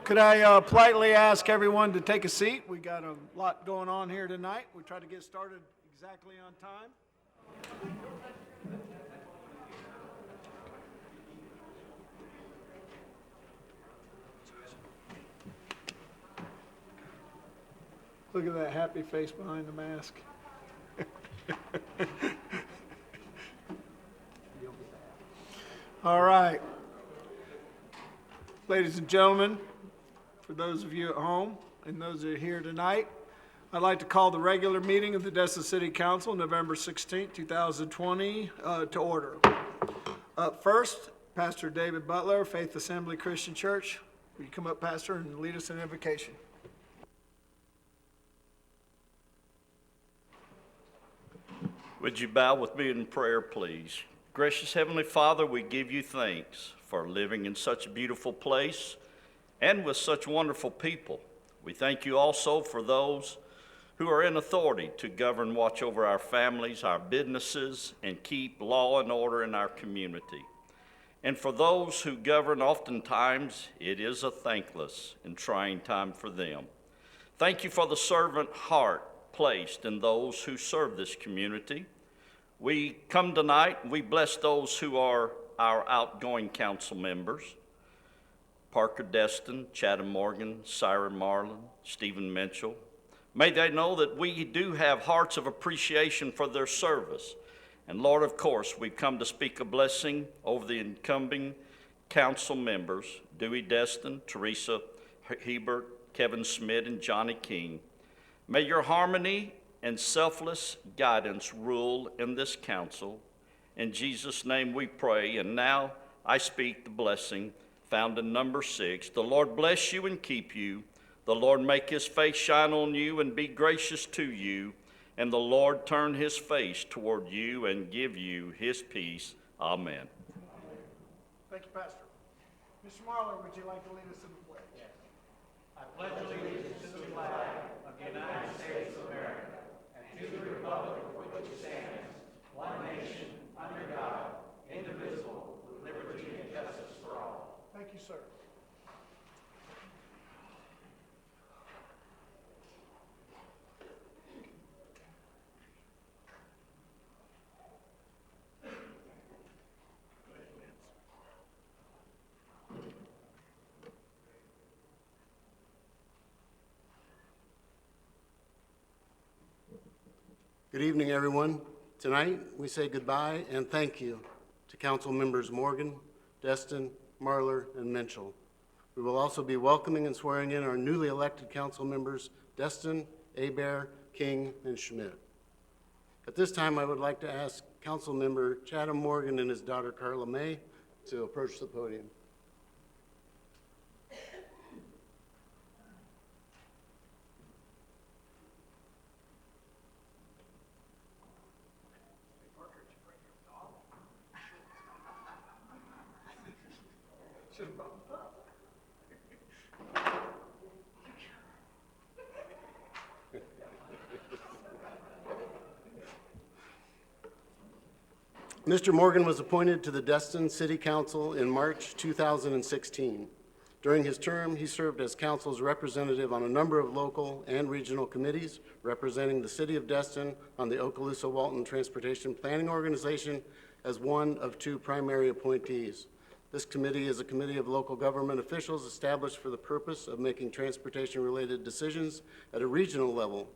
Could I politely ask everyone to take a seat? We got a lot going on here tonight. We try to get started exactly on time. Look at that happy face behind the mask. All right. Ladies and gentlemen, for those of you at home and those that are here tonight, I'd like to call the regular meeting of the Destin City Council, November 16, 2020, to order. Up first, Pastor David Butler, Faith Assembly Christian Church. Will you come up, Pastor, and lead us in invocation? Would you bow with me in prayer, please? Gracious Heavenly Father, we give you thanks for living in such a beautiful place and with such wonderful people. We thank you also for those who are in authority to govern, watch over our families, our businesses, and keep law and order in our community. And for those who govern, oftentimes it is a thankless and trying time for them. Thank you for the servant heart placed in those who serve this community. We come tonight and we bless those who are our outgoing council members: Parker Destin, Chatham Morgan, Siren Marlin, Stephen Mitchell. May they know that we do have hearts of appreciation for their service. And Lord, of course, we've come to speak a blessing over the incumbent council members: Dewey Destin, Teresa Hebert, Kevin Smith, and Johnny King. May your harmony and selfless guidance rule in this council. In Jesus' name we pray, and now I speak the blessing found in number 6. The Lord bless you and keep you. The Lord make his face shine on you and be gracious to you. And the Lord turn his face toward you and give you his peace. Amen. Thank you, Pastor. Mr. Marler, would you like to lead us in the pledge? Yes. I pledge allegiance to the flag of the United States of America and to the republic for which it stands, one nation, under God, indivisible, with liberty and justice for all. Thank you, sir. Good evening, everyone. Tonight, we say goodbye and thank you to Council Members Morgan, Destin, Marler, and Mitchell. We will also be welcoming and swearing in our newly elected council members, Destin, Hebert, King, and Schmidt. At this time, I would like to ask Council Member Chatham Morgan and his daughter Carla May to approach the podium. Mr. Morgan was appointed to the Destin City Council in March 2016. During his term, he served as council's representative on a number of local and regional committees representing the city of Destin on the Okaloosa-Walton Transportation Planning Organization as one of 2 primary appointees. This committee is a committee of local government officials established for the purpose of making transportation-related decisions at a regional level.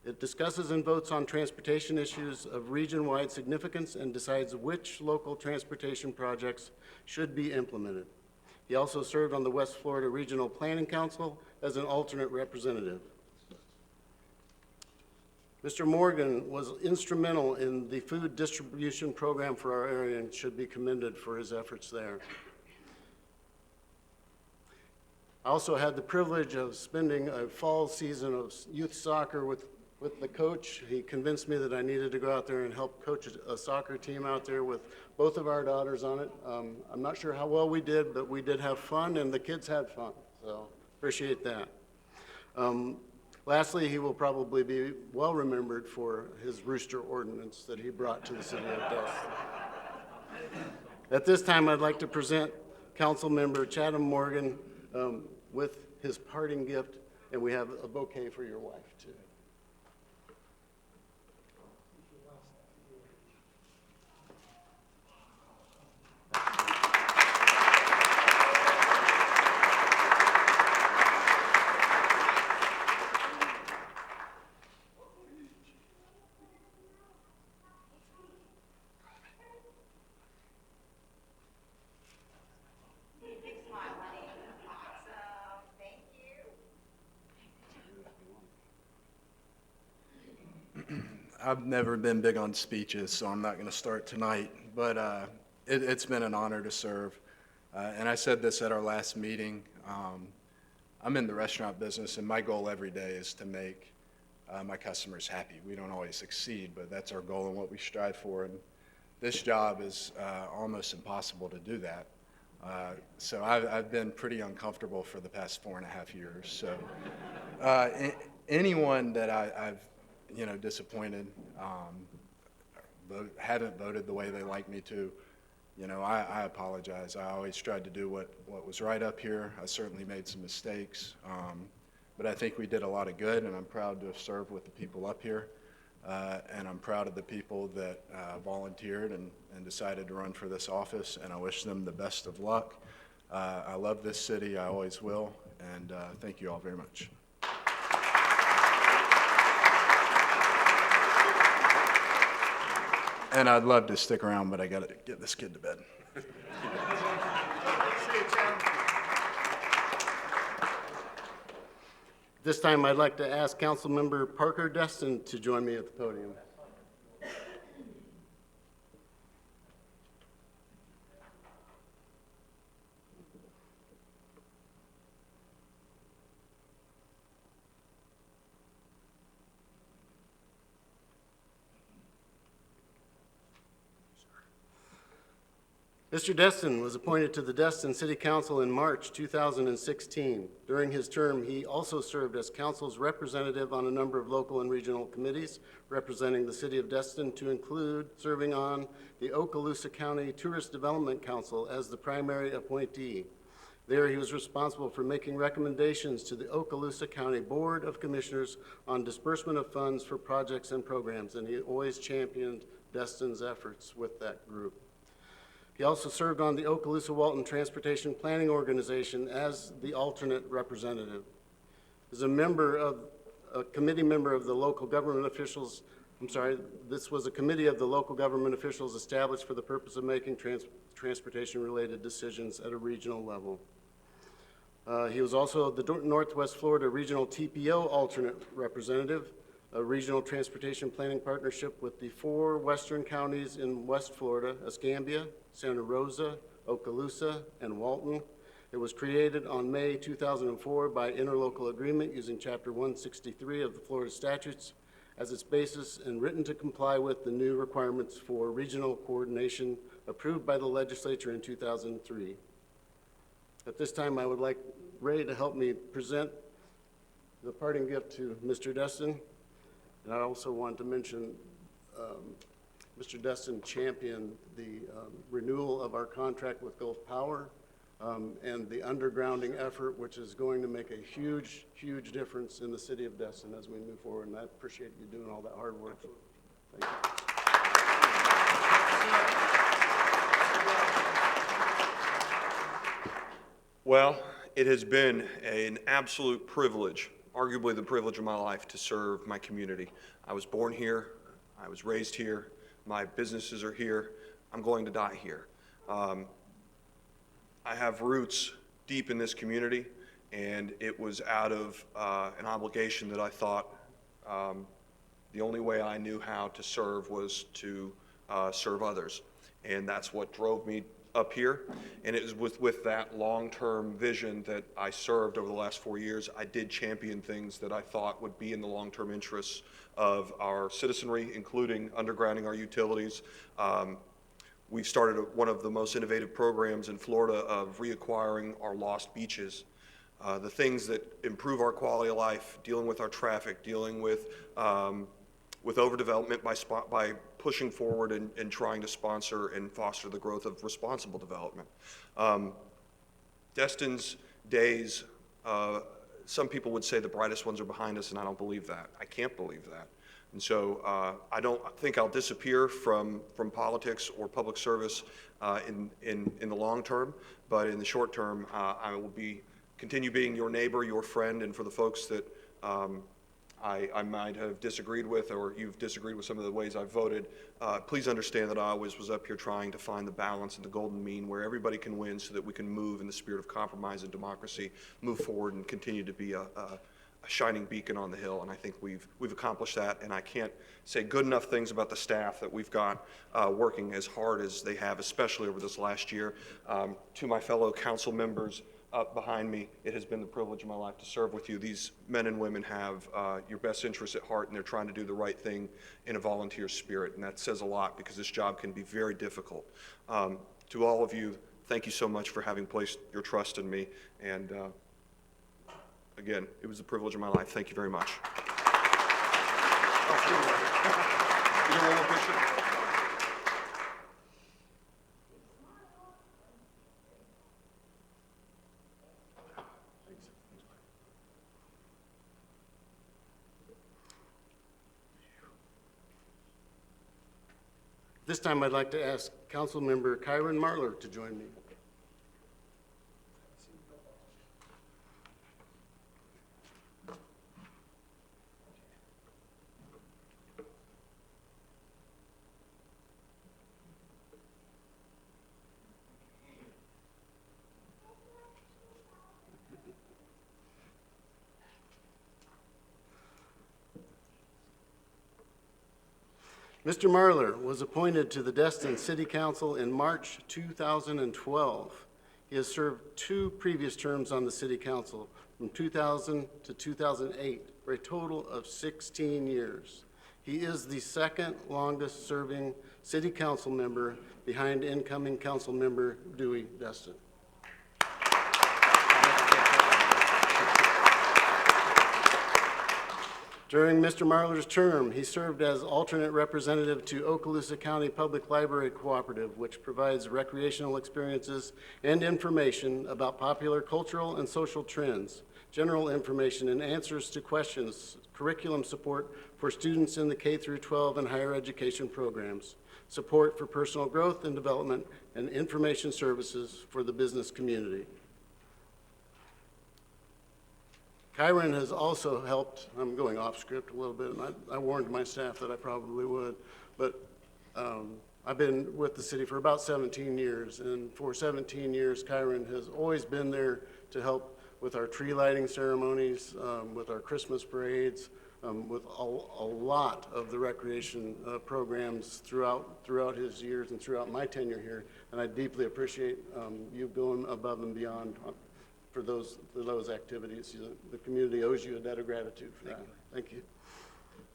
It discusses and votes on transportation issues of region-wide significance and decides which local transportation projects should be implemented. He also served on the West Florida Regional Planning Council as an alternate representative. Mr. Morgan was instrumental in the food distribution program for our area and should be commended for his efforts there. I also had the privilege of spending a fall season of youth soccer with the coach. He convinced me that I needed to go out there and help coach a soccer team out there with both of our daughters on it. I'm not sure how well we did, but we did have fun, and the kids had fun, so appreciate that. Lastly, he will probably be well remembered for his rooster ordinance that he brought to the city of Destin. At this time, I'd like to present Council Member Chatham Morgan with his parting gift, and we have a bouquet for your wife, too. Big smile, honey. Awesome. Thank you. I've never been big on speeches, so I'm not going to start tonight, but it's been an honor to serve. And I said this at our last meeting. I'm in the restaurant business, and my goal every day is to make my customers happy. We don't always succeed, but that's our goal and what we strive for. And this job is almost impossible to do that. So I've been pretty uncomfortable for the past 4.5 years. So anyone that I've disappointed, haven't voted the way they like me to, I apologize. I always tried to do what was right up here. I certainly made some mistakes, but I think we did a lot of good, and I'm proud to have served with the people up here, and I'm proud of the people that volunteered and decided to run for this office, and I wish them the best of luck. I love this city. I always will, and thank you all very much. And I'd love to stick around, but I got to get this kid to bed. This time, I'd like to ask Councilmember Parker Destin to join me at the podium. Mr. Destin was appointed to the Destin City Council in March 2016. During his term, he also served as council's representative on a number of local and regional committees representing the city of Destin, to include serving on the Okaloosa County Tourist Development Council as the primary appointee. There, he was responsible for making recommendations to the Okaloosa County Board of Commissioners on disbursement of funds for projects and programs, and he always championed Destin's efforts with that group. He also served on the Okaloosa-Walton Transportation Planning Organization as the alternate representative. As a committee member of the local government officials, this was a committee of the local government officials established for the purpose of making transportation-related decisions at a regional level. He was also the Northwest Florida Regional TPO alternate representative, a regional transportation planning partnership with the 4 western counties in West Florida: Escambia, Santa Rosa, Okaloosa, and Walton. It was created on May 2004 by interlocal agreement using Chapter 163 of the Florida statutes as its basis, and written to comply with the new requirements for regional coordination approved by the legislature in 2003. At this time, I would like Ray to help me present the parting gift to Mr. Destin. And I also want to mention Mr. Destin championed the renewal of our contract with Gulf Power and the undergrounding effort, which is going to make a huge, huge difference in the city of Destin as we move forward. And I appreciate you doing all that hard work. Thank you. Well, it has been an absolute privilege, arguably the privilege of my life, to serve my community. I was born here, I was raised here, my businesses are here, I'm going to die here. I have roots deep in this community, and it was out of an obligation that I thought the only way I knew how to serve was to serve others. And that's what drove me up here, and it was with that long-term vision that I served over the last 4 years. I did champion things that I thought would be in the long-term interests of our citizenry, including undergrounding our utilities. We've started one of the most innovative programs in Florida of reacquiring our lost beaches. The things that improve our quality of life, dealing with our traffic, dealing with overdevelopment by pushing forward and trying to sponsor and foster the growth of responsible development. Destin's days some people would say the brightest ones are behind us, and I don't believe that. I can't believe that. And so I don't think I'll disappear from politics or public service in the long term, but in the short term, I will continue being your neighbor, your friend, and for the folks that I might have disagreed with, or you've disagreed with some of the ways I've voted, please understand that I always was up here trying to find the balance and the golden mean where everybody can win so that we can move in the spirit of compromise and democracy, move forward and continue to be a shining beacon on the hill. And I think we've accomplished that, and I can't say good enough things about the staff that we've got working as hard as they have, especially over this last year. To my fellow council members up behind me, it has been the privilege of my life to serve with you. These men and women have your best interests at heart, and they're trying to do the right thing in a volunteer spirit, and that says a lot because this job can be very difficult. To all of you, thank you so much for having placed your trust in me, and again, it was the privilege of my life. Thank you very much. You don't want to push it? This time I'd like to ask Councilmember Kyron Marler to join me. Mr. Marler was appointed to the Destin City Council in March 2012. He has served 2 previous terms on the City Council from 2000 to 2008 for a total of 16 years. He is the second longest serving City Council member behind incoming Council member Dewey Destin. During Mr. Marler's term, he served as alternate representative to Okaloosa County Public Library Cooperative, which provides recreational experiences and information about popular cultural and social trends, general information and answers to questions, curriculum support for students in the K-12 and higher education programs, support for personal growth and development, and information services for the business community. Kyron has also helped, I'm going off script a little bit, and I warned my staff that I probably would, but I've been with the city for about 17 years, and for 17 years, Kyron has always been there to help with our tree lighting ceremonies, with our Christmas parades, with a lot of the recreation programs throughout his years and throughout my tenure here, and I deeply appreciate you going above and beyond for those activities. The community owes you a debt of gratitude for that. Thank you.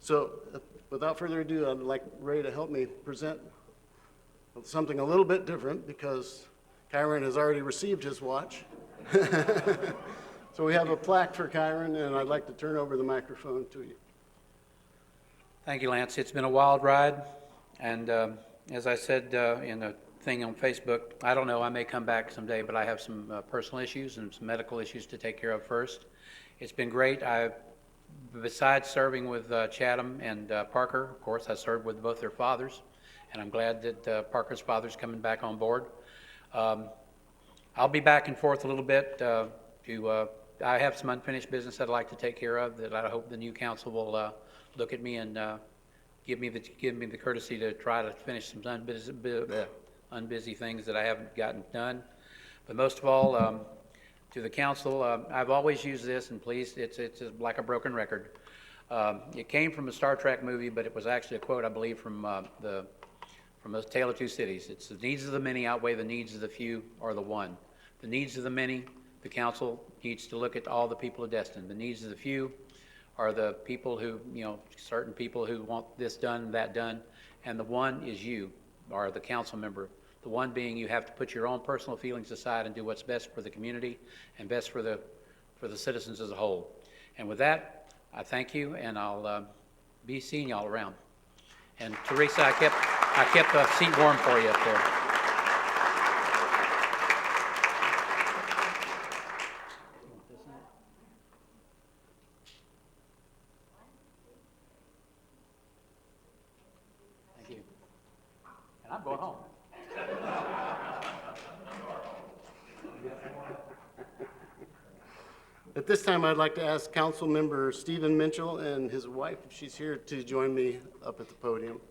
So without further ado, I'd like Ray to help me present something a little bit different because Kyron has already received his watch. So we have a plaque for Kyron, and I'd like to turn over the microphone to you. Thank you, Lance. It's been a wild ride, and as I said in a thing on Facebook, I don't know, I may come back someday, but I have some personal issues and some medical issues to take care of first. It's been great. Besides serving with Chatham and Parker, of course, I served with both their fathers, and I'm glad that Parker's father's coming back on board. I'll be back and forth a little bit. I have some unfinished business I'd like to take care of that I hope the new council will look at me and give me the courtesy to try to finish some unbusy things that I haven't gotten done. But most of all, to the council, I've always used this, and please, it's like a broken record. It came from a Star Trek movie, but it was actually a quote, I believe, from the Tale of Two Cities. It's the needs of the many outweigh the needs of the few or the one. The needs of the many, the council needs to look at all the people of Destin. The needs of the few are the people who, certain people who want this done, that done, and the one is you, or the council member. The one being you have to put your own personal feelings aside and do what's best for the community and best for the citizens as a whole. And with that, I thank you, and I'll be seeing y'all around. And Teresa, I kept a seat warm for you up there. At this time, I'd like to ask Council Member Stephen Minchell and his wife, if she's here, to join me up at the podium.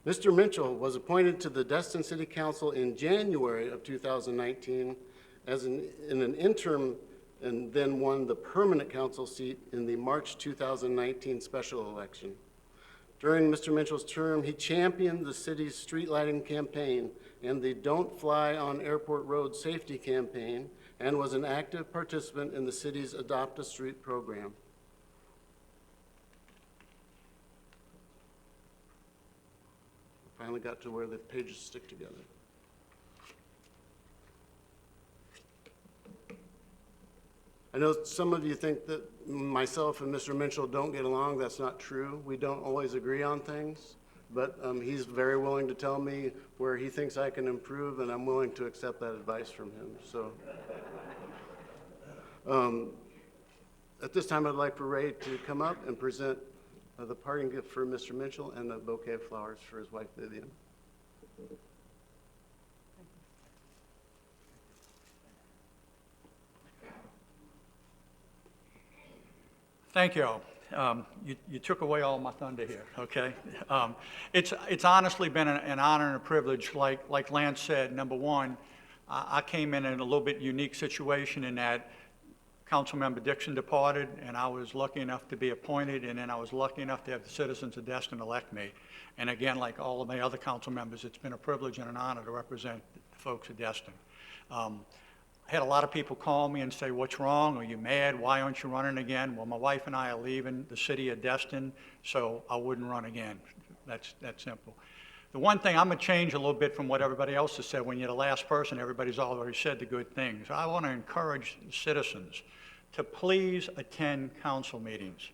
Mr. Minchell was appointed to the Destin City Council in January of 2019 in an interim, and then won the permanent council seat in the March 2019 special election. During Mr. Minchell's term, he championed the city's street lighting campaign and the Don't Fly on Airport Road safety campaign, and was an active participant in the city's Adopt a Street program. Finally got to where the pages stick together. I know some of you think that myself and Mr. Minchell don't get along. That's not true. We don't always agree on things, but he's very willing to tell me where he thinks I can improve, and I'm willing to accept that advice from him. So, at this time, I'd like for Ray to come up and present the parting gift for Mr. Minchell and a bouquet of flowers for his wife, Vivian. Thank you all. You took away all my thunder here, okay? It's honestly been an honor and a privilege. Like Lance said, number one, I came in a little bit unique situation in that Councilmember Dixon departed, and I was lucky enough to be appointed, and then I was lucky enough to have the citizens of Destin elect me. And again, like all of my other council members, it's been a privilege and an honor to represent the folks of Destin. I had a lot of people call me and say, what's wrong? Are you mad? Why aren't you running again? Well, my wife and I are leaving the city of Destin, so I wouldn't run again. That's simple. The one thing, I'm going to change a little bit from what everybody else has said. When you're the last person, everybody's already said the good things. I want to encourage citizens to please attend council meetings.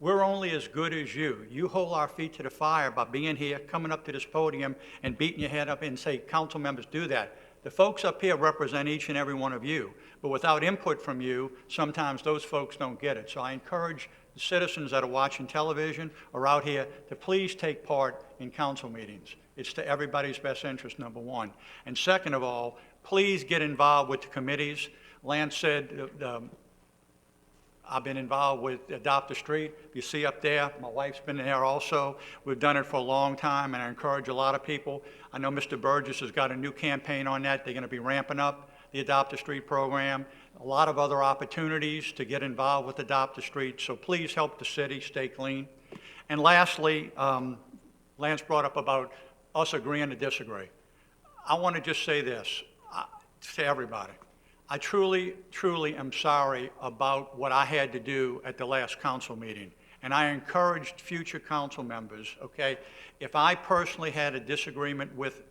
We're only as good as you. You hold our feet to the fire by being here, coming up to this podium, and beating your head up and say, council members, do that. The folks up here represent each and every one of you, but without input from you, sometimes those folks don't get it. So I encourage the citizens that are watching television or out here to please take part in council meetings. It's to everybody's best interest, number one. And second of all, please get involved with the committees. Lance said, I've been involved with Adopt a Street. You see up there, my wife's been there also. We've done it for a long time, and I encourage a lot of people. I know Mr. Burgess has got a new campaign on that. They're going to be ramping up the Adopt a Street program. A lot of other opportunities to get involved with Adopt a Street, so please help the city stay clean. And lastly, Lance brought up about us agreeing to disagree. I want to just say this to everybody. I truly, truly am sorry about what I had to do at the last council meeting. And I encouraged future council members, okay, if I personally had a disagreement with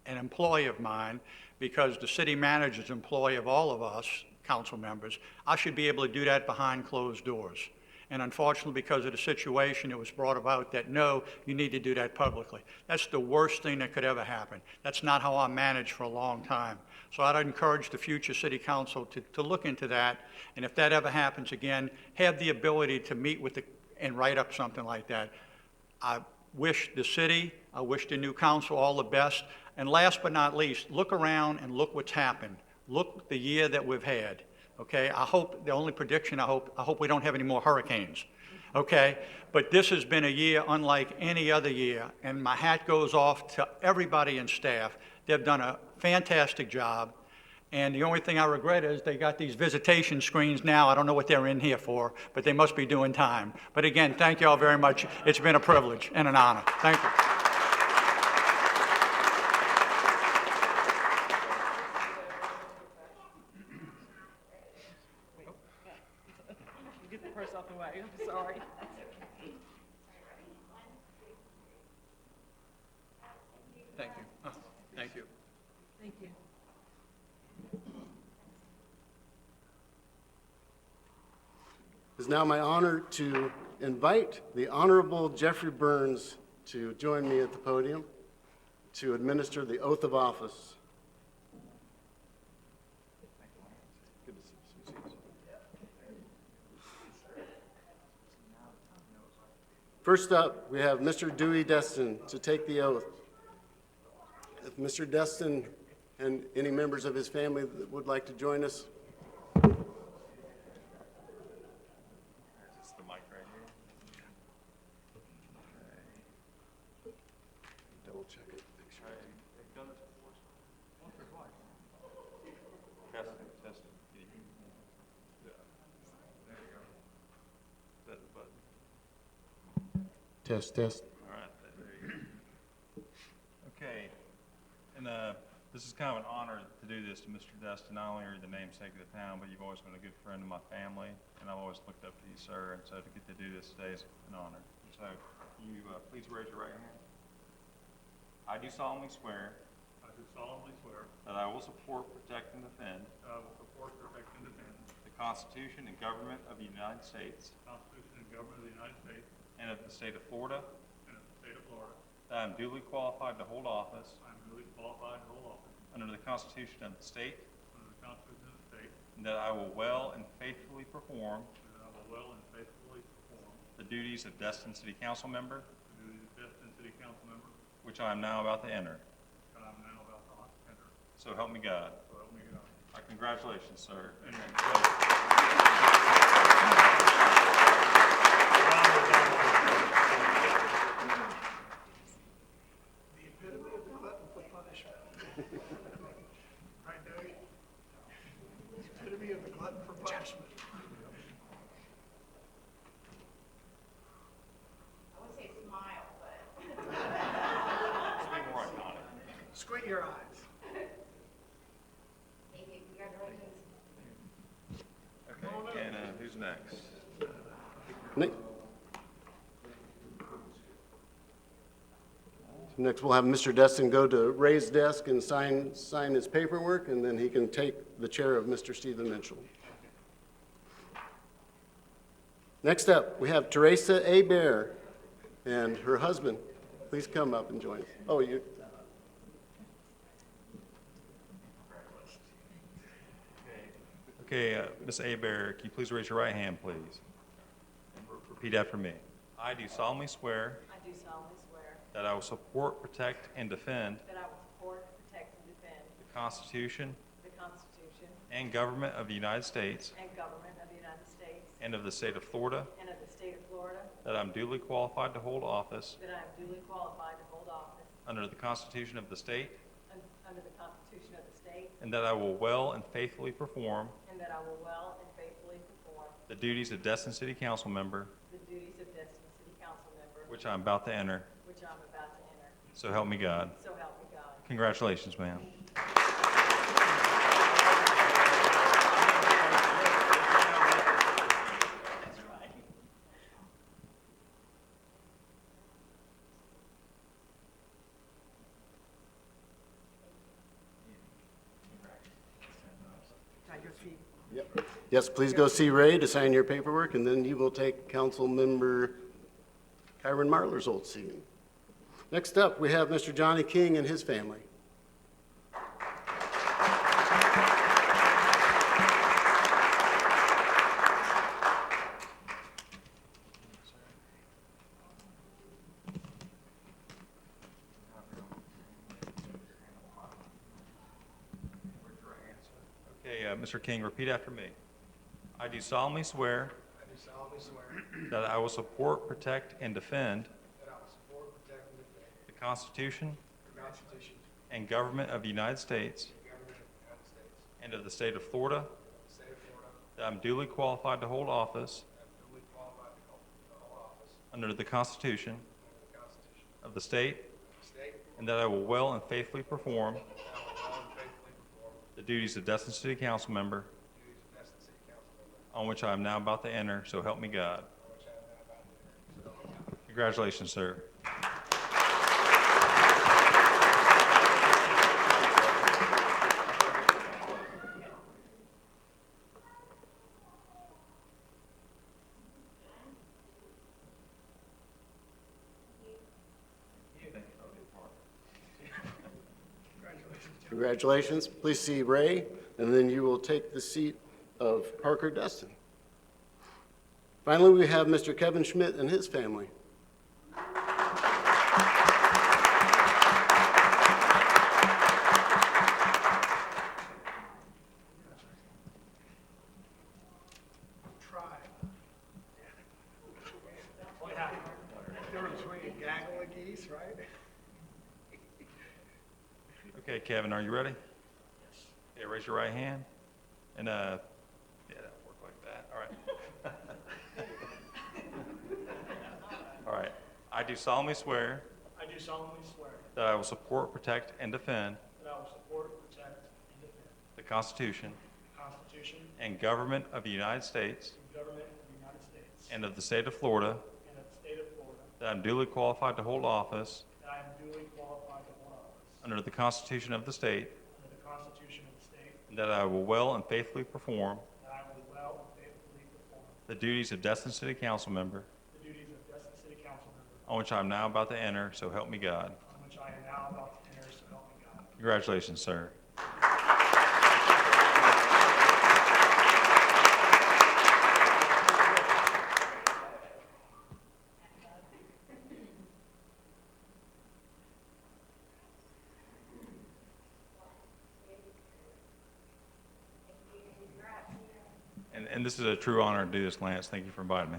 an employee of mine, because the city manager's employee of all of us, council members, I should be able to do that behind closed doors. And unfortunately, because of the situation, it was brought about that, no, you need to do that publicly. That's the worst thing that could ever happen. That's not how I managed for a long time. So I'd encourage the future city council to look into that. And if that ever happens again, have the ability to meet with and write up something like that. I wish the city, I wish the new council all the best. And last but not least, look around and look what's happened. Look the year that we've had. Okay, I hope, the only prediction I hope we don't have any more hurricanes, okay? But this has been a year unlike any other year, and my hat goes off to everybody in staff. They've done a fantastic job, and the only thing I regret is they got these visitation screens now. I don't know what they're in here for, but they must be doing time. But again, thank you all very much. It's been a privilege and an honor. Thank you. Get the purse off the way. I'm sorry. Thank you. Thank you. Thank you. It's now my honor to invite the Honorable Jeffrey Burns to join me at the podium to administer the oath of office. First up, we have Mr. Dewey Destin to take the oath. If Mr. Destin and any members of his family that would like to join us. Just the mic right here. Double check it. Make sure. They've done this before. Once or twice. Testing, testing. Can you hear me? Yeah. There you go. Is that the button? Test, test. All right, there you go. Okay, and this is kind of an honor to do this to Mr. Destin. Not only are you the namesake of the town, but you've always been a good friend of my family, and I've always looked up to you, sir, and so to get to do this today is an honor. So, you please raise your right hand. I do solemnly swear I do solemnly swear that I will support, protect, and defend that I will support, protect, and defend the Constitution and government of the United States the Constitution and government of the United States and of the state of Florida, and of the state of Florida. that I am duly qualified to hold office I am duly qualified to hold office under the Constitution of the state, under the Constitution of the state, and that I will well and faithfully perform and that I will well and faithfully perform the duties of Destin City Council member, the duties of Destin City Council member, which I am now about to enter. which I am now about to enter. So help me God. So help me God. Congratulations, sir. The epitome of the glutton for punishment. Right, Dewey? The epitome of the glutton for punishment. I would say smile, but Let's be more iconic. Squint your eyes. thank you, congratulations. Okay, and who's next? Ne- Next, we'll have Mr. Destin go to Ray's desk and sign his paperwork, and then he can take the chair of Mr. Stephen Mitchell. Next up, we have Teresa A. Bear and her husband. Please come up and join us. Oh, you. Okay, Ms. Abear, can you please raise your right hand, please? And repeat after me. I do solemnly swear I do solemnly swear that I will support, protect, and defend that I will support, protect, and defend the Constitution the Constitution and government of the United States and government of the United States and of the state of Florida, and of the state of Florida, that I'm duly qualified to hold office that I am duly qualified to hold office under the Constitution of the state, under the Constitution of the state, and that I will well and faithfully perform and that I will well and faithfully perform the duties of Destin City Council member, the duties of Destin City Council member, which I'm about to enter. which I'm about to enter. So help me God. So help me God. Congratulations, ma'am. That's right. Got your feet. Yes, please go see Ray to sign your paperwork, and then you will take Council Member Kyron Marlar's old seat. Next up, we have Mr. Johnny King and his family. Okay, Mr. King, repeat after me. I do solemnly swear I do solemnly swear that I will support, protect, and defend that I will support, protect, and defend the Constitution the Constitution and government of the United States and government of the United States, and of the state of Florida, the state of Florida, that I'm duly qualified to hold office and am duly qualified to hold office under the Constitution under the Constitution of the state, of the state, and that I will well and faithfully perform and I will well and faithfully perform the duties of Destin City Council member, the duties of Destin City Council member, on which I am now about to enter, so help me God. on which I am now about to enter. So help me God. Congratulations, sir. Congratulations. Please see Ray, and then you will take the seat of Parker Destin. Finally, we have Mr. Kevin Schmidt and his family. Difference between a gaggle of geese, right? Okay, Kevin, are you ready? Yes. Okay, raise your right hand. And, yeah, that'll work like that. All right. All right. I do solemnly swear I do solemnly swear that I will support, protect, and defend that I will support, protect, and defend the Constitution the Constitution and government of the United States and government of the United States and of the state of Florida, and of the state of Florida, that I am duly qualified to hold office that I am duly qualified to hold office under the Constitution of the state, under the Constitution of the state, and that I will well and faithfully perform that I will well and faithfully perform the duties of Destin City Council member, the duties of Destin City Council member, on which I am now about to enter, so help me God. on which I am now about to enter, so help me God. Congratulations, sir. And this is a true honor to do this, Lance. Thank you for inviting me.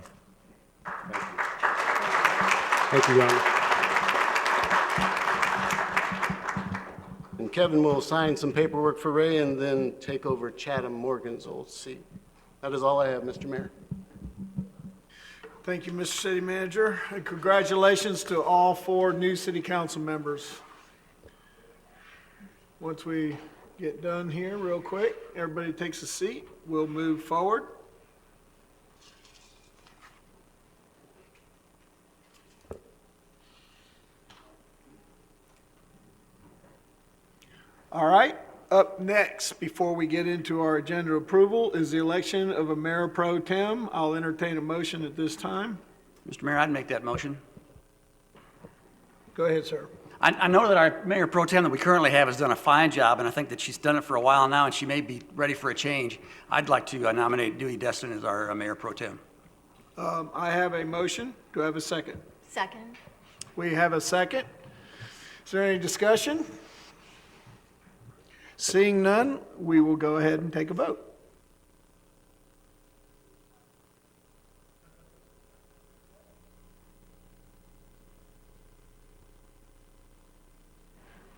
Thank you, Your Honor. And Kevin will sign some paperwork for Ray and then take over Chatham Morgan's old seat. That is all I have, Mr. Mayor. Thank you, Mr. City Manager, and congratulations to all 4 new city council members. Once we get done here real quick, everybody takes a seat, we'll move forward. All right, up next, before we get into our agenda approval, is the election of a mayor pro tem. I'll entertain a motion at this time. Mr. Mayor, I'd make that motion. Go ahead, sir. I know that our mayor pro tem that we currently have has done a fine job, and I think that she's done it for a while now, and she may be ready for a change. I'd like to nominate Dewey Destin as our mayor pro tem. I have a motion. Do I have a second? Second. We have a second. Is there any discussion? Seeing none, we will go ahead and take a vote.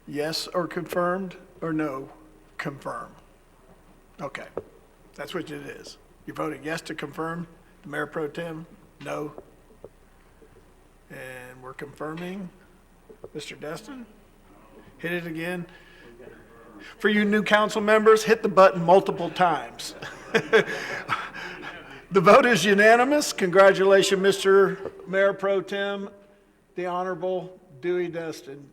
Yes or confirmed, or no, confirm. Okay, that's what it is. You voted yes to confirm the mayor pro tem, no. And we're confirming Mr. Destin. Hit it again. For you new council members, hit the button multiple times. The vote is unanimous. Congratulations, Mr. Mayor Pro Tem, the Honorable Dewey Destin.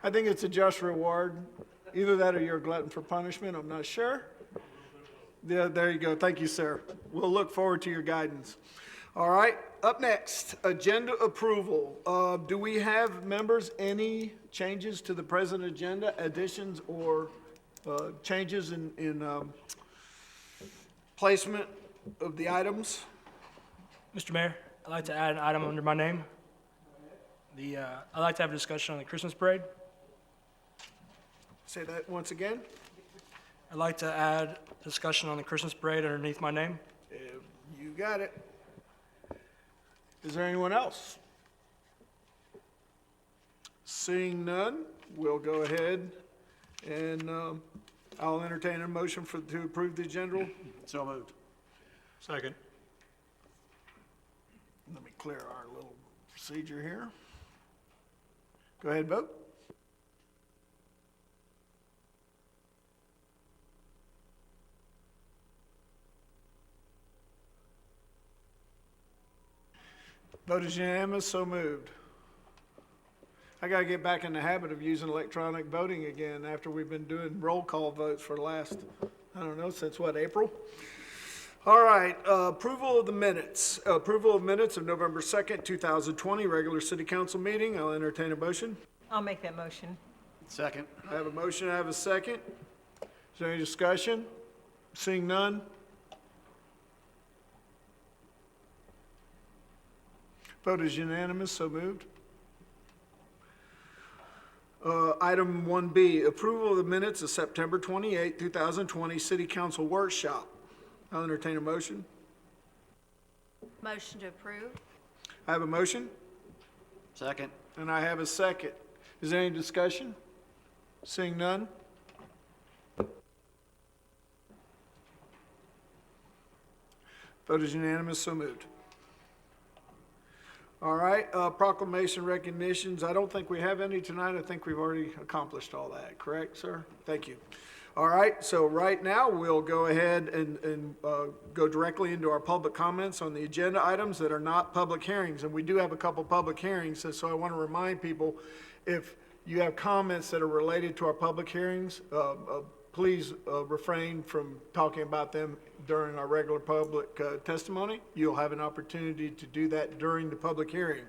I think it's a just reward. Either that or you're a glutton for punishment, I'm not sure. Yeah, there you go. Thank you, sir. We'll look forward to your guidance. All right, up next, agenda approval. Do we have, members, any changes to the present agenda, additions or changes in placement of the items? Mr. Mayor, I'd like to add an item under my name. I'd like to have a discussion on the Christmas parade. Say that once again. I'd like to add discussion on the Christmas parade underneath my name. You got it. Is there anyone else? Seeing none, we'll go ahead and I'll entertain a motion to approve the agenda. So moved. Second. Let me clear our little procedure here. Go ahead, vote. Vote is unanimous, so moved. I gotta get back in the habit of using electronic voting again after we've been doing roll call votes for the last, I don't know, since what, April? All right, approval of the minutes. Approval of minutes of November 2nd, 2020, regular city council meeting. I'll entertain a motion. I'll make that motion. Second. I have a motion, I have a second. Is there any discussion? Seeing none, Vote is unanimous, so moved. Item 1B, approval of the minutes of September 28, 2020 City Council Workshop. I'll entertain a motion. Motion to approve? I have a motion, Second. and I have a second. Is there any discussion? Seeing none? Vote is unanimous, so moved. All right, proclamation recognitions. I don't think we have any tonight. I think we've already accomplished all that, correct, sir? Thank you. All right, so right now, we'll go ahead and go directly into our public comments on the agenda items that are not public hearings. And we do have a couple public hearings, so I want to remind people, if you have comments that are related to our public hearings, please refrain from talking about them during our regular public testimony. You'll have an opportunity to do that during the public hearing.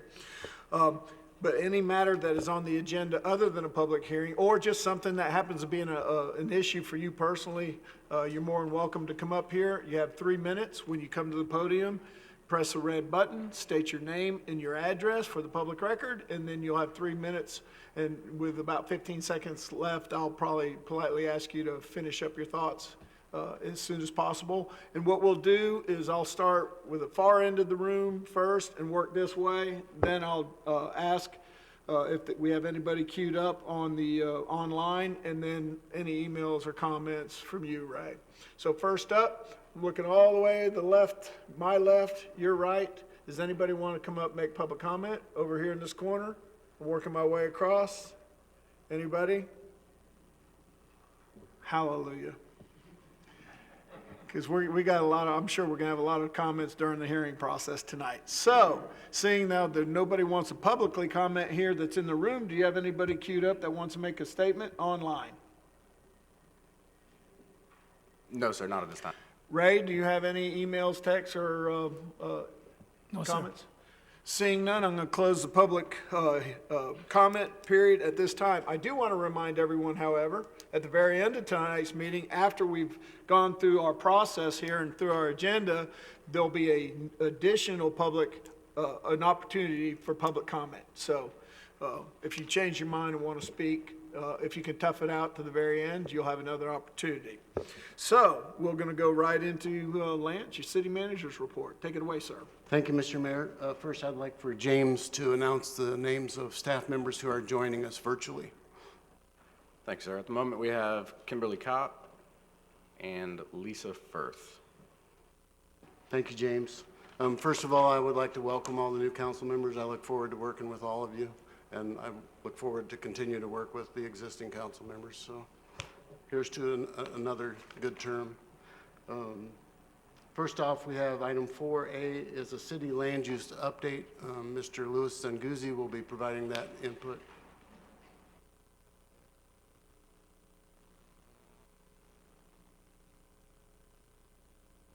But any matter that is on the agenda other than a public hearing, or just something that happens to be an issue for you personally, you're more than welcome to come up here. You have 3 minutes when you come to the podium. Press the red button, state your name and your address for the public record, and then you'll have 3 minutes. And with about 15 seconds left, I'll probably politely ask you to finish up your thoughts as soon as possible. And what we'll do is I'll start with the far end of the room first and work this way. Then I'll ask if we have anybody queued up on the online, and then any emails or comments from you, Ray. So first up, I'm looking all the way to the left, my left, your right. Does anybody want to come up and make public comment over here in this corner? I'm working my way across. Anybody? Hallelujah. Because we got a lot of, I'm sure we're going to have a lot of comments during the hearing process tonight. So, seeing now that nobody wants to publicly comment here that's in the room, do you have anybody queued up that wants to make a statement online? No, sir, not at this time. Ray, do you have any emails, texts, or No, sir. comments? Seeing none, I'm going to close the public comment period at this time. I do want to remind everyone, however, at the very end of tonight's meeting, after we've gone through our process here and through our agenda, there'll be an additional public, an opportunity for public comment. So if you change your mind and want to speak, if you can tough it out to the very end, you'll have another opportunity. So we're going to go right into Lance, your city manager's report. Take it away, sir. Thank you, Mr. Mayor. First, I'd like for James to announce the names of staff members who are joining us virtually. Thanks, sir. At the moment, we have Kimberly Kopp and Lisa Firth. Thank you, James. First of all, I would like to welcome all the new council members. I look forward to working with all of you, and I look forward to continue to work with the existing council members. So here's to another good term. First off, we have item 4A is a city land use update. Mr. Louis Zanguzzi will be providing that input.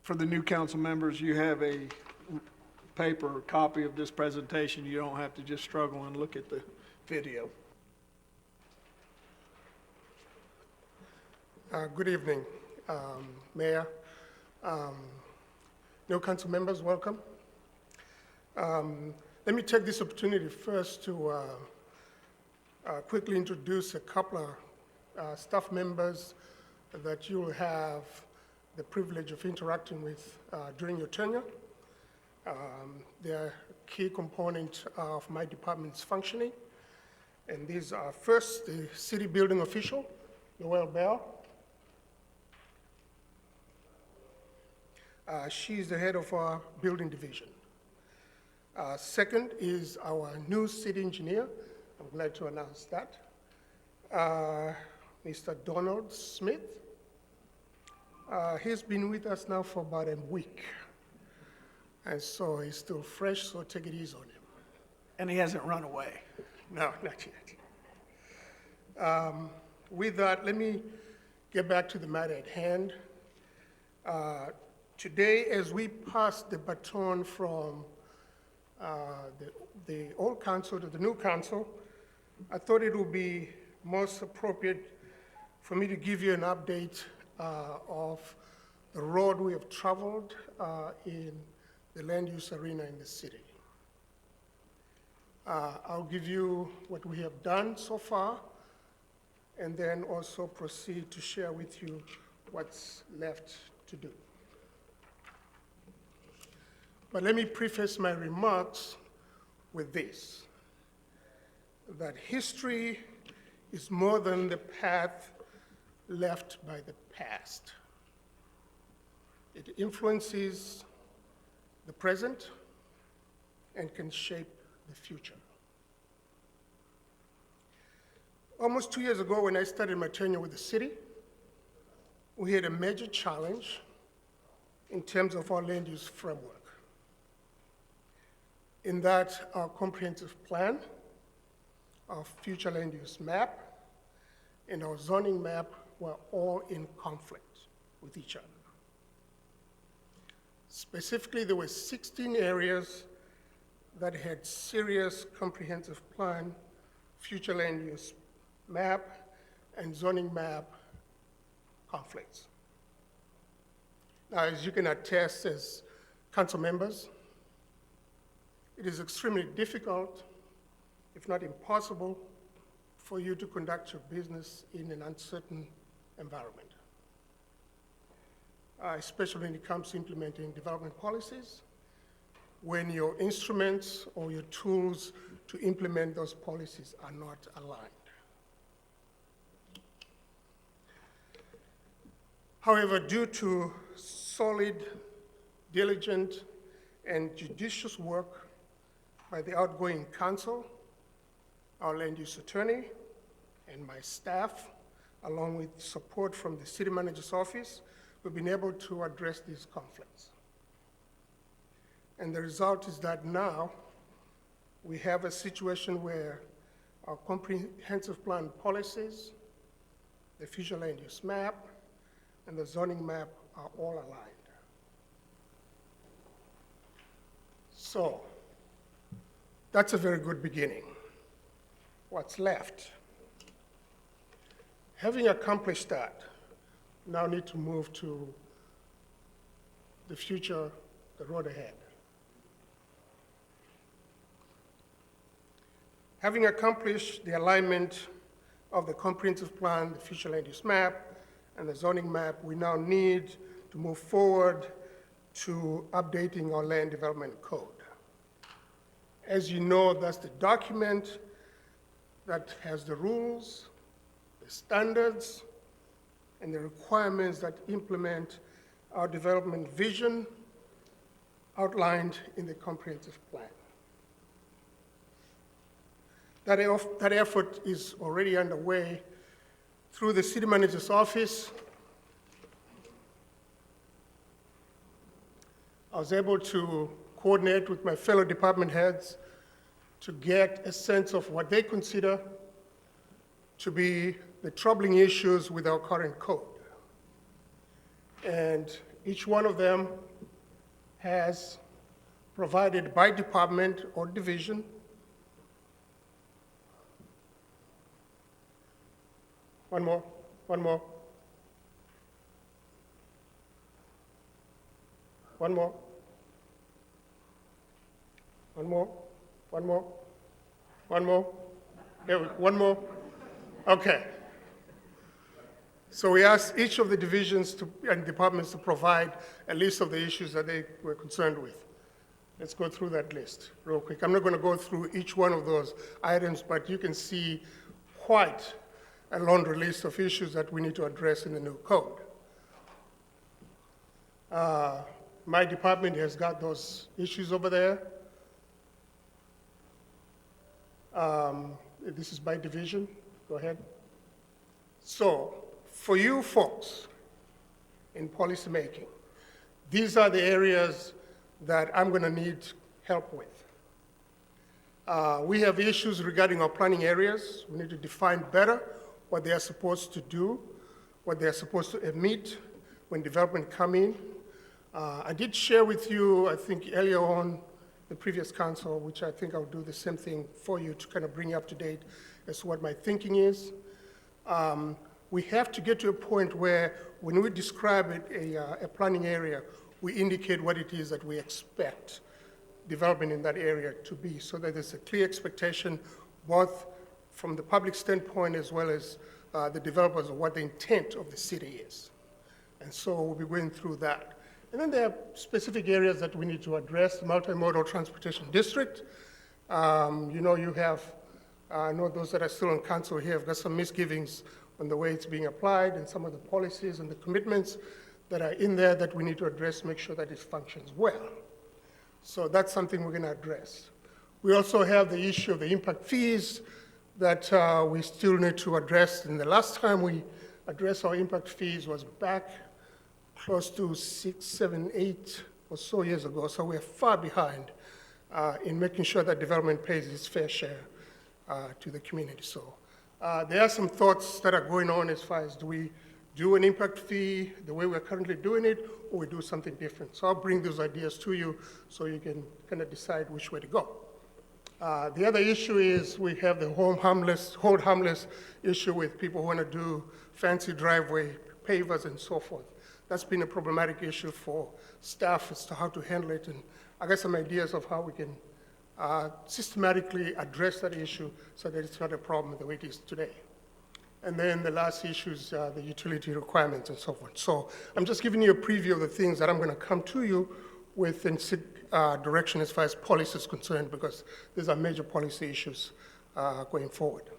For the new council members, you have a paper copy of this presentation. You don't have to just struggle and look at the video. Good evening, Mayor. New council members, welcome. Let me take this opportunity first to quickly introduce a couple of staff members that you'll have the privilege of interacting with during your tenure. They're a key component of my department's functioning. And these are first, the city building official, Noelle Bell. She's the head of our building division. Second is our new city engineer. I'm glad to announce that. Mr. Donald Smith. He's been with us now for about a week. And so he's still fresh, so take it easy on him. And he hasn't run away. No, not yet. With that, let me get back to the matter at hand. Today, as we pass the baton from the old council to the new council, I thought it would be most appropriate for me to give you an update of the road we have traveled in the land use arena in the city. I'll give you what we have done so far, and then also proceed to share with you what's left to do. But let me preface my remarks with this, that history is more than the path left by the past. It influences the present and can shape the future. Almost 2 years ago, when I started my tenure with the city, we had a major challenge in terms of our land use framework, in that our comprehensive plan, our future land use map, and our zoning map were all in conflict with each other. Specifically, there were 16 areas that had serious comprehensive plan, future land use map, and zoning map conflicts. Now, as you can attest as council members, it is extremely difficult, if not impossible, for you to conduct your business in an uncertain environment, especially when it comes to implementing development policies, when your instruments or your tools to implement those policies are not aligned. However, due to solid, diligent, and judicious work by the outgoing council, our land use attorney, and my staff, along with support from the city manager's office, we've been able to address these conflicts. And the result is that now we have a situation where our comprehensive plan policies, the future land use map, and the zoning map are all aligned. So, that's a very good beginning. What's left? Having accomplished that, now need to move to the future, the road ahead. Having accomplished the alignment of the comprehensive plan, the future land use map, and the zoning map, we now need to move forward to updating our land development code. As you know, that's the document that has the rules, the standards, and the requirements that implement our development vision outlined in the comprehensive plan. That effort is already underway through the city manager's office. I was able to coordinate with my fellow department heads to get a sense of what they consider to be the troubling issues with our current code. And each one of them has provided by department or division one more. One more. One more. There we go. One more. Okay. So we asked each of the divisions and departments to provide a list of the issues that they were concerned with. Let's go through that list real quick. I'm not going to go through each one of those items, but you can see quite a laundry list of issues that we need to address in the new code. My department has got those issues over there. This is by division. Go ahead. So, for you folks in policymaking, these are the areas that I'm going to need help with. We have issues regarding our planning areas. We need to define better what they are supposed to do, what they are supposed to emit when development come in. I did share with you, I think earlier on, the previous council, which I think I'll do the same thing for you to kind of bring you up to date as to what my thinking is. We have to get to a point where when we describe a planning area, we indicate what it is that we expect development in that area to be, so that there's a clear expectation, both from the public standpoint as well as the developers, of what the intent of the city is. And so we'll be going through that. And then there are specific areas that we need to address. The multimodal transportation district. You know, you have, I know those that are still on council here have got some misgivings on the way it's being applied and some of the policies and the commitments that are in there that we need to address, make sure that it functions well. So that's something we're going to address. We also have the issue of the impact fees that we still need to address. And the last time we addressed our impact fees was back close to 6, 7, 8 or so years ago. So we're far behind in making sure that development pays its fair share to the community. So there are some thoughts that are going on as far as, do we do an impact fee the way we're currently doing it, or we do something different? So I'll bring those ideas to you so you can kind of decide which way to go. The other issue is we have the hold harmless issue with people who want to do fancy driveway pavers and so forth. That's been a problematic issue for staff as to how to handle it, and I got some ideas of how we can systematically address that issue so that it's not a problem the way it is today. And then the last issue is the utility requirements and so forth. So I'm just giving you a preview of the things that I'm going to come to you with and seek direction as far as policy is concerned, because these are major policy issues going forward.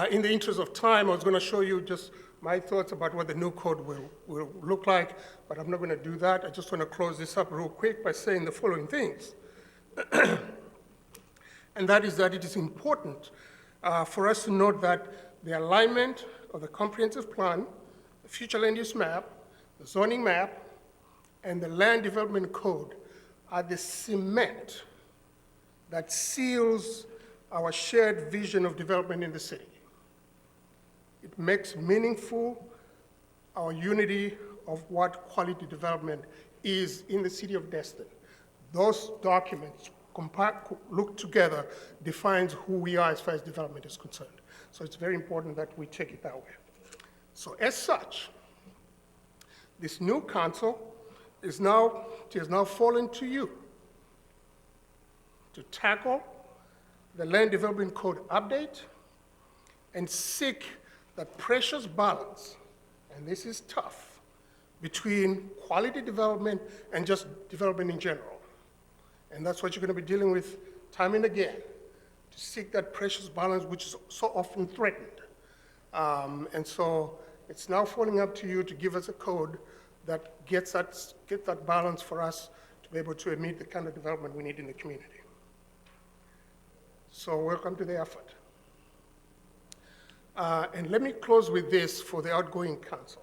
In the interest of time, I was going to show you just my thoughts about what the new code will look like, but I'm not going to do that. I just want to close this up real quick by saying the following things. And that is that it is important for us to note that the alignment of the comprehensive plan, the future land use map, the zoning map, and the land development code are the cement that seals our shared vision of development in the city. It makes meaningful our unity of what quality development is in the city of Destin. Those documents looked together defines who we are as far as development is concerned. So it's very important that we take it that way. So as such, this new council it has now fallen to you to tackle the land development code update and seek that precious balance, and this is tough, between quality development and just development in general. And that's what you're going to be dealing with time and again, to seek that precious balance which is so often threatened. And so it's now falling up to you to give us a code that gets that balance for us to be able to meet the kind of development we need in the community. So welcome to the effort. And let me close with this for the outgoing council.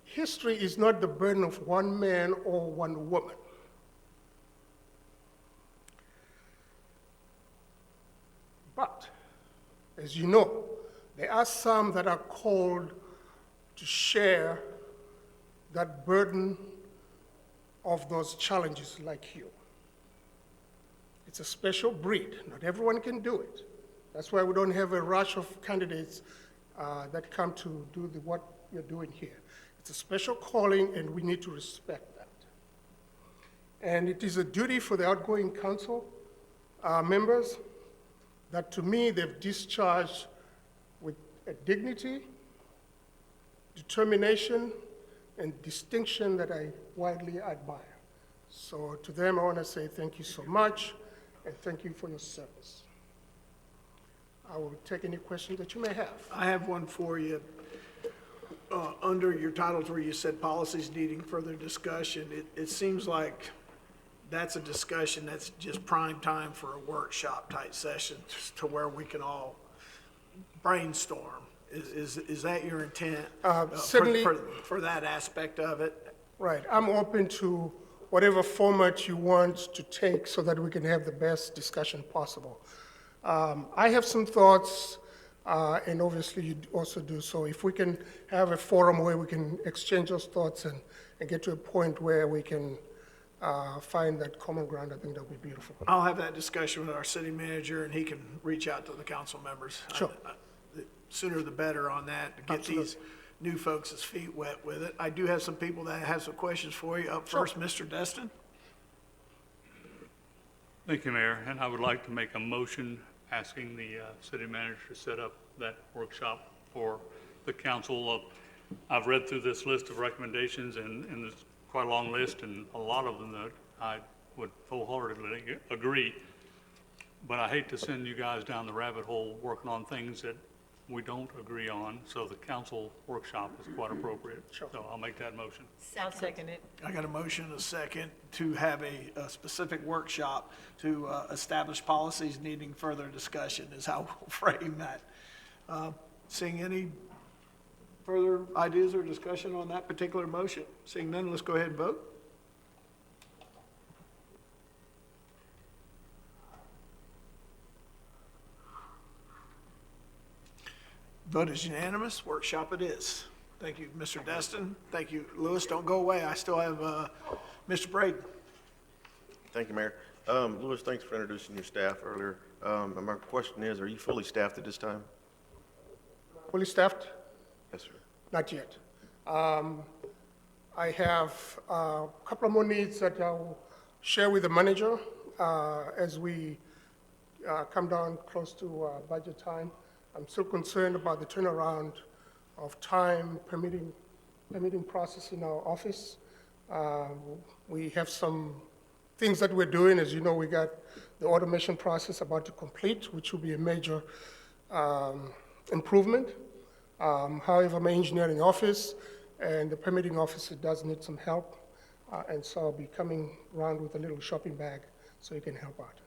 History is not the burden of one man or one woman. But, as you know, there are some that are called to share that burden of those challenges like you. It's a special breed. Not everyone can do it. That's why we don't have a rush of candidates that come to do what you're doing here. It's a special calling, and we need to respect that. And it is a duty for the outgoing council members that, to me, they've discharged with a dignity, determination, and distinction that I widely admire. So to them, I want to say thank you so much, and thank you for your service. I will take any questions that you may have. I have one for you. Under your titles where you said policies needing further discussion, it seems like that's a discussion that's just prime time for a workshop type session to where we can all brainstorm. Is that your intent Certainly, for that aspect of it? Right. I'm open to whatever format you want to take so that we can have the best discussion possible. I have some thoughts, and obviously you also do. So if we can have a forum where we can exchange those thoughts and get to a point where we can find that common ground, I think that would be beautiful. I'll have that discussion with our city manager, and he can reach out to the council members. Sure. The sooner the better on that, to get Absolutely. these new folks' feet wet with it. I do have some people that have some questions for you. Up first, Mr. Destin. Thank you, Mayor, and I would like to make a motion asking the city manager to set up that workshop for the council. I've read through this list of recommendations, and it's quite a long list, and a lot of them that I would wholeheartedly agree. But I hate to send you guys down the rabbit hole working on things that we don't agree on, so the council workshop is quite appropriate. So I'll make that motion. I'll second it. I got a motion, and a second, to have a specific workshop to establish policies needing further discussion is how we'll frame that. Seeing any further ideas or discussion on that particular motion? Seeing none, let's go ahead and vote. Vote is unanimous. Workshop it is. Thank you, Mr. Destin. Thank you, Lewis. Don't go away. I still have Mr. Braden. Thank you, Mayor. Louis, thanks for introducing your staff earlier. And my question is, are you fully staffed at this time? Fully staffed? Yes, sir. Not yet. I have a couple of more needs that I'll share with the manager as we come down close to budget time. I'm still concerned about the turnaround of time permitting process in our office. We have some things that we're doing. As you know, we got the automation process about to complete, which will be a major improvement. However, my engineering office and the permitting officer does need some help, and so I'll be coming around with a little shopping bag so you can help out.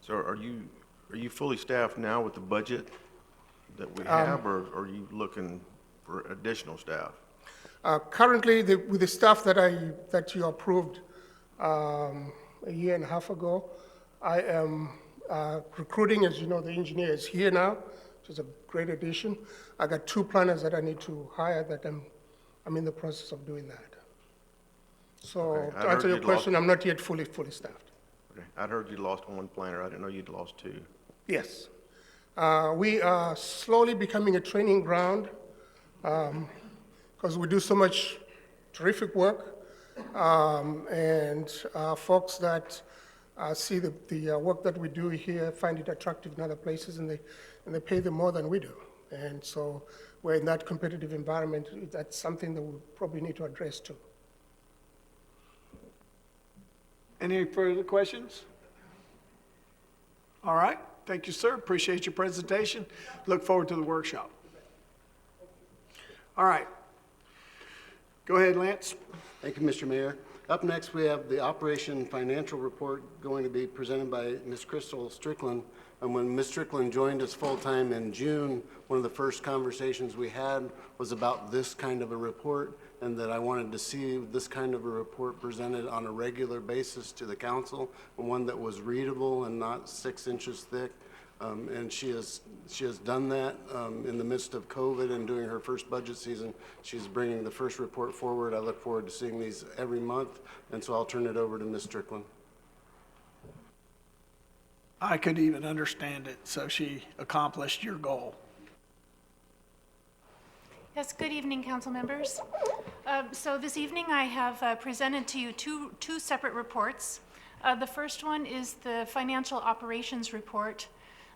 So are you fully staffed now with the budget that we have, or are you looking for additional staff? Currently, with the staff that you approved a year and a half ago, I am recruiting. As you know, the engineer is here now, which is a great addition. I got 2 planners that I need to hire that I'm in the process of doing that. So Okay. to answer your question, I'm not yet fully staffed. Okay. I'd heard you lost 1 planner. I didn't know you'd lost 2. Yes. We are slowly becoming a training ground because we do so much terrific work, and folks that see the work that we do here find it attractive in other places, and they pay them more than we do. And so we're in that competitive environment. That's something that we probably need to address too. Any further questions? All right. Thank you, sir. Appreciate your presentation. Look forward to the workshop. All right. Go ahead, Lance. Thank you, Mr. Mayor. Up next, we have the Operation Financial Report going to be presented by Ms. Crystal Strickland. And when Ms. Strickland joined us full-time in June, one of the first conversations we had was about this kind of a report, and that I wanted to see this kind of a report presented on a regular basis to the council, and one that was readable and not 6 inches thick. And she has done that in the midst of COVID and doing her first budget season. She's bringing the first report forward. I look forward to seeing these every month, and so I'll turn it over to Ms. Strickland. I could even understand it, so she accomplished your goal. Yes, good evening, council members. So this evening I have presented to you two separate reports. The first one is the financial operations report.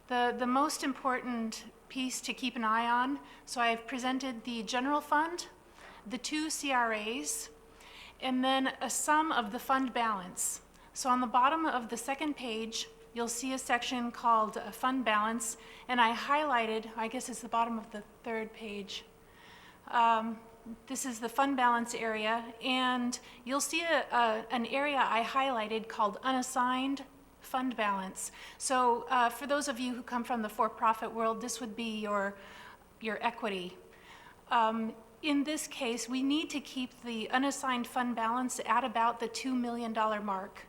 The most important piece to keep an eye on, so I've presented the general fund, the 2 CRAs, and then a sum of the fund balance. So on the bottom of the second page, you'll see a section called fund balance, and I highlighted, I guess it's the bottom of the third page. This is the fund balance area, and you'll see an area I highlighted called unassigned fund balance. So for those of you who come from the for-profit world, this would be your equity. In this case, we need to keep the unassigned fund balance at about the $2 million mark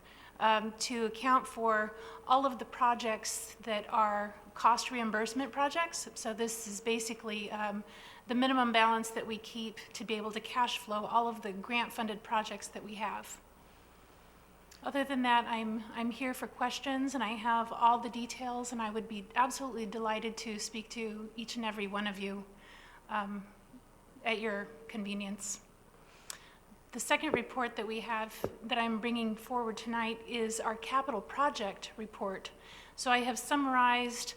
to account for all of the projects that are cost reimbursement projects. So this is basically the minimum balance that we keep to be able to cash flow all of the grant-funded projects that we have. Other than that, I'm here for questions, and I have all the details, and I would be absolutely delighted to speak to each and every one of you at your convenience. The second report that we have that I'm bringing forward tonight is our capital project report. So I have summarized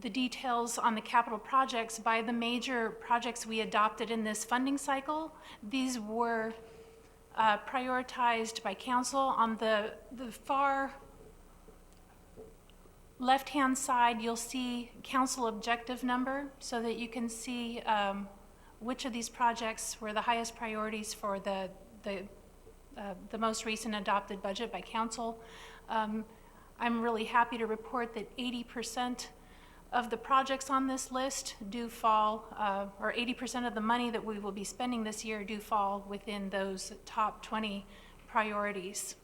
the details on the capital projects by the major projects we adopted in this funding cycle. These were prioritized by council. On the far left-hand side, you'll see council objective number so that you can see which of these projects were the highest priorities for the most recent adopted budget by council. I'm really happy to report that 80% of the projects on this list do fall, or 80% of the money that we will be spending this year do fall within those top 20 priorities.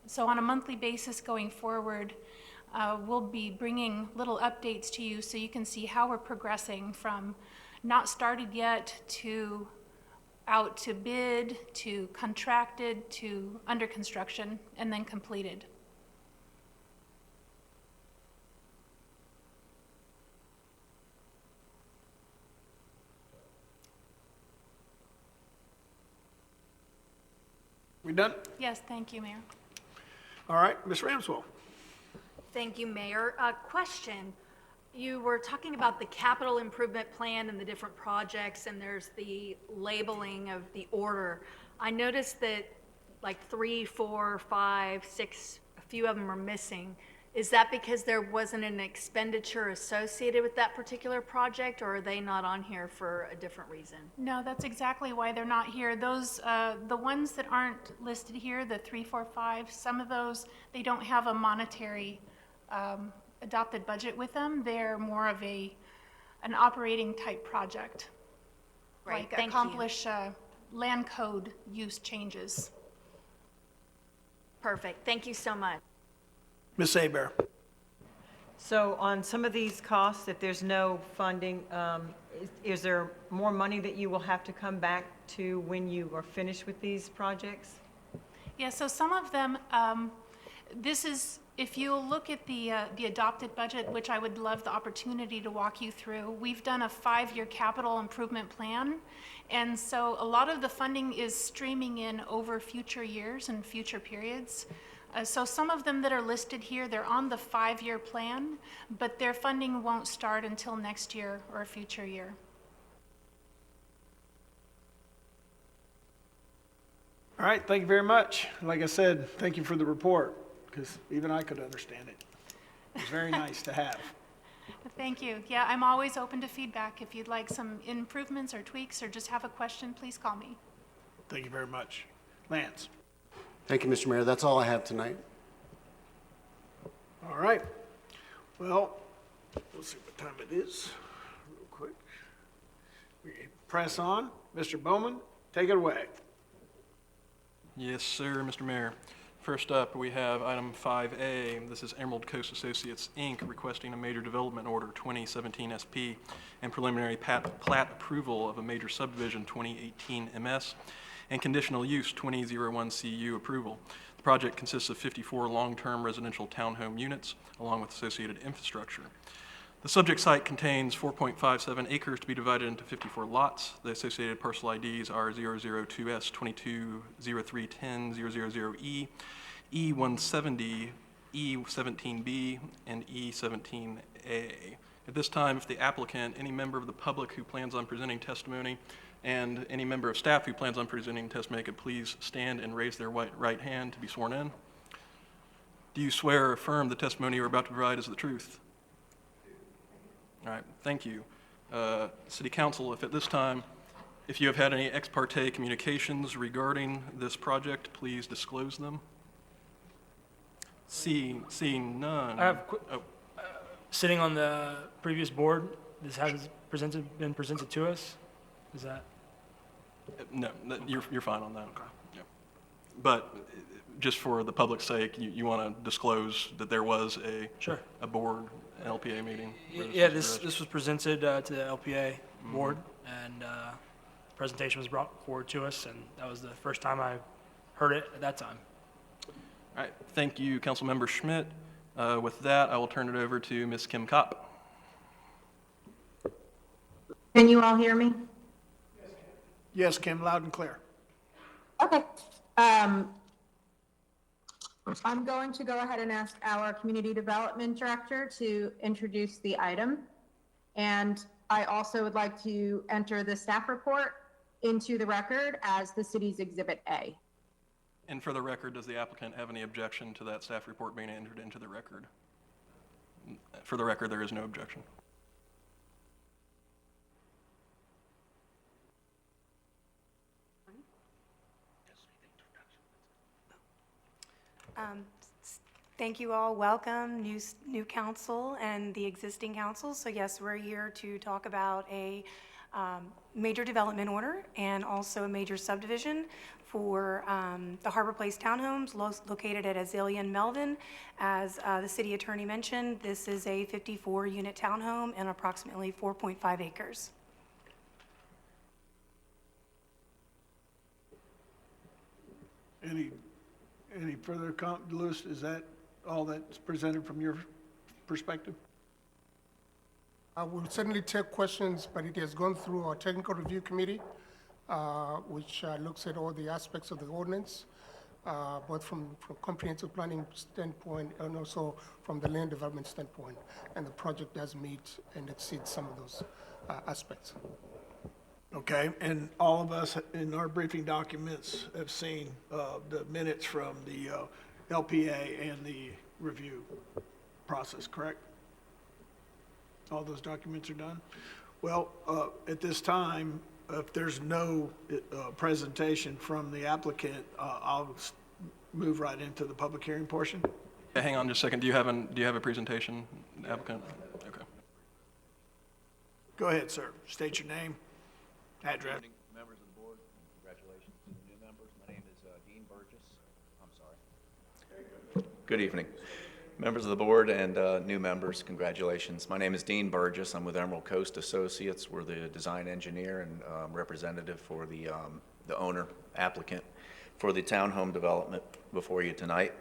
So on a monthly basis going forward, we'll be bringing little updates to you so you can see how we're progressing from not started yet to out to bid, to contracted, to under construction, and then completed. We done? Yes, thank you, Mayor. All right, Ms. Ramswell. Thank you, Mayor. Question. You were talking about the capital improvement plan and the different projects, and there's the labeling of the order. I noticed that like 3, 4, 5, 6, a few of them are missing. Is that because there wasn't an expenditure associated with that particular project, or are they not on here for a different reason? No, that's exactly why they're not here. Those, the ones that aren't listed here, the 3, 4, 5, some of those, they don't have a monetary adopted budget with them. They're more of an operating type project. Right, like thank you. accomplish land code use changes. Perfect. Thank you so much. Ms. Abear. So on some of these costs, if there's no funding, is there more money that you will have to come back to when you are finished with these projects? Yeah, so some of them, this is, if you look at the adopted budget, which I would love the opportunity to walk you through, we've done a 5-year capital improvement plan. And so a lot of the funding is streaming in over future years and future periods. So some of them that are listed here, they're on the 5-year plan, but their funding won't start until next year or a future year. All right, thank you very much. Like I said, thank you for the report, because even I could understand it. It was very nice to have. Thank you. Yeah, I'm always open to feedback. If you'd like some improvements or tweaks or just have a question, please call me. Thank you very much. Lance. Thank you, Mr. Mayor. That's all I have tonight. All right. Well, we'll see what time it is real quick. We press on. Mr. Bowman, take it away. Yes, sir, Mr. Mayor. First up, we have item 5A. This is Emerald Coast Associates, Inc., requesting a major development order 2017 SP and preliminary plat approval of a major subdivision 2018 MS and conditional use 2001 CU approval. The project consists of 54 long-term residential townhome units along with associated infrastructure. The subject site contains 4.57 acres to be divided into 54 lots. The associated parcel IDs are 002S22031000E, E170, E17B, and E17A. At this time, if the applicant, any member of the public who plans on presenting testimony, and any member of staff who plans on presenting testimony could please stand and raise their right hand to be sworn in. Do you swear or affirm the testimony you are about to provide is the truth? All right, thank you. City Council, if at this time, if you have had any ex parte communications regarding this project, please disclose them. Seeing none. I have sitting on the previous board, this has been presented to us. Is that? No, you're fine on that. Okay. Yeah. But just for the public's sake, you want to disclose that there was a board LPA meeting? Yeah, this was presented to the LPA board, and the presentation was brought forward to us, and that was the first time I heard it at that time. All right, thank you, Councilmember Schmidt. With that, I will turn it over to Ms. Kim Kopp. Can you all hear me? Yes, Kim, loud and clear. Okay. I'm going to go ahead and ask our Community Development Director to introduce the item. And I also would like to enter the staff report into the record as the city's Exhibit A. And for the record, does the applicant have any objection to that staff report being entered into the record? For the record, there is no objection. Thank you all. Welcome, new council and the existing council. So yes, we're here to talk about a major development order and also a major subdivision for the Harbor Place Townhomes located at Azalea and Melvin. As the city attorney mentioned, this is a 54-unit townhome and approximately 4.5 acres. Any further comment, Lewis? Is that all that's presented from your perspective? I will certainly take questions, but it has gone through our technical review committee, which looks at all the aspects of the ordinance, both from comprehensive planning standpoint and also from the land development standpoint. And the project does meet and exceed some of those aspects. Okay, and all of us in our briefing documents have seen the minutes from the LPA and the review process, correct? All those documents are done? Well, at this time, if there's no presentation from the applicant, I'll move right into the public hearing portion. Yeah, hang on just a second. Do you have a presentation, applicant? Okay. Go ahead, sir. State your name, address. Members of the board, congratulations to the new members. My name is Dean Burgess. I'm sorry. Good evening. Members of the board and new members, congratulations. My name is Dean Burgess. I'm with Emerald Coast Associates. We're the design engineer and representative for the owner applicant for the townhome development before you tonight.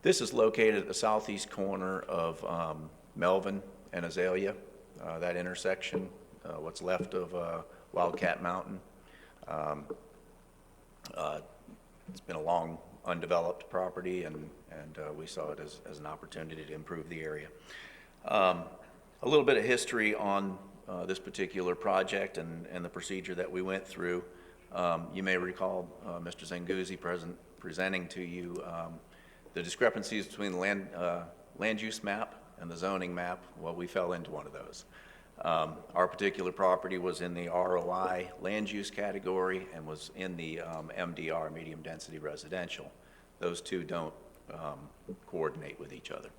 This is located at the southeast corner of Melvin and Azalea, that intersection, what's left of Wildcat Mountain. It's been a long undeveloped property, and we saw it as an opportunity to improve the area. A little bit of history on this particular project and the procedure that we went through. You may recall Mr. Zanguzzi presenting to you the discrepancies between the land use map and the zoning map. Well, we fell into one of those. Our particular property was in the ROI land use category and was in the MDR, medium density residential. Those two don't coordinate with each other.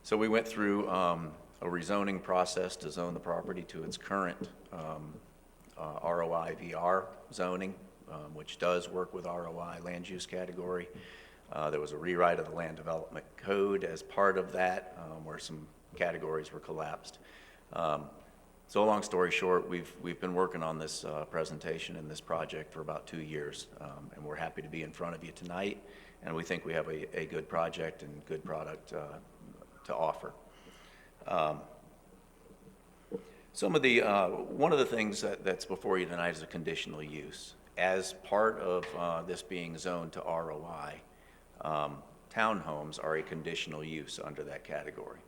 So we went through a rezoning process to zone the property to its current ROI VR zoning, which does work with ROI land use category. There was a rewrite of the land development code as part of that, where some categories were collapsed. So long story short, we've been working on this presentation and this project for about 2 years, and we're happy to be in front of you tonight, and we think we have a good project and good product to offer. One of the things that's before you tonight is a conditional use. As part of this being zoned to ROI, townhomes are a conditional use under that category.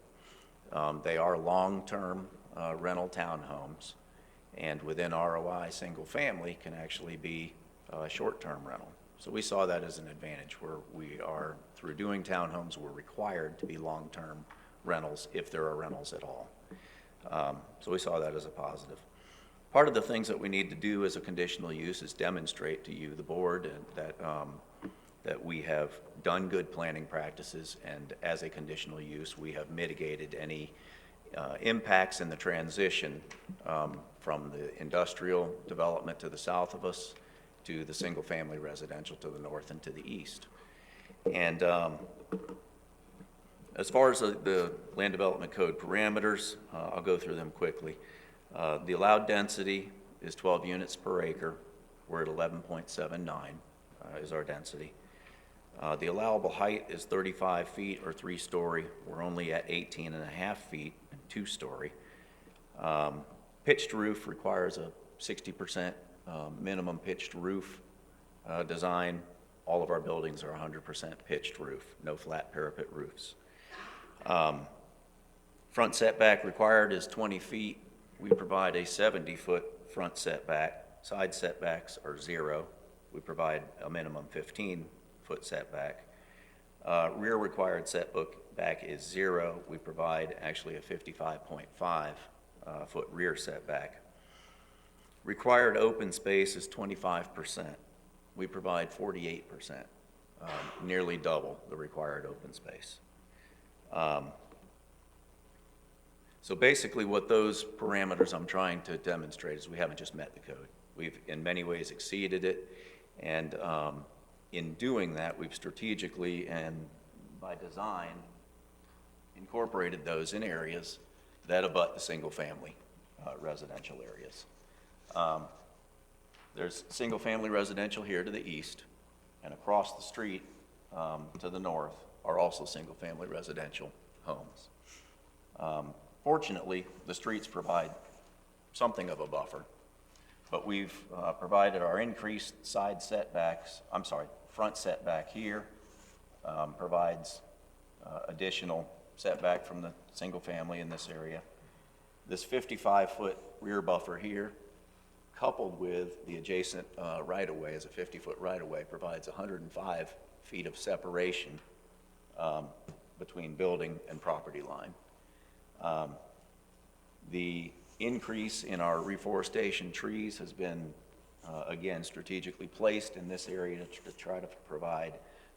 They are long-term rental townhomes, and within ROI, single family can actually be short-term rental. So we saw that as an advantage, where we are, through doing townhomes, we're required to be long-term rentals if there are rentals at all. So we saw that as a positive. Part of the things that we need to do as a conditional use is demonstrate to you, the board, that we have done good planning practices, and as a conditional use, we have mitigated any impacts in the transition from the industrial development to the south of us to the single-family residential to the north and to the east. And as far as the land development code parameters, I'll go through them quickly. The allowed density is 12 units per acre. We're at 11.79 is our density. The allowable height is 35 feet or 3-story. We're only at 18.5 feet and 2-story. Pitched roof requires a 60% minimum pitched roof design. All of our buildings are 100% pitched roof, no flat parapet roofs. Front setback required is 20 feet. We provide a 70-foot front setback. Side setbacks are 0. We provide a minimum 15-foot setback. Rear required setback is 0. We provide actually a 55.5 foot rear setback. Required open space is 25%. We provide 48%, nearly double the required open space. So basically what those parameters I'm trying to demonstrate is we haven't just met the code. We've in many ways exceeded it, and in doing that, we've strategically and by design incorporated those in areas that abut the single-family residential areas. There's single-family residential here to the east, and across the street to the north are also single-family residential homes. Fortunately, the streets provide something of a buffer, but we've provided our increased side setbacks, front setback here provides additional setback from the single family in this area. This 55-foot rear buffer here, coupled with the adjacent right-of-way as a 50-foot right-of-way, provides 105 feet of separation between building and property line. The increase in our reforestation trees has been, again, strategically placed in this area to try to provide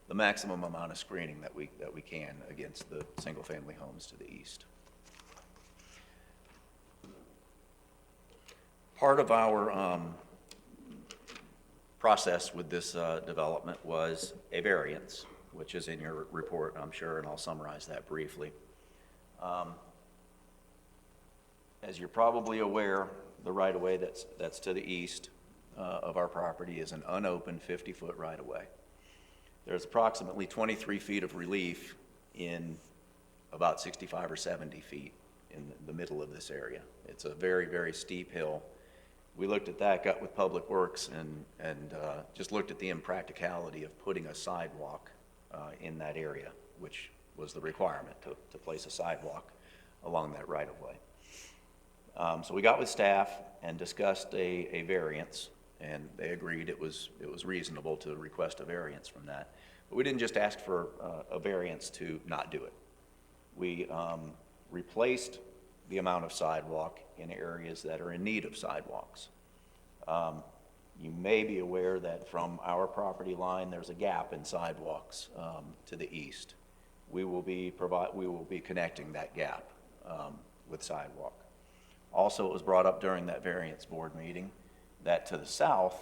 the maximum amount of screening that we can against the single-family homes to the east. Part of our process with this development was a variance, which is in your report, I'm sure, and I'll summarize that briefly. As you're probably aware, the right-of-way that's to the east of our property is an unopened 50-foot right-of-way. There's approximately 23 feet of relief in about 65 or 70 feet in the middle of this area. It's a very, very steep hill. We looked at that, got with Public Works, and just looked at the impracticality of putting a sidewalk in that area, which was the requirement to place a sidewalk along that right-of-way. So we got with staff and discussed a variance, and they agreed it was reasonable to request a variance from that. But we didn't just ask for a variance to not do it. We replaced the amount of sidewalk in areas that are in need of sidewalks. You may be aware that from our property line, there's a gap in sidewalks to the east. We will be connecting that gap with sidewalk. Also, it was brought up during that variance board meeting that to the south,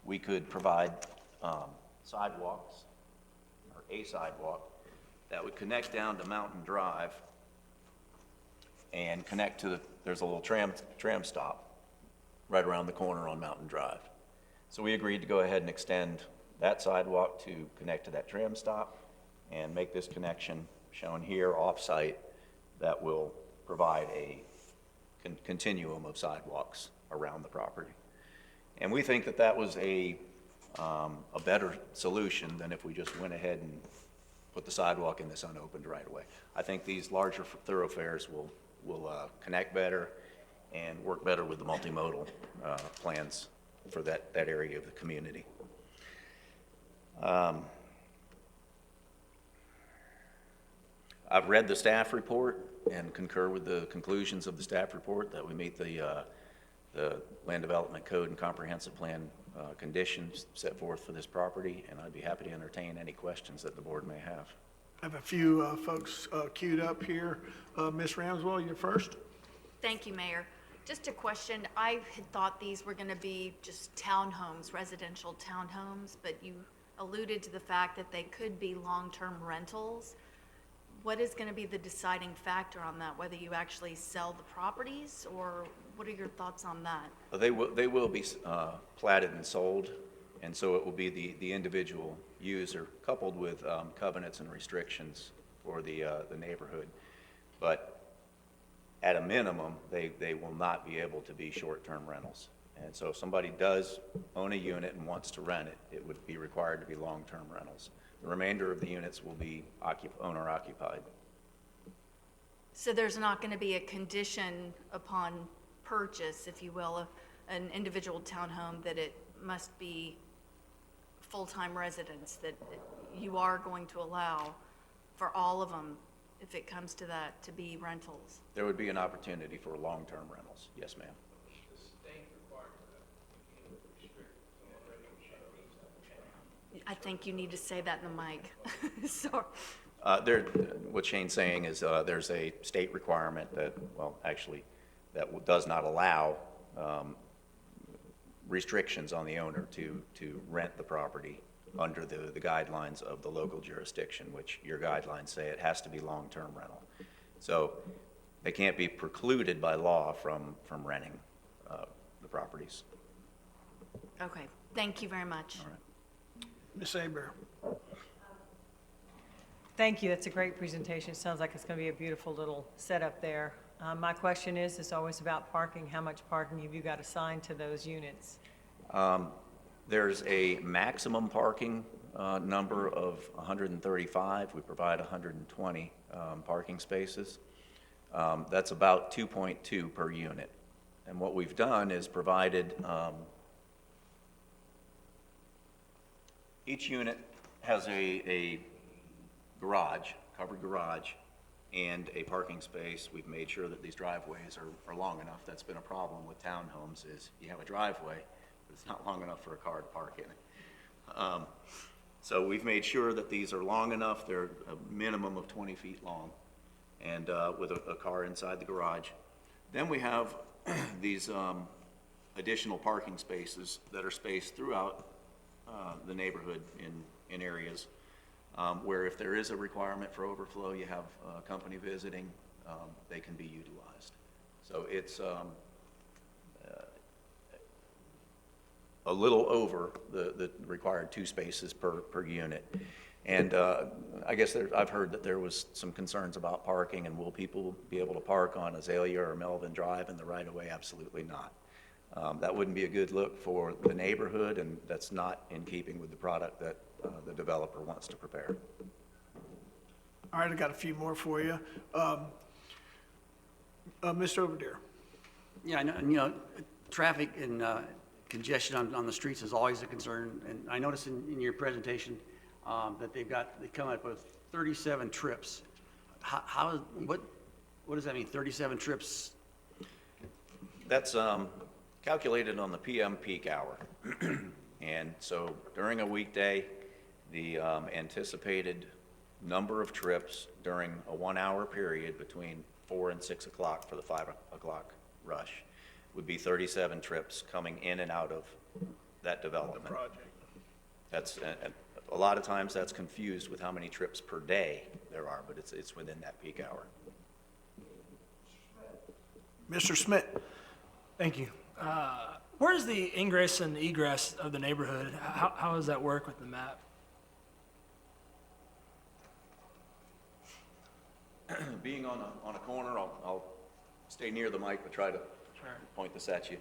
we could provide sidewalks, or a sidewalk, that would connect down to Mountain Drive and connect to there's a little tram stop right around the corner on Mountain Drive. So we agreed to go ahead and extend that sidewalk to connect to that tram stop and make this connection shown here off-site that will provide a continuum of sidewalks around the property. And we think that that was a better solution than if we just went ahead and put the sidewalk in this unopened right-of-way. I think these larger thoroughfares will connect better and work better with the multimodal plans for that area of the community. I've read the staff report and concur with the conclusions of the staff report that we meet the Land Development Code and Comprehensive Plan conditions set forth for this property, and I'd be happy to entertain any questions that the board may have. I have a few folks queued up here. Ms. Ramswell, you're first. Thank you, Mayor. Just a question. I had thought these were going to be just townhomes, residential townhomes, but you alluded to the fact that they could be long-term rentals. What is going to be the deciding factor on that, whether you actually sell the properties, or what are your thoughts on that? They will be platted and sold, and so it will be the individual user coupled with covenants and restrictions for the neighborhood. But at a minimum, they will not be able to be short-term rentals. And so if somebody does own a unit and wants to rent it, it would be required to be long-term rentals. The remainder of the units will be owner occupied. So there's not going to be a condition upon purchase, if you will, of an individual townhome that it must be full-time residents, that you are going to allow for all of them, if it comes to that, to be rentals? There would be an opportunity for long-term rentals. Yes, ma'am. I think you need to say that in the mic. Sorry. What Shane's saying is there's a state requirement that, well, actually, that does not allow restrictions on the owner to rent the property under the guidelines of the local jurisdiction, which your guidelines say it has to be long-term rental. So they can't be precluded by law from renting the properties. Okay, thank you very much. All right. Ms. Aber. Thank you. That's a great presentation. It sounds like it's going to be a beautiful little setup there. My question is always about parking. How much parking have you got assigned to those units? There's a maximum parking number of 135. We provide 120 parking spaces. That's about 2.2 per unit. And what we've done is provided, each unit has a garage, covered garage, and a parking space. We've made sure that these driveways are long enough. That's been a problem with townhomes, is you have a driveway, but it's not long enough for a car to park in it. So we've made sure that these are long enough. They're a minimum of 20 feet long, and with a car inside the garage. Then we have these additional parking spaces that are spaced throughout the neighborhood in areas where if there is a requirement for overflow, you have company visiting, they can be utilized. So it's a little over the required 2 spaces per unit. And I guess I've heard that there was some concerns about parking, and will people be able to park on Azalea or Melvin Drive in the right-of-way? Absolutely not. That wouldn't be a good look for the neighborhood, and that's not in keeping with the product that the developer wants to prepare. All right, I got a few more for you. Mr. Overdeer. Yeah, I know, and, traffic and congestion on the streets is always a concern. And I noticed in your presentation that they come up with 37 trips. What does that mean, 37 trips? That's calculated on the PM peak hour. And so during a weekday, the anticipated number of trips during a 1-hour period between 4 and 6 o'clock for the 5 o'clock rush would be 37 trips coming in and out of that development. That's a lot of times that's confused with how many trips per day there are, but it's within that peak hour. Mr. Smith. Thank you. Where's the ingress and egress of the neighborhood? How does that work with the map? Being on a corner, I'll stay near the mic but try to point this at you.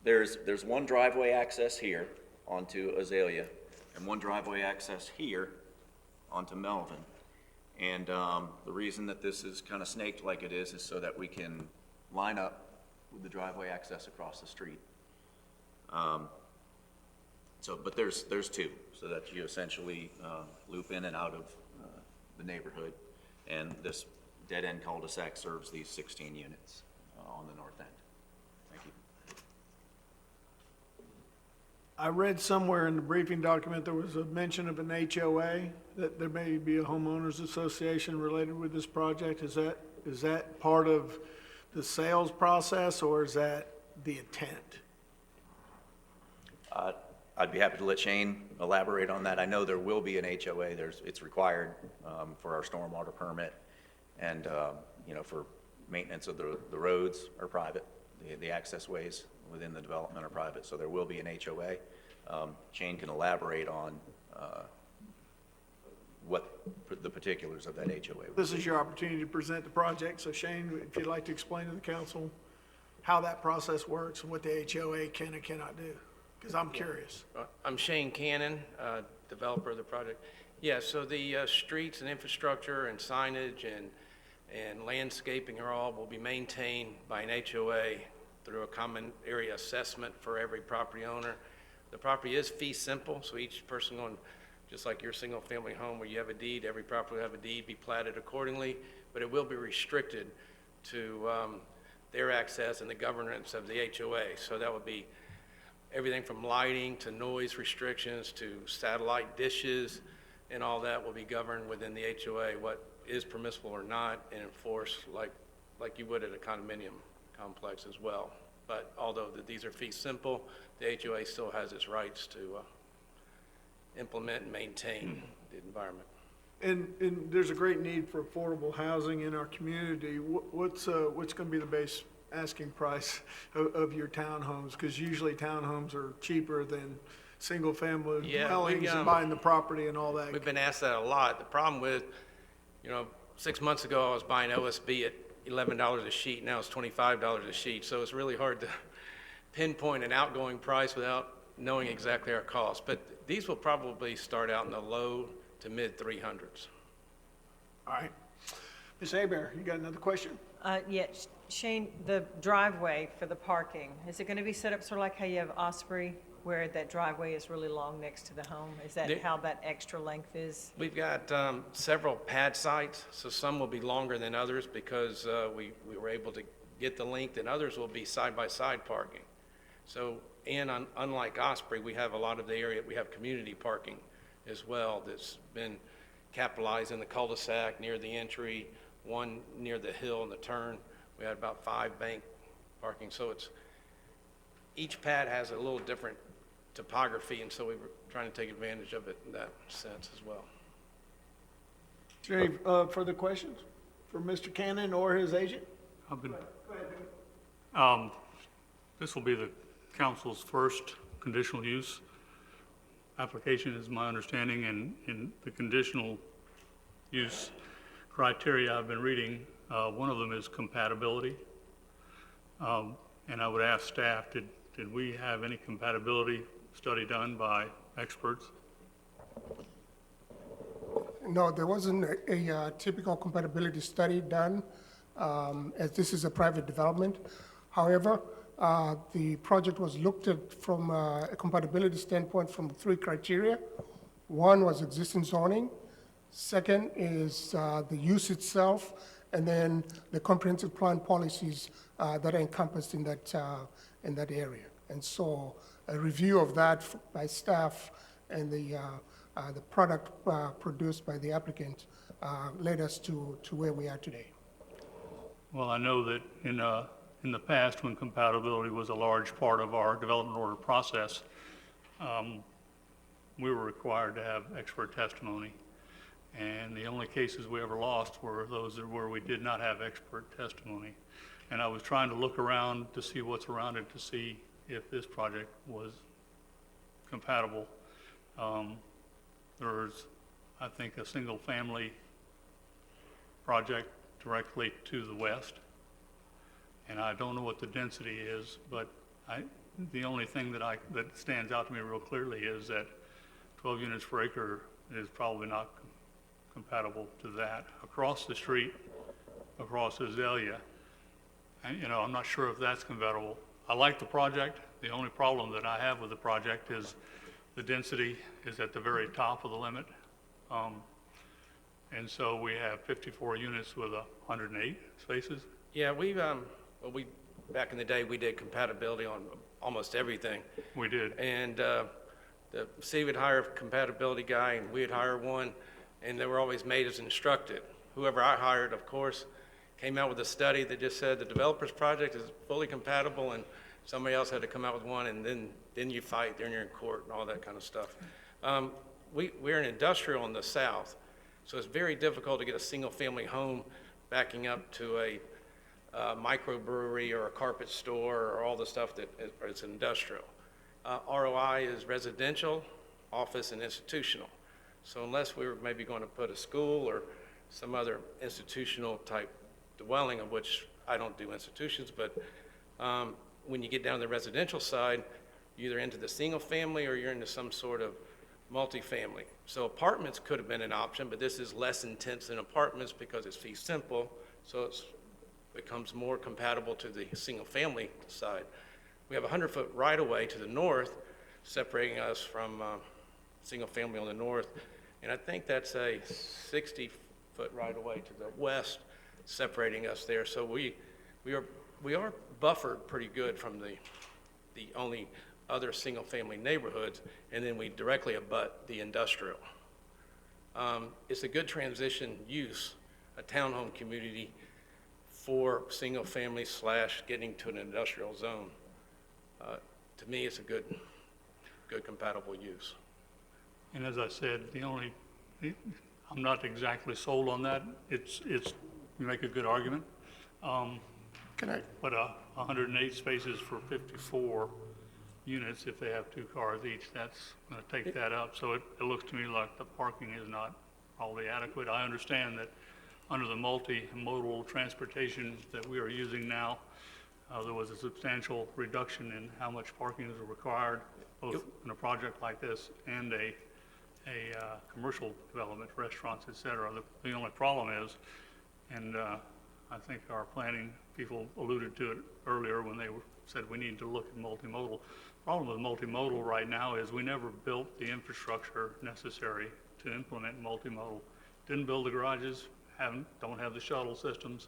There's one driveway access here onto Azalea and one driveway access here onto Melvin. And the reason that this is kind of snaked like it is so that we can line up with the driveway access across the street. But there's two, so that you essentially loop in and out of the neighborhood. And this dead-end cul-de-sac serves these 16 units on the north end. Thank you. I read somewhere in the briefing document there was a mention of an HOA, that there may be a homeowners association related with this project. Is that part of the sales process, or is that the intent? I'd be happy to let Shane elaborate on that. I know there will be an HOA. It's required for our stormwater permit, and for maintenance of the roads are private. The access ways within the development are private, so there will be an HOA. Shane can elaborate on what the particulars of that HOA would be. This is your opportunity to present the project, so Shane, if you'd like to explain to the council how that process works and what the HOA can and cannot do? Because I'm curious. I'm Shane Cannon, developer of the project. Yeah, so the streets and infrastructure and signage and landscaping will be maintained by an HOA through a common area assessment for every property owner. The property is fee simple, so each person going, just like your single family home where you have a deed, every property will have a deed, be platted accordingly, but it will be restricted to their access and the governance of the HOA. So that would be everything from lighting to noise restrictions to satellite dishes, and all that will be governed within the HOA, what is permissible or not, and enforced like you would at a condominium complex as well. But although these are fee simple, the HOA still has its rights to implement and maintain the environment. And there's a great need for affordable housing in our community. What's going to be the base asking price of your townhomes? Because usually townhomes are cheaper than single-family dwellings and buying the property and all that. We've been asked that a lot. The problem with, 6 months ago, I was buying OSB at $11 a sheet. Now it's $25 a sheet. So it's really hard to pinpoint an outgoing price without knowing exactly our costs. But these will probably start out in the low to mid 300s. All right. Ms. Hebert, you got another question? Yeah, Shane, the driveway for the parking, is it going to be set up sort of like how you have Osprey, where that driveway is really long next to the home? Is that how that extra length is? We've got several pad sites, so some will be longer than others because we were able to get the length, and others will be side-by-side parking. So, and unlike Osprey, we have a lot of the area, we have community parking as well that's been capitalized in the cul-de-sac near the entry, one near the hill and the turn. We had about 5 bank parking, so each pad has a little different topography, and so we were trying to take advantage of it in that sense as well. Is there any further questions for Mr. Cannon or his agent? I've been, Go ahead. this will be the council's first conditional use application, is my understanding, and in the conditional use criteria I've been reading, one of them is compatibility. And I would ask staff, did we have any compatibility study done by experts? No, there wasn't a typical compatibility study done, as this is a private development. However, the project was looked at from a compatibility standpoint from 3 criteria. One was existing zoning. Second is the use itself, and then the comprehensive plan policies that are encompassed in that area. And so a review of that by staff and the product produced by the applicant led us to where we are today. Well, I know that in the past, when compatibility was a large part of our development order process, we were required to have expert testimony. And the only cases we ever lost were those where we did not have expert testimony. And I was trying to look around to see what's around it to see if this project was compatible. There's, I think, a single family project directly to the west. And I don't know what the density is, but the only thing that stands out to me real clearly is that 12 units per acre is probably not compatible to that. Across the street, across Azalea, and, I'm not sure if that's compatible. I like the project. The only problem that I have with the project is the density is at the very top of the limit. And so we have 54 units with 108 spaces. Yeah, back in the day, we did compatibility on almost everything. We did. And the city would hire a compatibility guy, and we'd hire one, and they were always made as instructed. Whoever I hired, of course, came out with a study that just said the developer's project is fully compatible, and somebody else had to come out with one, and then you fight, then you're in court and all that kind of stuff. We're an industrial in the south, so it's very difficult to get a single-family home backing up to a microbrewery or a carpet store or all the stuff that is industrial. ROI is residential, office, and institutional. So unless we were maybe going to put a school or some other institutional type dwelling, of which I don't do institutions, but When you get down to the residential side, you're either into the single family or you're into some sort of multifamily. So apartments could have been an option, but this is less intense than apartments because it's fee simple, so it becomes more compatible to the single family side. We have a 100-foot right-of-way to the north separating us from single family on the north, and I think that's a 60-foot right-of-way to the west separating us there. So we are buffered pretty good from the only other single-family neighborhoods, and then we directly abut the industrial. It's a good transition use, a townhome community for single-family / getting to an industrial zone. To me, it's a good compatible use. And as I said, I'm not exactly sold on that. You make a good argument. But 108 spaces for 54 units, if they have 2 cars each, that's going to take that up. So it looks to me like the parking is not probably adequate. I understand that under the multimodal transportation that we are using now, there was a substantial reduction in how much parking is required, both in a project like this and a commercial development, restaurants, et cetera. The only problem is, and I think our planning people alluded to it earlier when they said we need to look at multimodal. The problem with multimodal right now is we never built the infrastructure necessary to implement multimodal. Didn't build the garages, don't have the shuttle systems.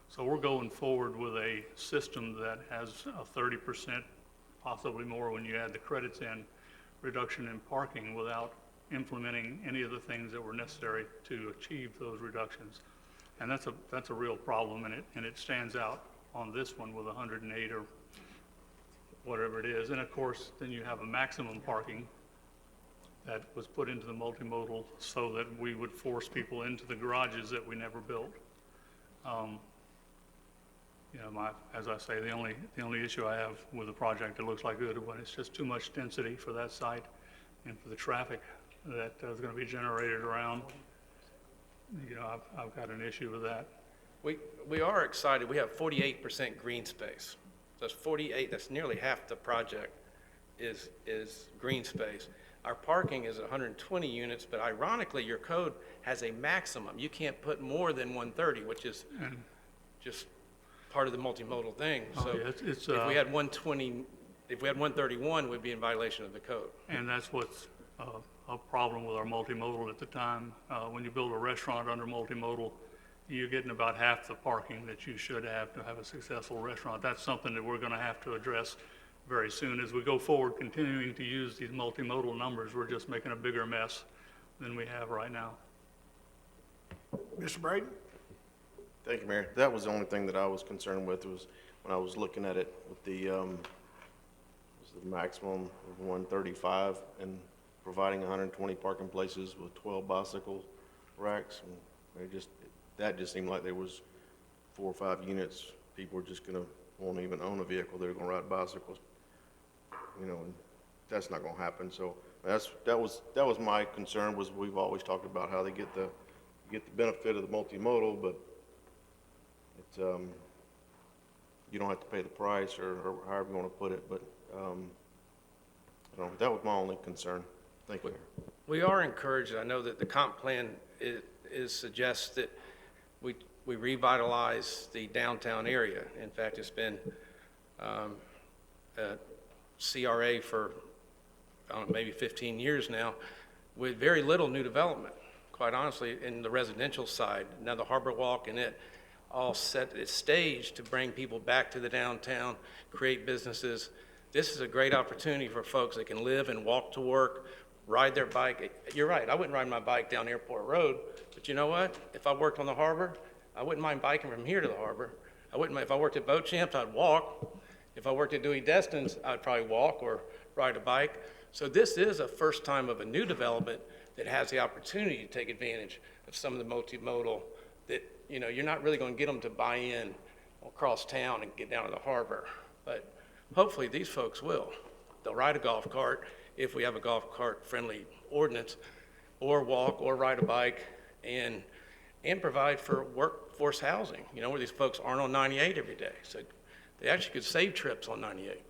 So we're going forward with a system that has a 30%, possibly more when you add the credits in, reduction in parking without implementing any of the things that were necessary to achieve those reductions. And that's a real problem, and it stands out on this one with 108 or whatever it is. And of course, then you have a maximum parking that was put into the multimodal so that we would force people into the garages that we never built. As I say, the only issue I have with the project, it looks like a good one, it's just too much density for that site and for the traffic that is going to be generated around. I've got an issue with that. We are excited. We have 48% green space. That's 48, that's nearly half the project is green space. Our parking is 120 units, but ironically, your code has a maximum. You can't put more than 130, which is just part of the multimodal thing. So if we had 120, if we had 131, we'd be in violation of the code. And that's what's a problem with our multimodal at the time. When you build a restaurant under multimodal, you're getting about half the parking that you should have to have a successful restaurant. That's something that we're going to have to address very soon. As we go forward, continuing to use these multimodal numbers, we're just making a bigger mess than we have right now. Mr. Braden? Thank you, Mayor. That was the only thing that I was concerned with, was when I was looking at it with the maximum of 135 and providing 120 parking places with 12 bicycle racks. And that just seemed like there was 4 or 5 units. People were just won't even own a vehicle. They're gonna ride bicycles. And that's not gonna happen. So that was my concern, was we've always talked about how they get the benefit of the multimodal, but it's, you don't have to pay the price or however you want to put it, but that was my only concern. Thank you. We are encouraged. I know that the comp plan suggests that we revitalize the downtown area. In fact, it's been CRA for maybe 15 years now, with very little new development, quite honestly, in the residential side. Now the Harbor Walk and it all set its stage to bring people back to the downtown, create businesses. This is a great opportunity for folks that can live and walk to work, ride their bike. You're right, I wouldn't ride my bike down Airport Road, but you know what? If I worked on the harbor, I wouldn't mind biking from here to the harbor. If I worked at Boat Champs, I'd walk. If I worked at Dewey Destin's, I'd probably walk or ride a bike. So this is a first time of a new development that has the opportunity to take advantage of some of the multimodal that, you're not really going to get them to buy in across town and get down to the harbor. But hopefully these folks will. They'll ride a golf cart if we have a golf cart friendly ordinance, or walk or ride a bike and provide for workforce housing, where these folks aren't on 98 every day. So they actually could save trips on 98.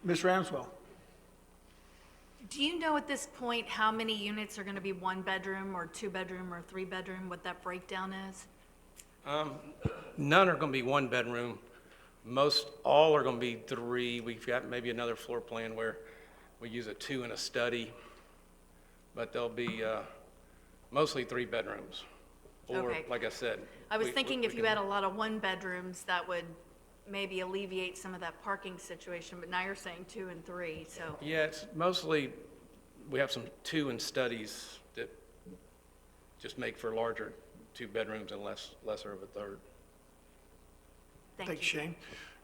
Ms. Ramswell? Do you know at this point how many units are going to be one bedroom or two bedroom or three bedroom, what that breakdown is? None are going to be one bedroom. All are going to be three. We've got maybe another floor plan where we use a 2 and a study, but they'll be mostly 3 bedrooms. Or, Okay. like I said. I was we- thinking we if you can- had a lot of one bedrooms, that would maybe alleviate some of that parking situation, but now you're saying 2 and 3, so. Yeah, it's mostly, we have some 2 and studies that just make for larger 2 bedrooms and lesser of a third. Thanks, Shane.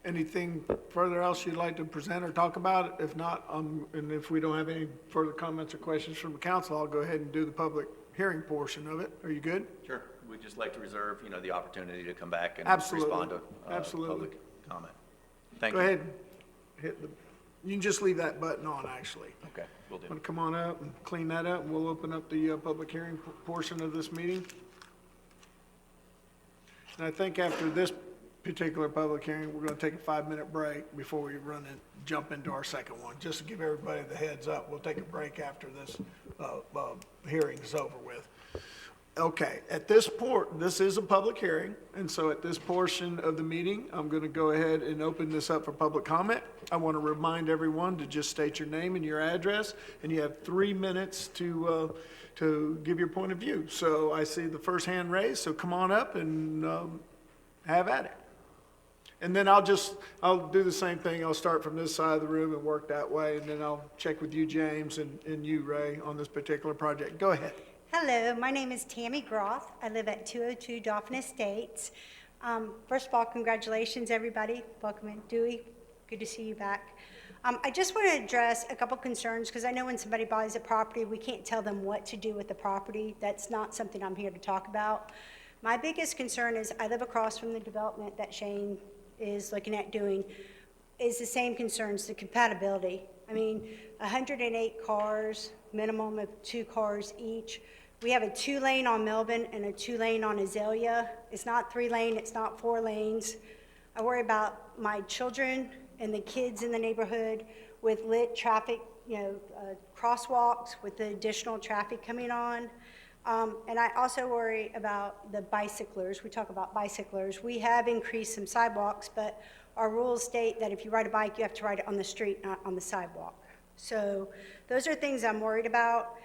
Anything further else you'd like to present or talk about? If not, and if we don't have any further comments or questions from the council, I'll go ahead and do the public hearing portion of it. Are you good? Sure. We'd just like to reserve, the opportunity to come back and Absolutely. respond to Absolutely. public comment. Thank Go you. ahead. You can just leave that button on, actually. Okay, will do. Want to come on up and clean that up, and we'll open up the public hearing portion of this meeting. And I think after this particular public hearing, we're going to take a 5-minute break before we jump into our second one. Just to give everybody the heads up, we'll take a break after this hearing is over with. Okay, at this point, this is a public hearing, and so at this portion of the meeting, I'm going to go ahead and open this up for public comment. I want to remind everyone to just state your name and your address, and you have 3 minutes to give your point of view. So I see the first hand raised, so come on up and have at it. And then I'll do the same thing. I'll start from this side of the room and work that way, and then I'll check with you, James, and you, Ray, on this particular project. Go ahead. Hello, my name is Tammy Groth. I live at 202 Dolphin Estates. First of all, congratulations, everybody. Welcome in. Dewey, good to see you back. I just want to address a couple concerns, because I know when somebody buys a property, we can't tell them what to do with the property. That's not something I'm here to talk about. My biggest concern is I live across from the development that Shane is looking at doing, is the same concerns, the compatibility. I mean, 108 cars, minimum of 2 cars each. We have a 2-lane on Melvin and a 2-lane on Azalea. It's not 3-lane, it's not 4 lanes. I worry about my children and the kids in the neighborhood with lit traffic, crosswalks with the additional traffic coming on. And I also worry about the bicyclers. We talk about bicyclers. We have increased some sidewalks, but our rules state that if you ride a bike, you have to ride it on the street, not on the sidewalk. So those are things I'm worried about.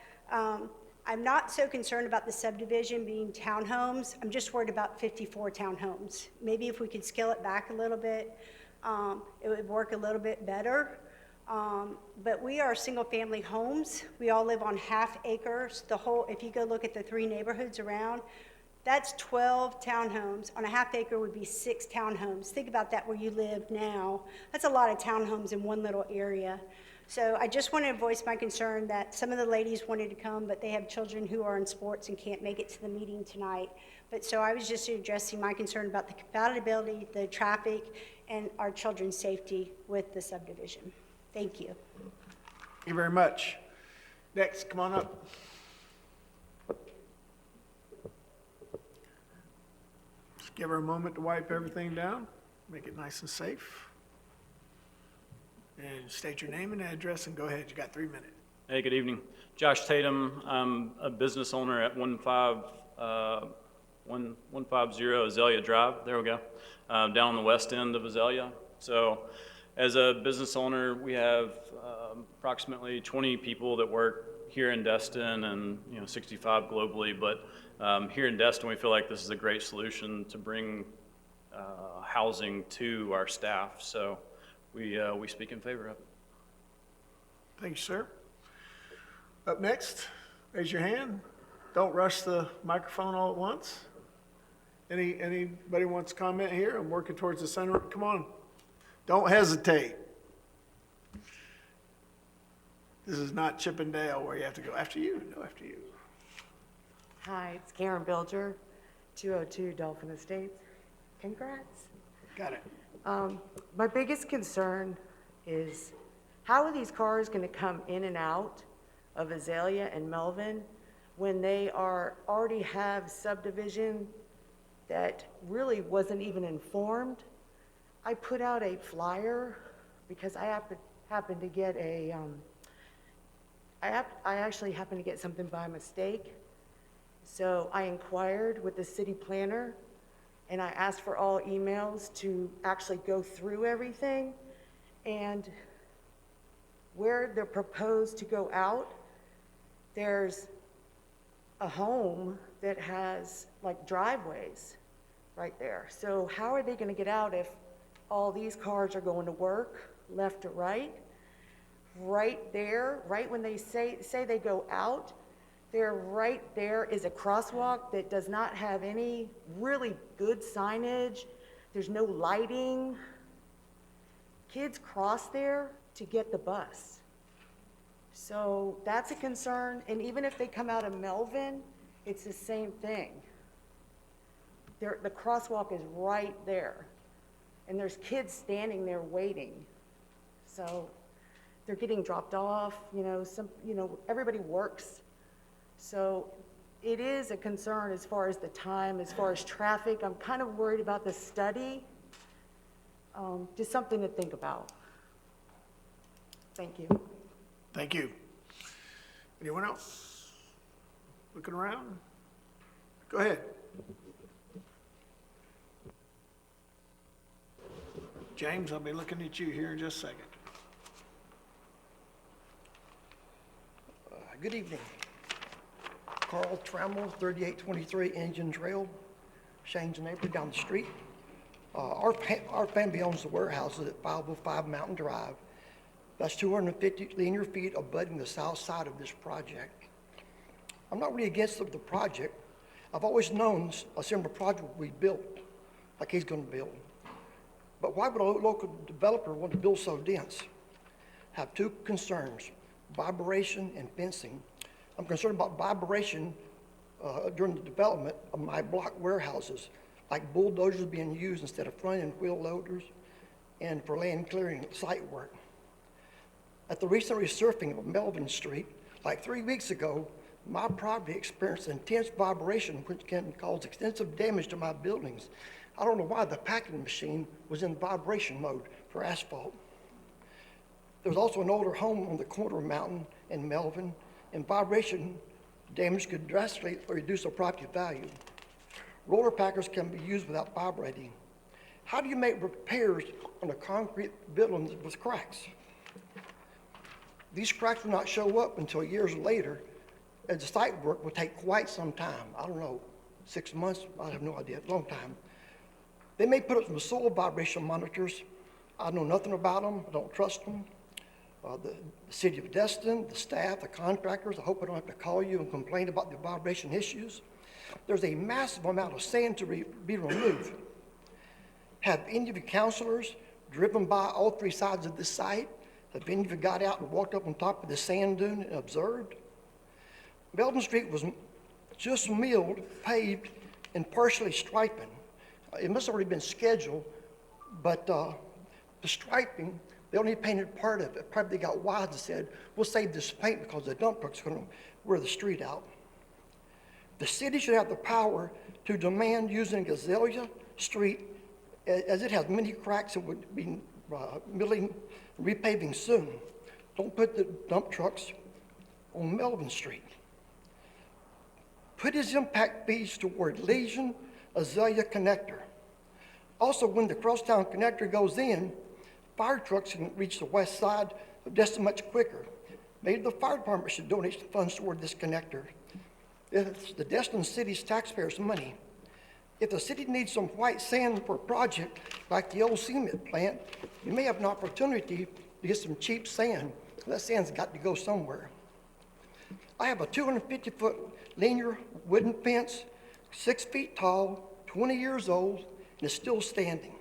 I'm not so concerned about the subdivision being townhomes. I'm just worried about 54 townhomes. Maybe if we could scale it back a little bit, it would work a little bit better. But we are single-family homes. We all live on half acres. If you go look at the 3 neighborhoods around, that's 12 townhomes. On a half acre would be 6 townhomes. Think about that where you live now. That's a lot of townhomes in one little area. So I just want to voice my concern that some of the ladies wanted to come, but they have children who are in sports and can't make it to the meeting tonight. But so I was just addressing my concern about the compatibility, the traffic, and our children's safety with the subdivision. Thank you. Thank you very much. Next, come on up. Just give her a moment to wipe everything down, make it nice and safe. And state your name and address and go ahead. You got 3 minutes. Hey, good evening. Josh Tatum. I'm a business owner at 150 Azalea Drive. There we go. Down on the west end of Azalea. So as a business owner, we have approximately 20 people that work here in Destin and 65 globally. But here in Destin, we feel like this is a great solution to bring housing to our staff. So we speak in favor of it. Thank you, sir. Up next, raise your hand. Don't rush the microphone all at once. Anybody wants to comment here? I'm working towards the center. Come on. Don't hesitate. This is not Chippendale where you have to go after you. No, after you. Hi, it's Karen Bilger, 202 Dolphin Estates. Congrats. Got it. My biggest concern is how are these cars going to come in and out of Azalea and Melvin when they already have subdivision that really wasn't even informed I put out a flyer because I happened to get a, I actually happened to get something by mistake. So I inquired with the city planner and I asked for all emails to actually go through everything. And where they're proposed to go out, there's a home that has like driveways right there. So how are they gonna get out if all these cars are going to work, left to right? Right there, right when they say they go out, there, right there is a crosswalk that does not have any really good signage. There's no lighting. Kids cross there to get the bus. So that's a concern. And even if they come out of Melvin, it's the same thing. The crosswalk is right there. And there's kids standing there waiting. So they're getting dropped off, everybody works. So it is a concern as far as the time, as far as traffic. I'm kind of worried about the study. Just something to think about. Thank you. Thank you. Anyone else? Looking around? Go ahead. James, I'll be looking at you here in just a second. Good evening. Carl Trammell, 3823 Engine Trail, Shane's neighbor down the street. Our family owns the warehouses at 505 Mountain Drive. That's 250 linear feet abutting the south side of this project. I'm not really against the project. I've always known a similar project would be built, like he's going to build. But why would a local developer want to build so dense? I have two concerns, vibration and fencing. I'm concerned about vibration during the development of my block warehouses, like bulldozers being used instead of front and wheel loaders, and for land clearing site work. At the recent resurfacing of Melvin Street, like 3 weeks ago, my property experienced intense vibration, which can cause extensive damage to my buildings. I don't know why the packing machine was in vibration mode for asphalt. There was also an older home on the corner of Mountain and Melvin, and vibration damage could drastically reduce the property value. Roller packers can be used without vibrating. How do you make repairs on a concrete building with cracks? These cracks will not show up until years later, as the site work will take quite some time. I don't know, 6 months, I have no idea, a long time. They may put up some soil vibration monitors. I know nothing about them, I don't trust them. The city of Destin, the staff, the contractors, I hope I don't have to call you and complain about the vibration issues. There's a massive amount of sand to be removed. Have any of you counselors driven by all three sides of this site? Have any of you got out and walked up on top of the sand dune and observed? Melvin Street was just milled, paved, and partially striping. It must have already been scheduled, but the striping, they only painted part of it. Probably they got wise and said, we'll save this paint because the dump truck's going to wear the street out. The city should have the power to demand using Azalea Street, as it has many cracks and would be milling, repaving soon. Don't put the dump trucks on Melvin Street. Put his impact fees toward Legion Azalea Connector. Also, when the Crosstown Connector goes in, fire trucks can reach the west side of Destin much quicker. Maybe the fire department should donate some funds toward this connector. It's the Destin City's taxpayers' money. If the city needs some white sand for a project like the old cement plant, you may have an opportunity to get some cheap sand. That sand's got to go somewhere. I have a 250-foot linear wooden fence, 6 feet tall, 20 years old, and it's still standing.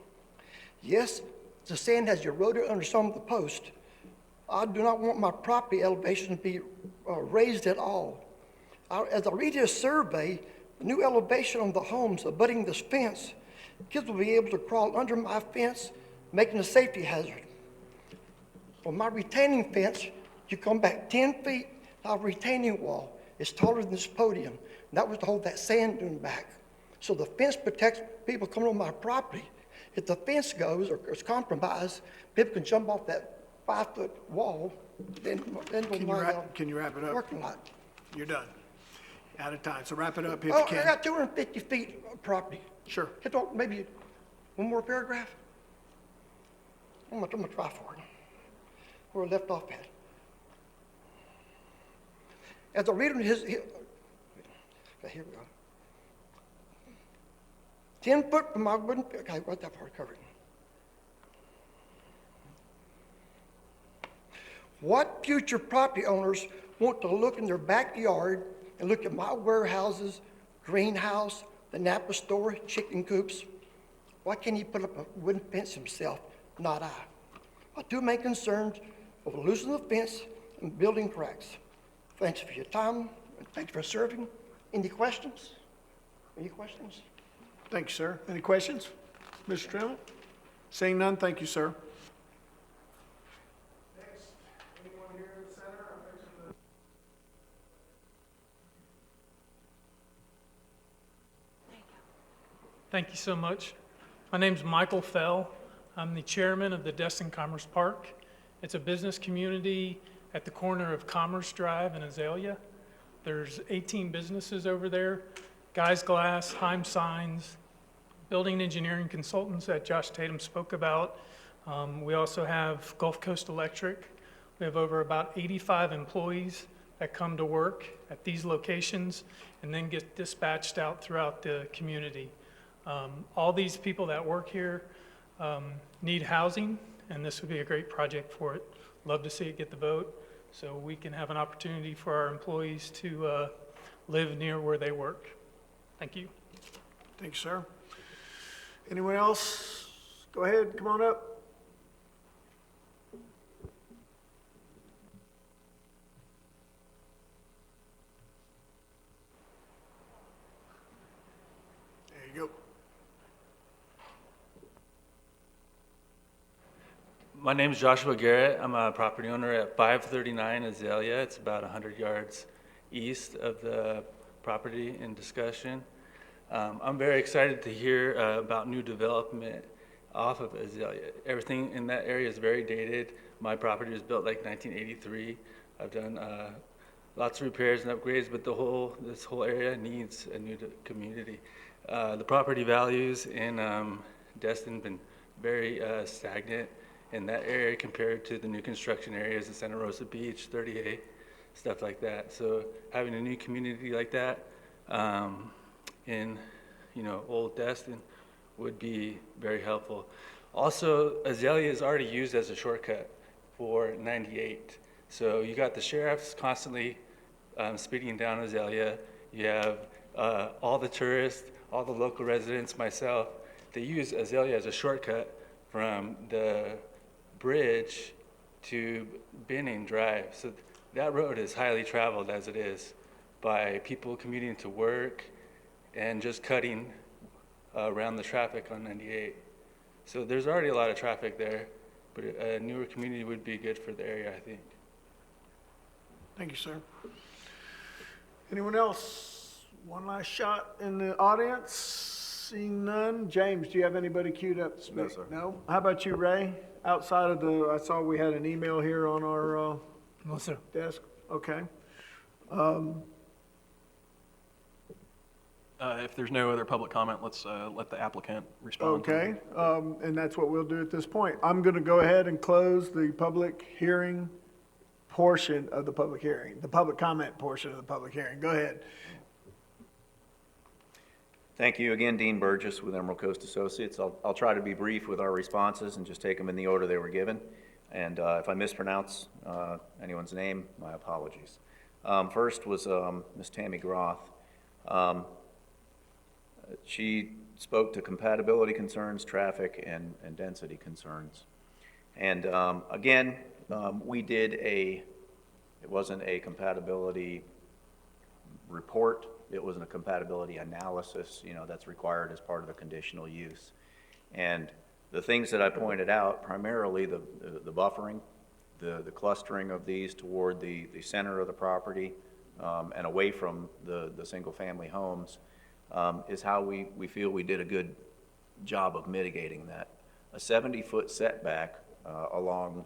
Yes, the sand has eroded under some of the posts. I do not want my property elevation to be raised at all. As I read his survey, the new elevation on the homes abutting this fence, kids will be able to crawl under my fence, making a safety hazard. For my retaining fence, you come back 10 feet, our retaining wall is taller than this podium. And that was to hold that sand dune back. So the fence protects people coming on my property. If the fence goes or is compromised, people can jump off that 5-foot wall, then Can you wrap it up? parking lot. You're done. Out of time, so wrap it up if you Oh, I can. got 250 feet of property. Sure. Hit on maybe one more paragraph. I'm gonna try for it. Where I left off at. As I read on okay, here we go. 10 foot from my wooden, okay, I got that part covered. What future property owners want to look in their backyard and look at my warehouses, greenhouse, the Napa store, chicken coops? Why can't he put up a wooden fence himself, not I? My two main concerns of losing the fence and building cracks. Thanks for your time, and thanks for serving. Any questions? Any questions? Thank you, sir. Any questions? Mr. Trammell? Seeing none, thank you, sir. Next, anyone here in the center? Thank you so much. My name's Michael Fell. I'm the chairman of the Destin Commerce Park. It's a business community at the corner of Commerce Drive and Azalea. There's 18 businesses over there. Guys Glass, Heim Signs, building engineering consultants that Josh Tatum spoke about. We also have Gulf Coast Electric. We have over about 85 employees that come to work at these locations and then get dispatched out throughout the community. All these people that work here need housing, and this would be a great project for it. Love to see it get the vote so we can have an opportunity for our employees to live near where they work. Thank you. Thank you, sir. Anyone else? Go ahead, come on up. There you go. My name is Joshua Garrett. I'm a property owner at 539 Azalea. It's about 100 yards east of the property in discussion. I'm very excited to hear about new development off of Azalea. Everything in that area is very dated. My property was built like 1983. I've done lots of repairs and upgrades, but this whole area needs a new community. The property values in Destin have been very stagnant in that area compared to the new construction areas in Santa Rosa Beach, 38, stuff like that. So having a new community like that in old Destin would be very helpful. Also, Azalea is already used as a shortcut for 98. So you got the sheriffs constantly speeding down Azalea. You have all the tourists, all the local residents, myself. They use Azalea as a shortcut from the bridge to Benning Drive. So that road is highly traveled as it is by people commuting to work and just cutting around the traffic on 98. So there's already a lot of traffic there, but a newer community would be good for the area, I think. Thank you, sir. Anyone else? One last shot in the audience. Seeing none. James, do you have anybody queued up to speak? No, sir. No? How about you, Ray? Outside of I saw we had an email here on our No, sir. desk. Okay. If there's no other public comment, let's let the applicant respond. Okay, and that's what we'll do at this point. I'm going to go ahead and close the public hearing portion of the public hearing, the public comment portion of the public hearing. Go ahead. Thank you again, Dean Burgess with Emerald Coast Associates. I'll try to be brief with our responses and just take them in the order they were given. And if I mispronounce anyone's name, my apologies. First was Ms. Tammy Groth. She spoke to compatibility concerns, traffic, and density concerns. And again, we did it wasn't a compatibility report. It wasn't a compatibility analysis, that's required as part of a conditional use. And the things that I pointed out, primarily the buffering, the clustering of these toward the center of the property and away from the single-family homes, is how we feel we did a good job of mitigating that. A 70-foot setback along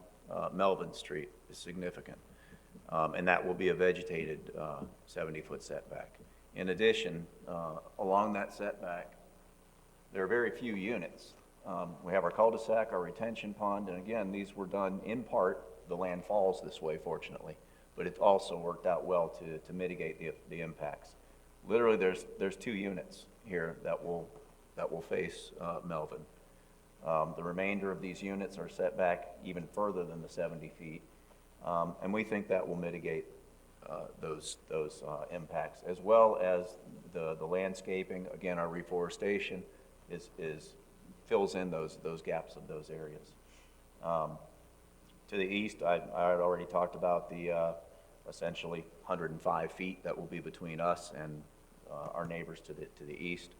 Melvin Street is significant, and that will be a vegetated 70-foot setback. In addition, along that setback, there are very few units. We have our cul-de-sac, our retention pond, and again, these were done in part, the land falls this way fortunately, but it also worked out well to mitigate the impacts. Literally, there's 2 units here that will face Melvin. The remainder of these units are set back even further than the 70 feet, and we think that will mitigate those impacts, as well as the landscaping. Again, our reforestation fills in those gaps of those areas. To the east, I had already talked about the essentially 105 feet that will be between us and our neighbors to the east.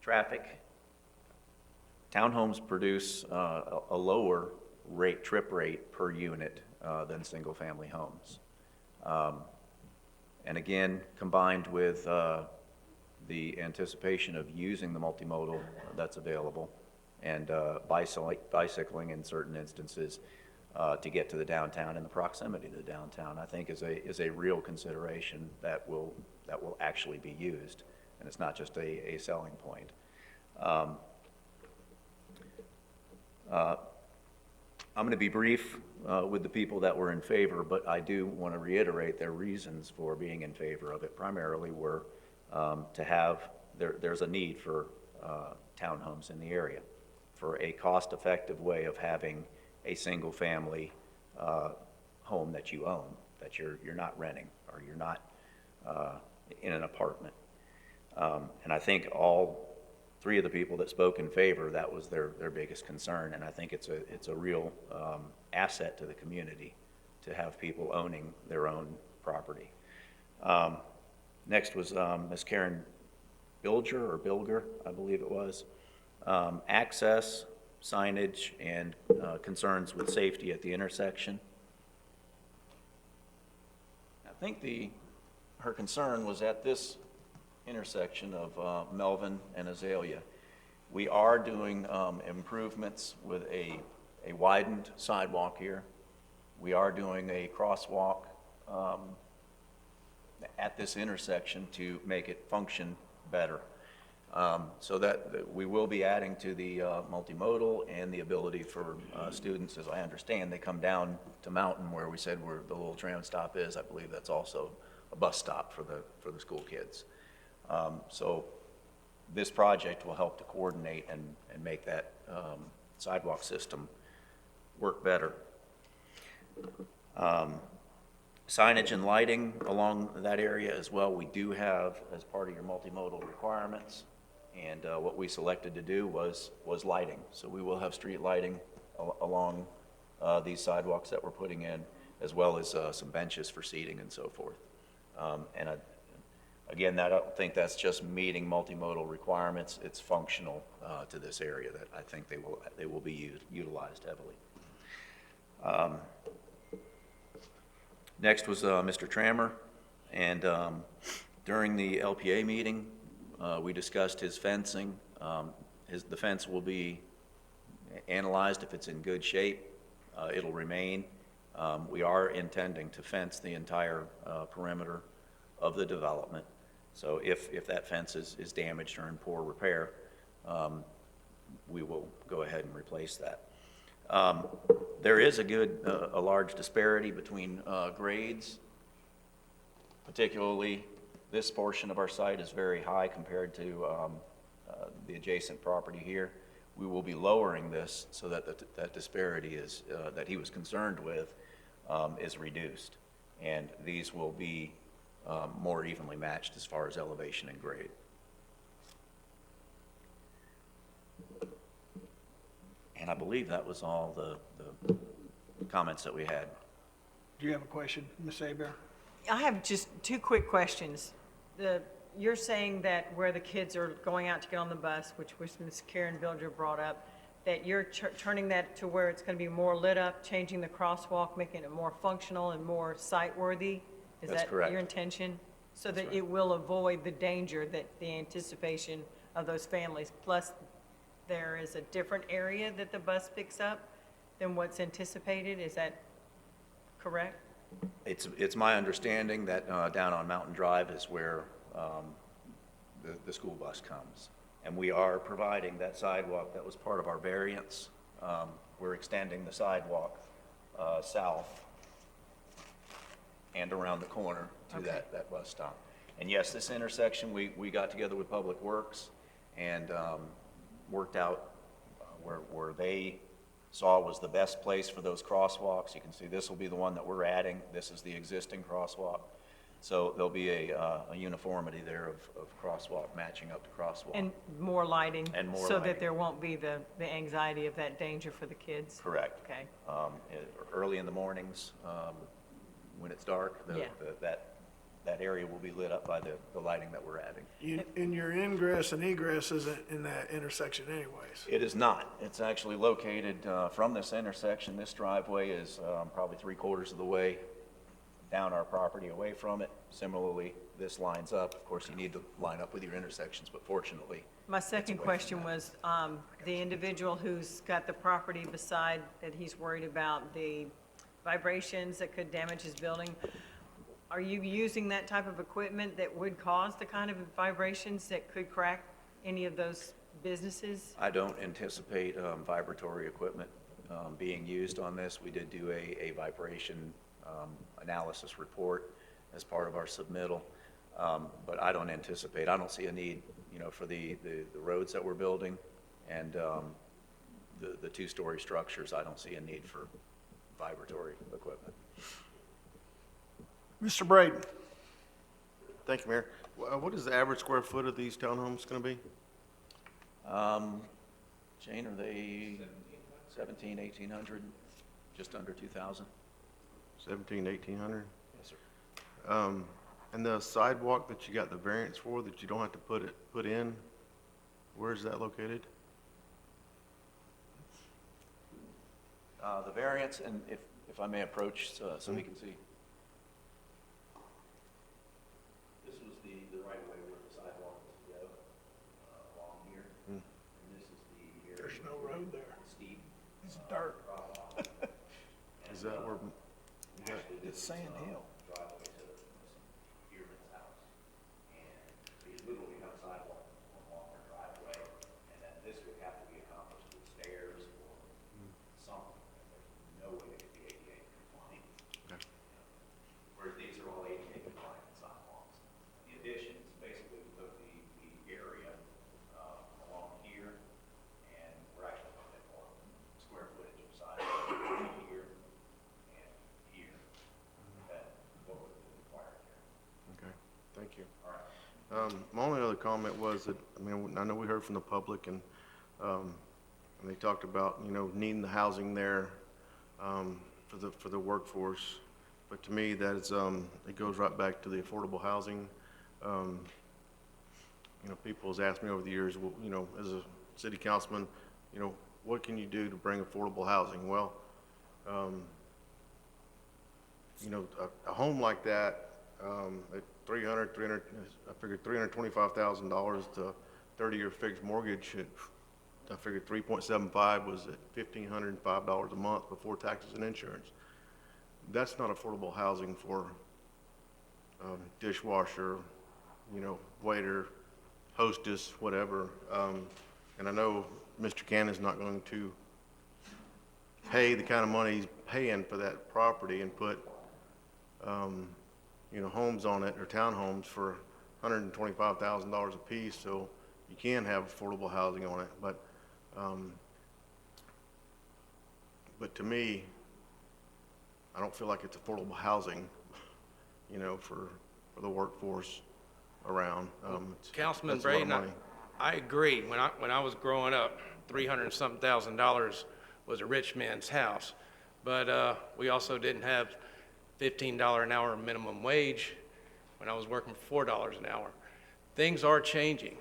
Traffic. Townhomes produce a lower trip rate per unit than single-family homes. And again, combined with the anticipation of using the multimodal that's available and bicycling in certain instances to get to the downtown and the proximity to the downtown, I think is a real consideration that will actually be used, and it's not just a selling point. I'm going to be brief with the people that were in favor, but I do want to reiterate their reasons for being in favor of it. Primarily were to have, there's a need for townhomes in the area, for a cost-effective way of having a single-family home that you own, that you're not renting, or you're not in an apartment. And I think all 3 of the people that spoke in favor, that was their biggest concern, and I think it's a real asset to the community to have people owning their own property. Next was Ms. Karen Bilger, I believe it was. Access, signage, and concerns with safety at the intersection. I think her concern was at this intersection of Melvin and Azalea. We are doing improvements with a widened sidewalk here. We are doing a crosswalk at this intersection to make it function better. So that we will be adding to the multimodal and the ability for students, as I understand, they come down to Mountain where we said where the little tram stop is. I believe that's also a bus stop for the school kids. So this project will help to coordinate and make that sidewalk system work better. Signage and lighting along that area as well, we do have as part of your multimodal requirements. And what we selected to do was lighting. So we will have street lighting along these sidewalks that we're putting in, as well as some benches for seating and so forth. And again, I don't think that's just meeting multimodal requirements. It's functional to this area that I think they will be utilized heavily. Next was Mr. Trammer, and during the LPA meeting, we discussed his fencing. The fence will be analyzed. If it's in good shape, it'll remain. We are intending to fence the entire perimeter of the development. So if that fence is damaged or in poor repair, we will go ahead and replace that. There is a large disparity between grades. Particularly, this portion of our site is very high compared to the adjacent property here. We will be lowering this so that that disparity that he was concerned with is reduced, and these will be more evenly matched as far as elevation and grade. And I believe that was all the comments that we had. Do you have a question, Ms. Aber? I have just 2 quick questions. You're saying that where the kids are going out to get on the bus, which Ms. Karen Bilger brought up, that you're turning that to where it's going to be more lit up, changing the crosswalk, making it more functional and more sight-worthy? Is That's that correct. your intention? So That's that right. it will avoid the danger that the anticipation of those families. Plus, there is a different area that the bus picks up than what's anticipated. Is that correct? It's my understanding that down on Mountain Drive is where the school bus comes. And we are providing that sidewalk. That was part of our variance. We're extending the sidewalk south and around the corner to that bus stop. And yes, this intersection, we got together with Public Works and worked out where they saw was the best place for those crosswalks. You can see this will be the one that we're adding. This is the existing crosswalk. So there'll be a uniformity there of crosswalk matching up to crosswalk. And more lighting? And more So lighting. that there won't be the anxiety of that danger for the kids? Correct. Okay. Early in the mornings, when it's dark, that area will be lit up by the lighting that we're adding. And your ingress and egress isn't in that intersection anyways. It is not. It's actually located from this intersection. This driveway is probably 3/4 of the way down our property away from it. Similarly, this lines up. Of course, you need to line up with your intersections, but fortunately, My second question was, the individual who's got the property beside that he's worried about the vibrations that could damage his building. Are you using that type of equipment that would cause the kind of vibrations that could crack any of those businesses? I don't anticipate vibratory equipment being used on this. We did do a vibration analysis report as part of our submittal, but I don't see a need, for the roads that we're building and the two-story structures. I don't see a need for vibratory equipment. Mr. Braden? Thank you, Mayor. What is the average square foot of these townhomes going to be? Jane, are they 1,700, 1,800, just under 2,000? 1,700, 1,800? Yes, sir. And the sidewalk that you got the variance for, that you don't have to put in, where is that located? The variance, and if I may approach so we can see. This was the right way where the sidewalk was to go along here. And this is the area. There's no road there. Steep. It's dirt. Is that where? It's Sand Hill. Driveway to Earman's house. And so you literally have a sidewalk along their driveway, and then this would have to be accomplished with stairs or something. There's no way it could be ADA compliant. Whereas these are all ADA compliant sidewalks. The additions, basically, we took the area along here, and we're actually going to get more square footage of sidewalk here and here. That what would be required here. Okay, thank you. All right. My only other comment was that, I know we heard from the public and they talked about, needing the housing there for the workforce. But to me, that is, it goes right back to the affordable housing. People has asked me over the years, well, as a city councilman, what can you do to bring affordable housing? Well, a home like that, at I figured $325,000 to 30-year fixed mortgage, I figured 3.75 was at $1,505 a month before taxes and insurance. That's not affordable housing for dishwasher, waiter, hostess, whatever. And I know Mr. Cannon's not going to pay the kind of money he's paying for that property and put homes on it, or townhomes, for $125,000 a piece, so you can have affordable housing on it. But to me, I don't feel like it's affordable housing, for the workforce around. Councilman that's a lot of Braden, money. I agree. When I was growing up, $300-something thousand was a rich man's house. But we also didn't have $15 an hour minimum wage when I was working for $4 an hour. Things are changing.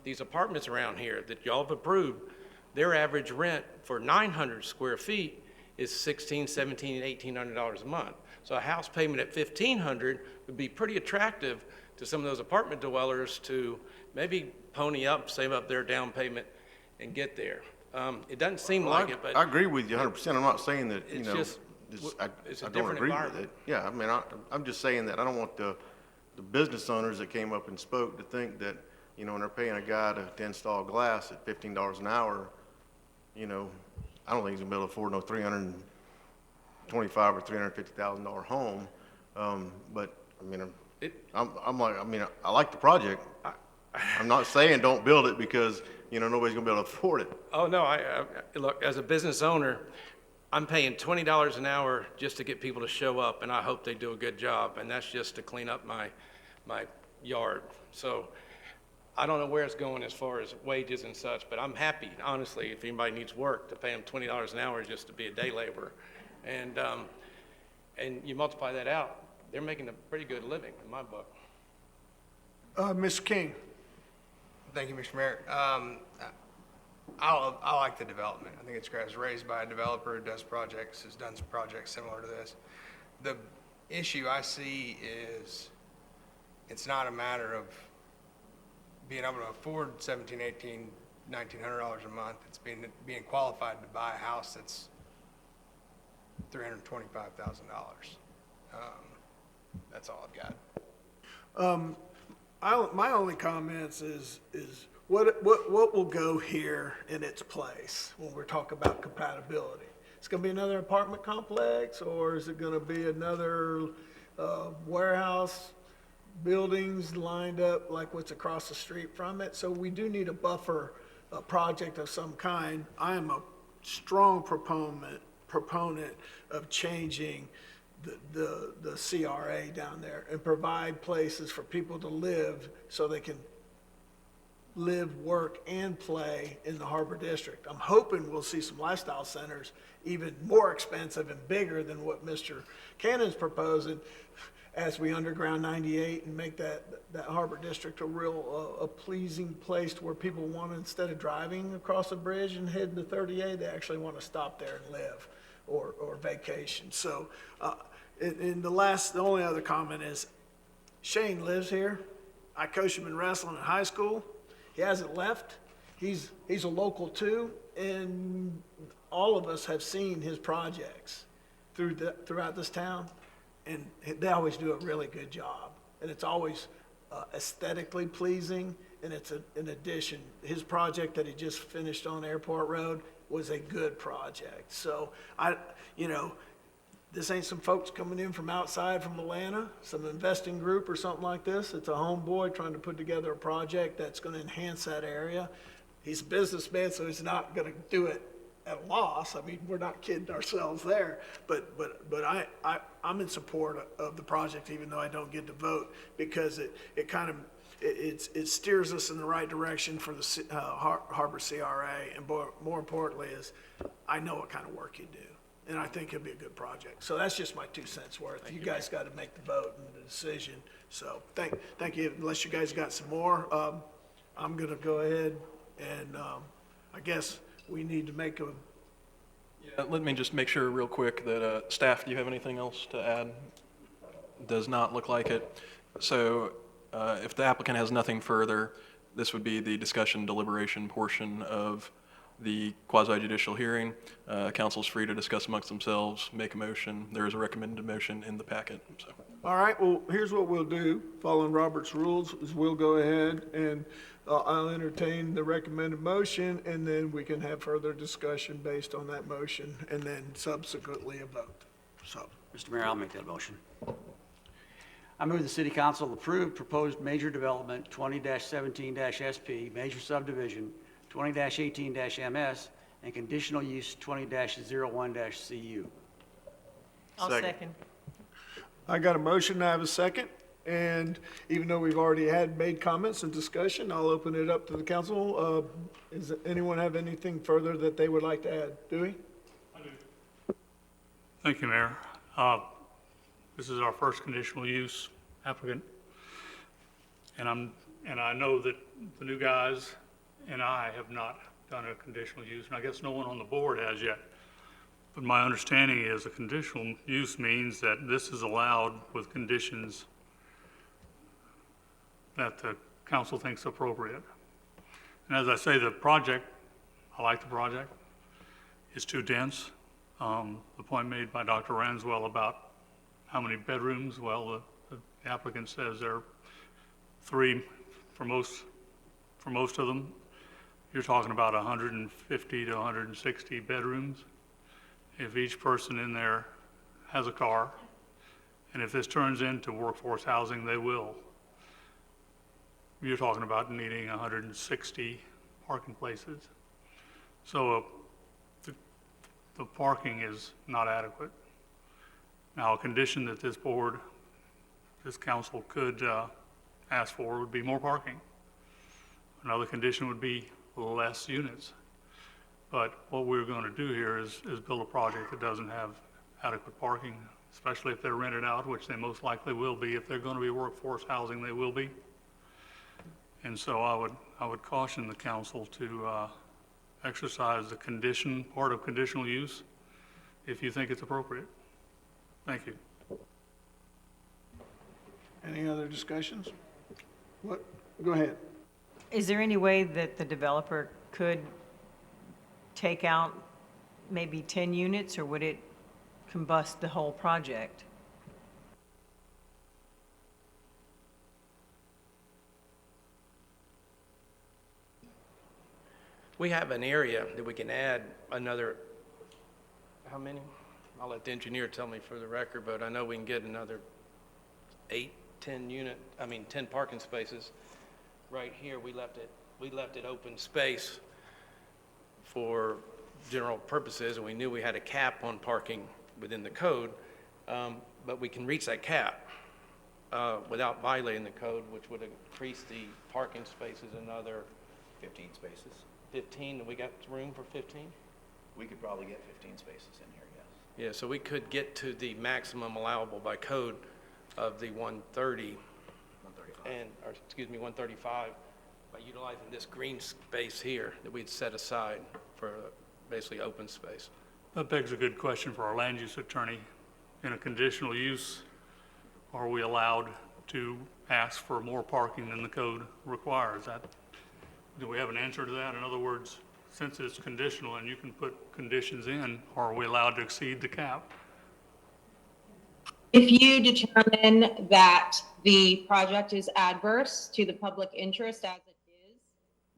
These apartments around here that y'all have approved, their average rent for 900 square feet is $1,600, $1,700, $1,800 a month. So a house payment at $1,500 would be pretty attractive to some of those apartment dwellers to maybe pony up, save up their down payment and get there. It doesn't seem Well, like it, but. I agree with you 100%. I'm not saying that, you It's know, just- I it's a don't different agree with environment. it. Yeah, I mean, I'm just saying that I don't want the business owners that came up and spoke to think that, you know, when they're paying a guy to install glass at $15 an hour, you know, I don't think he's gonna be able to afford no $325,000 or $350,000 home. But I mean, I'm like, I mean, I like the project. I'm not saying don't build it because, you know, nobody's gonna be able to afford it. Oh, no, look, as a business owner, I'm paying $20 an hour just to get people to show up, and I hope they do a good job, and that's just to clean up my yard. So I don't know where it's going as far as wages and such, but I'm happy, honestly, if anybody needs work, to pay them $20 an hour just to be a day laborer. And you multiply that out, they're making a pretty good living in my book. Ms. King? Thank you, Mr. Mayor. I like the development. I think it's great. It's raised by a developer who does projects, has done some projects similar to this. The issue I see is it's not a matter of being able to afford $1,700, $1,800, $1,900 a month. It's being qualified to buy a house that's $325,000. That's all I've got. My only comments is what will go here in its place when we're talking about compatibility? It's gonna be another apartment complex, or is it gonna be another warehouse buildings lined up like what's across the street from it? So we do need a buffer, a project of some kind. I am a strong proponent of changing the CRA down there and provide places for people to live so they can live, work, and play in the Harbor District. I'm hoping we'll see some lifestyle centers even more expensive and bigger than what Mr. Cannon's proposing as we underground 98 and make that Harbor District a real a pleasing place to where people want to, instead of driving across a bridge and heading to 38, they actually want to stop there and live or vacation. So the only other comment is Shane lives here. I coached him in wrestling in high school. He hasn't left. He's a local too, and all of us have seen his projects throughout this town, and they always do a really good job. And it's always aesthetically pleasing, and it's in addition, his project that he just finished on Airport Road was a good project. So this ain't some folks coming in from outside from Atlanta, some investing group or something like this. It's a homeboy trying to put together a project that's going to enhance that area. He's a businessman, so he's not going to do it at a loss. I mean, we're not kidding ourselves there. But I'm in support of the project, even though I don't get to vote, because it steers us in the right direction for the Harbor CRA, and more importantly is I know what kind of work you do. And I think it'll be a good project. So that's just my 2 cents worth. You guys got to make the vote and the decision. So thank you. Unless you guys got some more, I'm going to go ahead and I guess we need to make a. Yeah, let me just make sure real quick that staff, do you have anything else to add? Does not look like it. So if the applicant has nothing further, this would be the discussion deliberation portion of the quasi-judicial hearing. Council's free to discuss amongst themselves, make a motion. There is a recommended motion in the packet. So. All right, well, here's what we'll do, following Robert's rules, is we'll go ahead and I'll entertain the recommended motion, and then we can have further discussion based on that motion, and then subsequently a vote. So, Mr. Mayor, I'll make that motion. I move the City Council approve proposed major development 20-17-SP, major subdivision 20-18-MS, and conditional use 20-01-CU. I'll second. I got a motion, I have a second, and even though we've already made comments and discussion, I'll open it up to the council. Does anyone have anything further that they would like to add? Dewey? I do. Thank you, Mayor. This is our first conditional use applicant, and I know that the new guys and I have not done a conditional use, and I guess no one on the board has yet. But my understanding is a conditional use means that this is allowed with conditions that the council thinks appropriate. And as I say, the project, I like the project, is too dense. The point made by Dr. Ranswell about how many bedrooms, well, the applicant says there are 3 for most of them. You're talking about 150 to 160 bedrooms. If each person in there has a car, and if this turns into workforce housing, they will. You're talking about needing 160 parking places. So the parking is not adequate. Now, a condition that this board, this council could ask for would be more parking. Another condition would be less units. But what we're going to do here is build a project that doesn't have adequate parking, especially if they're rented out, which they most likely will be. If they're going to be workforce housing, they will be. And so I would caution the council to exercise the part of conditional use if you think it's appropriate. Thank you. Any other discussions? What? Go ahead. Is there any way that the developer could take out maybe 10 units, or would it combust the whole project? We have an area that we can add another, how many? I'll let the engineer tell me for the record, but I know we can get another 10 parking spaces. Right here, we left it open space for general purposes, and we knew we had a cap on parking within the code, but we can reach that cap without violating the code, which would increase the parking spaces another 15 spaces. 15, and we got room for 15? We could probably get 15 spaces in here, yes. Yeah, so we could get to the maximum allowable by code of the 130 135 by utilizing this green space here that we'd set aside for basically open space. That begs a good question for our land use attorney. In a conditional use, are we allowed to ask for more parking than the code requires? Do we have an answer to that? In other words, since it's conditional and you can put conditions in, are we allowed to exceed the cap? If you determine that the project is adverse to the public interest as it is,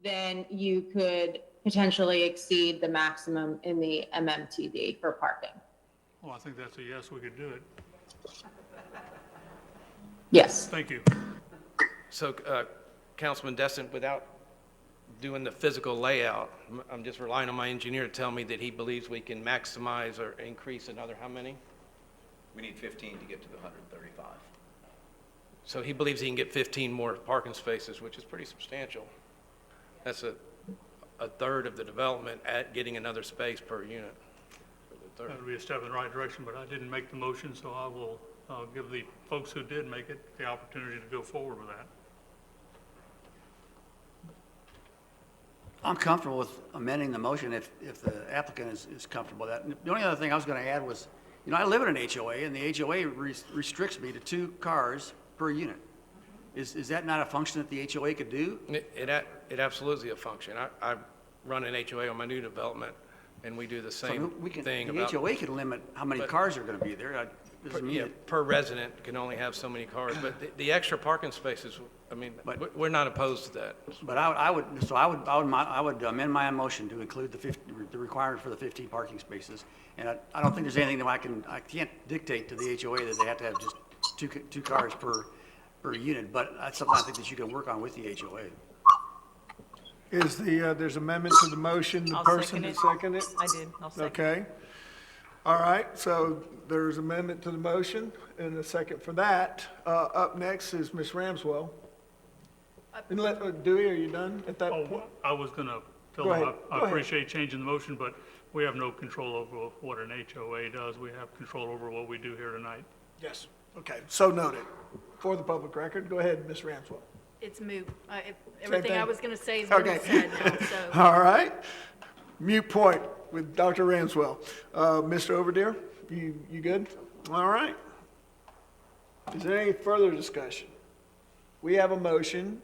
then you could potentially exceed the maximum in the MMTD for parking. Well, I think that's a yes, we could do it. Yes. Thank you. So, Councilman Destin, without doing the physical layout, I'm just relying on my engineer to tell me that he believes we can maximize or increase another how many? We need 15 to get to the 135. So he believes he can get 15 more parking spaces, which is pretty substantial. That's a third of the development at getting another space per unit. That would be a step in the right direction, but I didn't make the motion, so I will give the folks who did make it the opportunity to go forward with that. I'm comfortable with amending the motion if the applicant is comfortable with that. The only other thing I was going to add was, I live in an HOA, and the HOA restricts me to 2 cars per unit. Is that not a function that the HOA could do? It absolutely is a function. I run an HOA on my new development, and we do the same thing. The HOA can limit how many cars are going to be there. Per resident can only have so many cars, but the extra parking spaces, we're not opposed to that. But I would amend my motion to include the requirement for the 15 parking spaces. And I don't think there's anything that I can't dictate to the HOA that they have to have just two cars per unit, but that's something I think that you can work on with the HOA. Is there's amendment to the motion, the person that seconded it? I did, I'll second it. Okay. All right, so there's amendment to the motion and a second for that. Up next is Ms. Ramswell. And Dewey, are you done at that point? I was going to tell Go them ahead. I Go ahead. appreciate changing the motion, but we have no control over what an HOA does. We have control over what we do here tonight. Yes. Okay, so noted. For the public record, go ahead, Ms. Ramswell. It's moot. Everything I thing? was going to say has been Okay. said now, so. All right. Mute point with Dr. Ramswell. Mr. Overdeer, you good? All right. Is there any further discussion? We have a motion.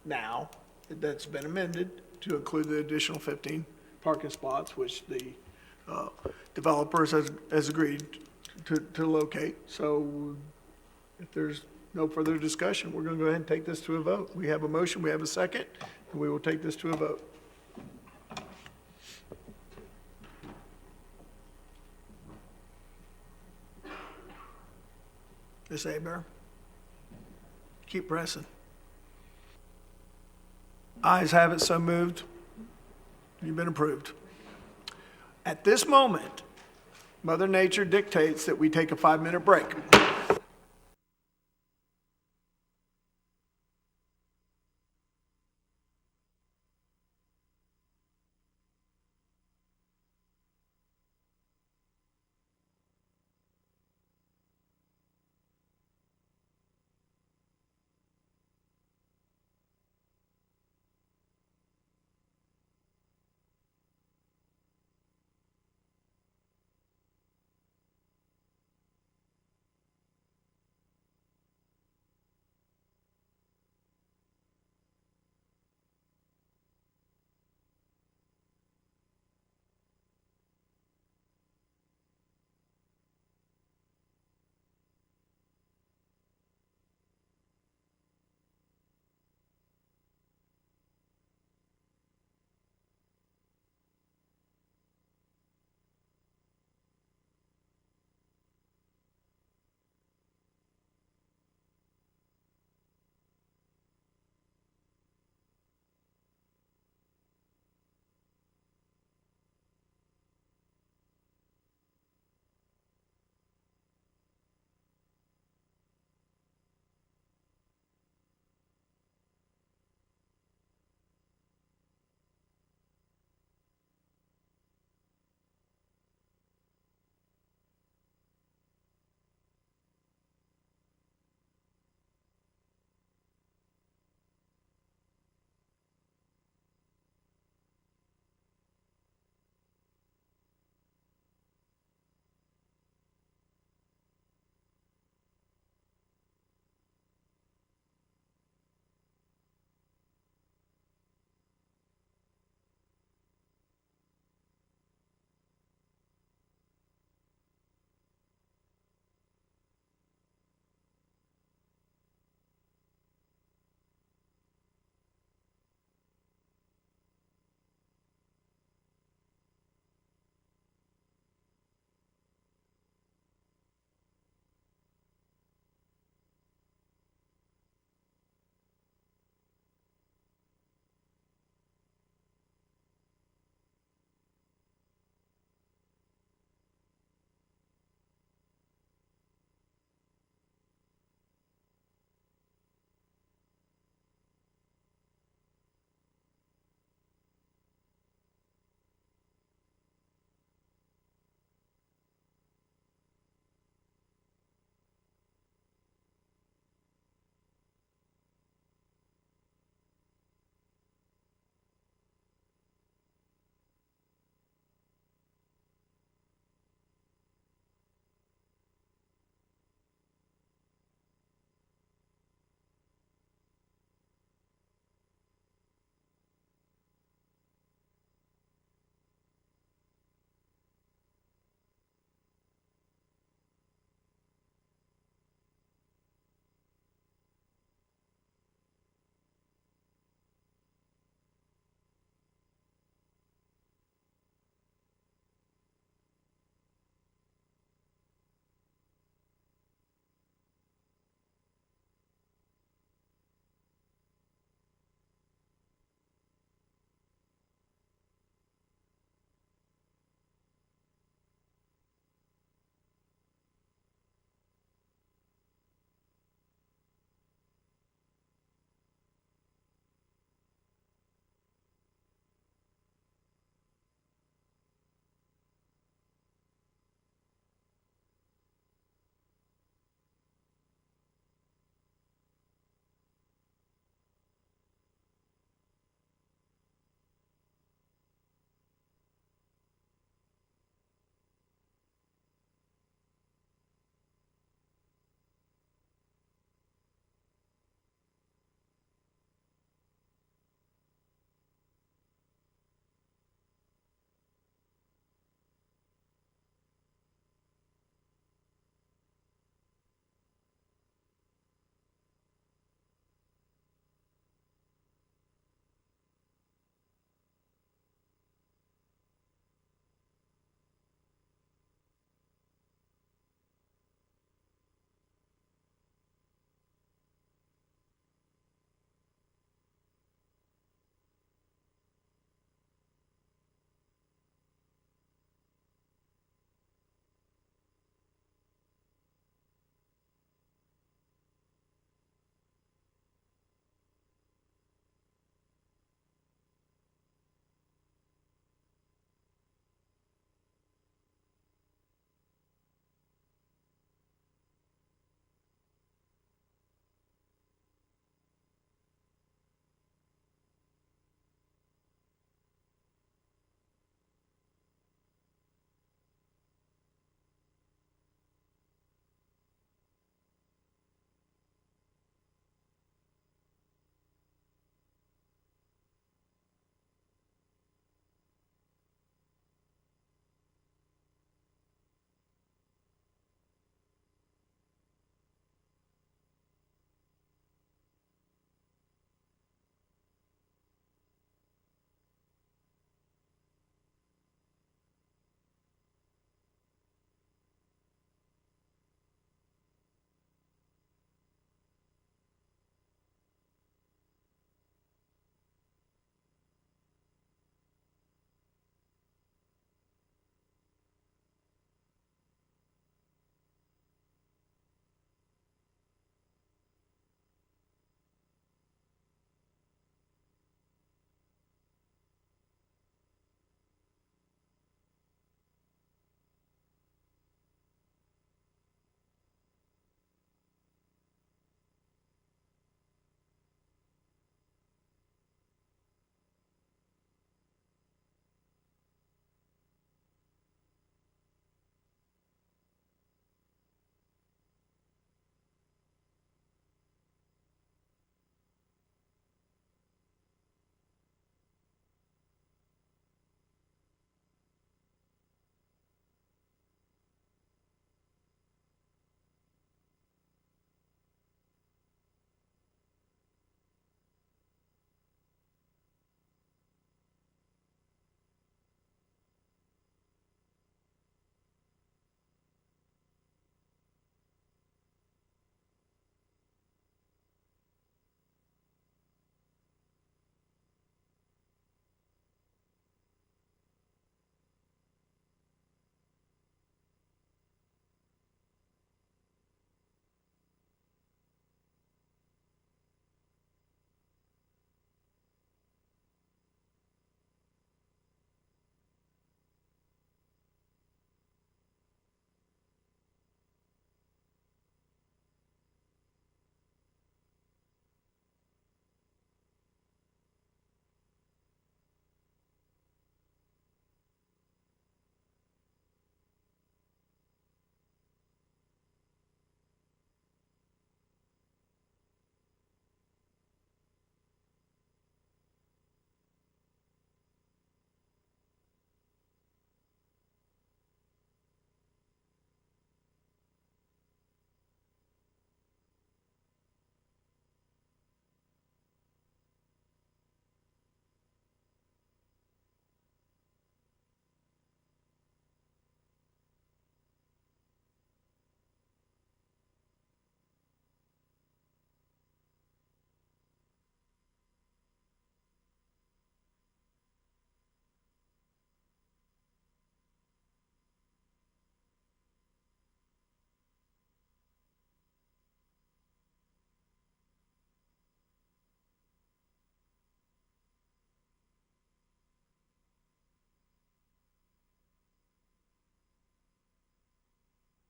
now that's been amended to include the additional 15 parking spots, which the developers has agreed to locate. So if there's no further discussion, we're going to go ahead and take this to a vote. We have a motion, we have a second, and we will take this to a vote. Ms. Aber, keep pressing. Ayes have it, so moved. You've been approved. At this moment, Mother Nature dictates that we take a 5-minute break.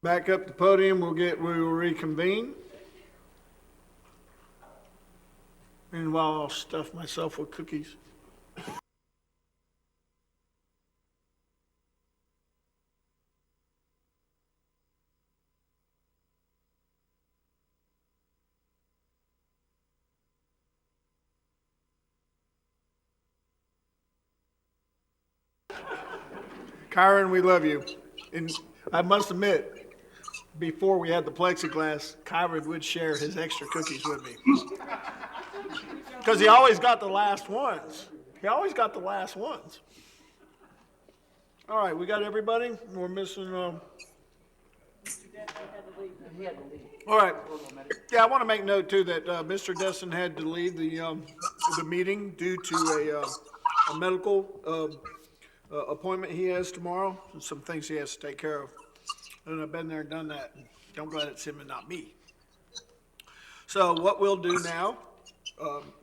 back up the podium, we will reconvene. Meanwhile, I'll stuff myself with cookies. Kyron, we love you. And I must admit, before we had the plexiglass, Kyron would share his extra cookies with me. Because he always got the last ones. He always got the last ones. All right, we got everybody? We're missing, All right. Yeah, I want to make note too that Mr. Destin had to leave the meeting due to a medical appointment he has tomorrow, and some things he has to take care of. And I've been there and done that. I'm glad it's him and not me. So what we'll do now,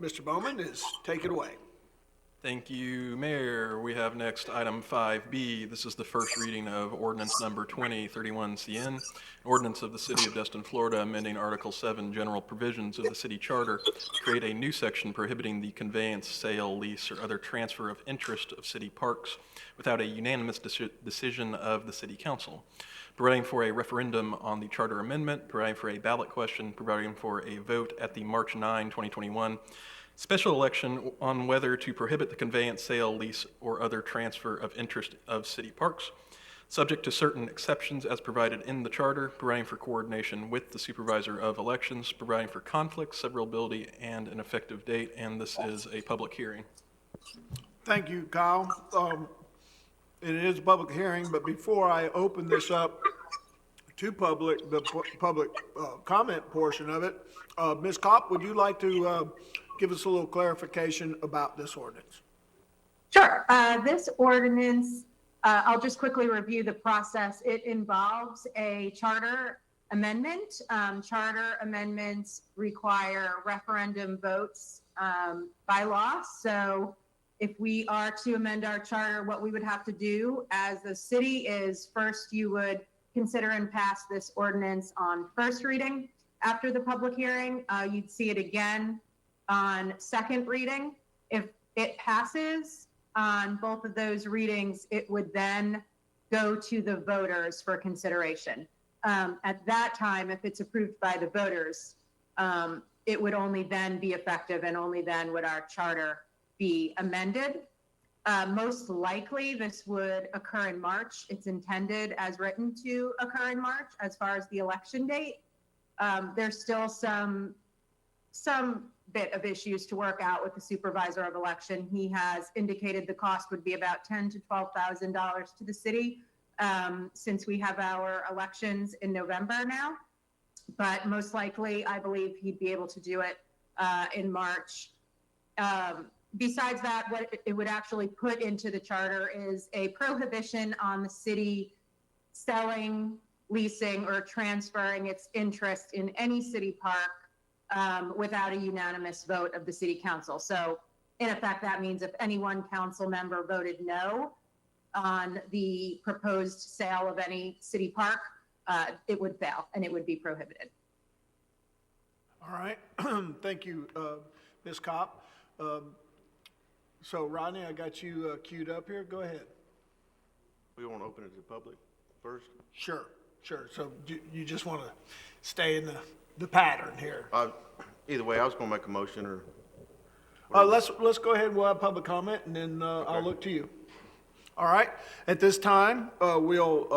Mr. Bowman, is take it away. Thank you, Mayor. We have next item 5B. This is the first reading of ordinance number 2031 CN, ordinance of the City of Destin, Florida, amending Article 7, general provisions of the city charter to create a new section prohibiting the conveyance, sale, lease, or other transfer of interest of city parks without a unanimous decision of the city council, providing for a referendum on the charter amendment, providing for a ballot question, providing for a vote at the March 9, 2021 special election on whether to prohibit the conveyance, sale, lease, or other transfer of interest of city parks, subject to certain exceptions as provided in the charter, providing for coordination with the supervisor of elections, providing for conflict, severability, and an effective date, and this is a public hearing. Thank you, Kyle. It is a public hearing, but before I open this up to the public comment portion of it, Ms. Kopp, would you like to give us a little clarification about this ordinance? Sure. This ordinance, I'll just quickly review the process. It involves a charter amendment. Charter amendments require referendum votes by law. So if we are to amend our charter, what we would have to do as a city is first you would consider and pass this ordinance on first reading. After the public hearing, you'd see it again on second reading. If it passes on both of those readings, it would then go to the voters for consideration. At that time, if it's approved by the voters, it would only then be effective, and only then would our charter be amended. Most likely this would occur in March. It's intended as written to occur in March as far as the election date. There's still some bit of issues to work out with the supervisor of election. He has indicated the cost would be about $10,000 to $12,000 to the city, since we have our elections in November now. But most likely, I believe he'd be able to do it in March. Besides that, what it would actually put into the charter is a prohibition on the city selling, leasing, or transferring its interest in any city park without a unanimous vote of the city council. So in effect, that means if any one council member voted no on the proposed sale of any city park, it would fail and it would be prohibited. All right. Thank you, Ms. Kopp. So Rodney, I got you queued up here. Go ahead. We want to open it to the public first? Sure. So you just want to stay in the pattern here. Either way, I was going to make a motion or. Let's go ahead and we'll have public comment, and then I'll look to you. All right. At this time, I will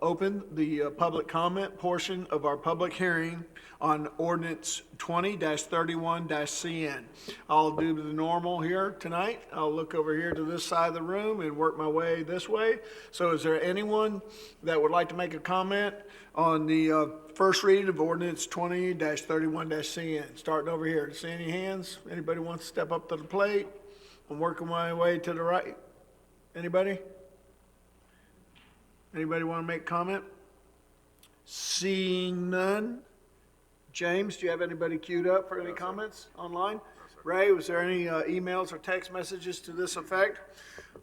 open the public comment portion of our public hearing on ordinance 20-31-CN. I'll do the normal here tonight. I'll look over here to this side of the room and work my way this way. So is there anyone that would like to make a comment on the first reading of ordinance 20-31-CN? Starting over here. See any hands? Anybody wants to step up to the plate? I'm working my way to the right. Anybody? Anybody want to make a comment? Seeing none. James, do you have anybody queued up for any comments online? Ray, was there any emails or text messages to this effect?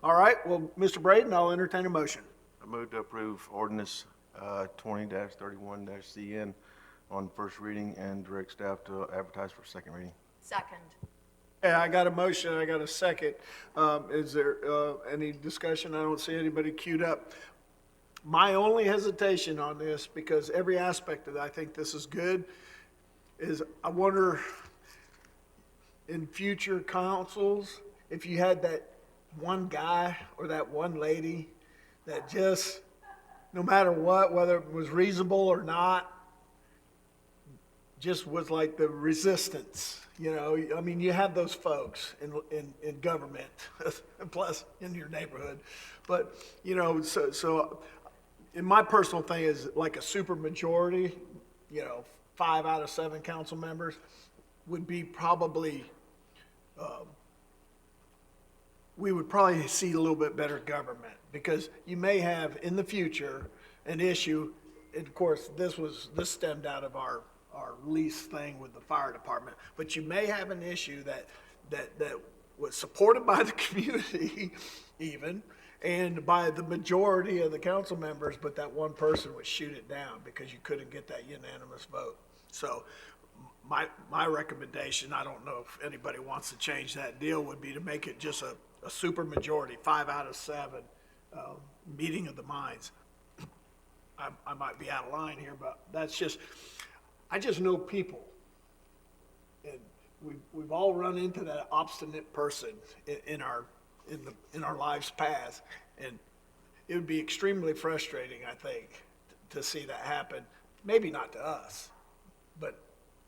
All right, well, Mr. Braden, I'll entertain a motion. I move to approve ordinance 20-31-CN on first reading and direct staff to advertise for second reading. Second. Yeah, I got a motion, I got a second. Is there any discussion? I don't see anybody queued up. My only hesitation on this, because every aspect of it, I think this is good, is I wonder in future councils, if you had that one guy or that one lady that just, no matter what, whether it was reasonable or not, just was like the resistance, you know? I mean, you have those folks in government, plus in your neighborhood. But, you know, so in my personal thing is like a super majority, you know, 5 out of 7 council members would be probably, we would probably see a little bit better government, because you may have in the future an issue, and of course this stemmed out of our lease thing with the fire department, but you may have an issue that was supported by the community even, and by the majority of the council members, but that one person would shoot it down because you couldn't get that unanimous vote. So my recommendation, I don't know if anybody wants to change that deal, would be to make it just a super majority, 5 out of 7, meeting of the minds. I might be out of line here, but that's just, I just know people, and we've all run into that obstinate person in our lives past, and it would be extremely frustrating, I think, to see that happen. Maybe not to us, but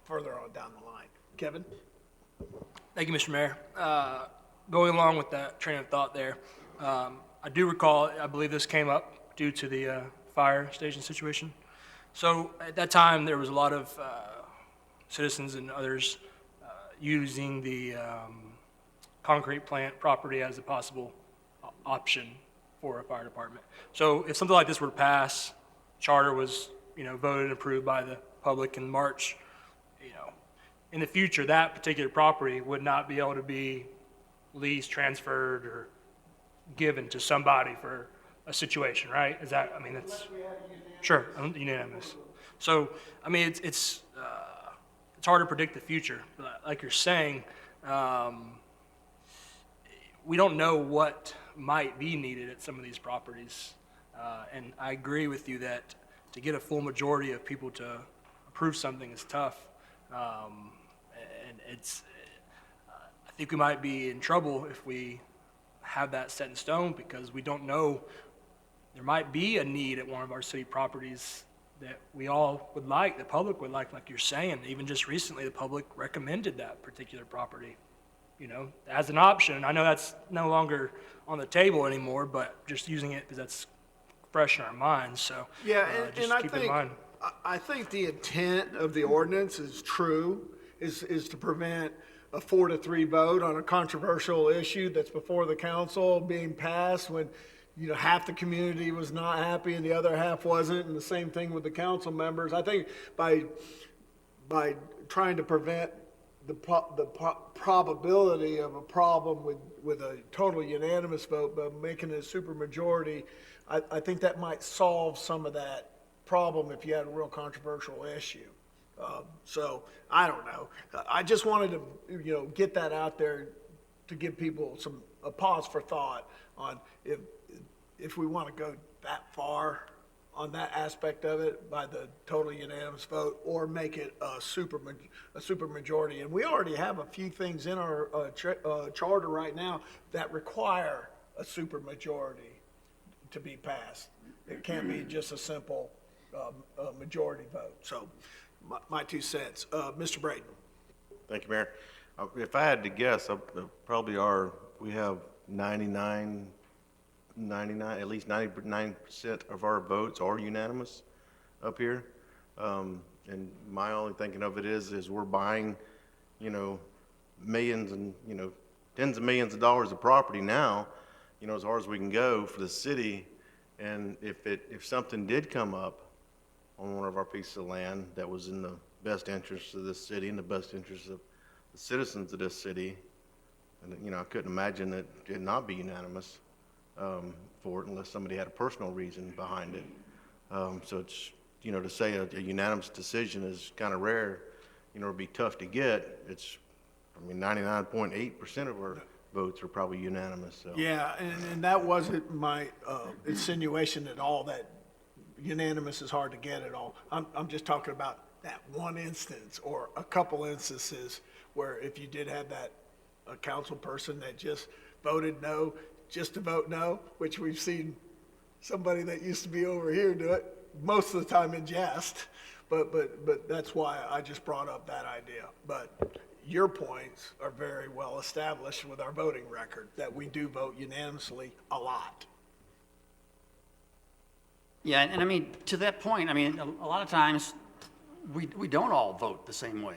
further on down the line. Kevin? Thank you, Mr. Mayor. Going along with that train of thought there, I do recall, I believe this came up due to the fire station situation. So at that time, there was a lot of citizens and others using the concrete plant property as a possible option for a fire department. So if something like this were to pass, charter was, voted and approved by the public in March, in the future, that particular property would not be able to be leased, transferred, or given to somebody for a situation, right? Is that, that's, sure, unanimous. So, it's hard to predict the future. But like you're saying, we don't know what might be needed at some of these properties. And I agree with you that to get a full majority of people to approve something is tough. And it's, I think we might be in trouble if we have that set in stone, because we don't know, there might be a need at one of our city properties that we all would like, the public would like you're saying. Even just recently, the public recommended that particular property, as an option. I know that's no longer on the table anymore, but just using it because that's fresh in our minds. So Yeah, just and keep in mind. I think the intent of the ordinance is true, is to prevent a 4-3 vote on a controversial issue that's before the council being passed when, half the community was not happy and the other half wasn't, and the same thing with the council members. I think by trying to prevent the probability of a problem with a total unanimous vote, but making it a supermajority, I think that might solve some of that problem if you had a real controversial issue. So I don't know. I just wanted to, get that out there to give people a pause for thought on if we want to go that far on that aspect of it by the total unanimous vote, or make it a super majority. And we already have a few things in our charter right now that require a super majority to be passed. It can't be just a simple majority vote. So my 2 cents. Mr. Braden. Thank you, Mayor. If I had to guess, probably we have 99, at least 99% of our votes are unanimous up here. And my only thinking of it is we're buying, millions and, tens of millions of dollars of property now, as far as we can go for the city. And if something did come up on one of our pieces of land that was in the best interest of this city and the best interest of the citizens of this city, and I couldn't imagine that it not be unanimous for it unless somebody had a personal reason behind it. So it's, to say a unanimous decision is kind of rare, it'd be tough to get. 99.8% of our votes are probably unanimous, so. Yeah, and that wasn't my insinuation at all, that unanimous is hard to get at all. I'm just talking about that one instance or a couple instances where if you did have a council person that just voted no, just to vote no, which we've seen somebody that used to be over here do it, most of the time in jest, but that's why I just brought up that idea. But your points are very well established with our voting record, that we do vote unanimously a lot. Yeah, and I mean, to that point, I mean, a lot of times, we don't all vote the same way.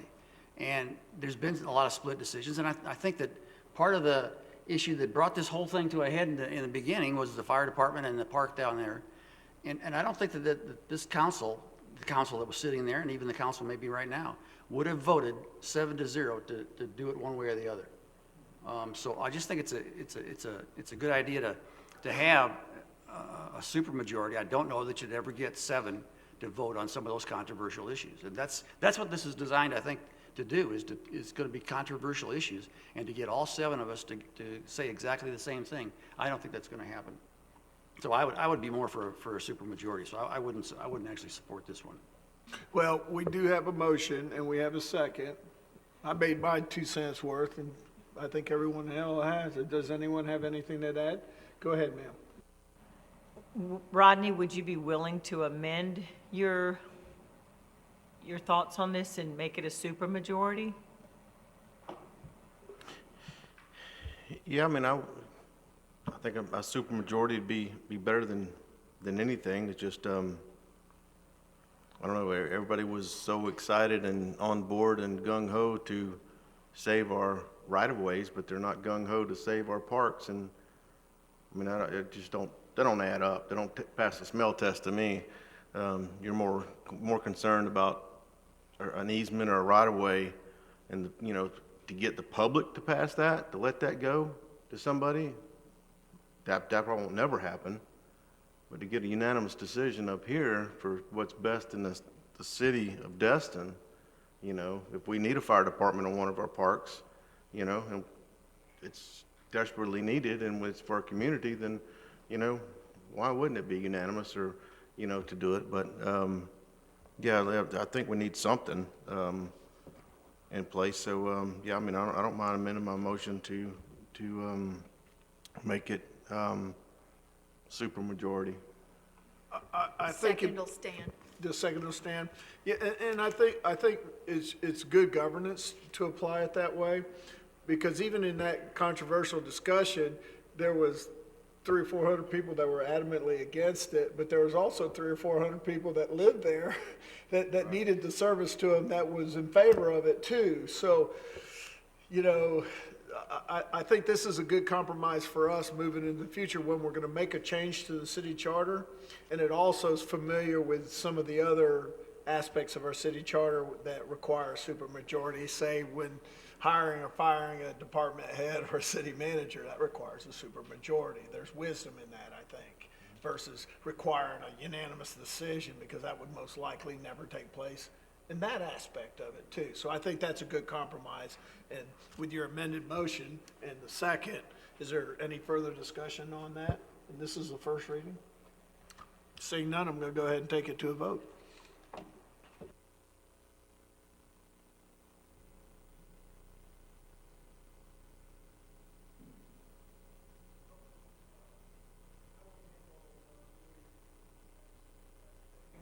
And there's been a lot of split decisions, and I think that part of the issue that brought this whole thing to a head in the beginning was the fire department and the park down there. And I don't think that this council, the council that was sitting there, and even the council maybe right now, would have voted 7-0 to do it one way or the other. So I just think it's a good idea to have a supermajority. I don't know that you'd ever get 7 to vote on some of those controversial issues. And that's what this is designed, I think, to do, is going to be controversial issues, and to get all 7 of us to say exactly the same thing. I don't think that's going to happen. So I would be more for a supermajority. So I wouldn't actually support this one. Well, we do have a motion and we have a second. I made my 2 cents worth, and I think everyone else has it. Does anyone have anything to add? Go ahead, ma'am. Rodney, would you be willing to amend your thoughts on this and make it a supermajority? Yeah, I think a supermajority would be better than anything. It's just, I don't know, everybody was so excited and on board and gung-ho to save our right-of-ways, but they're not gung-ho to save our parks. And, it just they don't add up. They don't pass the smell test to me. You're more concerned about an easement or a right-of-way and, to get the public to pass that, to let that go to somebody, that probably won't never happen. But to get a unanimous decision up here for what's best in the city of Destin, if we need a fire department in one of our parks, and it's desperately needed and it's for our community, then, why wouldn't it be unanimous or, to do it? But, yeah, I think we need something in place. So, yeah, I don't mind amending my motion to make it supermajority. I think Second will stand. The second will stand. Yeah, and I think it's good governance to apply it that way, because even in that controversial discussion, there was 300 or 400 people that were adamantly against it, but there was also 300 or 400 people that lived there that needed the service to them that was in favor of it too. So, I think this is a good compromise for us moving into the future when we're going to make a change to the city charter. And it also is familiar with some of the other aspects of our city charter that require a supermajority, say when hiring or firing a department head or a city manager, that requires a supermajority. There's wisdom in that, I think, versus requiring a unanimous decision, because that would most likely never take place in that aspect of it too. So I think that's a good compromise. And with your amended motion and the second, is there any further discussion on that? And this is the first reading. Seeing none, I'm going to go ahead and take it to a vote.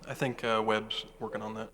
I think Webb's working on that.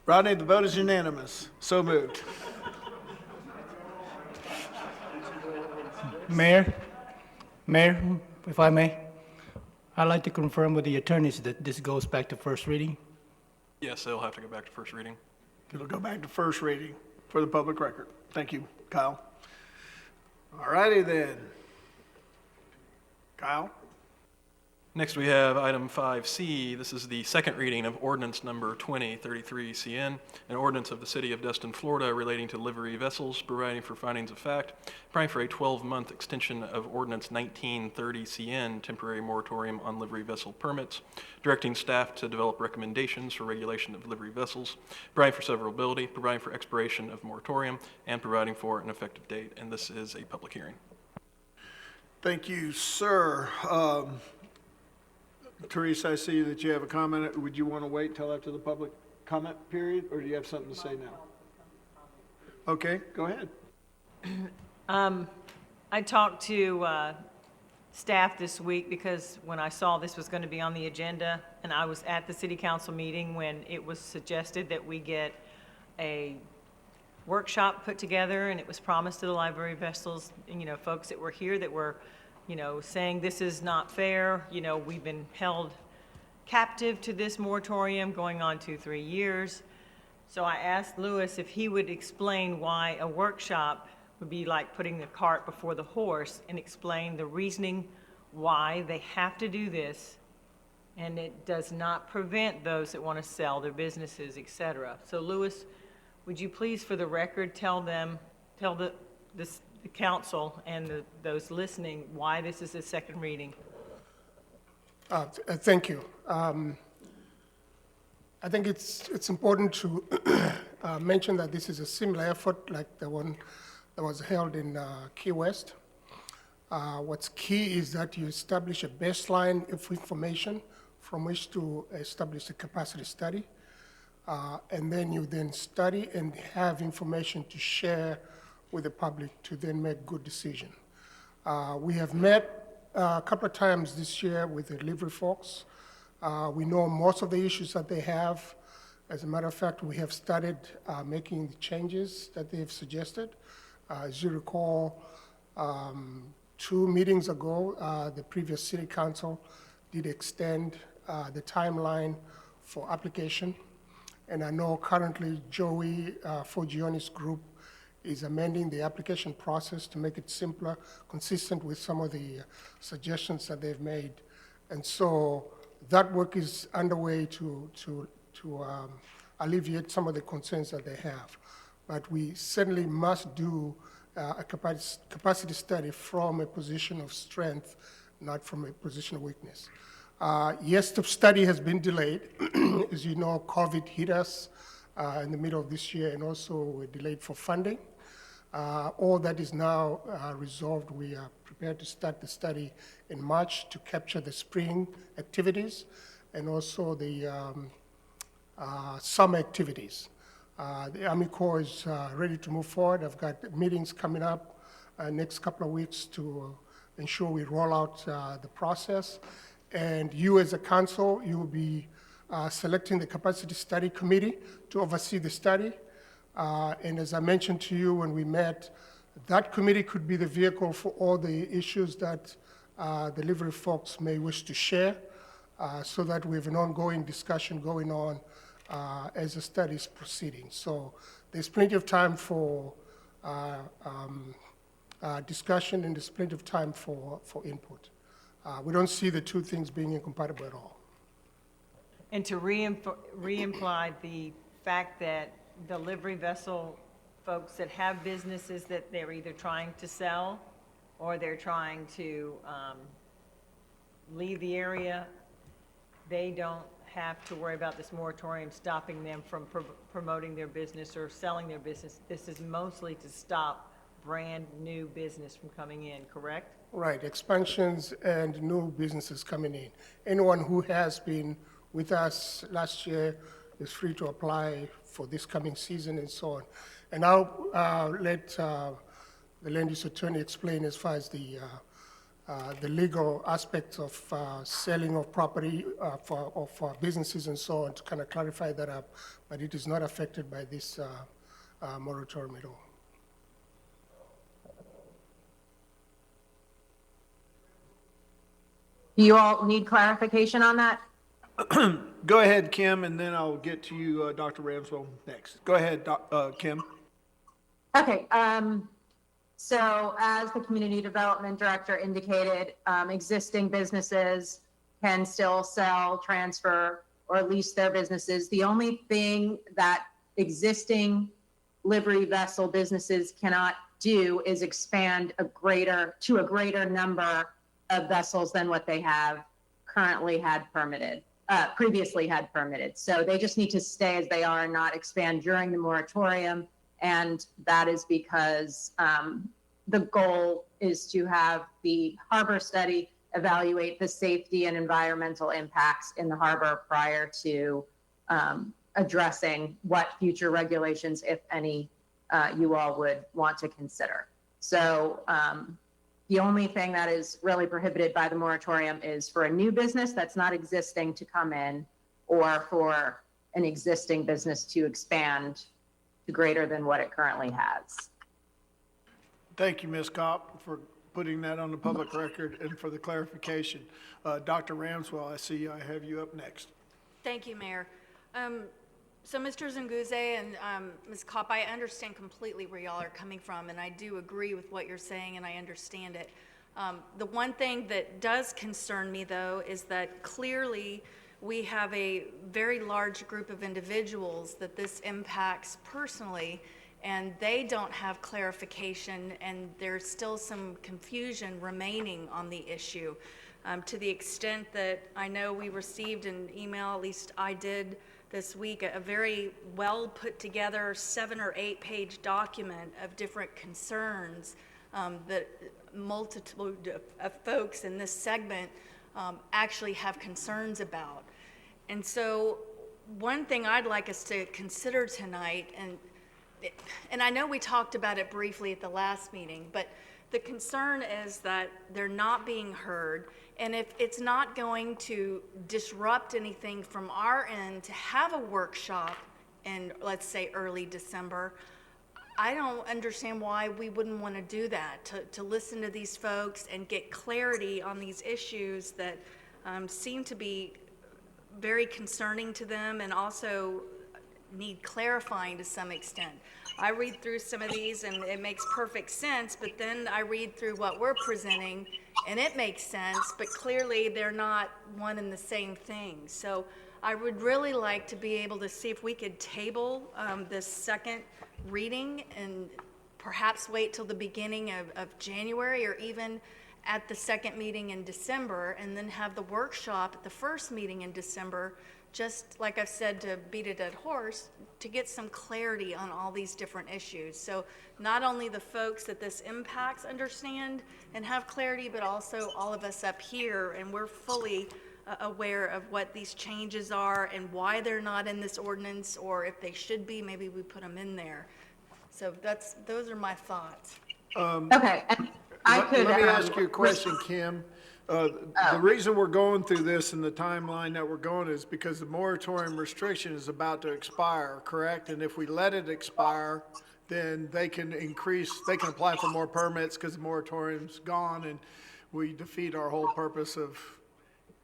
Rodney, the vote is unanimous. So moved. Mayor, if I may, I'd like to confirm with the attorneys that this goes back to first reading. Yes, it'll have to go back to first reading. It'll go back to first reading for the public record. Thank you, Kyle. All righty then. Kyle? Next, we have item 5C. This is the second reading of ordinance number 2033 CN, an ordinance of the city of Destin, Florida relating to livery vessels, providing for findings of fact, providing for a 12-month extension of ordinance 1930 CN, temporary moratorium on livery vessel permits, directing staff to develop recommendations for regulation of livery vessels, providing for severability, providing for expiration of moratorium, and providing for an effective date. And this is a public hearing. Thank you, sir. Teresa, I see that you have a comment. Would you want to wait till after the public comment period, or do you have something to say now? Okay, go ahead. I talked to staff this week because when I saw this was going to be on the agenda, and I was at the city council meeting when it was suggested that we get a workshop put together, and it was promised to the library vessels, and, you know, folks that were here that were, you know, saying this is not fair. You know, we've been held captive to this moratorium going on 2-3 years. So I asked Lewis if he would explain why a workshop would be like putting the cart before the horse, and explain the reasoning why they have to do this, and it does not prevent those that want to sell their businesses, etc. So Lewis, would you please, for the record, tell the council and those listening why this is a second reading? Thank you. I think it's important to mention that this is a similar effort like the one that was held in Key West. What's key is that you establish a baseline of information from which to establish a capacity study. And then you then study and have information to share with the public to then make good decision. We have met a couple of times this year with the livery folks. We know most of the issues that they have. As a matter of fact, we have started making the changes that they've suggested. As you recall, 2 meetings ago, the previous city council did extend the timeline for application. And I know currently Joey Foggioni's group is amending the application process to make it simpler, consistent with some of the suggestions that they've made. And so that work is underway to alleviate some of the concerns that they have. But we certainly must do a capacity study from a position of strength, not from a position of weakness. Yes, the study has been delayed. As you know, COVID hit us in the middle of this year, and also we're delayed for funding. All that is now resolved. We are prepared to start the study in March to capture the spring activities and also the summer activities. The Army Corps is ready to move forward. I've got meetings coming up next couple of weeks to ensure we roll out the process. And you as a council, you will be selecting the capacity study committee to oversee the study. And as I mentioned to you when we met, that committee could be the vehicle for all the issues that the livery folks may wish to share, so that we have an ongoing discussion going on as the study is proceeding. So there's plenty of time for discussion, and there's plenty of time for input. We don't see the two things being incompatible at all. And to re-imply the fact that the livery vessel folks that have businesses that they're either trying to sell or they're trying to leave the area, they don't have to worry about this moratorium stopping them from promoting their business or selling their business. This is mostly to stop brand new business from coming in, correct? Right, expansions and new businesses coming in. Anyone who has been with us last year is free to apply for this coming season and so on. And I'll let the land use attorney explain as far as the legal aspects of selling of property for businesses and so on, to kind of clarify that up, but it is not affected by this moratorium at all. Do you all need clarification on that? Go ahead, Kim, and then I'll get to you, Dr. Ramswell, next. Go ahead, Kim. Okay, so as the community development director indicated, existing businesses can still sell, transfer, or lease their businesses. The only thing that existing livery vessel businesses cannot do is expand to a greater number of vessels than what they have currently had permitted, previously had permitted. So they just need to stay as they are and not expand during the moratorium. And that is because the goal is to have the harbor study evaluate the safety and environmental impacts in the harbor prior to addressing what future regulations, if any, you all would want to consider. So the only thing that is really prohibited by the moratorium is for a new business that's not existing to come in, or for an existing business to expand to greater than what it currently has. Thank you, Ms. Kopp, for putting that on the public record and for the clarification. Dr. Ramswell, I see I have you up next. Thank you, Mayor. So Mr. Zanguze and Ms. Kopp, I understand completely where y'all are coming from, and I do agree with what you're saying, and I understand it. The one thing that does concern me, though, is that clearly we have a very large group of individuals that this impacts personally, and they don't have clarification, and there's still some confusion remaining on the issue. To the extent that I know we received an email, at least I did this week, a very well put together 7 or 8 page document of different concerns that multitude of folks in this segment actually have concerns about. And so one thing I'd like us to consider tonight, and I know we talked about it briefly at the last meeting, but the concern is that they're not being heard, and if it's not going to disrupt anything from our end to have a workshop in, let's say, early December, I don't understand why we wouldn't want to do that, to listen to these folks and get clarity on these issues that seem to be very concerning to them and also need clarifying to some extent. I read through some of these and it makes perfect sense, but then I read through what we're presenting and it makes sense, but clearly they're not one and the same thing. So I would really like to be able to see if we could table this second reading and perhaps wait till the beginning of January, or even at the second meeting in December, and then have the workshop at the first meeting in December, just like I've said, to beat a dead horse, to get some clarity on all these different issues. So not only the folks that this impacts understand and have clarity, but also all of us up here, and we're fully aware of what these changes are and why they're not in this ordinance, or if they should be, maybe we put them in there. So those are my thoughts. Okay. Let me ask you a question, Kim. The reason we're going through this and the timeline that we're going is because the moratorium restriction is about to expire, correct? And if we let it expire, then they can apply for more permits because the moratorium's gone, and we defeat our whole purpose of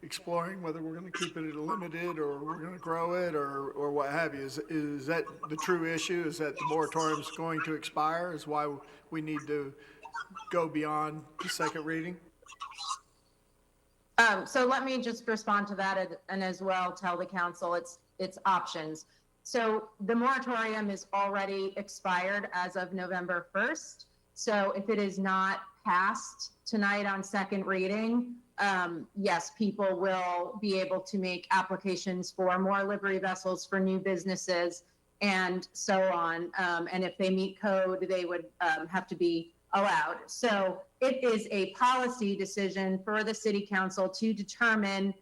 exploring whether we're going to keep it limited or we're going to grow it or what have you. Is that the true issue? Is that the moratorium's going to expire? Is why we need to go beyond the second reading? So let me just respond to that and as well tell the council its options. So the moratorium is already expired as of November 1st. So if it is not passed tonight on second reading, yes, people will be able to make applications for more livery vessels for new businesses and so on. And if they meet code, they would have to be allowed. So it is a policy decision for the city council to determine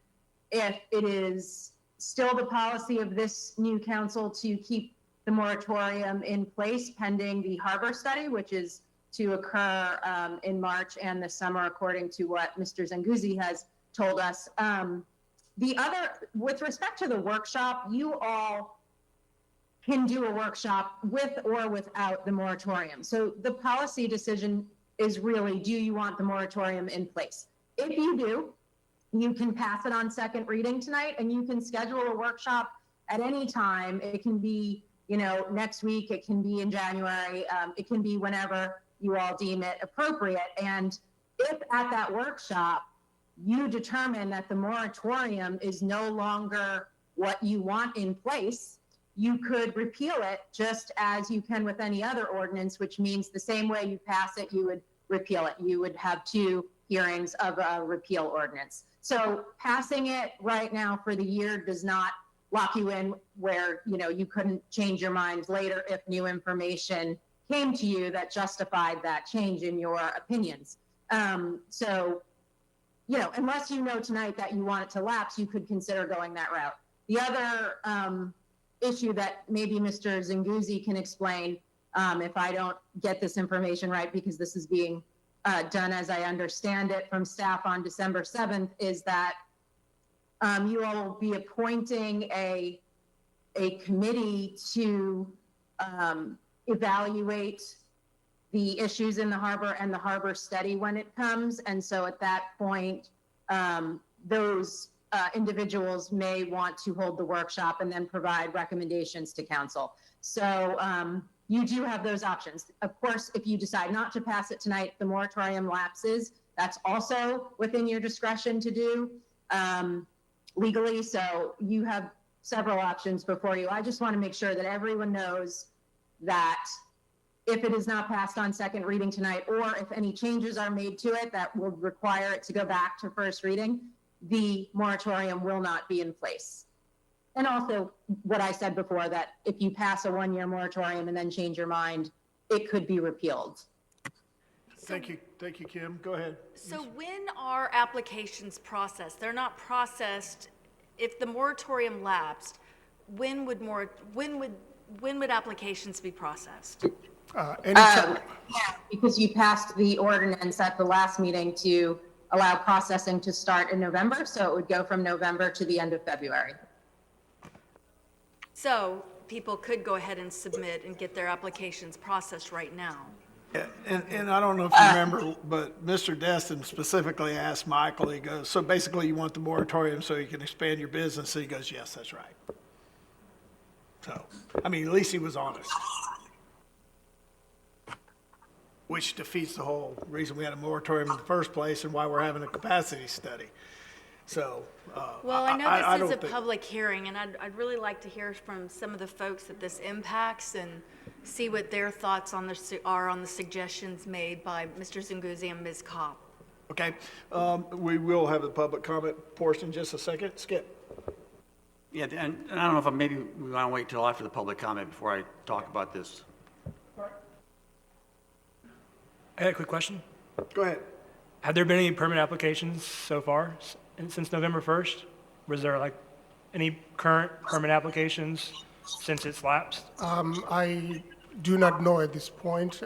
if it is still the policy of this new council to keep the moratorium in place pending the harbor study, which is to occur in March and the summer, according to what Mr. Zanguzi has told us. With respect to the workshop, you all can do a workshop with or without the moratorium. So the policy decision is really, do you want the moratorium in place? If you do, you can pass it on second reading tonight, and you can schedule a workshop at any time. It can be, next week, it can be in January, it can be whenever you all deem it appropriate. And if at that workshop, you determine that the moratorium is no longer what you want in place, you could repeal it just as you can with any other ordinance, which means the same way you pass it, you would repeal it. You would have 2 hearings of a repeal ordinance. So passing it right now for the year does not lock you in where, you couldn't change your mind later if new information came to you that justified that change in your opinions. So, unless you know tonight that you want it to lapse, you could consider going that route. The other issue that maybe Mr. Zinguzzi can explain, if I don't get this information right, because this is being done as I understand it from staff on December 7th, is that you all will be appointing a committee to evaluate the issues in the harbor and the harbor study when it comes. And so at that point, those individuals may want to hold the workshop and then provide recommendations to council. So you do have those options. Of course, if you decide not to pass it tonight, the moratorium lapses. That's also within your discretion to do legally. So you have several options before you. I just want to make sure that everyone knows that if it is not passed on second reading tonight, or if any changes are made to it that will require it to go back to first reading, the moratorium will not be in place. And also what I said before, that if you pass a 1-year moratorium and then change your mind, it could be repealed. Thank you, Kim. Go ahead. So when are applications processed? They're not processed, if the moratorium lapsed, when would applications be processed? Yeah, because you passed the ordinance at the last meeting to allow processing to start in November, so it would go from November to the end of February. So people could go ahead and submit and get their applications processed right now. Yeah, and I don't know if you remember, but Mr. Destin specifically asked Michael, he goes, so basically you want the moratorium so you can expand your business? And he goes, yes, that's right. So, at least he was honest. Which defeats the whole reason we had a moratorium in the first place and why we're having a capacity study. So, well, I know this is a public hearing, and I'd really like to hear from some of the folks that this impacts and see what their thoughts are on the suggestions made by Mr. Zinguzzi and Ms. Kopp. Okay, we will have the public comment portion in just a second. Skip. Yeah, and I don't know if maybe we want to wait till after the public comment before I talk about this. I had a quick question. Go ahead. Have there been any permit applications so far since November 1st? Was there any current permit applications since it's lapsed? I do not know at this point.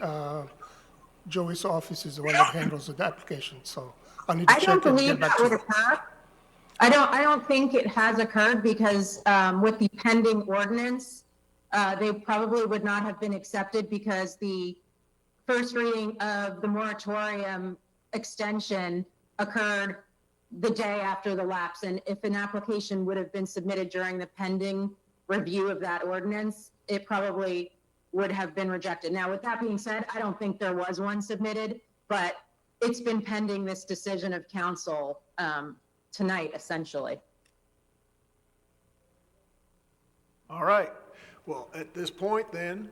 Joey's office is the one that handles the application, so I need to check and get back to you. I don't think it has occurred because with the pending ordinance, they probably would not have been accepted because the first reading of the moratorium extension occurred the day after the lapse. And if an application would have been submitted during the pending review of that ordinance, it probably would have been rejected. Now, with that being said, I don't think there was one submitted, but it's been pending this decision of council tonight, essentially. All right. Well, at this point, then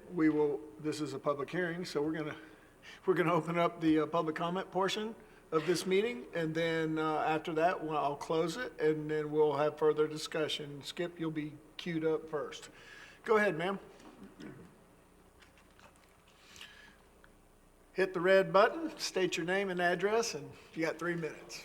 this is a public hearing, so we're gonna open up the public comment portion of this meeting, and then after that, I'll close it, and then we'll have further discussion. Skip, you'll be queued up first. Go ahead, ma'am. Hit the red button, state your name and address, and you got 3 minutes.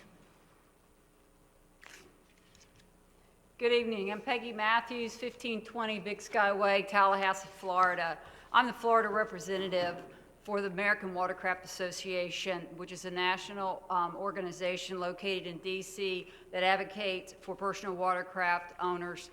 Good evening. I'm Peggy Matthews, 1520 Big Skyway, Tallahassee, Florida. I'm the Florida representative for the American Watercraft Association, which is a national organization located in D.C. that advocates for personal watercraft owners,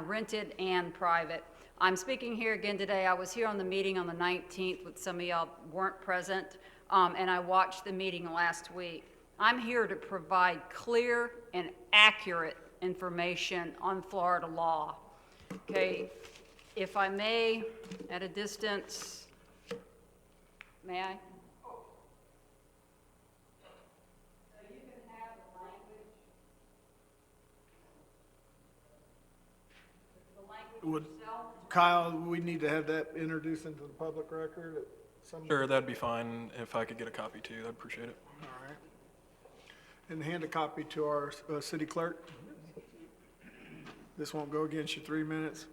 rented and private. I'm speaking here again today. I was here on the meeting on the 19th, with some of y'all weren't present, and I watched the meeting last week. I'm here to provide clear and accurate information on Florida law. Okay, if I may, at a distance, may I? Would, Kyle, we need to have that introduced into the public record at some. Sure, that'd be fine if I could get a copy too. I'd appreciate it. All right. And hand a copy to our city clerk. This won't go against your 3 minutes.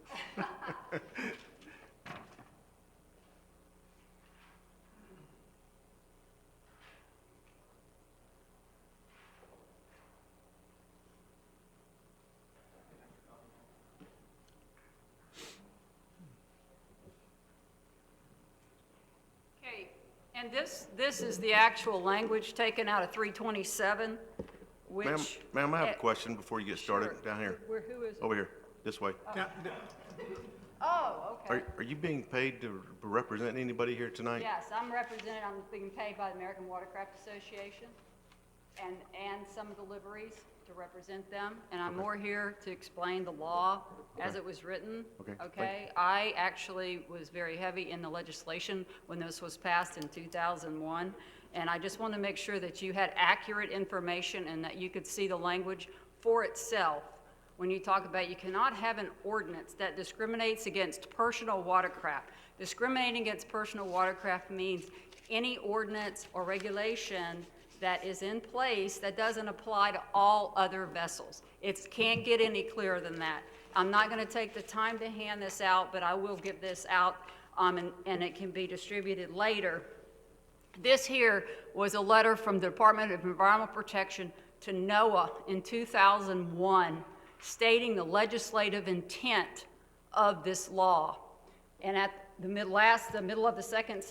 Okay, and this is the actual language taken out of 327, which. Ma'am, I have a question before you get started. Sure. Down here. Who is it? Over here, this way. Yeah, Oh, okay. Are you being paid to represent anybody here tonight? Yes, I'm being paid by the American Watercraft Association and some of the liveries to represent them. And I'm more here to explain the law as Okay. it was written. Okay, thank Okay, I actually was very heavy in the legislation when this was passed in 2001. And I just want to make sure that you had accurate information and that you could see the language for itself. When you talk about you cannot have an ordinance that discriminates against personal watercraft. Discriminating against personal watercraft means any ordinance or regulation that is in place that doesn't apply to all other vessels. It can't get any clearer than that. I'm not going to take the time to hand this out, but I will give this out, and it can be distributed later. This here was a letter from the Department of Environmental Protection to NOAA in 2001 stating the legislative intent of this law. And at the middle of the second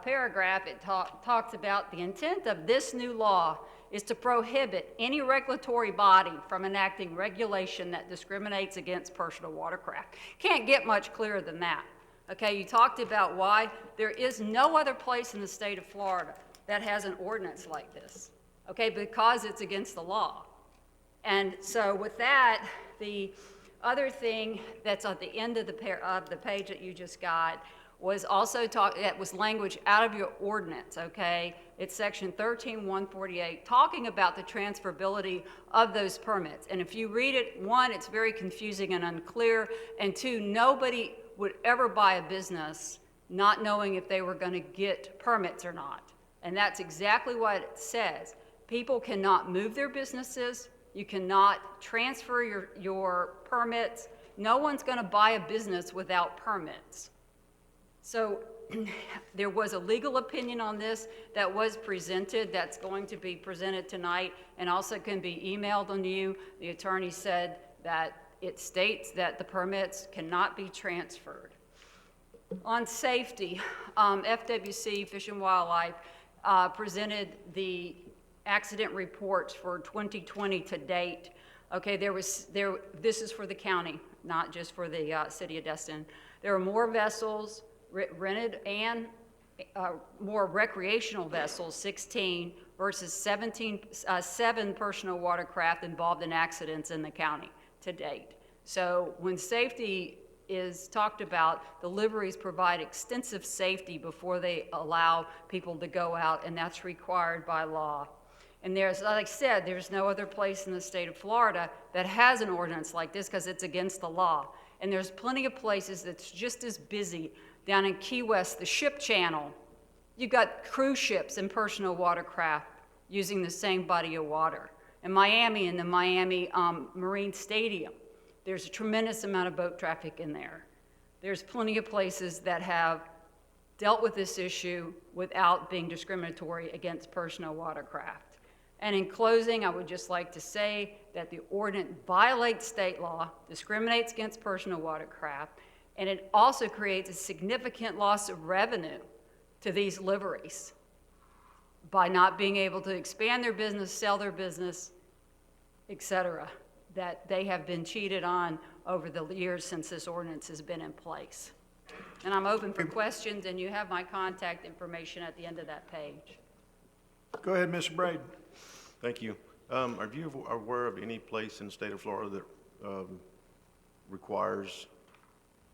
paragraph, it talks about the intent of this new law is to prohibit any regulatory body from enacting regulation that discriminates against personal watercraft. Can't get much clearer than that. Okay, you talked about why there is no other place in the state of Florida that has an ordinance like this. Okay, because it's against the law. And so with that, the other thing that's at the end of the page that you just got was also that was language out of your ordinance, okay? It's section 13-148, talking about the transferability of those permits. And if you read it, one, it's very confusing and unclear, and two, nobody would ever buy a business not knowing if they were going to get permits or not. And that's exactly what it says. People cannot move their businesses. You cannot transfer your permits. No one's going to buy a business without permits. So there was a legal opinion on this that was presented, that's going to be presented tonight, and also can be emailed on you. The attorney said that it states that the permits cannot be transferred. On safety, FWC, Fish and Wildlife, presented the accident reports for 2020 to date. Okay, this is for the county, not just for the city of Destin. There are more vessels rented and more recreational vessels, 16, versus 7 personal watercraft involved in accidents in the county to date. So when safety is talked about, the liveries provide extensive safety before they allow people to go out, and that's required by law. And there's, like I said, there's no other place in the state of Florida that has an ordinance like this because it's against the law. And there's plenty of places that's just as busy. Down in Key West, the ship channel, you've got cruise ships and personal watercraft using the same body of water. In Miami, in the Miami Marine Stadium, there's a tremendous amount of boat traffic in there. There's plenty of places that have dealt with this issue without being discriminatory against personal watercraft. And in closing, I would just like to say that the ordinance violates state law, discriminates against personal watercraft, and it also creates a significant loss of revenue to these liveries by not being able to expand their business, sell their business, et cetera, that they have been cheated on over the years since this ordinance has been in place. And I'm open for questions, and you have my contact information at the end of that page. Go ahead, Mr. Braden. Thank you. Are you aware of any place in the state of Florida that requires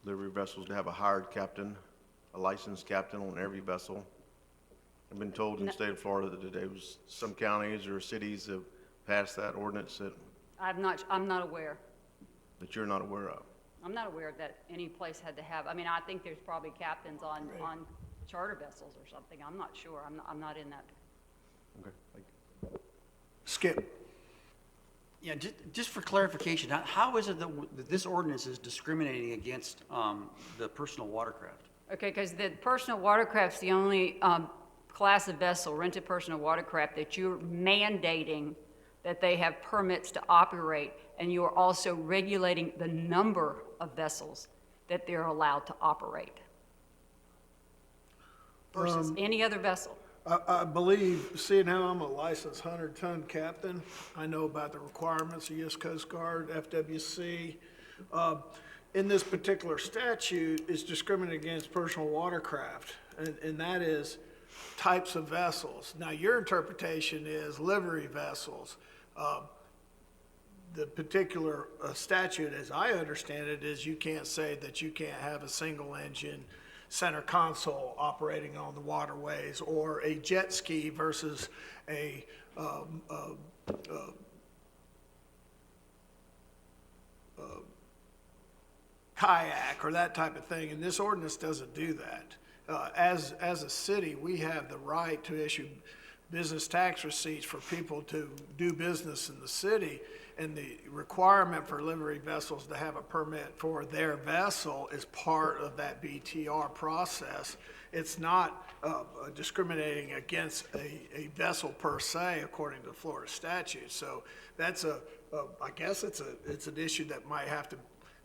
livery vessels to have a hired captain, a licensed captain on every vessel? I've been told in the state of Florida that there was some counties or cities have passed that ordinance I'm not aware. that you're not aware of. I'm not aware that any place had to have, I mean, I think there's probably captains on charter vessels or something. I'm not sure. I'm not in that. Okay, thank you. Skip. Yeah, just for clarification, how is it that this ordinance is discriminating against the personal watercraft? Okay, because the personal watercraft's the only class of vessel, rented personal watercraft, that you're mandating that they have permits to operate, and you are also regulating the number of vessels that they're allowed to operate versus any other vessel. I believe, seeing how I'm a licensed 100-ton captain, I know about the requirements of U.S. Coast Guard, FWC. In this particular statute, it's discriminating against personal watercraft, and that is types of vessels. Now, your interpretation is livery vessels. The particular statute, as I understand it, is you can't say that you can't have a single engine center console operating on the waterways, or a jet ski versus a kayak or that type of thing, and this ordinance doesn't do that. As a city, we have the right to issue business tax receipts for people to do business in the city, and the requirement for livery vessels to have a permit for their vessel is part of that BTR process. It's not discriminating against a vessel per se, according to Florida statute. So that's I guess it's an issue that might have to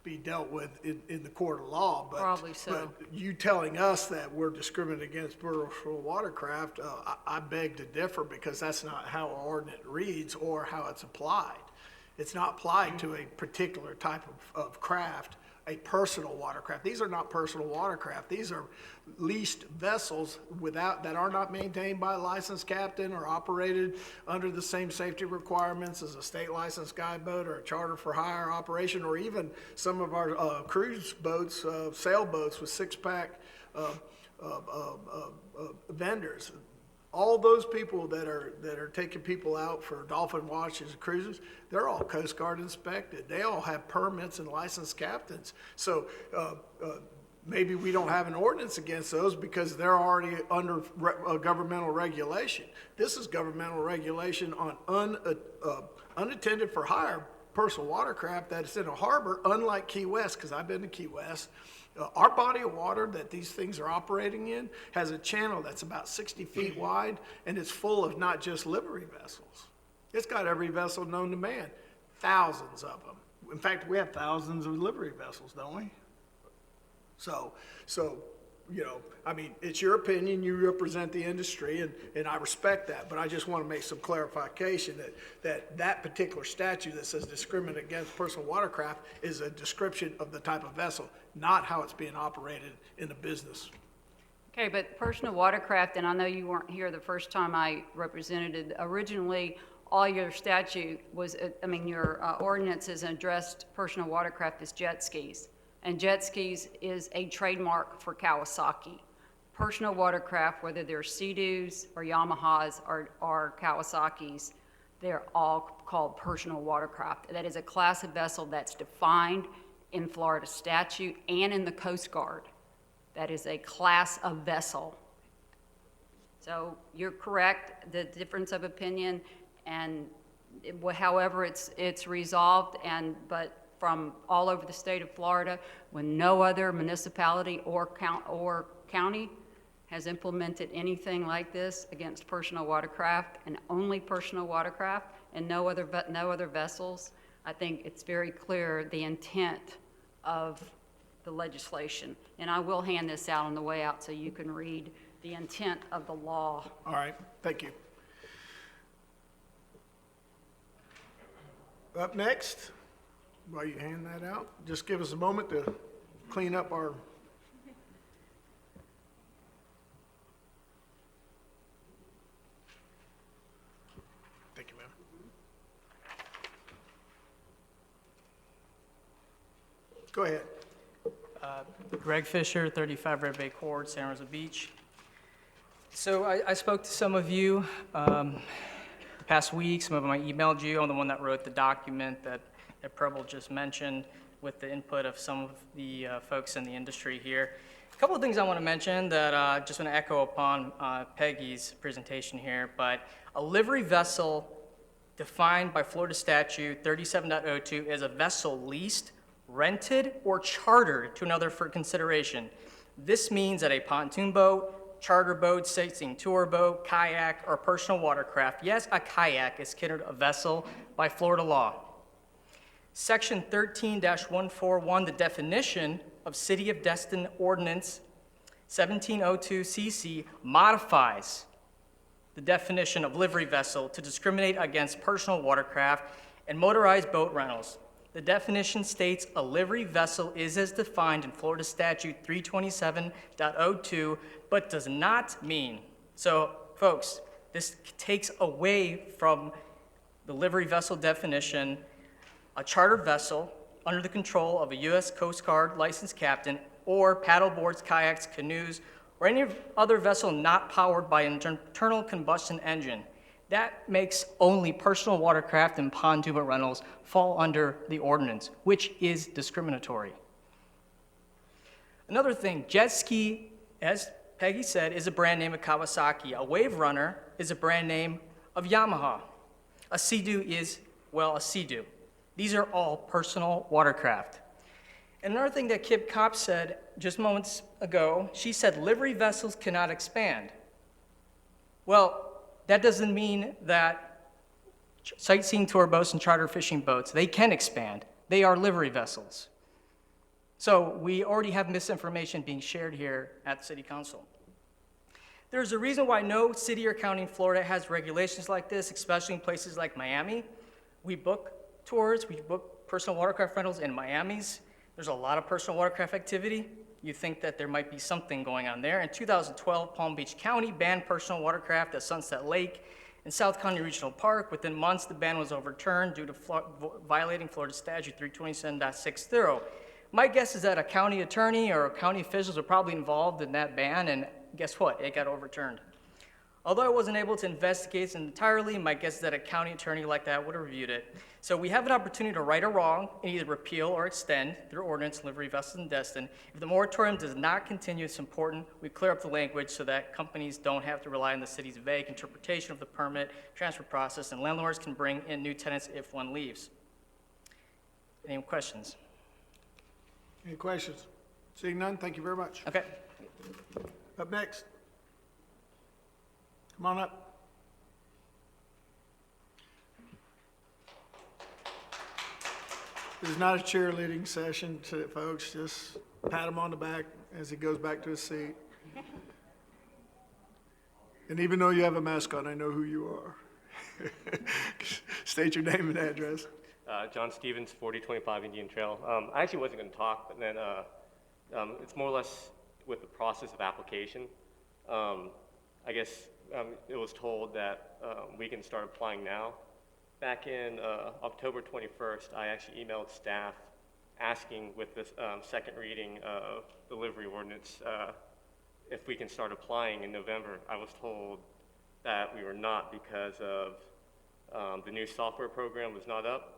be dealt with in the court of law, but Probably so. But you telling us that we're discriminating against personal watercraft, I beg to differ, because that's not how our ordinance reads or how it's applied. It's not applied to a particular type of craft, a personal watercraft. These are not personal watercraft. These are leased vessels that are not maintained by a licensed captain or operated under the same safety requirements as a state licensed guide boat or a charter for hire operation, or even some of our cruise boats, sailboats with six-pack vendors. All those people that are taking people out for dolphin watches and cruises, they're all Coast Guard inspected. They all have permits and licensed captains. So maybe we don't have an ordinance against those because they're already under governmental regulation. This is governmental regulation on unattended for hire personal watercraft that is in a harbor, unlike Key West, because I've been to Key West. Our body of water that these things are operating in has a channel that's about 60 feet wide, and it's full of not just livery vessels. It's got every vessel known to man, thousands of them. In fact, we have thousands of livery vessels, don't we? So, you know, I mean, it's your opinion, you represent the industry, and I respect that, but I just want to make some clarification that particular statute that says discriminate against personal watercraft is a description of the type of vessel, not how it's being operated in a business. Okay, but personal watercraft, and I know you weren't here the first time I represented it, originally, all your statute was, your ordinances addressed personal watercraft as jet skis. And jet skis is a trademark for Kawasaki. Personal watercraft, whether they're Sea-Doos or Yamahas or Kawasaki's, they're all called personal watercraft. That is a class of vessel that's defined in Florida statute and in the Coast Guard. That is a class of vessel. So you're correct, the difference of opinion, and however it's resolved, but from all over the state of Florida, when no other municipality or county has implemented anything like this against personal watercraft, and only personal watercraft and no other vessels, I think it's very clear the intent of the legislation. And I will hand this out on the way out so you can read the intent of the law. All right, thank you. Up next, while you hand that out, just give us a moment to clean up our... Thank you, ma'am. Go ahead. Greg Fisher, 35 Red Bay Court, San Rosa Beach. So I spoke to some of you the past week. Some of them I emailed you. I'm the one that wrote the document that Preble just mentioned with the input of some of the folks in the industry here. A couple of things I want to mention that I just want to echo upon Peggy's presentation here, but a livery vessel defined by Florida statute 37.02 is a vessel leased, rented, or chartered to another for consideration. This means that a pontoon boat, charter boat, sightseeing tour boat, kayak, or personal watercraft, yes, a kayak is considered a vessel by Florida law. Section 13-141, the definition of City of Destin Ordinance 1702 CC modifies the definition of livery vessel to discriminate against personal watercraft and motorized boat rentals. The definition states a livery vessel is as defined in Florida Statute 327.02, but does not mean. So, folks, this takes away from the livery vessel definition a chartered vessel under the control of a U.S. Coast Guard licensed captain or paddleboards, kayaks, canoes, or any other vessel not powered by an internal combustion engine. That makes only personal watercraft and pontoon boat rentals fall under the ordinance, which is discriminatory. Another thing, jet ski, as Peggy said, is a brand name of Kawasaki. A wave runner is a brand name of Yamaha. A Sea-Doo is, well, a Sea-Doo. These are all personal watercraft. Another thing that Kip Kopp said just moments ago, she said livery vessels cannot expand. Well, that doesn't mean that sightseeing tour boats and charter fishing boats, they can expand. They are livery vessels. So we already have misinformation being shared here at City Council. There's a reason why no city or county in Florida has regulations like this, especially in places like Miami. We book tours, we book personal watercraft rentals in Miami's. There's a lot of personal watercraft activity. You think that there might be something going on there. In 2012, Palm Beach County banned personal watercraft at Sunset Lake and South County Regional Park. Within months, the ban was overturned due to violating Florida Statute 327.60. My guess is that a county attorney or county officials are probably involved in that ban, and guess what? It got overturned. Although I wasn't able to investigate it entirely, my guess is that a county attorney like that would have reviewed it. So we have an opportunity to right a wrong and either repeal or extend through ordinance livery vessels and Destin. If the moratorium does not continue, it's important we clear up the language so that companies don't have to rely on the city's vague interpretation of the permit transfer process, and landlords can bring in new tenants if one leaves. Any questions? Any questions? Seeing none, thank you very much. Okay. Up next. Come on up. This is not a cheerleading session, folks. Just pat him on the back as he goes back to his seat. And even though you have a mask on, I know who you are. State your name and address. John Stevens, 4025 Indian Trail. I actually wasn't going to talk, but then it's more or less with the process of application. I guess it was told that we can start applying now. Back in October 21st, I actually emailed staff asking with this second reading of the livery ordinance if we can start applying in November. I was told that we were not because of the new software program was not up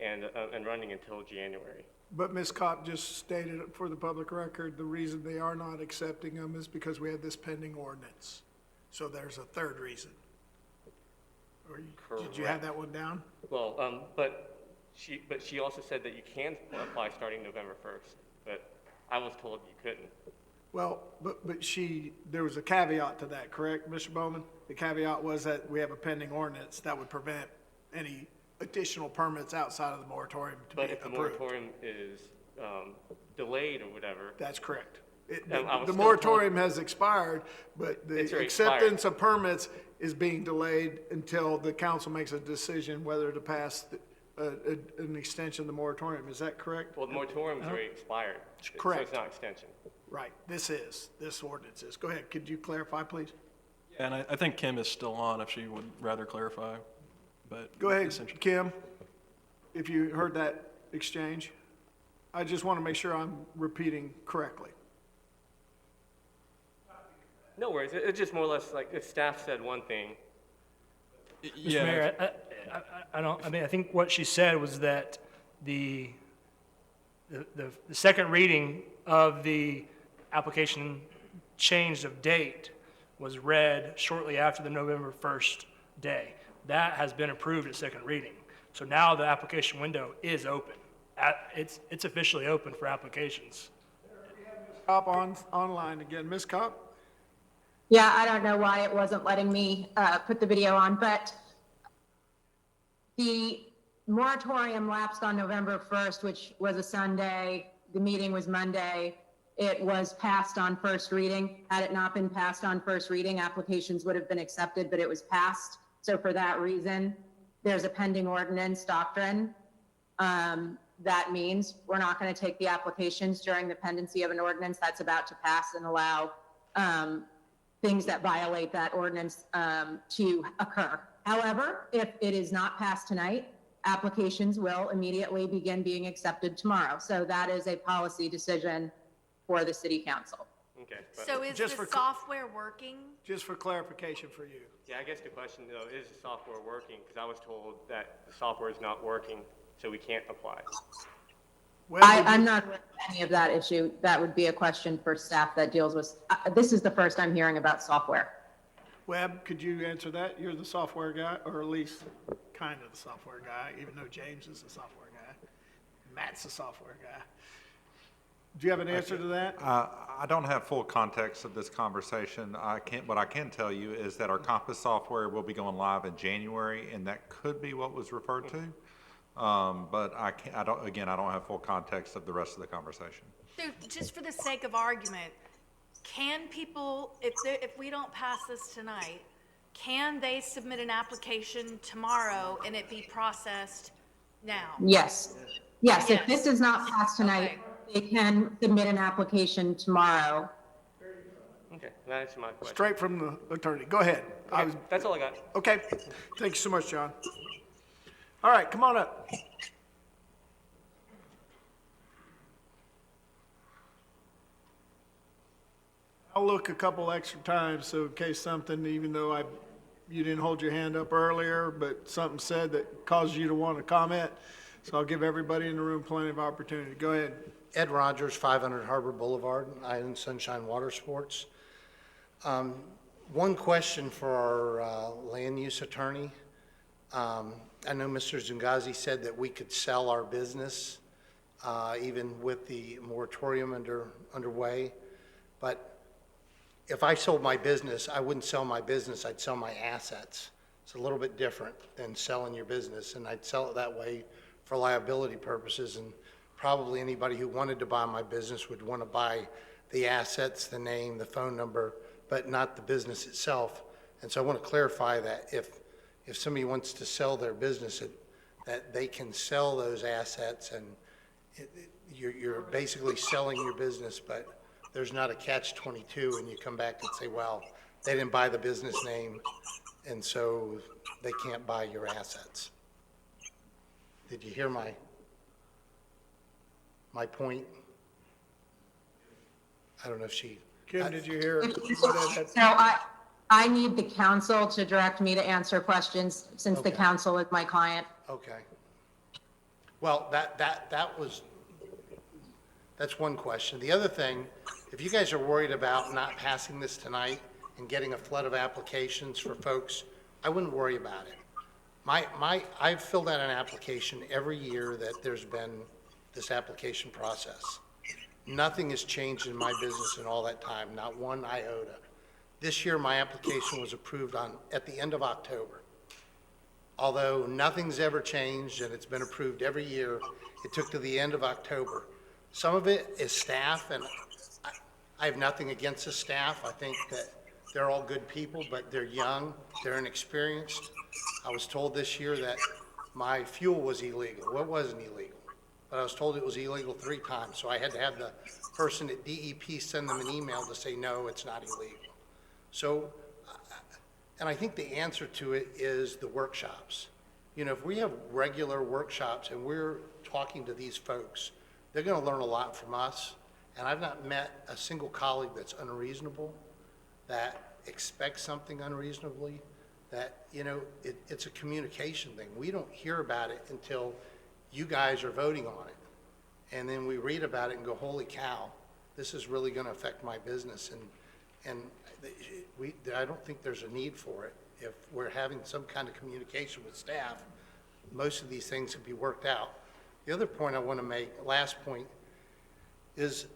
and running until January. But Ms. Kopp just stated for the public record, the reason they are not accepting them is because we have this pending ordinance. So there's a third reason. Did you have that one down? Well, but she also said that you can apply starting November 1st, but I was told you couldn't. Well, but there was a caveat to that, correct, Mr. Bowman? The caveat was that we have a pending ordinance that would prevent any additional permits outside of the moratorium to be approved. But if the moratorium is delayed or whatever. That's correct. The moratorium has expired, but the acceptance of permits is being delayed until the council makes a decision whether to pass an extension of the moratorium. Is that correct? Well, the moratorium is already expired. Correct. So it's not extension. Right. This ordinance is. Go ahead. Could you clarify, please? Yeah, and I think Kim is still on if she would rather clarify. But go ahead, Kim, if you heard that exchange. I just want to make sure I'm repeating correctly. No worries. It's just more or less like if staff said one thing. Mr. Mayor, I think what she said was that the second reading of the application change of date was read shortly after the November 1st day. That has been approved at second reading. So now the application window is open. It's officially open for applications. Cop online again. Ms. Cop? Yeah, I don't know why it wasn't letting me put the video on, but the moratorium lapsed on November 1st, which was a Sunday. The meeting was Monday. It was passed on first reading. Had it not been passed on first reading, applications would have been accepted, but it was passed. So for that reason, there's a pending ordinance doctrine. That means we're not going to take the applications during the pendency of an ordinance that's about to pass and allow things that violate that ordinance to occur. However, if it is not passed tonight, applications will immediately begin being accepted tomorrow. So that is a policy decision for the city council. Okay. So is the software working? Just for clarification for you. Yeah, I guess the question though, is the software working? Because I was told that the software is not working, so we can't apply. I'm not aware of any of that issue. That would be a question for staff that deals with, this is the first I'm hearing about software. Webb, could you answer that? You're the software guy, or at least kind of the software guy, even though James is the software guy. Matt's the software guy. Do you have an answer to that? I don't have full context of this conversation. What I can tell you is that our Compass software will be going live in January, and that could be what was referred to. But I don't have full context of the rest of the conversation. So just for the sake of argument, can people, if we don't pass this tonight, can they submit an application tomorrow and it be processed now? Yes. Yes, if this is not passed tonight, they can submit an application tomorrow. Okay, that answers my question. Straight from the attorney. Go ahead. Okay, that's all I got. Okay. Thank you so much, John. All right, come on up. I'll look a couple extra times, so in case something, even though you didn't hold your hand up earlier, but something said that caused you to want to comment. So I'll give everybody in the room plenty of opportunity. Go ahead. Ed Rogers, 500 Harbor Boulevard. I own Sunshine Water Sports. One question for our land use attorney. I know Mr. Zungazi said that we could sell our business even with the moratorium underway. But if I sold my business, I wouldn't sell my business, I'd sell my assets. It's a little bit different than selling your business, and I'd sell it that way for liability purposes. And probably anybody who wanted to buy my business would want to buy the assets, the name, the phone number, but not the business itself. And so I want to clarify that if somebody wants to sell their business, that they can sell those assets, and you're basically selling your business, but there's not a catch-22 and you come back and say, well, they didn't buy the business name, and so they can't buy your assets. Did you hear my point? I don't know if she... Kim, did you hear? So I need the council to direct me to answer questions since the council is my client. Okay. Well, that's one question. The other thing, if you guys are worried about not passing this tonight and getting a flood of applications for folks, I wouldn't worry about it. I've filled out an application every year that there's been this application process. Nothing has changed in my business in all that time, not one iota. This year, my application was approved at the end of October. Although nothing's ever changed and it's been approved every year, it took to the end of October. Some of it is staff, and I have nothing against the staff. I think that they're all good people, but they're young, they're inexperienced. I was told this year that my fuel was illegal. Well, it wasn't illegal, but I was told it was illegal 3 times, so I had to have the person at DEP send them an email to say, no, it's not illegal. So, and I think the answer to it is the workshops. You know, if we have regular workshops and we're talking to these folks, they're going to learn a lot from us. And I've not met a single colleague that's unreasonable, that expects something unreasonably, that, you know, it's a communication thing. We don't hear about it until you guys are voting on it. And then we read about it and go, holy cow, this is really going to affect my business. And I don't think there's a need for it. If we're having some kind of communication with staff, most of these things can be worked out. The other point I want to make, last point, is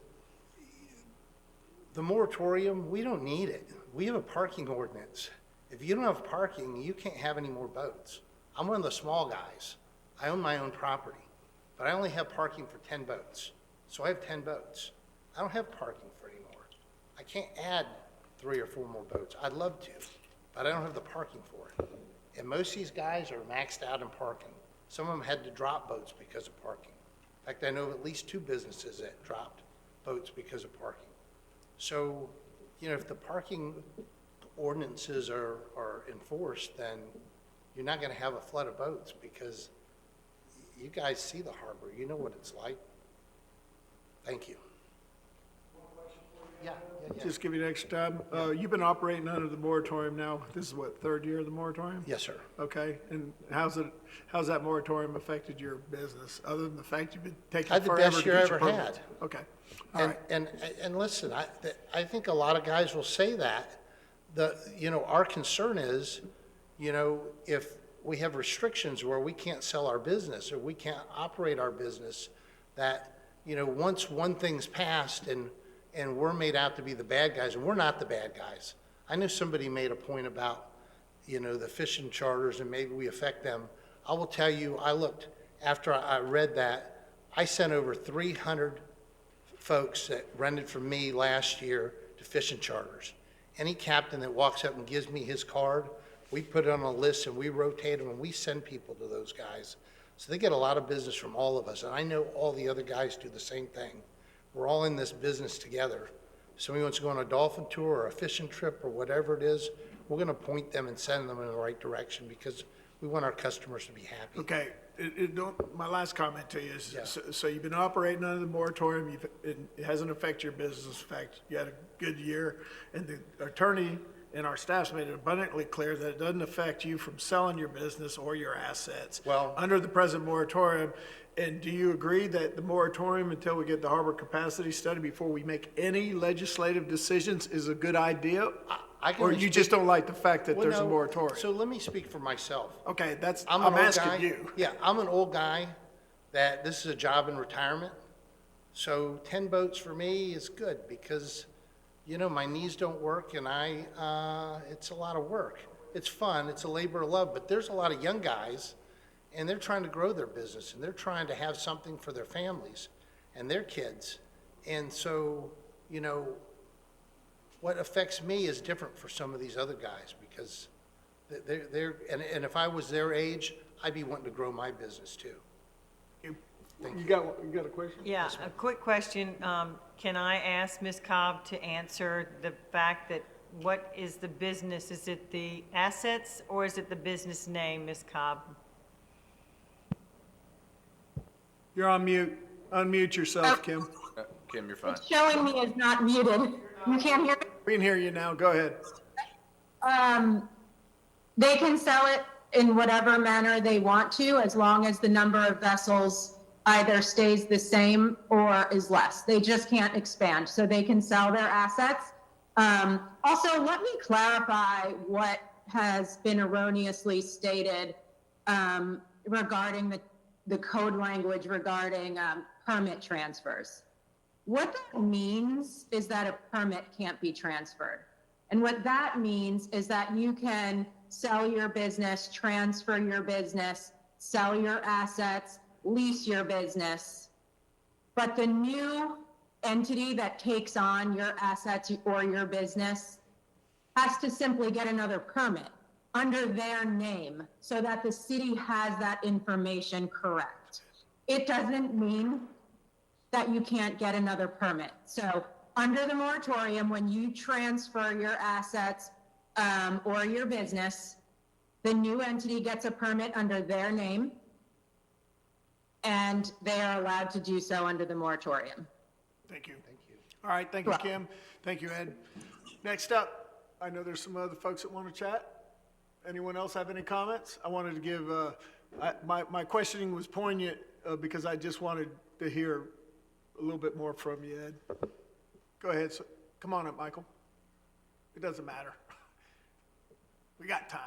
the moratorium, we don't need it. We have a parking ordinance. If you don't have parking, you can't have any more boats. I'm one of the small guys. I own my own property, but I only have parking for 10 boats. So I have 10 boats. I don't have parking for any more. I can't add 3 or 4 more boats. I'd love to, but I don't have the parking for it. And most of these guys are maxed out in parking. Some of them had to drop boats because of parking. In fact, I know of at least 2 businesses that dropped boats because of parking. So, you know, if the parking ordinances are enforced, then you're not going to have a flood of boats, because you guys see the harbor. You know what it's like. Thank you. Yeah. Just give you an extra time. You've been operating under the moratorium now. This is what, 3rd year of the moratorium? Yes, sir. Okay. And how's that moratorium affected your business, other than the fact you've been taking I had the forever best to year I get your ever permits? had. Okay. All right. And listen, I think a lot of guys will say that. You know, our concern is, you know, if we have restrictions where we can't sell our business or we can't operate our business, that, you know, once one thing's passed and we're made out to be the bad guys, and we're not the bad guys. I know somebody made a point about, you know, the fishing charters and maybe we affect them. I will tell you, I looked, after I read that, I sent over 300 folks that rented from me last year to fishing charters. Any captain that walks up and gives me his card, we put it on a list and we rotate them and we send people to those guys. So they get a lot of business from all of us. And I know all the other guys do the same thing. We're all in this business together. If somebody wants to go on a dolphin tour or a fishing trip or whatever it is, we're going to point them and send them in the right direction, because we want our customers to be happy. Okay. My last comment to you is, so you've been operating under the moratorium. It hasn't affected your business. In fact, you had a good year. And the attorney and our staff's made it abundantly clear that it doesn't affect you from selling your business or your assets under the present moratorium. And do you agree that the moratorium until we get the harbor capacity study before we make any legislative decisions is a good idea? Or you just don't like the fact that there's a moratorium? So let me speak for myself. Okay, I'm asking you. Yeah, I'm an old guy that this is a job in retirement. So 10 boats for me is good, because, you know, my knees don't work and it's a lot of work. It's fun, it's a labor of love, but there's a lot of young guys and they're trying to grow their business and they're trying to have something for their families and their kids. And so, you know, what affects me is different for some of these other guys, because and if I was their age, I'd be wanting to grow my business too. You got a question? Yeah, a quick question. Can I ask Ms. Cobb to answer the fact that what is the business? Is it the assets or is it the business name, Ms. Cobb? You're on mute. Unmute yourself, Kim. Kim, you're fine. It's showing me as not muted. You can't hear me? We can hear you now. Go ahead. They can sell it in whatever manner they want to, as long as the number of vessels either stays the same or is less. They just can't expand, so they can sell their assets. Also, let me clarify what has been erroneously stated regarding the code language regarding permit transfers. What that means is that a permit can't be transferred. And what that means is that you can sell your business, transfer your business, sell your assets, lease your business. But the new entity that takes on your assets or your business has to simply get another permit under their name so that the city has that information correct. It doesn't mean that you can't get another permit. So under the moratorium, when you transfer your assets or your business, the new entity gets a permit under their name. and they are allowed to do so under the moratorium. Thank you. Thank you. All right, thank you, Kim. Thank you, Ed. Next up, I know there's some other folks that want to chat. Anyone else have any comments? I wanted to give, my questioning was poignant because I just wanted to hear a little bit more from you, Ed. Go ahead, come on up, Michael. It doesn't matter. We got time.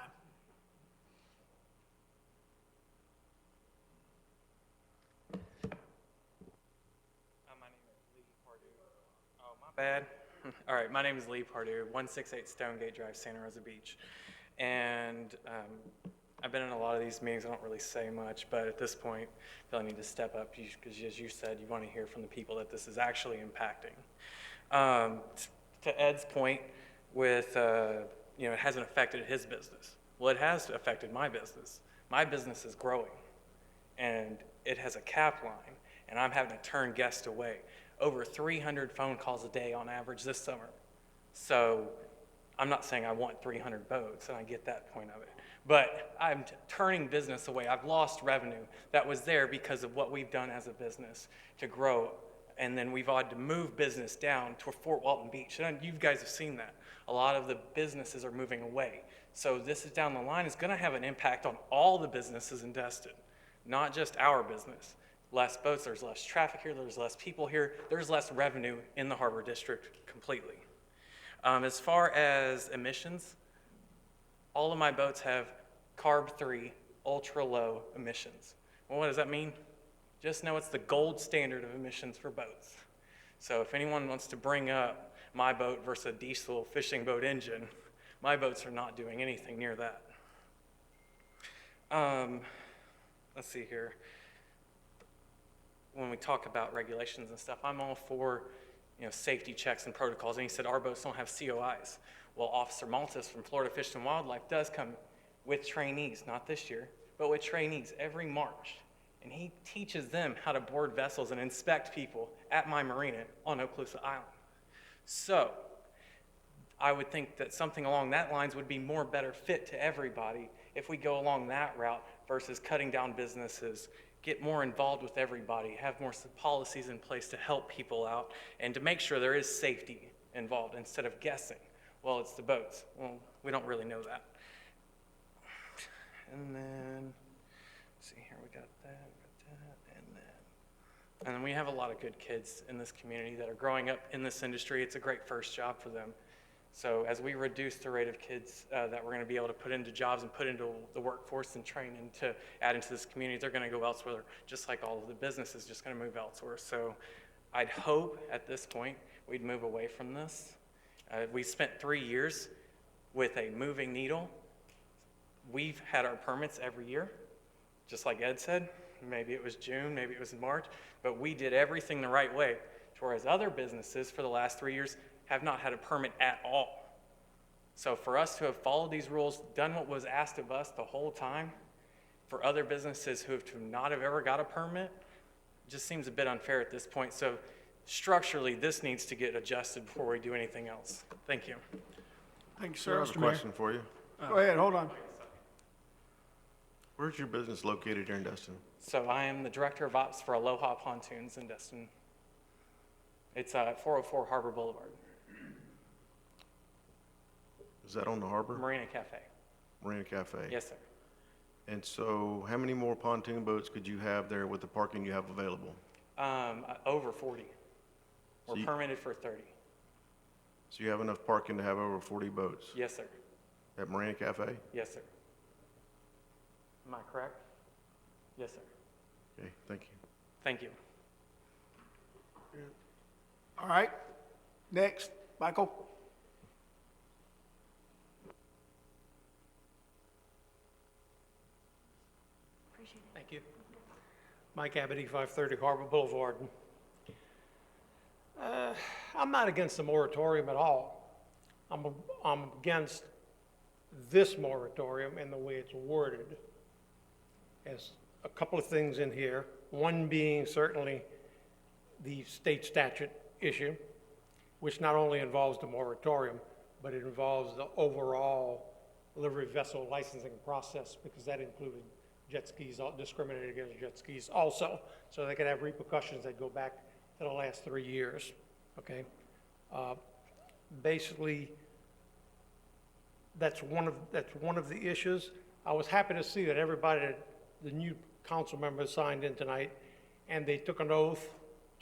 My name is Lee Pardue. Oh, my bad. All right, my name is Lee Pardue, 168 Stonegate Drive, Santa Rosa Beach. And I've been in a lot of these meetings. I don't really say much, but at this point, I feel I need to step up because, as you said, you want to hear from the people that this is actually impacting. To Ed's point with, it hasn't affected his business. Well, it has affected my business. My business is growing, and it has a cap line, and I'm having to turn guests away. Over 300 phone calls a day on average this summer. So I'm not saying I want 300 boats, and I get that point of it. But I'm turning business away. I've lost revenue that was there because of what we've done as a business to grow. And then we've had to move business down to Fort Walton Beach. And you guys have seen that. A lot of the businesses are moving away. So this is down the line is going to have an impact on all the businesses in Destin, not just our business. Less boats, there's less traffic here, there's less people here, there's less revenue in the Harbor District completely. As far as emissions, all of my boats have CARB-3 ultra-low emissions. Well, what does that mean? Just know it's the gold standard of emissions for boats. So if anyone wants to bring up my boat versus a diesel fishing boat engine, my boats are not doing anything near that. Let's see here. When we talk about regulations and stuff, I'm all for safety checks and protocols. And he said our boats don't have COIs. Well, Officer Maltus from Florida Fish and Wildlife does come with trainees, not this year, but with trainees every March. And he teaches them how to board vessels and inspect people at my marina on Okaloosa Island. So I would think that something along that lines would be more better fit to everybody if we go along that route versus cutting down businesses, get more involved with everybody, have more policies in place to help people out and to make sure there is safety involved instead of guessing. Well, it's the boats. Well, we don't really know that. And then, let's see here, we got that, and then we have a lot of good kids in this community that are growing up in this industry. It's a great first job for them. So as we reduce the rate of kids that we're going to be able to put into jobs and put into the workforce and train and to add into this community, they're going to go elsewhere, just like all of the businesses just going to move elsewhere. So I'd hope at this point we'd move away from this. We spent 3 years with a moving needle. We've had our permits every year, just like Ed said. Maybe it was June, maybe it was March, but we did everything the right way, whereas other businesses for the last 3 years have not had a permit at all. So for us to have followed these rules, done what was asked of us the whole time, for other businesses who have not have ever got a permit, just seems a bit unfair at this point. So structurally, this needs to get adjusted before we do anything else. Thank you. Thank you, sir. I have a question for you. Go ahead, hold on. Where's your business located here in Destin? So I am the Director of Ops for Aloha Pontoons in Destin. It's at 404 Harbor Boulevard. Is that on the harbor? Marina Cafe. Marina Cafe? Yes, sir. And so how many more pontoon boats could you have there with the parking you have available? Over 40. We're So you- permitted for 30. So you have enough parking to have over 40 boats? Yes, sir. At Marina Cafe? Yes, sir. Am I correct? Yes, sir. Okay, thank you. Thank you. All right, next, Michael. Thank you. Mike Abity, 530 Harbor Boulevard. I'm not against the moratorium at all. I'm against this moratorium and the way it's worded. There's a couple of things in here, one being certainly the state statute issue, which not only involves the moratorium, but it involves the overall livery vessel licensing process, because that included jet skis, discriminated against jet skis also, so they could have repercussions that go back to the last 3 years, okay? Basically, that's one of the issues. I was happy to see that everybody, the new council members signed in tonight, and they took an oath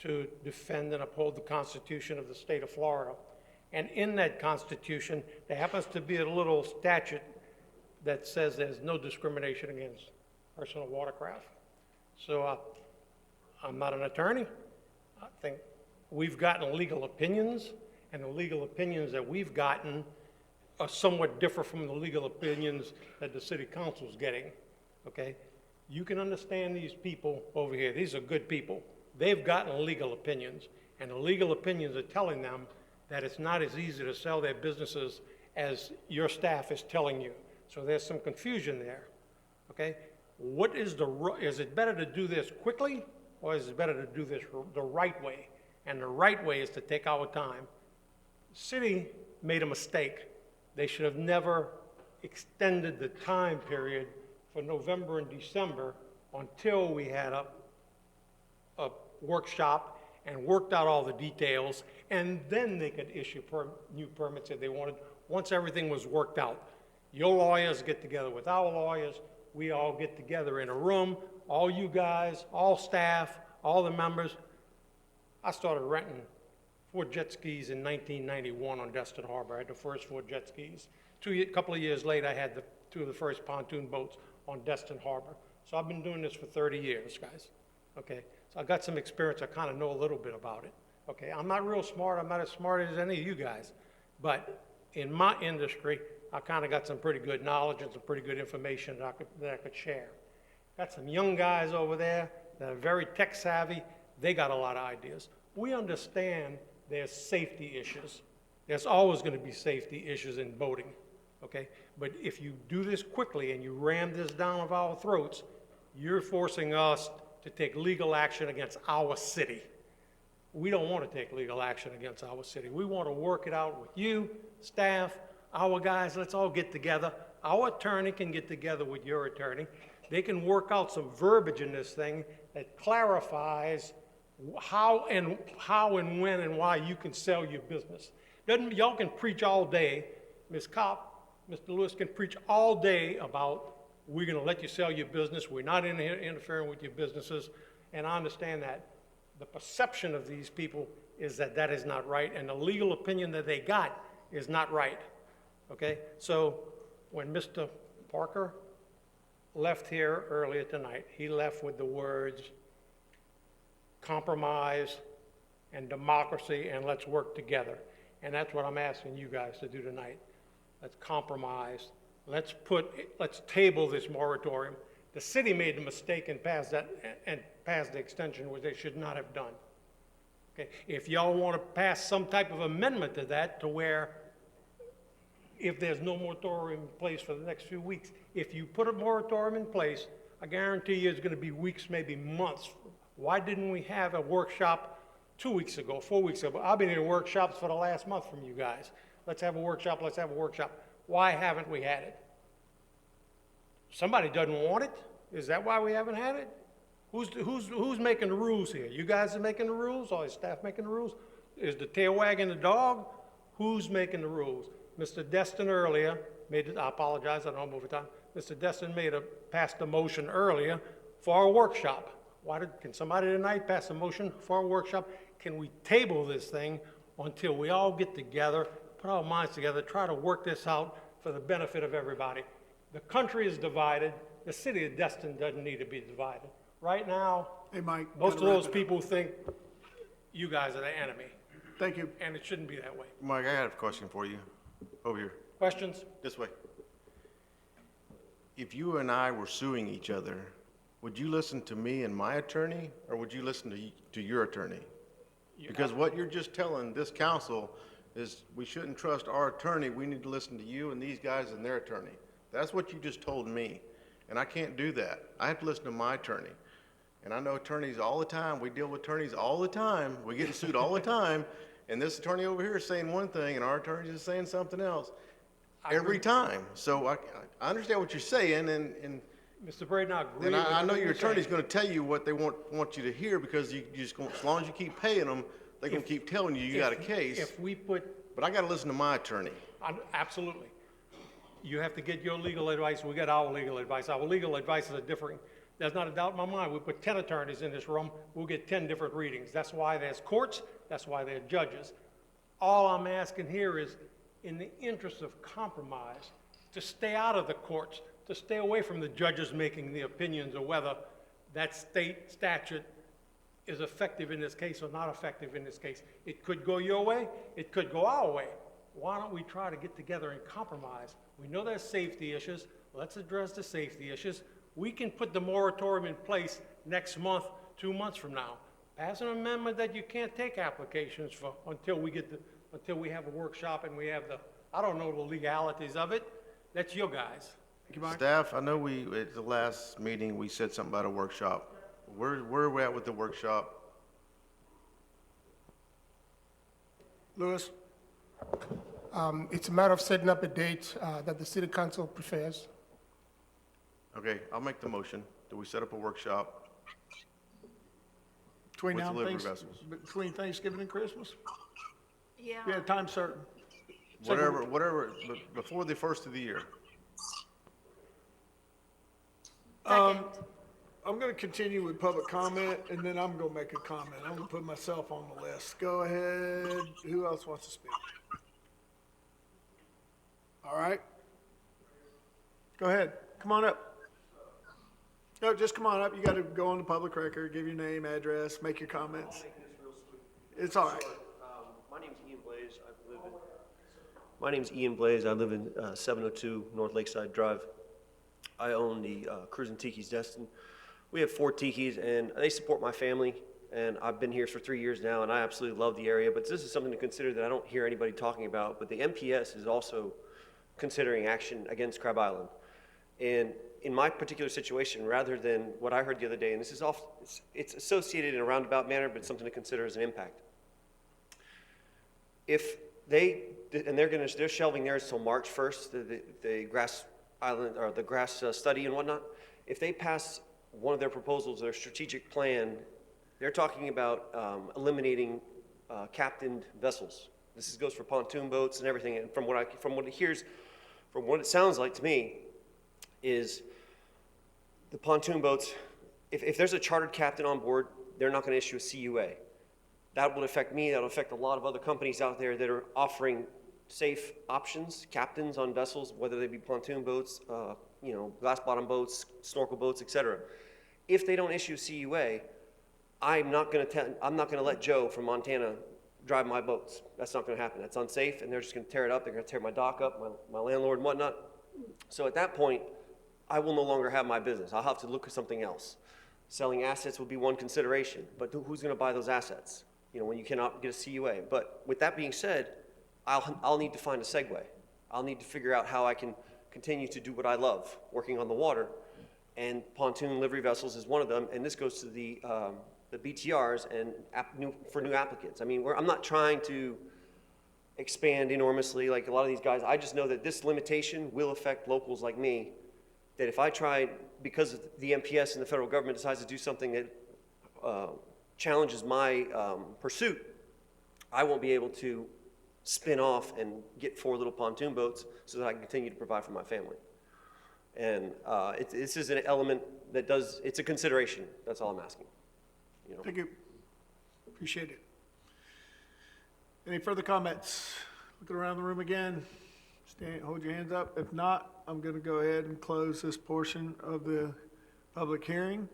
to defend and uphold the Constitution of the state of Florida. And in that Constitution, there happens to be a little statute that says there's no discrimination against personal watercraft. So I'm not an attorney. I think we've gotten legal opinions, and the legal opinions that we've gotten are somewhat different from the legal opinions that the city council is getting, okay? You can understand these people over here. These are good people. They've gotten legal opinions, and the legal opinions are telling them that it's not as easy to sell their businesses as your staff is telling you. So there's some confusion there, okay? What is is it better to do this quickly, or is it better to do this the right way? And the right way is to take our time. The city made a mistake. They should have never extended the time period for November and December until we had a workshop and worked out all the details, and then they could issue new permits if they wanted, once everything was worked out. Your lawyers get together with our lawyers, we all get together in a room, all you guys, all staff, all the members. I started renting 4 jet skis in 1991 on Destin Harbor. I had the first 4 jet skis. A couple of years later, I had 2 of the first pontoon boats on Destin Harbor. So I've been doing this for 30 years, guys, okay? So I got some experience. I kind of know a little bit about it, okay? I'm not real smart. I'm not as smart as any of you guys. But in my industry, I kind of got some pretty good knowledge and some pretty good information that I could share. Got some young guys over there that are very tech savvy. They got a lot of ideas. We understand there's safety issues. There's always going to be safety issues in boating, okay? But if you do this quickly and you ram this down our throats, you're forcing us to take legal action against our city. We don't want to take legal action against our city. We want to work it out with you, staff, our guys. Let's all get together. Our attorney can get together with your attorney. They can work out some verbiage in this thing that clarifies how and when and why you can sell your business. Y'all can preach all day. Ms. Kopp, Mr. Lewis can preach all day about we're going to let you sell your business. We're not interfering with your businesses. And I understand that. The perception of these people is that that is not right, and the legal opinion that they got is not right. Okay? So when Mr. Parker left here earlier tonight, he left with the words compromise and democracy, and let's work together. And that's what I'm asking you guys to do tonight. Let's compromise. Let's table this moratorium. The city made the mistake and passed the extension, which they should not have done. Okay? If y'all want to pass some type of amendment to that, to where if there's no moratorium in place for the next few weeks, if you put a moratorium in place, I guarantee you it's going to be weeks, maybe months. Why didn't we have a workshop 2 weeks ago, 4 weeks ago? I've been in workshops for the last month from you guys. Let's have a workshop, let's have a workshop. Why haven't we had it? Somebody doesn't want it? Is that why we haven't had it? Who's making the rules here? You guys are making the rules, or is staff making the rules? Is the tail wagging the dog? Who's making the rules? Mr. Destin earlier made it, I apologize, I don't know over time. Mr. Destin passed a motion earlier for a workshop. Can somebody tonight pass a motion for a workshop? Can we table this thing until we all get together, put our minds together, try to work this out for the benefit of everybody? The country is divided. The city of Destin doesn't need to be divided. Right now, Hey, Mike. most of those people think you guys are the enemy. Thank you. And it shouldn't be that way. Mike, I got a question for you. Over here. Questions? This way. If you and I were suing each other, would you listen to me and my attorney, or would you listen to your attorney? Because what you're just telling this council is we shouldn't trust our attorney. We need to listen to you and these guys and their attorney. That's what you just told me. And I can't do that. I have to listen to my attorney. And I know attorneys all the time. We deal with attorneys all the time. We get sued all the time. And this attorney over here is saying one thing, and our attorney is saying something else every time. So I understand what you're saying, and Mr. Braden, I agree And with I know everything your you're saying. attorney's gonna tell you what they want you to hear, because you just, as long as you keep paying them, they're gonna keep telling you got a case. If we put, But I gotta listen to my attorney. absolutely. You have to get your legal advice, we get our legal advice. Our legal advice is different. There's not a doubt in my mind, we put 10 attorneys in this room, we'll get 10 different readings. That's why there's courts, that's why there's judges. All I'm asking here is, in the interest of compromise, to stay out of the courts, to stay away from the judges making the opinions of whether that state statute is effective in this case or not effective in this case. It could go your way, it could go our way. Why don't we try to get together and compromise? We know there's safety issues, let's address the safety issues. We can put the moratorium in place next month, 2 months from now. Pass an amendment that you can't take applications for until we have a workshop and we have I don't know the legalities of it. That's your guys. Staff, I know at the last meeting, we said something about a workshop. Where are we at with the workshop? Louis? It's a matter of setting up a date that the city council prefers. Okay, I'll make the motion. Do we set up a workshop? Between With now and delivery vessels. between Thanksgiving and Christmas? Yeah. Yeah, time certain. Whatever, before the first of the year. Second. I'm going to continue with public comment, and then I'm going to make a comment. I'm going to put myself on the list. Go ahead. Who else wants to speak? All right. Go ahead. Come on up. No, just come on up. You got to go on the public record, give your name, address, make your comments. It's all right. My name's Ian Blaze. My name's Ian Blaze. I live in 702 North Lakeside Drive. I own the Cruisin' Tiki's Destin. We have 4 tikis, and they support my family, and I've been here for 3 years now, and I absolutely love the area, but this is something to consider that I don't hear anybody talking about, but the MPS is also considering action against Crab Island. And in my particular situation, rather than what I heard the other day, and this is it's associated in a roundabout manner, but something to consider as an impact. If they're shelving theirs till March 1st, the grass island, or the grass study and whatnot. If they pass one of their proposals, their strategic plan, they're talking about eliminating captained vessels. This goes for pontoon boats and everything. And from what it sounds like to me, is the pontoon boats. If there's a chartered captain on board, they're not going to issue a CUA. That would affect me. That would affect a lot of other companies out there that are offering safe options, captains on vessels, whether they be pontoon boats, glass bottom boats, snorkel boats, etc. If they don't issue CUA, I'm not going to let Joe from Montana drive my boats. That's not going to happen. That's unsafe, and they're just going to tear it up. They're going to tear my dock up, my landlord and whatnot. So at that point, I will no longer have my business. I'll have to look at something else. Selling assets would be one consideration, but who's going to buy those assets? When you cannot get a CUA. But with that being said, I'll need to find a segue. I'll need to figure out how I can continue to do what I love, working on the water, and pontoon livery vessels is one of them. And this goes to the BTRs and for new applicants. I mean, I'm not trying to expand enormously like a lot of these guys. I just know that this limitation will affect locals like me. That if I try, because the MPS and the federal government decides to do something that challenges my pursuit, I won't be able to spin off and get 4 little pontoon boats so that I can continue to provide for my family. And this is an element that it's a consideration. That's all I'm asking. Thank you. Appreciate it. Any further comments? Looking around the room again. Hold your hands up. If not, I'm going to go ahead and close this portion of the public hearing,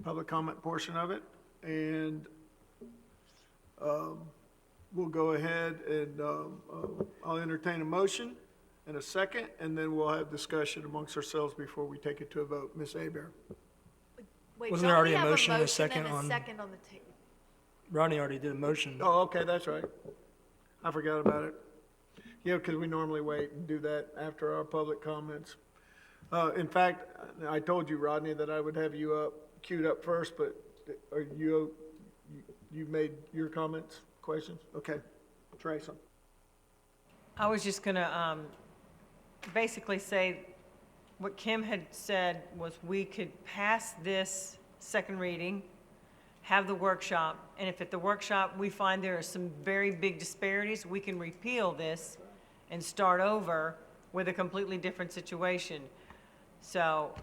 public comment portion of it. And we'll go ahead and I'll entertain a motion and a second, and then we'll have discussion amongst ourselves before we take it to a vote. Ms. Aber. Wait, Wasn't there don't we already a have motion and a and second a on- second on the table? Ronnie already did a motion. Oh, okay, that's right. I forgot about it. Yeah, because we normally wait and do that after our public comments. In fact, I told you, Rodney, that I would have you queued up first, but are you made your comments, questions? Okay. I was just going to basically say what Kim had said was we could pass this second reading, have the workshop, and if at the workshop we find there are some very big disparities, we can repeal this and start over with a completely different situation. So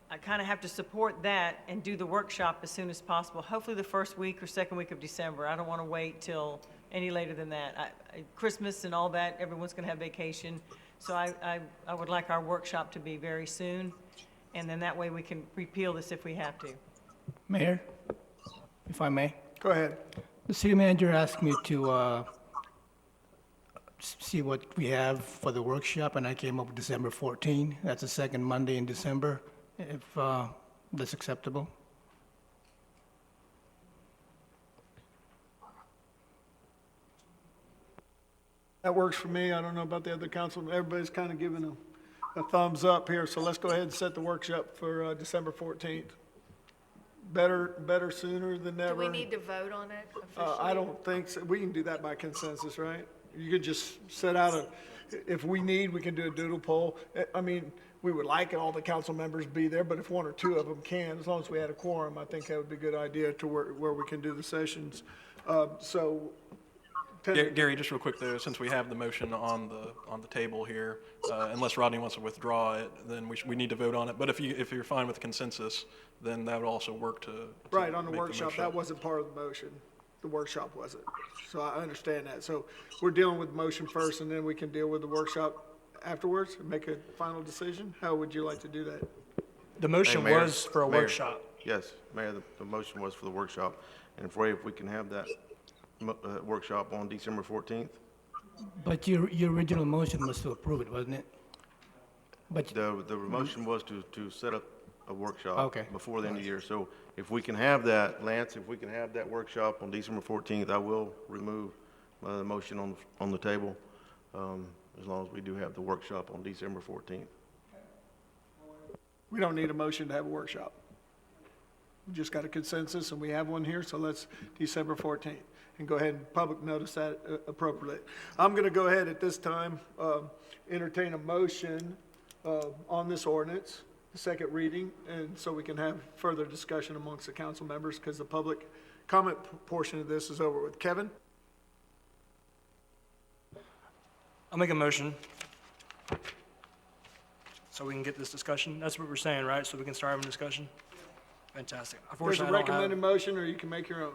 I kind of have to support that and do the workshop as soon as possible, hopefully the first week or second week of December. I don't want to wait till any later than that. Christmas and all that, everyone's going to have vacation. So I would like our workshop to be very soon, and then that way we can repeal this if we have to. Mayor, if I may. Go ahead. The city manager asked me to see what we have for the workshop, and I came up with December 14. That's the second Monday in December, if that's acceptable. That works for me. I don't know about the other council. Everybody's kind of giving a thumbs up here, so let's go ahead and set the workshop for December 14th. Better sooner than never. Do we need to vote on it officially? I don't think so. We can do that by consensus, right? You could just set out if we need, we can do a doodle poll. I mean, we would like all the council members be there, but if one or two of them can, as long as we had a quorum, I think that would be a good idea to where we can do the sessions. Gary, just real quick though, since we have the motion on the table here, unless Rodney wants to withdraw it, then we need to vote on it. But if you're fine with consensus, then that would also work to right, on the make workshop. motion. That wasn't part of the motion. The workshop wasn't. So I understand that. So we're dealing with the motion first, and then we can deal with the workshop afterwards and make a final decision. How would you like to do that? The motion Hey, Mayor, was for a Mayor, workshop. Yes, Mayor, the motion was for the workshop. And if we can have that workshop on December 14th. But your original motion was to approve it, wasn't it? But The motion was to set up a workshop Okay. before the end of the year. So if we can have that, Lance, if we can have that workshop on December 14th, I will remove the motion on the table, as long as we do have the workshop on December 14th. We don't need a motion to have a workshop. We just got a consensus, and we have one here, so let's December 14th. And go ahead and public notice that appropriately. I'm going to go ahead at this time, entertain a motion on this ordinance, the second reading, and so we can have further discussion amongst the council members, because the public comment portion of this is over with. Kevin? I'll make a motion so we can get this discussion. That's what we're saying, right? So we can start having a discussion? Fantastic. There's a Unfortunately, I don't have- recommended motion, or you can make your own.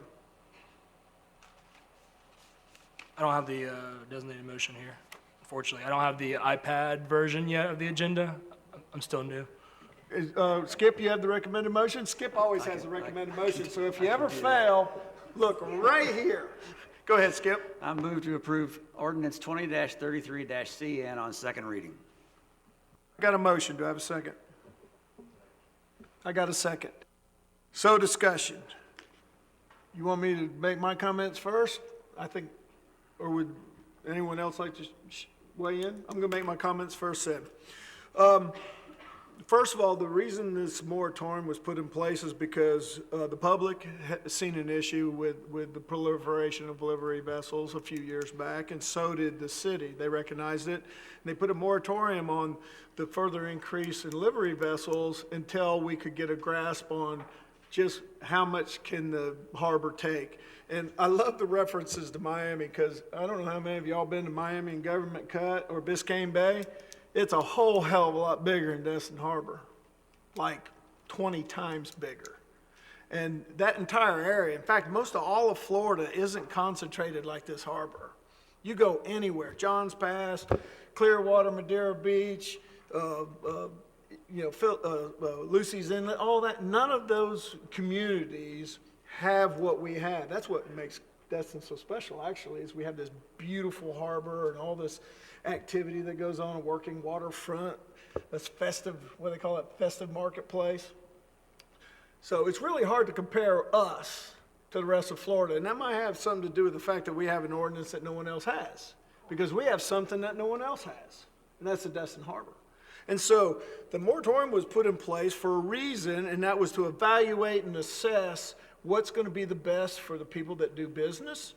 I don't have the designated motion here, unfortunately. I don't have the iPad version yet of the agenda. I'm still new. Skip, you have the recommended motion? Skip always has the recommended motion, so if you ever fail, look right here. Go ahead, Skip. I move to approve ordinance 20-33-CN on second reading. I got a motion. Do I have a second? I got a second. So discussion. You want me to make my comments first? I think, or would anyone else like to weigh in? I'm going to make my comments first then. First of all, the reason this moratorium was put in place is because the public has seen an issue with the proliferation of livery vessels a few years back, and so did the city. They recognized it, and they put a moratorium on the further increase in livery vessels until we could get a grasp on just how much can the harbor take. And I love the references to Miami, because I don't know how many of y'all been to Miami and Government Cut or Biscayne Bay. It's a whole hell of a lot bigger than Destin Harbor, like 20 times bigger. And that entire area, in fact, most of all of Florida isn't concentrated like this harbor. You go anywhere, Johns Pass, Clearwater, Madeira Beach, Lucy's Inlet, all that. None of those communities have what we have. That's what makes Destin so special, actually, is we have this beautiful harbor and all this activity that goes on, a working waterfront, this festive, what they call it, festive marketplace. So it's really hard to compare us to the rest of Florida, and that might have something to do with the fact that we have an ordinance that no one else has, because we have something that no one else has, and that's the Destin Harbor. And so the moratorium was put in place for a reason, and that was to evaluate and assess what's going to be the best for the people that do business,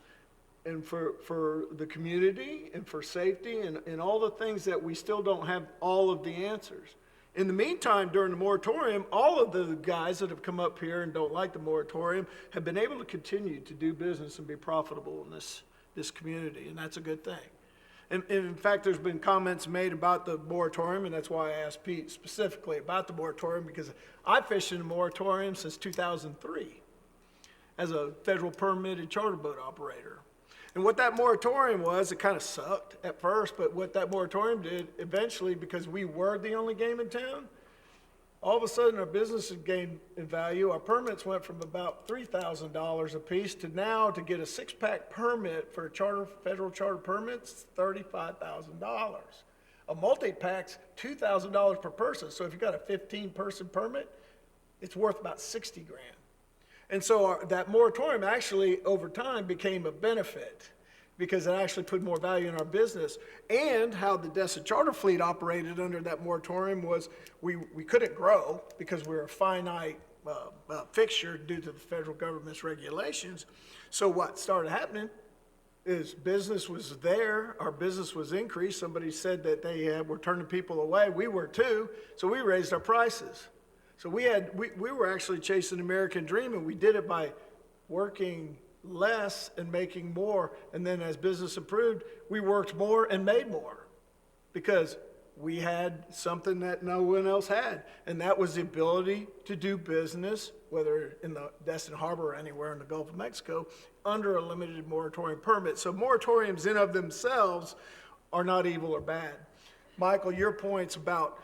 and for the community, and for safety, and all the things that we still don't have all of the answers. In the meantime, during the moratorium, all of the guys that have come up here and don't like the moratorium have been able to continue to do business and be profitable in this community, and that's a good thing. And in fact, there's been comments made about the moratorium, and that's why I asked Pete specifically about the moratorium, because I fished in a moratorium since 2003 as a federal permitted charter boat operator. And what that moratorium was, it kind of sucked at first, but what that moratorium did eventually, because we were the only game in town, all of a sudden our business had gained in value. Our permits went from about $3,000 a piece to now, to get a six-pack permit for a federal charter permits, $35,000. A multi-pack's $2,000 per person. So if you got a 15-person permit, it's worth about 60 grand. And so that moratorium actually, over time, became a benefit because it actually put more value in our business. And how the Destin charter fleet operated under that moratorium was we couldn't grow because we were a finite fixture due to the federal government's regulations. So what started happening is business was there, our business was increased. Somebody said that they were turning people away. We were too, so we raised our prices. So we were actually chasing the American dream, and we did it by working less and making more. And then as business improved, we worked more and made more because we had something that no one else had. And that was the ability to do business, whether in the Destin Harbor or anywhere in the Gulf of Mexico, under a limited moratorium permit. So moratoriums in of themselves are not evil or bad. Michael, your points about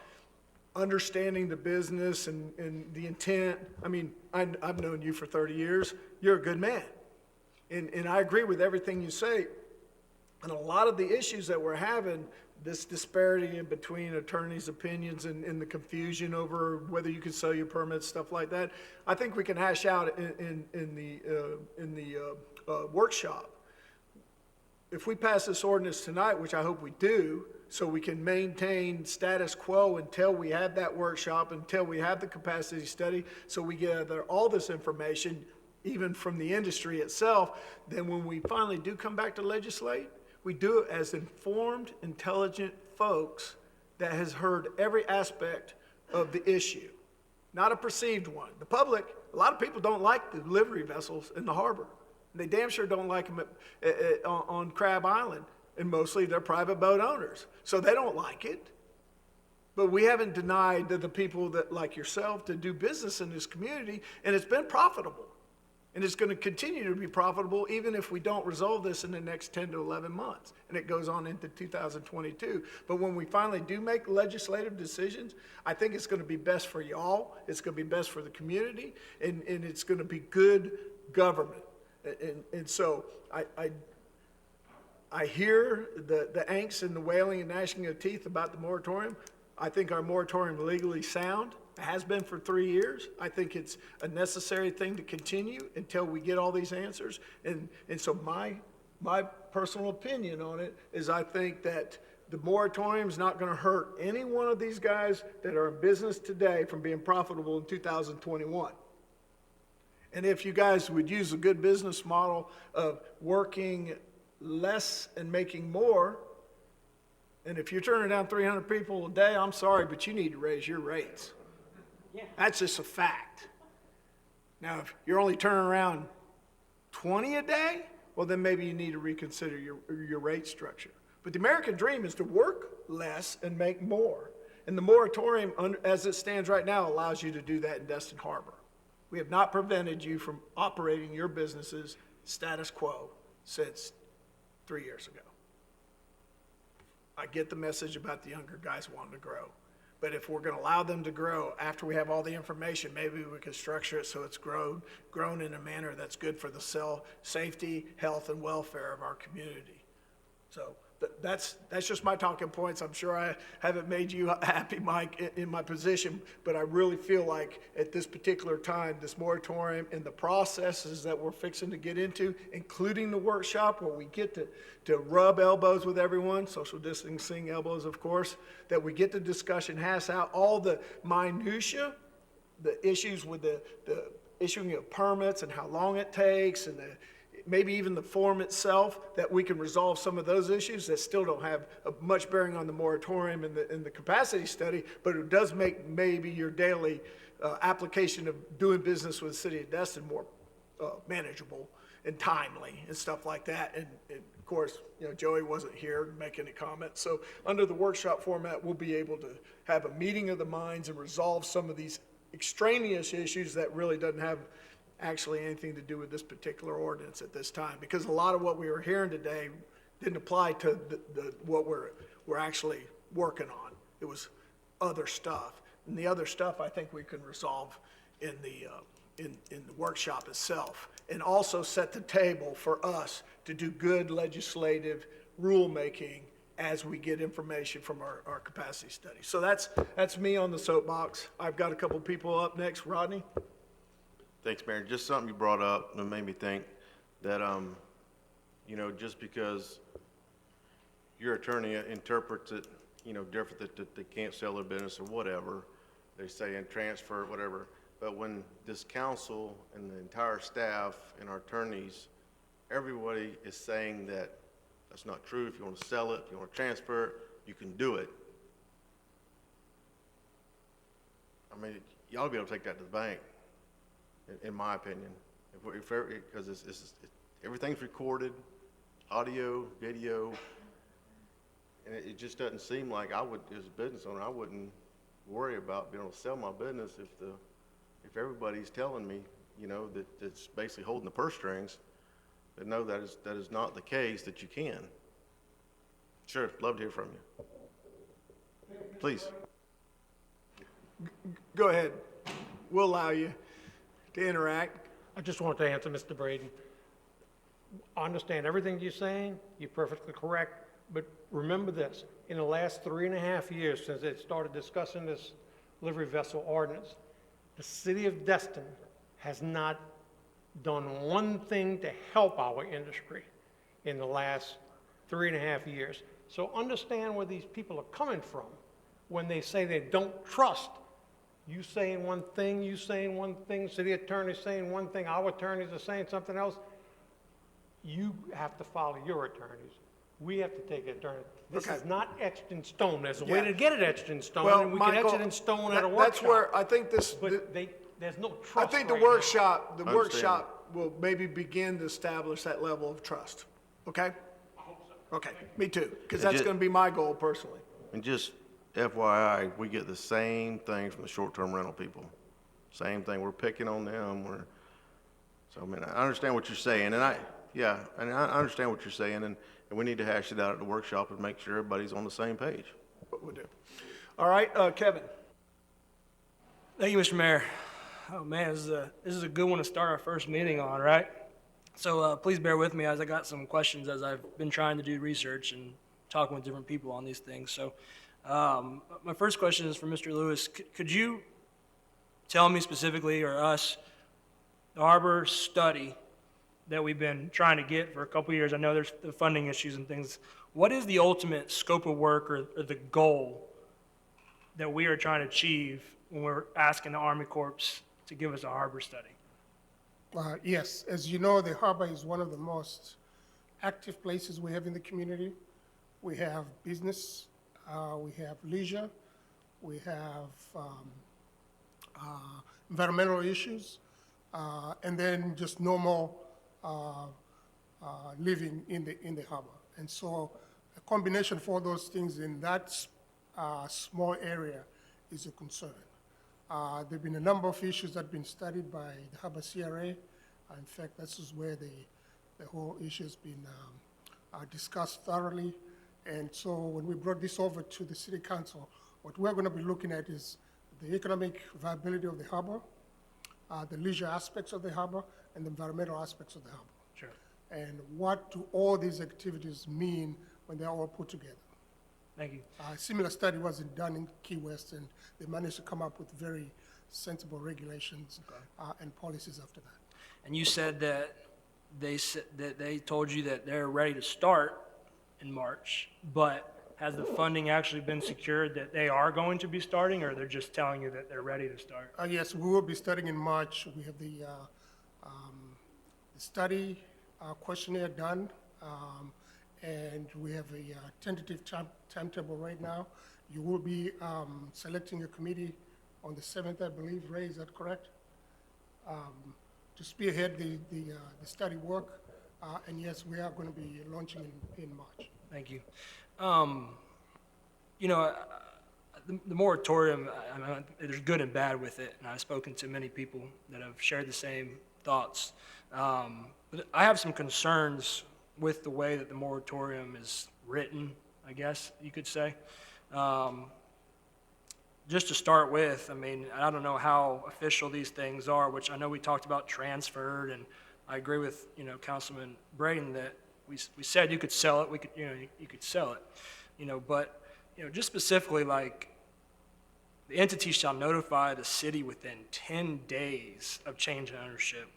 understanding the business and the intent. I mean, I've known you for 30 years. You're a good man. And I agree with everything you say. And a lot of the issues that we're having, this disparity in between attorneys' opinions and the confusion over whether you can sell your permits, stuff like that, I think we can hash out in the workshop. If we pass this ordinance tonight, which I hope we do, so we can maintain status quo until we have that workshop, until we have the capacity study, so we gather all this information, even from the industry itself, then when we finally do come back to legislate, we do it as informed, intelligent folks that has heard every aspect of the issue, not a perceived one. The public, a lot of people don't like the delivery vessels in the harbor. They damn sure don't like them on Crab Island. And mostly they're private boat owners. So they don't like it. But we haven't denied the people that, like yourself, to do business in this community, and it's been profitable. And it's going to continue to be profitable even if we don't resolve this in the next 10 to 11 months. And it goes on into 2022. But when we finally do make legislative decisions, I think it's going to be best for y'all, it's going to be best for the community, and it's going to be good government. And so I hear the angst and the wailing and gnashing of teeth about the moratorium. I think our moratorium legally sound. It has been for 3 years. I think it's a necessary thing to continue until we get all these answers. And so my personal opinion on it is I think that the moratorium is not going to hurt any one of these guys that are in business today from being profitable in 2021. And if you guys would use a good business model of working less and making more, and if you're turning down 300 people a day, I'm sorry, but you need to raise your rates. Yeah. That's just a fact. Now, if you're only turning around 20 a day, well, then maybe you need to reconsider your rate structure. But the American dream is to work less and make more. And the moratorium, as it stands right now, allows you to do that in Destin Harbor. We have not prevented you from operating your businesses status quo since 3 years ago. I get the message about the younger guys wanting to grow. But if we're going to allow them to grow after we have all the information, maybe we can structure it so it's grown in a manner that's good for the safety, health, and welfare of our community. So that's just my talking points. I'm sure I haven't made you happy, Mike, in my position, but I really feel like at this particular time, this moratorium and the processes that we're fixing to get into, including the workshop where we get to rub elbows with everyone, social distancing elbows, of course, that we get the discussion, hash out all the minutia, the issues with the issuing of permits and how long it takes and maybe even the form itself, that we can resolve some of those issues that still don't have much bearing on the moratorium and the capacity study, but it does make maybe your daily application of doing business with the city of Destin more manageable and timely and stuff like that. And of course, Joey wasn't here to make any comments. So under the workshop format, we'll be able to have a meeting of the minds and resolve some of these extraneous issues that really doesn't have actually anything to do with this particular ordinance at this time, because a lot of what we were hearing today didn't apply to what we're actually working on. It was other stuff, and the other stuff I think we can resolve in the workshop itself, and also set the table for us to do good legislative rulemaking as we get information from our capacity study. So that's me on the soapbox. I've got a couple people up next. Rodney? Thanks, Mayor. Just something you brought up that made me think that, just because your attorney interprets it, different, that they can't sell their business or whatever, they say and transfer, whatever. But when this council and the entire staff and our attorneys, everybody is saying that that's not true. If you want to sell it, if you want to transfer it, you can do it. I mean, you ought to be able to take that to the bank, in my opinion. Because everything's recorded, audio, video, and it just doesn't seem like I would, as a business owner, I wouldn't worry about being able to sell my business if everybody's telling me, that it's basically holding the purse strings. But no, that is not the case, that you can. Sure, love to hear from you. Please. Go ahead. We'll allow you to interact. I just want to answer Mr. Braden. I understand everything you're saying. You're perfectly correct. But remember this, in the last 3.5 years since they started discussing this livery vessel ordinance, the city of Destin has not done one thing to help our industry in the last 3.5 years. So understand where these people are coming from when they say they don't trust. You saying one thing, you saying one thing, city attorney saying one thing, our attorneys are saying something else. You have to follow your attorneys. We have to take it, attorney. This is not etched in stone. There's a way to get it etched in stone, Well, and we can Michael, etch it in stone at a workshop. That's where I think this. But there's no trust. I think the right now. workshop will maybe begin to establish that level of trust. Okay? Okay, me too, because that's going to be my goal personally. And just FYI, we get the same thing from the short-term rental people. Same thing. We're picking on them. So, I mean, I understand what you're saying, and I understand what you're saying, and we need to hash it out at the workshop and make sure everybody's on the same page. What we'll do. All right, Kevin. Thank you, Mr. Mayor. Oh, man, this is a good one to start our first meeting on, right? So please bear with me as I got some questions as I've been trying to do research and talking with different people on these things. So my first question is for Mr. Lewis. Could you tell me specifically, or us, the harbor study that we've been trying to get for a couple of years? I know there's the funding issues and things. What is the ultimate scope of work or the goal that we are trying to achieve when we're asking the Army Corps to give us a harbor study? Yes, as you know, the harbor is one of the most active places we have in the community. We have business, we have leisure, we have environmental issues, and then just normal living in the harbor. And so a combination for those things in that small area is a concern. There have been a number of issues that have been studied by the Harbor CRA. In fact, this is where the whole issue has been discussed thoroughly. And so when we brought this over to the City Council, what we're going to be looking at is the economic viability of the harbor, the leisure aspects of the harbor, and the environmental aspects of the harbor. Sure. And what do all these activities mean when they're all put together? Thank you. A similar study wasn't done in Key West, and they managed to come up with very sensible regulations and policies after that. And you said that they told you that they're ready to start in March, but has the funding actually been secured that they are going to be starting, or they're just telling you that they're ready to start? Yes, we will be starting in March. We have the study questionnaire done, and we have a tentative timetable right now. You will be selecting a committee on the 7th, I believe. Ray, is that correct? To spearhead the study work, and yes, we are going to be launching in March. Thank you. You know, the moratorium, I mean, there's good and bad with it, and I've spoken to many people that have shared the same thoughts. But I have some concerns with the way that the moratorium is written, I guess you could say. Just to start with, I mean, I don't know how official these things are, which I know we talked about transferred, and I agree with, you know, Councilman Braden that we said you could sell it, you could sell it, but, just specifically like the entity shall notify the city within 10 days of change in ownership,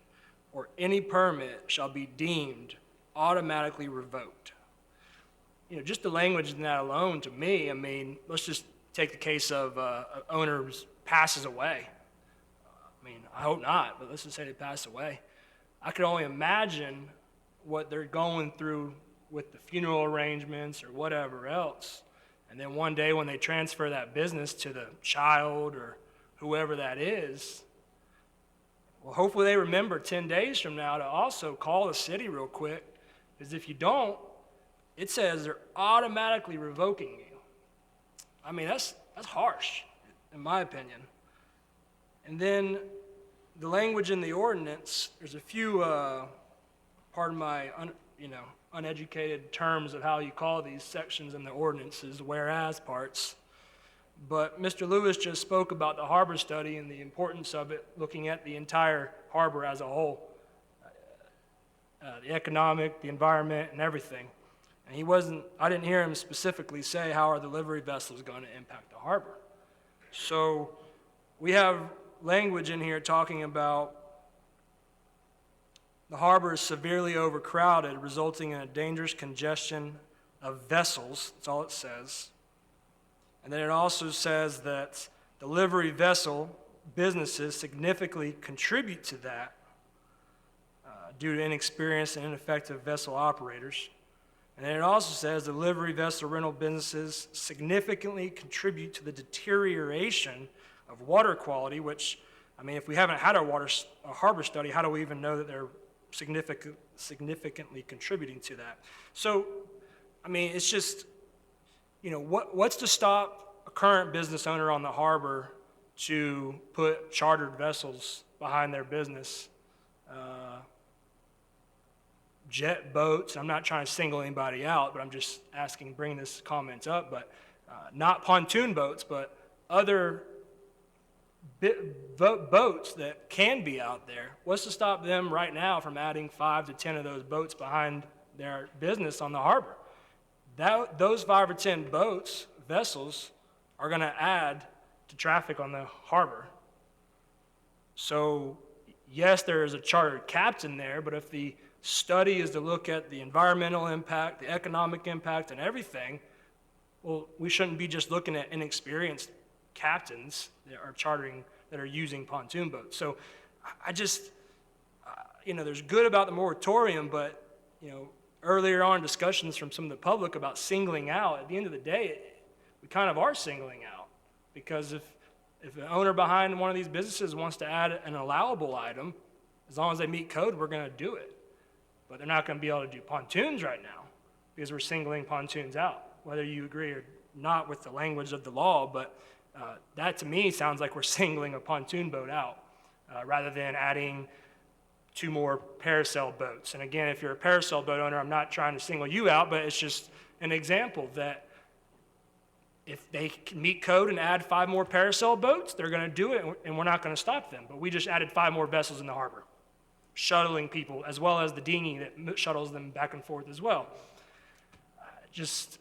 or any permit shall be deemed automatically revoked. Just the language in that alone, to me, I mean, let's just take the case of owner passes away. I mean, I hope not, but let's just say they pass away. I could only imagine what they're going through with the funeral arrangements or whatever else. And then one day when they transfer that business to the child or whoever that is, well, hopefully they remember 10 days from now to also call the city real quick, because if you don't, it says they're automatically revoking you. I mean, that's harsh, in my opinion. And then the language in the ordinance, there's a few, pardon my, uneducated terms of how you call these sections in the ordinances, whereas parts. But Mr. Lewis just spoke about the harbor study and the importance of it, looking at the entire harbor as a whole, the economic, the environment, and everything. And I didn't hear him specifically say how our delivery vessels going to impact the harbor. So we have language in here talking about the harbor is severely overcrowded, resulting in a dangerous congestion of vessels. That's all it says. And then it also says that delivery vessel businesses significantly contribute to that due to inexperienced and ineffective vessel operators. And then it also says delivery vessel rental businesses significantly contribute to the deterioration of water quality, which, I mean, if we haven't had a harbor study, how do we even know that they're significantly contributing to that? So, I mean, it's just, what's to stop a current business owner on the harbor to put chartered vessels behind their business? Jet boats, I'm not trying to single anybody out, but I'm just asking, bringing this comment up, but not pontoon boats, but other boats that can be out there. What's to stop them right now from adding 5 to 10 of those boats behind their business on the harbor? Those 5 or 10 boats, vessels, are going to add to traffic on the harbor. So, yes, there is a chartered captain there, but if the study is to look at the environmental impact, the economic impact, and everything, well, we shouldn't be just looking at inexperienced captains that are chartering, that are using pontoon boats. So I just, there's good about the moratorium, but, earlier on discussions from some of the public about singling out, at the end of the day, we kind of are singling out, because if an owner behind one of these businesses wants to add an allowable item, as long as they meet code, we're going to do it. But they're not going to be able to do pontoons right now because we're singling pontoons out, whether you agree or not with the language of the law. But that to me sounds like we're singling a pontoon boat out rather than adding 2 more parasail boats. And again, if you're a parasail boat owner, I'm not trying to single you out, but it's just an example that if they can meet code and add 5 more parasail boats, they're going to do it, and we're not going to stop them. But we just added 5 more vessels in the harbor, shuttling people, as well as the dinghy that shuttles them back and forth as well. Just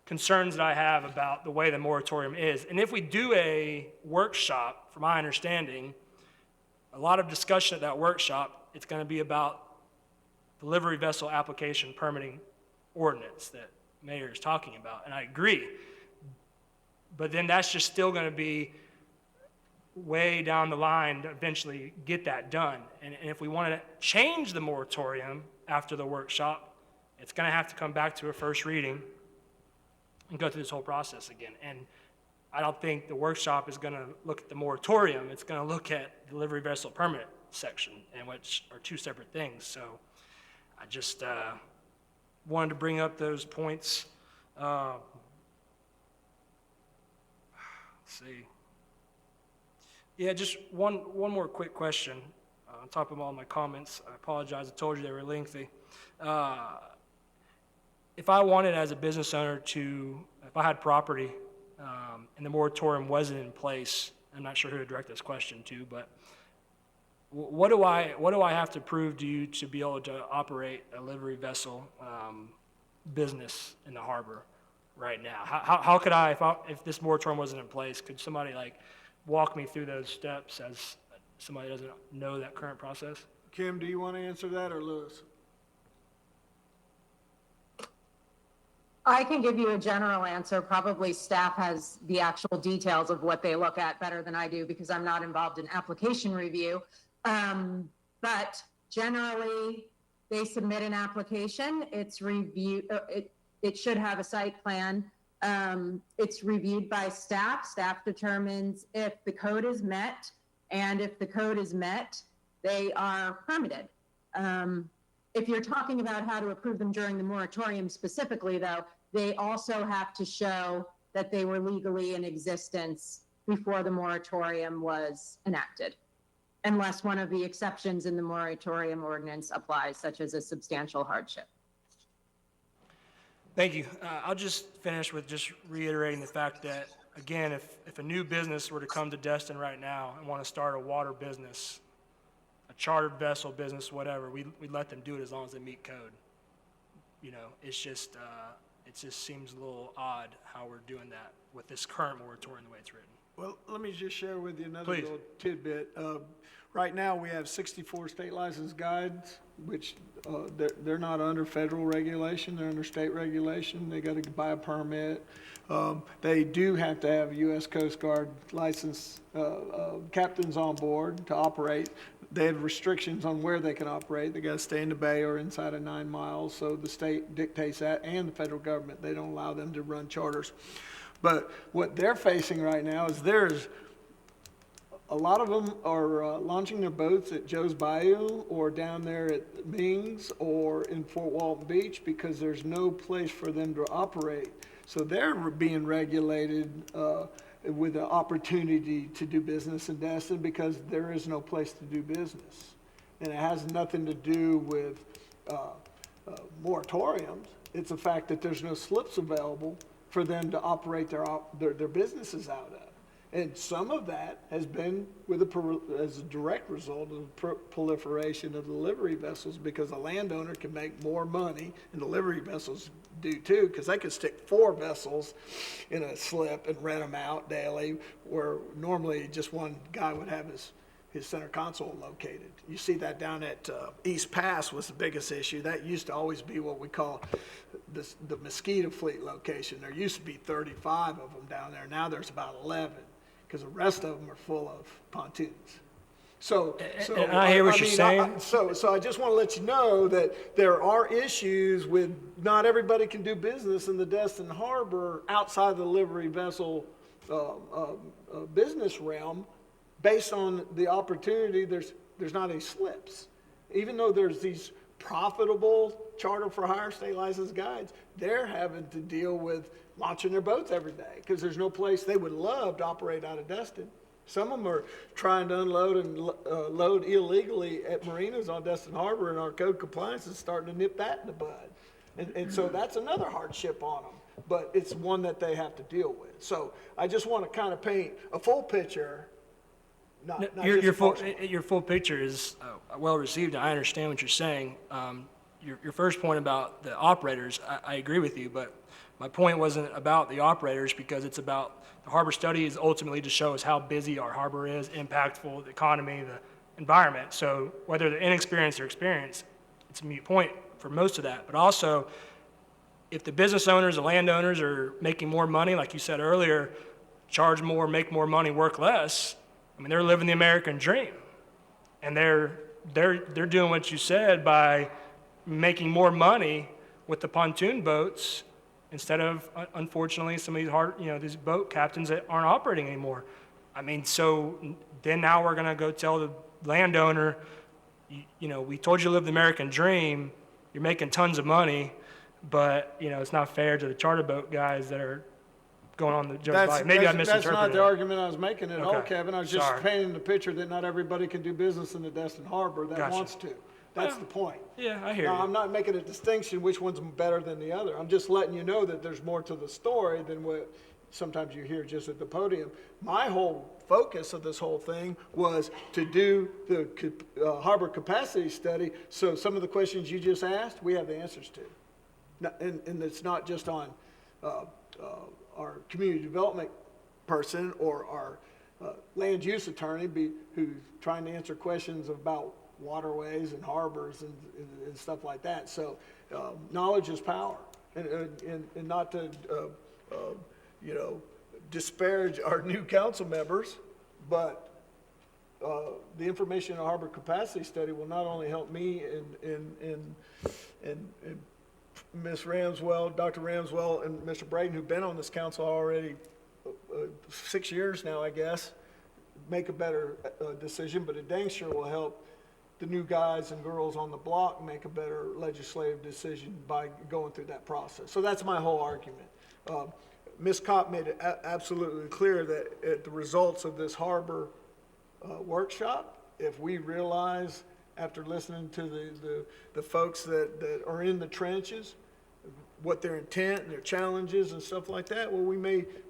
concerns that I have about the way the moratorium is. And if we do a workshop, from my understanding, a lot of discussion at that workshop, it's going to be about delivery vessel application permitting ordinance that Mayor is talking about, and I agree. But then that's just still going to be way down the line to eventually get that done. And if we want to change the moratorium after the workshop. It's going to have to come back to a first reading and go through this whole process again. And I don't think the workshop is going to look at the moratorium. It's going to look at the delivery vessel permit section, and which are two separate things. So I just wanted to bring up those points. Let's see. Yeah, just one more quick question on top of all my comments. I apologize. I told you they were lengthy. If I wanted as a business owner if I had property and the moratorium wasn't in place, I'm not sure who to direct this question to, but what do I have to prove to you to be able to operate a livery vessel business in the harbor right now? How could I, if this moratorium wasn't in place, could somebody walk me through those steps as somebody doesn't know that current process? Kim, do you want to answer that, or Lewis? I can give you a general answer. Probably staff has the actual details of what they look at better than I do because I'm not involved in application review. But generally, they submit an application. It's reviewed. It should have a site plan. It's reviewed by staff. Staff determines if the code is met, and if the code is met, they are permitted. If you're talking about how to approve them during the moratorium specifically, though, they also have to show that they were legally in existence before the moratorium was enacted, unless one of the exceptions in the moratorium ordinance applies, such as a substantial hardship. Thank you. I'll just finish with just reiterating the fact that, again, if a new business were to come to Destin right now and want to start a water business, a chartered vessel business, whatever, we'd let them do it as long as they meet code. It's just, it just seems a little odd how we're doing that with this current moratorium the way it's written. Well, let me just share with you another Please. little tidbit. Right now, we have 64 state licensed guides, which they're not under federal regulation, they're under state regulation. They got to buy a permit. They do have to have U.S. Coast Guard licensed captains on board to operate. They have restrictions on where they can operate. They got to stay in the bay or inside of 9 miles. So the state dictates that, and the federal government. They don't allow them to run charters. But what they're facing right now is a lot of them are launching their boats at Joe's Bayou or down there at Ming's or in Fort Walton Beach because there's no place for them to operate. So they're being regulated with the opportunity to do business in Destin because there is no place to do business. And it has nothing to do with moratoriums. It's the fact that there's no slips available for them to operate their businesses out of. And some of that has been as a direct result of the proliferation of the livery vessels because a landowner can make more money, and the livery vessels do too, because they can stick 4 vessels in a slip and rent them out daily, where normally just one guy would have his center console located. You see that down at East Pass was the biggest issue. That used to always be what we call the mosquito fleet location. There used to be 35 of them down there. Now there's about 11. Because the rest of them are full of pontoons. So and I hear what you're saying. So I just want to let you know that there are issues with not everybody can do business in the Destin Harbor outside the livery vessel business realm based on the opportunity. There's not any slips. Even though there's these profitable charter for hire state licensed guides, they're having to deal with launching their boats every day because there's no place. They would love to operate out of Destin. Some of them are trying to unload and load illegally at marinas on Destin Harbor, and our code compliance is starting to nip that in the bud. And so that's another hardship on them, but it's one that they have to deal with. So I just want to kind of paint a full picture. Your full picture is well received. I understand what you're saying. Your first point about the operators, I agree with you, but my point wasn't about the operators because it's about the harbor study is ultimately to show us how busy our harbor is, impactful, the economy, the environment. So whether they're inexperienced or experienced, it's a moot point for most of that. But also, if the business owners, the landowners are making more money, like you said earlier, charge more, make more money, work less, I mean, they're living the American dream. And they're doing what you said by making more money with the pontoon boats instead of, unfortunately, some of these these boat captains that aren't operating anymore. I mean, so then now we're gonna go tell the landowner, we told you to live the American dream, you're making tons of money, but, it's not fair to the charter boat guys that are going on the Jones Valley. Maybe I misinterpreted That's not the it. argument I was making at all, Okay. Kevin. I was just Sorry. painting the picture that not everybody can do business in the Destin Harbor that Gotcha. wants to. That's the point. Yeah, I hear Now, you. I'm not making a distinction which one's better than the other. I'm just letting you know that there's more to the story than what sometimes you hear just at the podium. My whole focus of this whole thing was to do the harbor capacity study, so some of the questions you just asked, we have the answers to. And it's not just on our community development person or our land use attorney who's trying to answer questions about waterways and harbors and stuff like that. So knowledge is power, and not to disparage our new council members, but the information in the harbor capacity study will not only help me and Ms. Ramswell, Dr. Ramswell, and Mr. Braden, who've been on this council already 6 years now, I guess, make a better decision, but it dang sure will help the new guys and girls on the block make a better legislative decision by going through that process. So that's my whole argument. Ms. Kopp made it absolutely clear that the results of this harbor workshop, if we realize after listening to the folks that are in the trenches, what their intent and their challenges and stuff like that, well,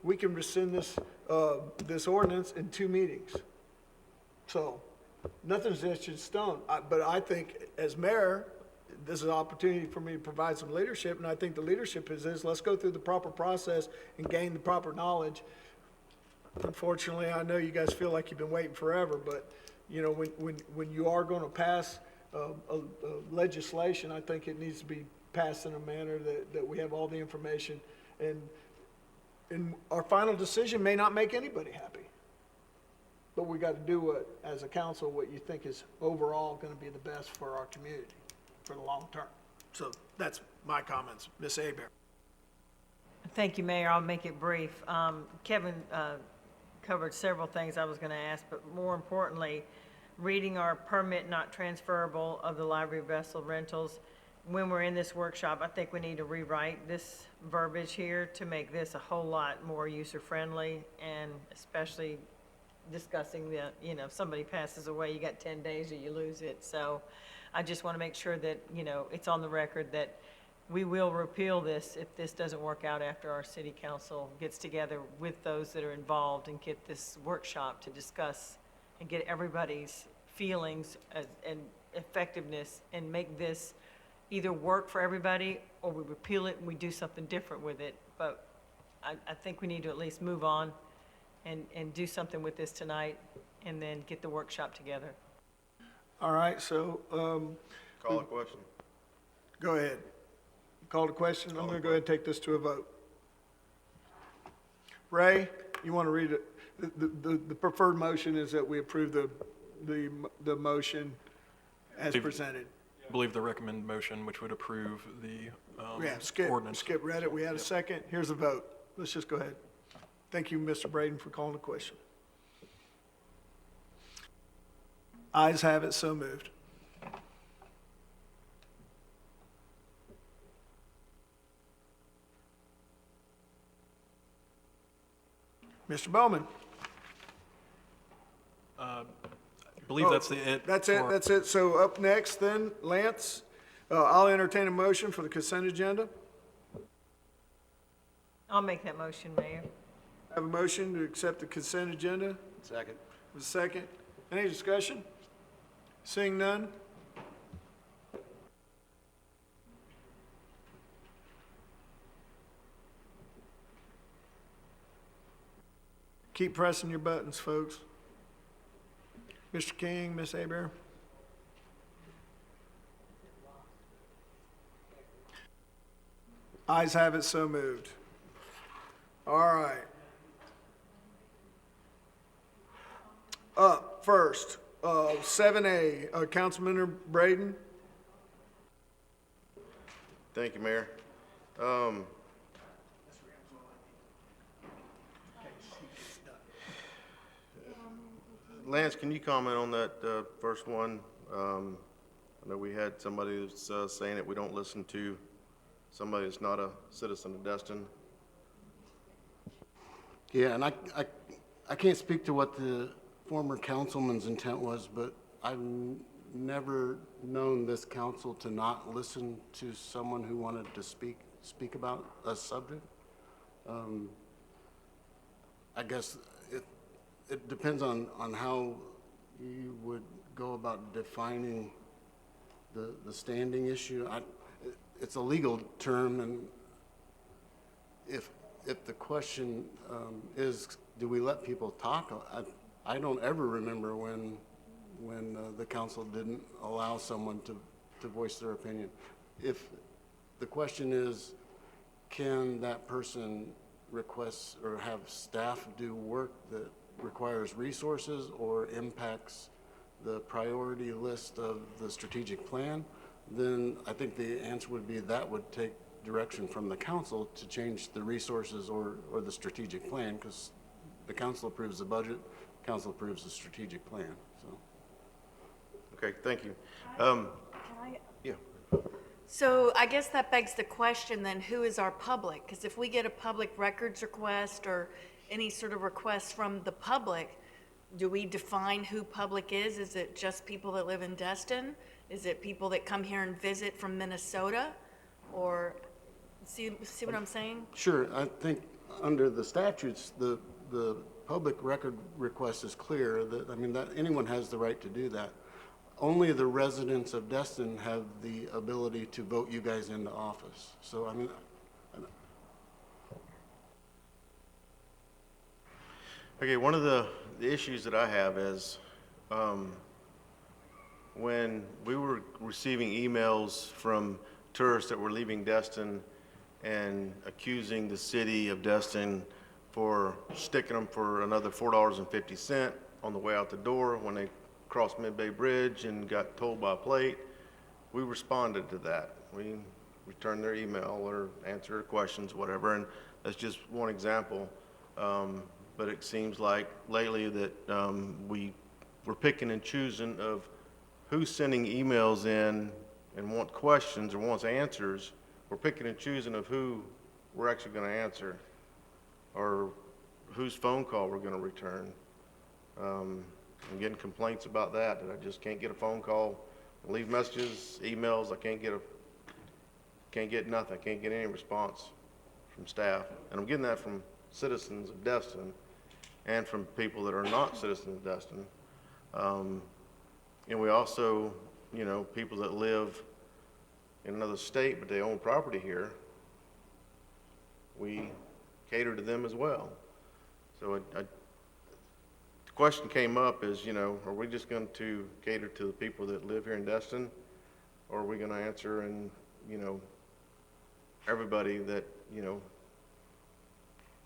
we can rescind this ordinance in 2 meetings. So nothing's etched in stone. But I think as mayor, this is an opportunity for me to provide some leadership, and I think the leadership is this: let's go through the proper process and gain the proper knowledge. Unfortunately, I know you guys feel like you've been waiting forever, but when you are going to pass legislation, I think it needs to be passed in a manner that we have all the information, and our final decision may not make anybody happy. But we got to do what, as a council, what you think is overall going to be the best for our community for the long term. So that's my comments. Ms. Hebert. Thank you, Mayor. I'll make it brief. Kevin covered several things I was going to ask, but more importantly, reading our permit not transferable of the library vessel rentals. When we're in this workshop, I think we need to rewrite this verbiage here to make this a whole lot more user-friendly, and especially discussing if somebody passes away, you got 10 days or you lose it. So I just want to make sure that, it's on the record that we will repeal this if this doesn't work out after our city council gets together with those that are involved and get this workshop to discuss and get everybody's feelings and effectiveness and make this either work for everybody or we repeal it and we do something different with it. But I think we need to at least move on and do something with this tonight and then get the workshop together. All right, so Call a question. go ahead. Call the question. I'm going to go ahead and take this to a vote. Ray, you want to read it? The preferred motion is that we approve the motion as presented. I believe the recommended motion, which would approve the ordinance. Skip read it. We had a second. Here's a vote. Let's just go ahead. Thank you, Mr. Braden, for calling the question. Ayes have it, so moved. Mr. Bowman. I believe that's it. That's it. So up next then, Lance, I'll entertain a motion for the consent agenda. I'll make that motion, Mayor. I have a motion to accept the consent agenda. Second. A second. Any discussion? Seeing none? Keep pressing your buttons, folks. Mr. King, Ms. Hebert. Ayes have it, so moved. All right. Up first, 7A, Councilman Braden. Thank you, Mayor. Lance, can you comment on that first one? I know we had somebody that's saying that we don't listen to somebody that's not a citizen of Destin. Yeah, and I can't speak to what the former councilman's intent was, but I've never known this council to not listen to someone who wanted to speak about a subject. I guess it depends on how you would go about defining the standing issue. It's a legal term, and if the question is, do we let people talk? I don't ever remember when the council didn't allow someone to voice their opinion. If the question is, can that person request or have staff do work that requires resources or impacts the priority list of the strategic plan, then I think the answer would be that would take direction from the council to change the resources or the strategic plan, because the council approves the budget, council approves the strategic plan. So. Okay, thank you. Yeah. So I guess that begs the question then, who is our public? Because if we get a public records request or any sort of request from the public, do we define who public is? Is it just people that live in Destin? Is it people that come here and visit from Minnesota? Or, see what I'm saying? Sure, I think under the statutes, the public record request is clear that, I mean, that anyone has the right to do that. Only the residents of Destin have the ability to vote you guys into office. So, I mean, Okay, one of the issues that I have is when we were receiving emails from tourists that were leaving Destin and accusing the city of Destin for sticking them for another $4.50 on the way out the door when they crossed Mid-Bay Bridge and got told by a plate, we responded to that. We returned their email or answered their questions, whatever, and that's just one example. But it seems like lately that we're picking and choosing of who's sending emails in and want questions or wants answers. We're picking and choosing of who we're actually going to answer or whose phone call we're going to return. I'm getting complaints about that I just can't get a phone call, leave messages, emails. I can't get nothing. I can't get any response from staff. And I'm getting that from citizens of Destin and from people that are not citizens of Destin. And we also, you know, people that live in another state but they own property here, we cater to them as well. So the question came up is, you know, are we just going to cater to the people that live here in Destin, or are we going to answer and, you know, everybody that, you know,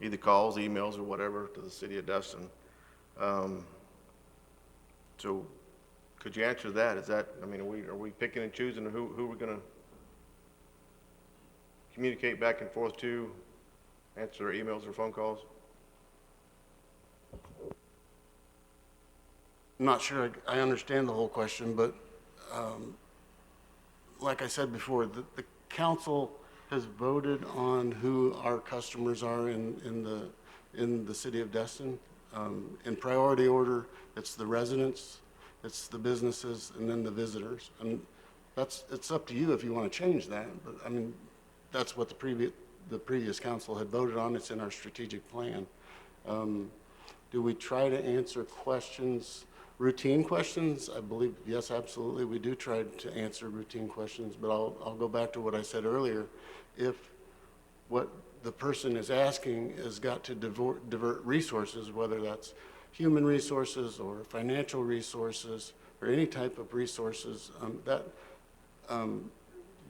either calls, emails, or whatever to the city of Destin? So could you answer that? Is that, I mean, are we picking and choosing who we're going to communicate back and forth to, answer their emails or phone calls? I'm not sure I understand the whole question, but like I said before, the council has voted on who our customers are in the city of Destin. In priority order, it's the residents, it's the businesses, and then the visitors. And it's up to you if you want to change that. But I mean, that's what the previous council had voted on. It's in our strategic plan. Do we try to answer questions? Routine questions, I believe, yes, absolutely. We do try to answer routine questions, but I'll go back to what I said earlier. If what the person is asking has got to divert resources, whether that's human resources or financial resources or any type of resources that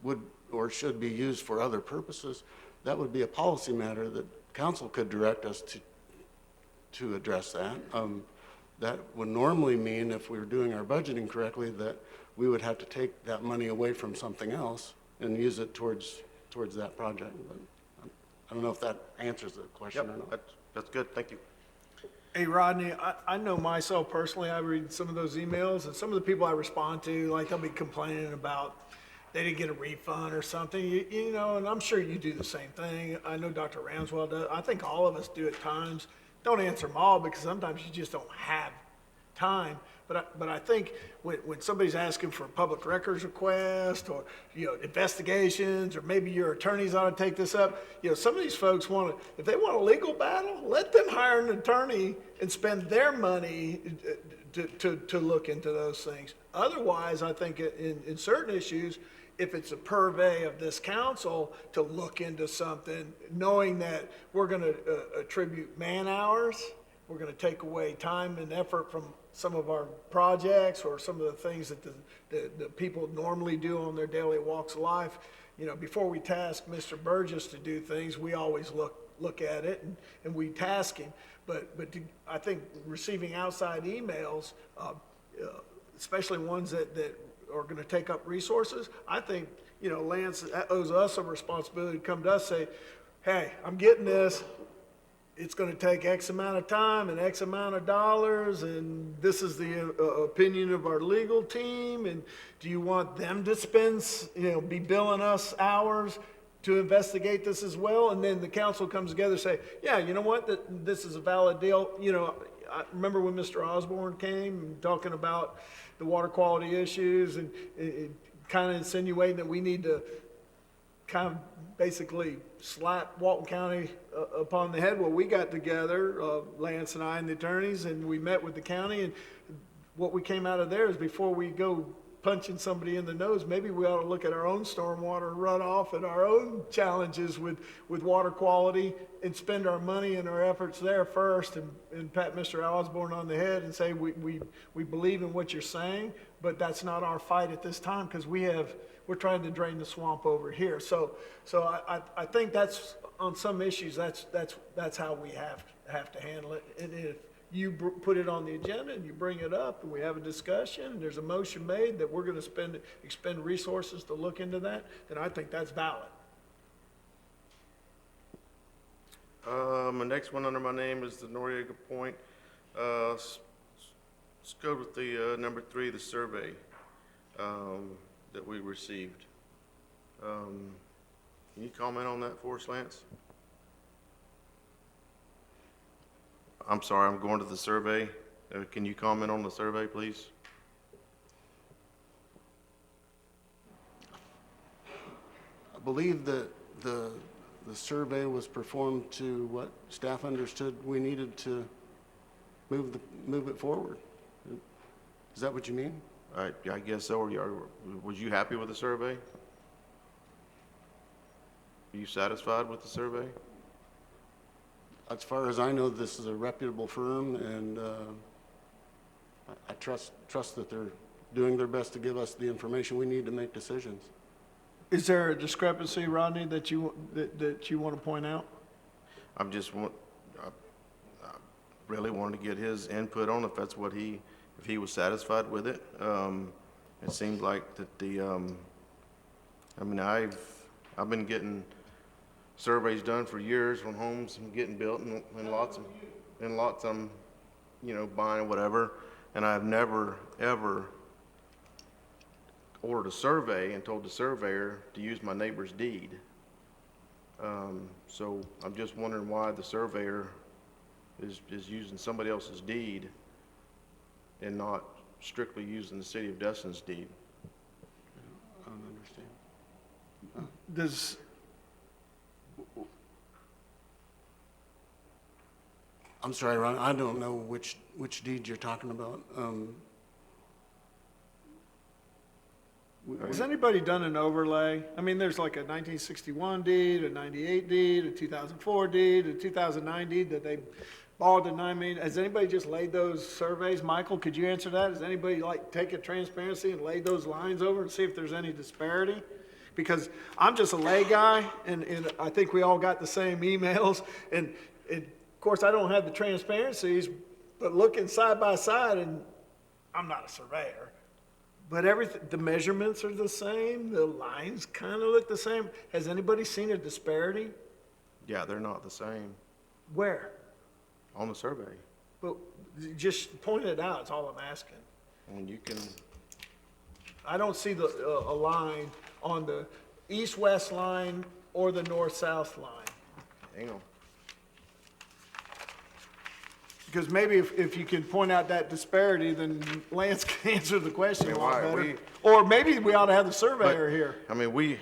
would or should be used for other purposes, that would be a policy matter that council could direct us to address that. That would normally mean, if we were doing our budgeting correctly, that we would have to take that money away from something else and use it towards towards that project, but I don't know if that answers the question or not. That's good, thank you. Hey, Rodney, I know myself personally, I read some of those emails, and some of the people I respond to, like, they'll be complaining about they didn't get a refund or something, you know, and I'm sure you do the same thing. I know Dr. Ramswell does. I think all of us do at times. Don't answer them all, because sometimes you just don't have time. But I think when somebody's asking for a public records request, or, you know, investigations, or maybe your attorneys ought to take this up, you know, some of these folks want to, if they want a legal battle, let them hire an attorney and spend their money to look into those things. Otherwise, I think in certain issues, if it's a purvey of this council to look into something, knowing that we're going to attribute man hours, we're going to take away time and effort from some of our projects or some of the things that the people normally do on their daily walks of life. You know, before we task Mr. Burgess to do things, we always look at it and we task him. But I think receiving outside emails, especially ones that are going to take up resources, I think, you know, Lance owes us a responsibility to come to us and say, hey, I'm getting this. It's going to take X amount of time and X amount of dollars, and this is the opinion of our legal team, and do you want them to spend, you know, be billing us hours to investigate this as well? And then the council comes together and say, yeah, you know what, this is a valid deal. You know, I remember when Mr. Osborne came and talking about the water quality issues and kind of insinuating that we need to kind of basically slap Walton County upon the head. Well, we got together, Lance and I and the attorneys, and we met with the county, and what we came out of there is before we go punching somebody in the nose, maybe we ought to look at our own stormwater runoff and our own challenges with water quality and spend our money and our efforts there first and pat Mr. Osborne on the head and say, we believe in what you're saying, but that's not our fight at this time, because we're trying to drain the swamp over here. So I think that's, on some issues, that's how we have to handle it. And if you put it on the agenda and you bring it up and we have a discussion and there's a motion made that we're going to expend resources to look into that, then I think that's valid. My next one under my name is the Noriega Point. Let's go with the number 3, the survey that we received. Can you comment on that for us, Lance? I'm sorry, I'm going to the survey. Can you comment on the survey, please? I believe that the survey was performed to what staff understood we needed to move it forward. Is that what you mean? I guess so. Was you happy with the survey? Are you satisfied with the survey? As far as I know, this is a reputable firm, and I trust that they're doing their best to give us the information we need to make decisions. Is there a discrepancy, Rodney, that you want to point out? I really wanted to get his input on if that's what if he was satisfied with it. It seemed like that I mean, I've been getting surveys done for years on homes and getting built and lots I'm, you know, buying or whatever, and I've never ever ordered a survey and told the surveyor to use my neighbor's deed. So I'm just wondering why the surveyor is using somebody else's deed and not strictly using the city of Destin's deed. I don't understand. I'm sorry, Ron, I don't know which deed you're talking about. Has anybody done an overlay? I mean, there's like a 1961 deed, a 98 deed, a 2004 deed, a 2009 deed that they bought the 9 million. Has anybody just laid those surveys? Michael, could you answer that? Has anybody like taken transparency and laid those lines over and see if there's any disparity? Because I'm just a lay guy, and I think we all got the same emails. And of course, I don't have the transparencies, but looking side by side, and I'm not a surveyor, But everything, the measurements are the same, the lines kind of look the same. Has anybody seen a disparity? Yeah, they're not the same Where? on the survey. But just point it out, it's all I'm asking. And you can, I don't see a line on the east-west line or the north-south line. hang on. Because maybe if you can point out that disparity, then Lance can answer the question a lot better. Or maybe we ought to have the surveyor here. I mean,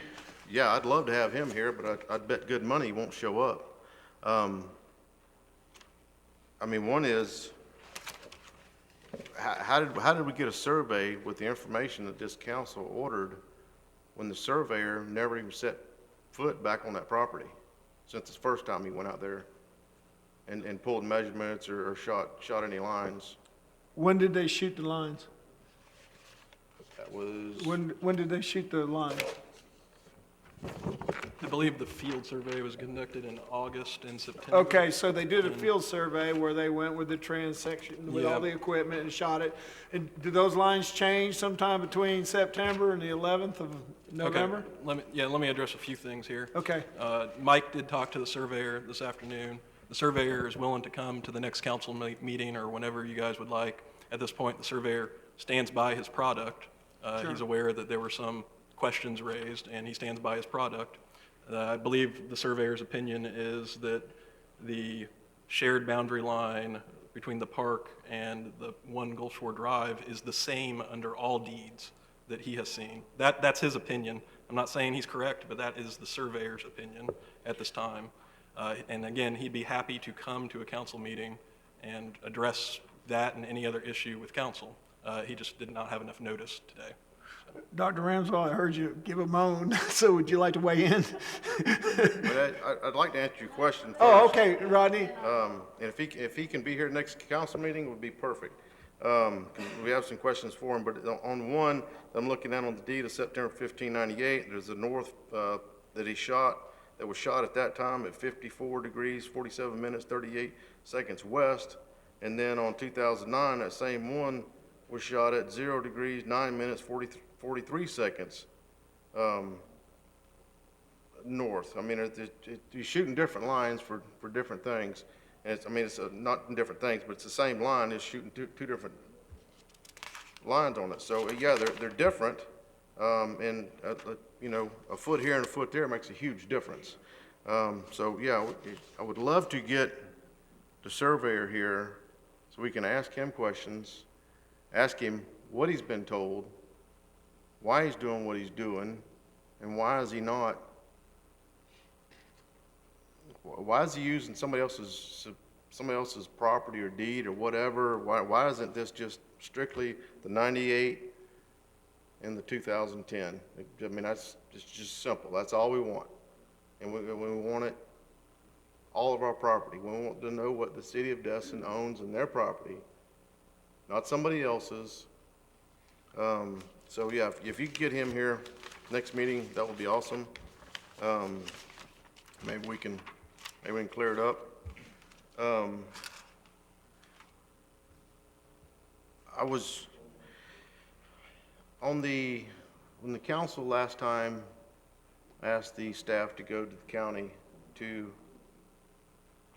yeah, I'd love to have him here, but I'd bet good money he won't show up. I mean, one is, how did we get a survey with the information that this council ordered when the surveyor never even set foot back on that property since the first time he went out there and pulled measurements or shot any lines? When did they shoot the lines? That was, When did they shoot the lines? I believe the field survey was conducted in August and September. Okay, so they did a field survey where they went with the transection, with all Yeah. the equipment and shot it. And did those lines change sometime between September and the 11th of November? Okay, let me address a few things here. Okay. Mike did talk to the surveyor this afternoon. The surveyor is willing to come to the next council meeting or whenever you guys would like. At this point, the surveyor stands by his product. Sure. He's aware that there were some questions raised, and he stands by his product. I believe the surveyor's opinion is that the shared boundary line between the park and the 1 Gulf Shore Drive is the same under all deeds that he has seen. That's his opinion. I'm not saying he's correct, but that is the surveyor's opinion at this time. And again, he'd be happy to come to a council meeting and address that and any other issue with council. He just did not have enough notice today. Dr. Ramswell, I heard you give a moan, so would you like to weigh in? but I'd like to answer your question first. Oh, okay, Rodney. And if he can be here next council meeting, it would be perfect. We have some questions for him, but on one, I'm looking at on the deed of September 1598, there's a north that he shot, that was shot at that time at 54 degrees, 47 minutes, 38 seconds west. And then on 2009, that same one was shot at 0 degrees, 9 minutes, 43 seconds north. I mean, you're shooting different lines for different things. And it's not different things, but it's the same line. It's shooting two different lines on it. So yeah, they're different. And you know, a foot here and a foot there makes a huge difference. So yeah, I would love to get the surveyor here so we can ask him questions, ask him what he's been told, why he's doing what he's doing, and why is he using somebody else's property or deed or whatever? Why isn't this just strictly the 98 and the 2010? I mean, it's just simple. That's all we want. And we want it, all of our property. We want to know what the city of Destin owns in their property, not somebody else's. So yeah, if you could get him here next meeting, that would be awesome. Maybe we can clear it up. I was when the council last time asked the staff to go to the county to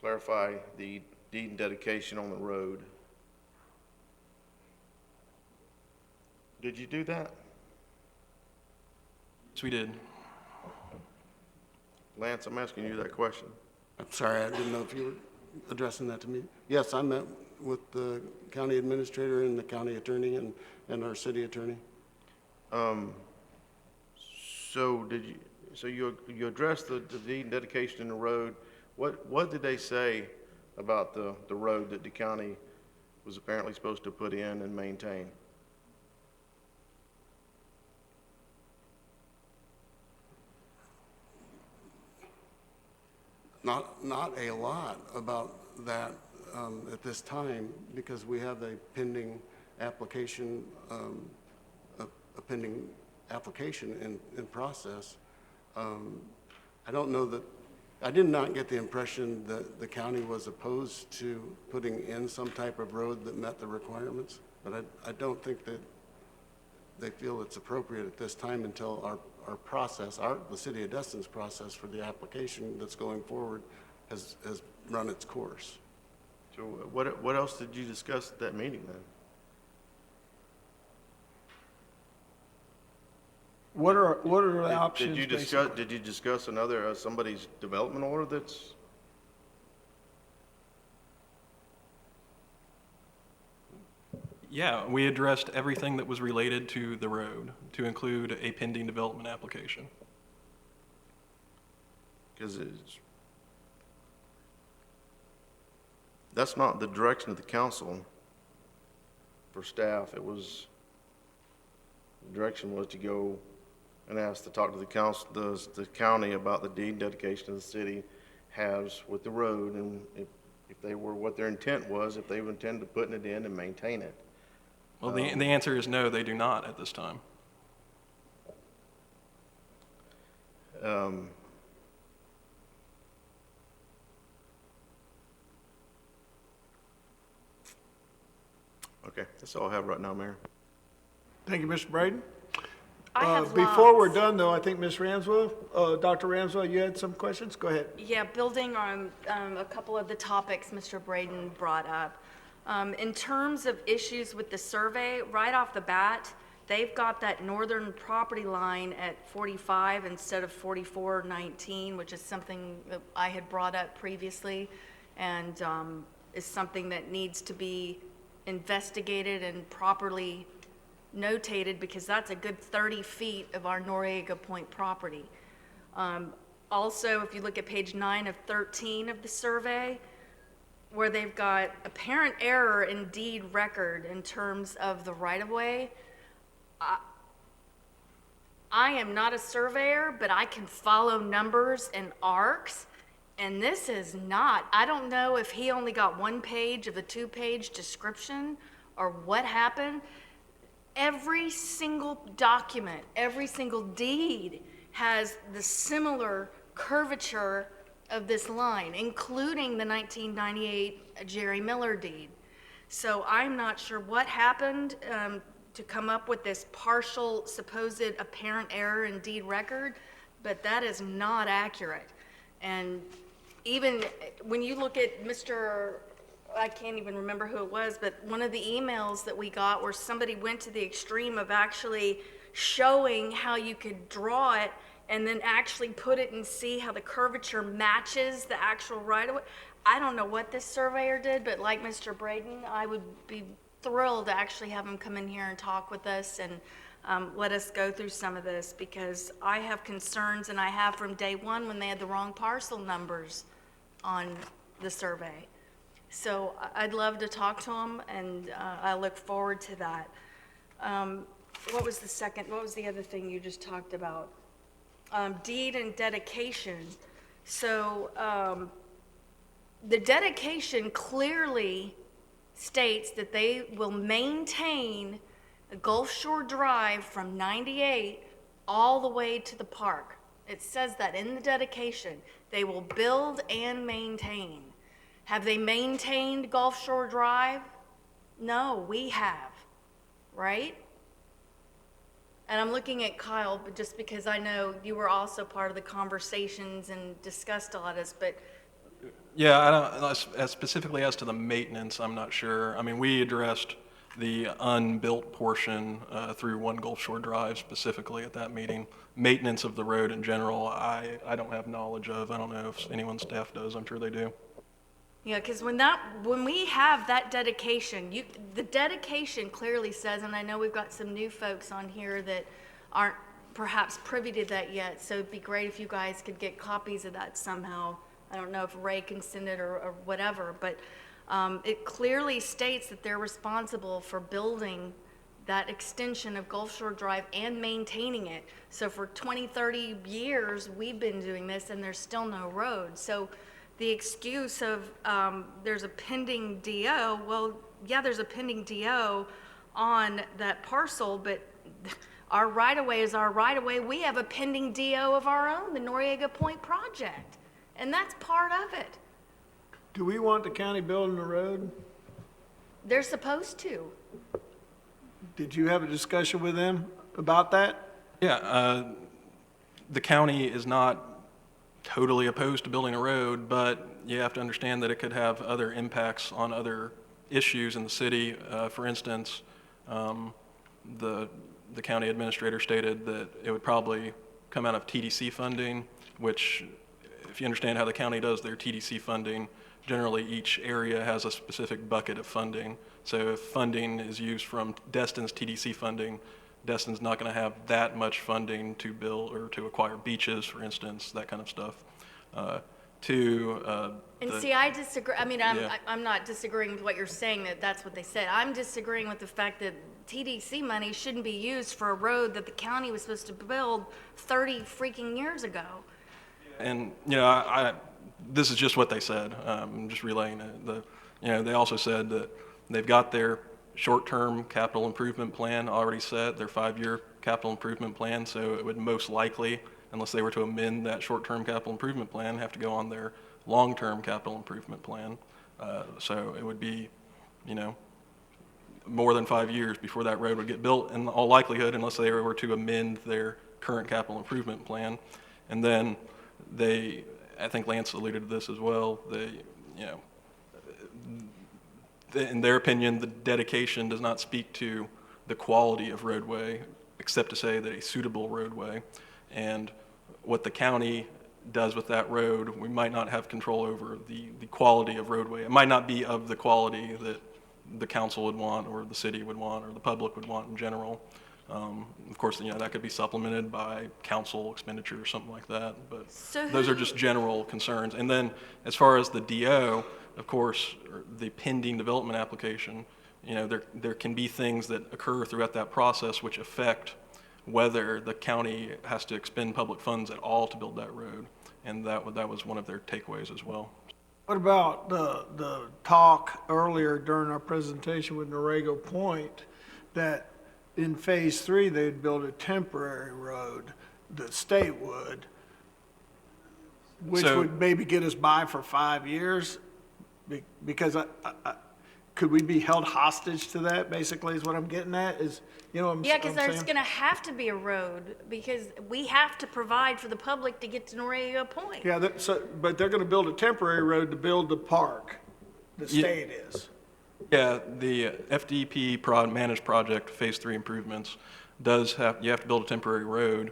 clarify the deed and dedication on the road. Did you do that? Yes, we did. Lance, I'm asking you that question. I'm sorry, I didn't know if you were addressing that to me. Yes, I met with the county administrator and the county attorney and our city attorney. So you addressed the deed and dedication in the road. What did they say about the road that the county was apparently supposed to put in and maintain? Not a lot about that at this time, because we have a pending application, in process. I don't know that, I did not get the impression that the county was opposed to putting in some type of road that met the requirements, but I don't think that they feel it's appropriate at this time until our process, the city of Destin's process for the application that's going forward has run its course. So what else did you discuss at that meeting then? What are the options? Did you discuss another, somebody's development order that's? Yeah, we addressed everything that was related to the road, to include a pending development application. Because that's not the direction of the council for staff. The direction was to go and ask to talk to the council, the county about the deed dedication of the city has with the road, and if they were, what their intent was, if they intended to putting it in and maintain it. Well, the answer is no, they do not at this time. Okay, that's all I have right now, Mayor. Thank you, Mr. Braden. I have Before we're lots. done, though, I think Ms. Ramswell, Dr. Ramswell, you had some questions? Go ahead. Yeah, building on a couple of the topics Mr. Braden brought up. In terms of issues with the survey, right off the bat, they've got that northern property line at 45 instead of 4419, which is something that I had brought up previously, and is something that needs to be investigated and properly notated, because that's a good 30 feet of our Noriega Point property. Also, if you look at page 9 of 13 of the survey, where they've got apparent error in deed record in terms of the right-of-way, I am not a surveyor, but I can follow numbers and arcs, and this is not. I don't know if he only got one page of a 2-page description or what happened. Every single document, every single deed has the similar curvature of this line, including the 1998 Jerry Miller deed. So I'm not sure what happened to come up with this partial supposed apparent error in deed record, but that is not accurate. And even when you look at I can't even remember who it was, but one of the emails that we got where somebody went to the extreme of actually showing how you could draw it and then actually put it and see how the curvature matches the actual right-of-way. I don't know what this surveyor did, but like Mr. Braden, I would be thrilled to actually have him come in here and talk with us and let us go through some of this, because I have concerns, and I have from day one when they had the wrong parcel numbers on the survey. So I'd love to talk to him, and I look forward to that. What was the other thing you just talked about? Deed and dedication. So the dedication clearly states that they will maintain the Gulf Shore Drive from 98 all the way to the park. It says that in the dedication. They will build and maintain. Have they maintained Gulf Shore Drive? No, we have, right? And I'm looking at Kyle, but just because I know you were also part of the conversations and discussed a lot of this, but. Yeah, I don't, specifically as to the maintenance, I'm not sure. I mean, we addressed the unbuilt portion through One Gulf Shore Drive specifically at that meeting. Maintenance of the road in general, I don't have knowledge of. I don't know if anyone's staff does. I'm sure they do. Yeah, because when we have that dedication, the dedication clearly says, and I know we've got some new folks on here that aren't perhaps privy to that yet, so it'd be great if you guys could get copies of that somehow. I don't know if Ray can send it or whatever, but it clearly states that they're responsible for building that extension of Gulf Shore Drive and maintaining it. So for 20, 30 years, we've been doing this, and there's still no road. So the excuse of there's a pending DO, well, yeah, there's a pending DO on that parcel, but our right-of-way is our right-of-way. We have a pending DO of our own, the Noriega Point project, and that's part of it. Do we want the county building the road? They're supposed to. Did you have a discussion with them about that? Yeah, the county is not totally opposed to building a road, but you have to understand that it could have other impacts on other issues in the city. For instance, the county administrator stated that it would probably come out of TDC funding, which, if you understand how the county does their TDC funding, generally each area has a specific bucket of funding. So if funding is used from Destin's TDC funding, Destin's not going to have that much funding to build or to acquire beaches, for instance, that kind of stuff. And see, I disagree. I mean, Yeah. I'm not disagreeing with what you're saying, that that's what they said. I'm disagreeing with the fact that TDC money shouldn't be used for a road that the county was supposed to build 30 freaking years ago. And, this is just what they said. I'm just relaying it. They also said that they've got their short-term capital improvement plan already set, their 5-year capital improvement plan, so it would most likely, unless they were to amend that short-term capital improvement plan, have to go on their long-term capital improvement plan. So it would be, more than 5 years before that road would get built in all likelihood, unless they were to amend their current capital improvement plan. And then I think Lance alluded to this as well, in their opinion, the dedication does not speak to the quality of roadway, except to say that a suitable roadway. And what the county does with that road, we might not have control over the quality of roadway. It might not be of the quality that the council would want, or the city would want, or the public would want in general. Of course, that could be supplemented by council expenditure or something like that, but those are just general concerns. And then as far as the DO, of course, the pending development application, there can be things that occur throughout that process which affect whether the county has to expend public funds at all to build that road. And that was one of their takeaways as well. What about the talk earlier during our presentation with Norrego Point, that in Phase 3, they'd build a temporary road, the state would, which would maybe get us by for 5 years? Because could we be held hostage to that, basically, is what I'm getting at, is, what I'm Yeah, because there's saying? going to have to be a road, because we have to provide for the public to get to Norrego Point. Yeah, but they're gonna build a temporary road to build the park, the state is. Yeah, the FDP managed project, Phase 3 improvements, you have to build a temporary road.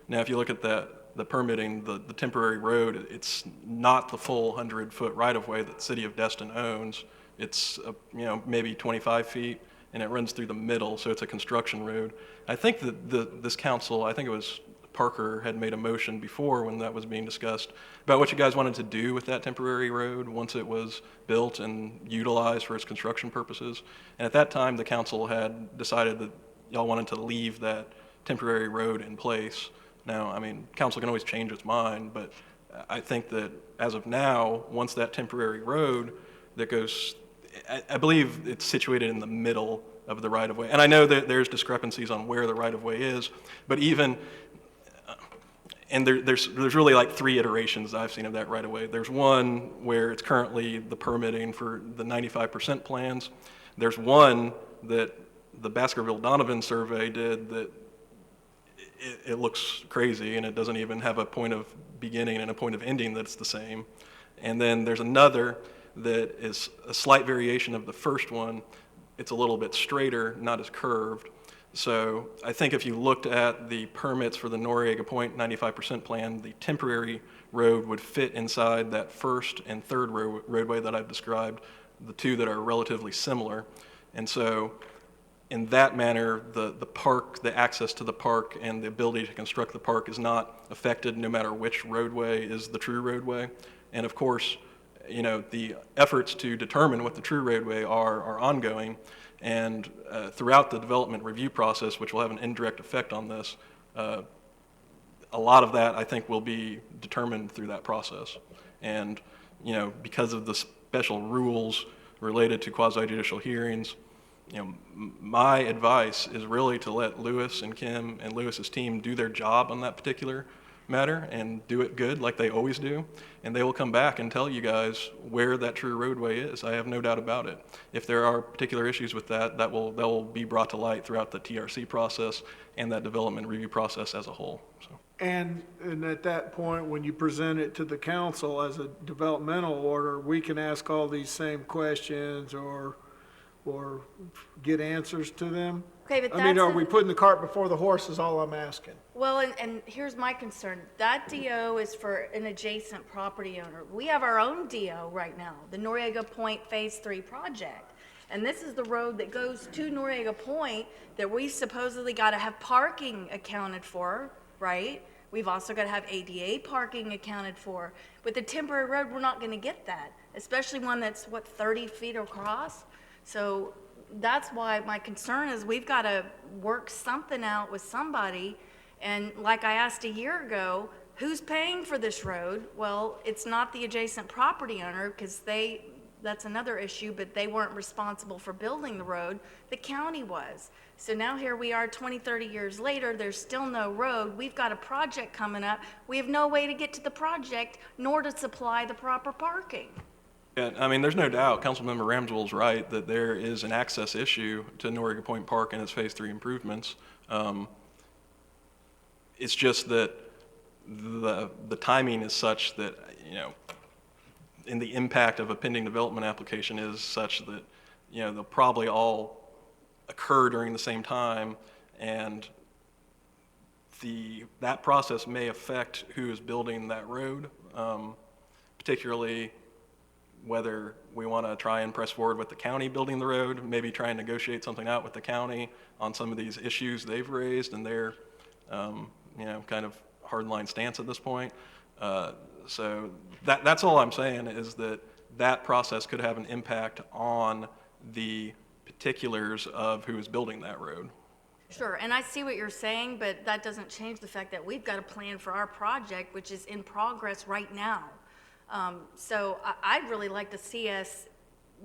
Now, if you look at the permitting, the temporary road, it's not the full 100-foot right-of-way that the city of Destin owns. It's, maybe 25 feet, and it runs through the middle, so it's a construction road. I think that this council, I think it was Parker, had made a motion before when that was being discussed about what you guys wanted to do with that temporary road once it was built and utilized for its construction purposes. And at that time, the council had decided that y'all wanted to leave that temporary road in place. Now, council can always change its mind, but I think that as of now, once that temporary road that goes, I believe it's situated in the middle of the right-of-way. And I know that there's discrepancies on where the right-of-way is, but even, and there's really like 3 iterations I've seen of that right-of-way. There's one where it's currently the permitting for the 95% plans. There's one that the Baskerville-Donovan survey did that it looks crazy, and it doesn't even have a point of beginning and a point of ending that's the same. And then there's another that is a slight variation of the first one. It's a little bit straighter, not as curved. So I think if you looked at the permits for the Noriega Point 95% plan, the temporary road would fit inside that first and third roadway that I've described, the two that are relatively similar. And so in that manner, the park, the access to the park and the ability to construct the park is not affected no matter which roadway is the true roadway. And of course, the efforts to determine what the true roadway are ongoing, and throughout the development review process, which will have an indirect effect on this, a lot of that I think will be determined through that process. And because of the special rules related to quasi-judicial hearings, my advice is really to let Lewis and Kim and Lewis's team do their job on that particular matter and do it good like they always do. And they will come back and tell you guys where that true roadway is. I have no doubt about it. If there are particular issues with that will be brought to light throughout the TRC process and that development review process as a whole. So. And at that point, when you present it to the council as a developmental order, we can ask all these same questions or get answers to them? Okay, but I mean, are that's we putting the cart before the horse is all I'm asking. Well, and here's my concern. That DO is for an adjacent property owner. We have our own DO right now, the Noriega Point Phase 3 project. And this is the road that goes to Noriega Point that we supposedly got to have parking accounted for, right? We've also got to have ADA parking accounted for. With a temporary road, we're not going to get that, especially one that's, 30 feet across? So that's why my concern is we've got to work something out with somebody. And like I asked a year ago, who's paying for this road? Well, it's not the adjacent property owner because that's another issue, but they weren't responsible for building the road. The county was. So now here we are 20, 30 years later, there's still no road. We've got a project coming up. We have no way to get to the project nor to supply the proper parking. Yeah, I mean, there's no doubt, Councilmember Ramswell's right, that there is an access issue to Noriega Point Park and its Phase 3 improvements. It's just that the timing is such that, and the impact of a pending development application is such that, they'll probably all occur during the same time, and that process may affect who is building that road, particularly whether we want to try and press forward with the county building the road, maybe try and negotiate something out with the county on some of these issues they've raised and their, kind of hardline stance at this point. So that's all I'm saying is that process could have an impact on the particulars of who is building that road. Sure, and I see what you're saying, but that doesn't change the fact that we've got a plan for our project, which is in progress right now. So I'd really like to see us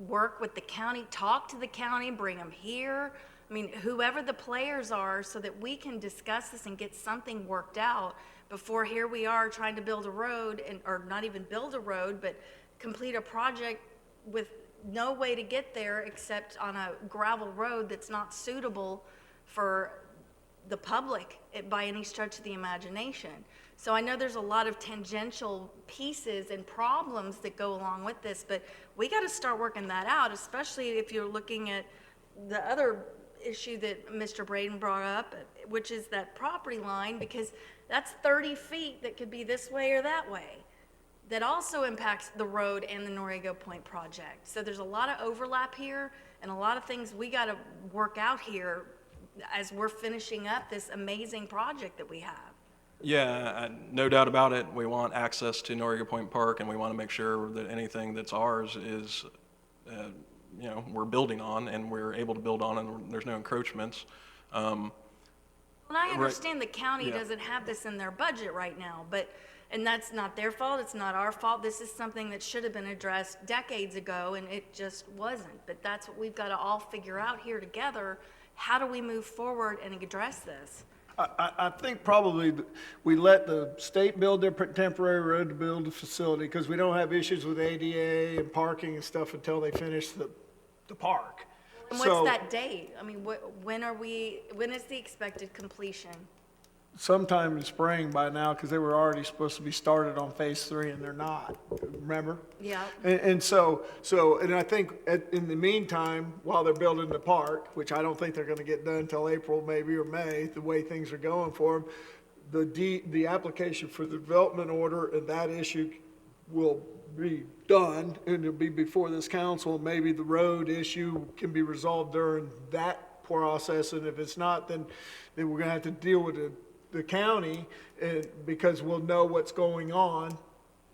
work with the county, talk to the county, bring them here. I mean, whoever the players are, so that we can discuss this and get something worked out before here we are trying to build a road, or not even build a road, but complete a project with no way to get there except on a gravel road that's not suitable for the public by any stretch of the imagination. So I know there's a lot of tangential pieces and problems that go along with this, but we got to start working that out, especially if you're looking at the other issue that Mr. Braden brought up, which is that property line, because that's 30 feet that could be this way or that way. That also impacts the road and the Noriega Point project. So there's a lot of overlap here and a lot of things we got to work out here as we're finishing up this amazing project that we have. Yeah, no doubt about it. We want access to Noriega Point Park, and we want to make sure that anything that's ours is, we're building on and we're able to build on, and there's no encroachments. And I understand the county doesn't have this in their budget right now, and that's not their fault, it's not our fault. This is something that should have been addressed decades ago, and it just wasn't. But that's what we've got to all figure out here together. How do we move forward and address this? I think probably we let the state build their temporary road to build the facility because we don't have issues with ADA and parking and stuff until they finish the park. And what's that date? I mean, when is the expected completion? Sometime in spring by now, because they were already supposed to be started on Phase 3 and they're not, remember? Yeah. And so I think in the meantime, while they're building the park, which I don't think they're gonna get done until April maybe or May, the way things are going for them, the application for the development order and that issue will be done and it'll be before this council. Maybe the road issue can be resolved during that process, and if it's not, then we're gonna have to deal with the county, because we'll know what's going on,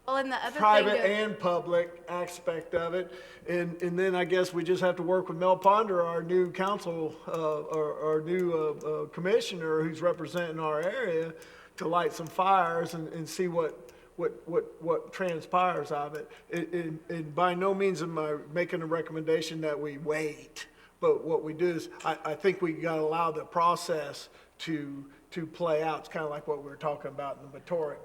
Well, and the other private thing and public aspect of it. And then I guess we just have to work with Mel Ponder, our new council, our new commissioner who's representing our area, to light some fires and see what transpires of it. And by no means am I making a recommendation that we wait, but what we do is I think we got to allow the process to to play out. It's kind of like what we were talking about in the Sure,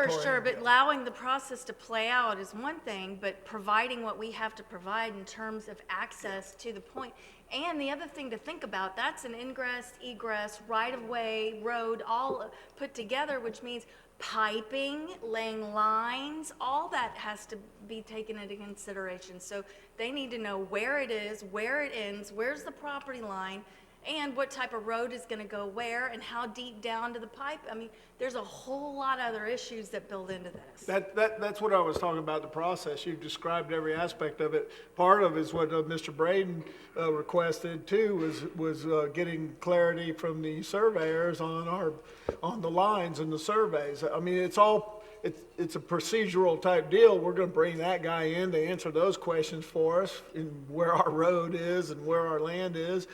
moratorium but deal. allowing the process to play out is one thing, but providing what we have to provide in terms of access to the point. And the other thing to think about, that's an ingress, egress, right-of-way, road, all put together, which means piping, laying lines, all that has to be taken into consideration. So they need to know where it is, where it ends, where's the property line, and what type of road is gonna go where, and how deep down to the pipe. I mean, there's a whole lot of other issues that build into this. That's what I was talking about, the process. You've described every aspect of it. Part of it is what Mr. Braden requested too, was getting clarity from the surveyors on the lines and the surveys. I mean, it's a procedural type deal. We're gonna bring that guy in to answer those questions for us, and where our road is and where our land is.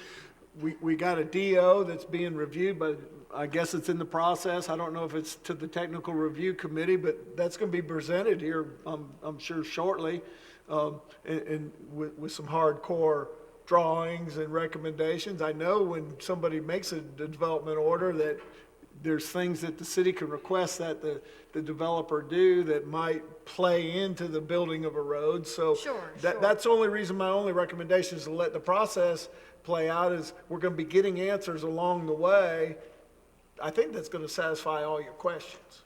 We got a DO that's being reviewed, but I guess it's in the process. I don't know if it's to the technical review committee, but that's going to be presented here, I'm sure shortly, and with some hardcore drawings and recommendations. I know when somebody makes a development order that there's things that the city can request that the developer do that might play into the building of a road. So that's the only reason, my only recommendation is to let the process play out. Is we're going to be getting answers along the way. I think that's going to satisfy all your questions.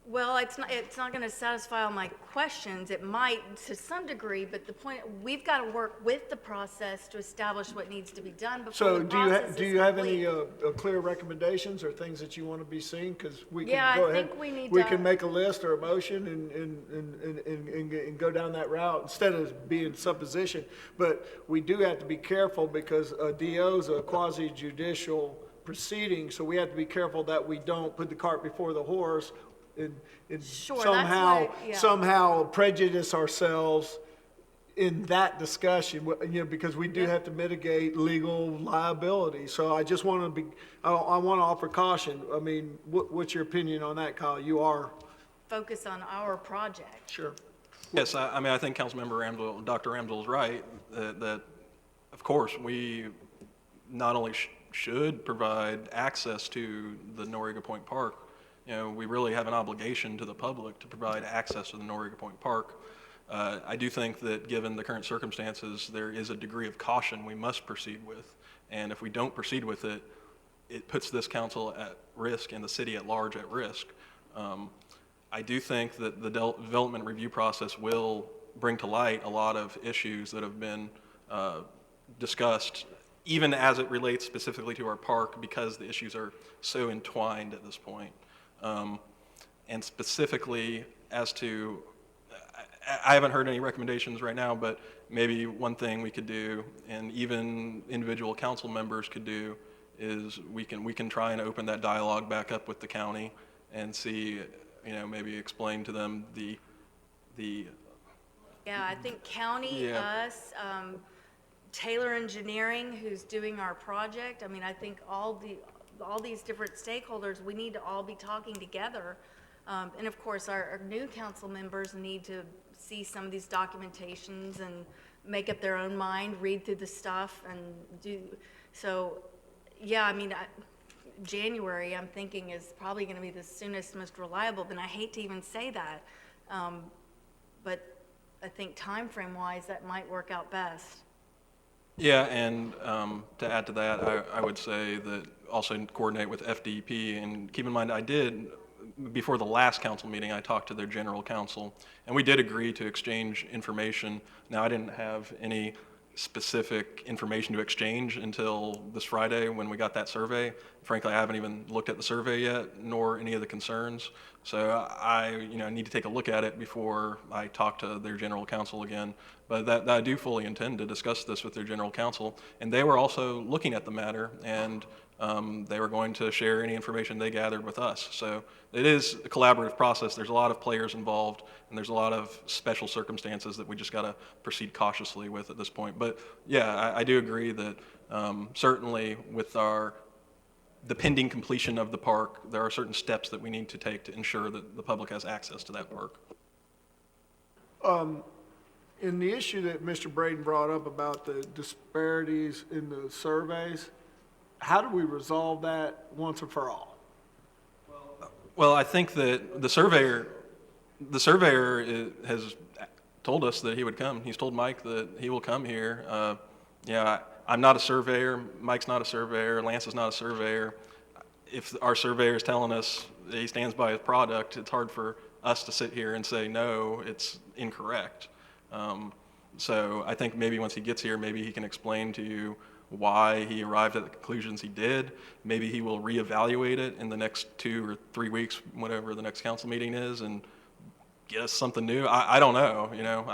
Well, it's not going to satisfy all my questions. It might to some degree, but the point, we've got to work with the process to establish what needs to be done before So the process do is you have complete. any clear recommendations or things that you want to be seeing? Because we can Yeah, go I ahead. think we need We to- can make a list or a motion and go down that route instead of being supposition. But we do have to be careful because a DO is a quasi judicial proceeding, so we have to be careful that we don't put the cart before the horse and Sure, that's somehow what- yeah. somehow prejudice ourselves in that discussion, because we do have to mitigate legal liability. So I just want to be, I want to offer caution. I mean, what's your opinion on that, Kyle? You are. Focus on our project. Sure. Yes, I mean, I think Councilmember Ramsdell, Dr. Ramsdell is right, that of course, we not only should provide access to the Noriega Point Park, we really have an obligation to the public to provide access to the Noriega Point Park. I do think that given the current circumstances, there is a degree of caution we must proceed with. And if we don't proceed with it, it puts this council at risk and the city at large at risk. I do think that the development review process will bring to light a lot of issues that have been discussed, even as it relates specifically to our park, because the issues are so entwined at this point. And specifically as to, I haven't heard any recommendations right now, but maybe one thing we could do, and even individual council members could do, is we can try and open that dialogue back up with the county and see, maybe explain to them the Yeah, I think county, Yeah. us, Taylor Engineering, who's doing our project. I mean, I think all these different stakeholders, we need to all be talking together. And of course, our new council members need to see some of these documentations and make up their own mind, read through the stuff and do. So, yeah, I mean, January, I'm thinking, is probably going to be the soonest, most reliable, and I hate to even say that. But I think time frame wise, that might work out best. Yeah, and to add to that, I would say that also coordinate with FDP, and keep in mind, before the last council meeting, I talked to their general counsel, and we did agree to exchange information. Now, I didn't have any specific information to exchange until this Friday when we got that survey. Frankly, I haven't even looked at the survey yet, nor any of the concerns. So I need to take a look at it before I talk to their general counsel again. But that I do fully intend to discuss this with their general counsel. And they were also looking at the matter, and they were going to share any information they gathered with us. So it is a collaborative process. There's a lot of players involved, and there's a lot of special circumstances that we just got to proceed cautiously with at this point. But yeah, I do agree that certainly with the pending completion of the park, there are certain steps that we need to take to ensure that the public has access to that park. In the issue that Mr. Braden brought up about the disparities in the surveys, how do we resolve that once and for all? Well, I think that the surveyor has told us that he would come. He's told Mike that he will come here. Yeah, I'm not a surveyor, Mike's not a surveyor, Lance is not a surveyor. If our surveyor is telling us that he stands by his product, it's hard for us to sit here and say, no, it's incorrect. So I think maybe once he gets here, maybe he can explain to you why he arrived at the conclusions he did. Maybe he will reevaluate it in the next 2 or 3 weeks, whatever the next council meeting is, and get us something new. I don't know, you know.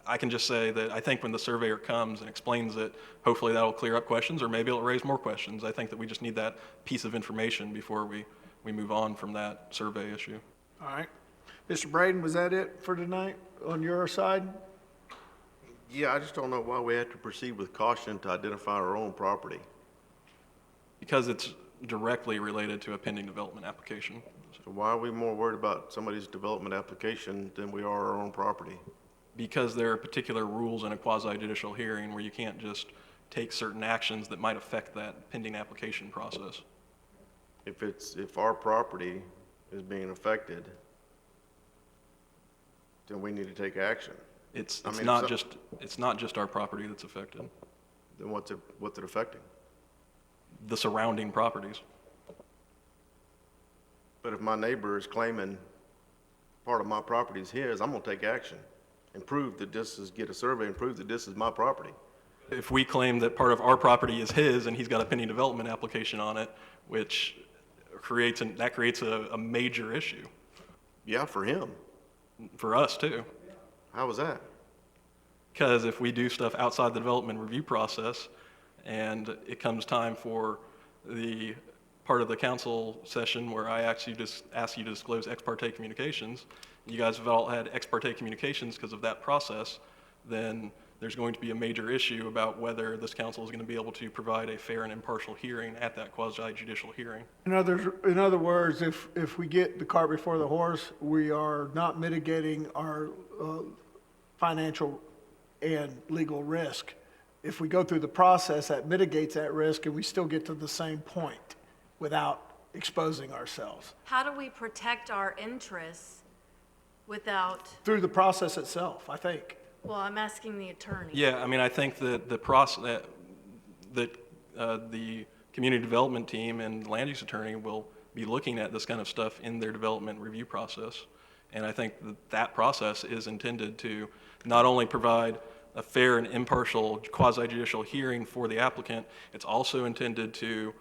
I can just say that I think when the surveyor comes and explains it, hopefully that'll clear up questions, or maybe it'll raise more questions. I think that we just need that piece of information before we move on from that survey issue. All right. Mr. Braden, was that it for tonight on your side? Yeah, I just don't know why we have to proceed with caution to identify our own property. Because it's directly related to a pending development application. So why are we more worried about somebody's development application than we are our own property? Because there are particular rules in a quasi-judicial hearing where you can't just take certain actions that might affect that pending application process. If our property is being affected, then we need to take action. It's not just our property that's affected. Then what's it affecting? The surrounding properties. But if my neighbor is claiming part of my property is his, I'm gonna take action and prove that get a survey and prove that this is my property. If we claim that part of our property is his and he's got a pending development application on it, which creates a major issue. Yeah, for him. For us too. How was that? Because if we do stuff outside the development review process and it comes time for the part of the council session where I actually just ask you to disclose ex parte communications, you guys have all had ex parte communications because of that process, then there's going to be a major issue about whether this council is going to be able to provide a fair and impartial hearing at that quasi-judicial hearing. In other words, if we get the cart before the horse, we are not mitigating our financial and legal risk. If we go through the process, that mitigates that risk, and we still get to the same point without exposing ourselves. How do we protect our interests without, Through the process itself, I think. well, I'm asking the attorney. Yeah, I mean, I think that the process, that the community development team and land use attorney will be looking at this kind of stuff in their development review process. And I think that process is intended to not only provide a fair and impartial quasi-judicial hearing for the applicant, it's also intended to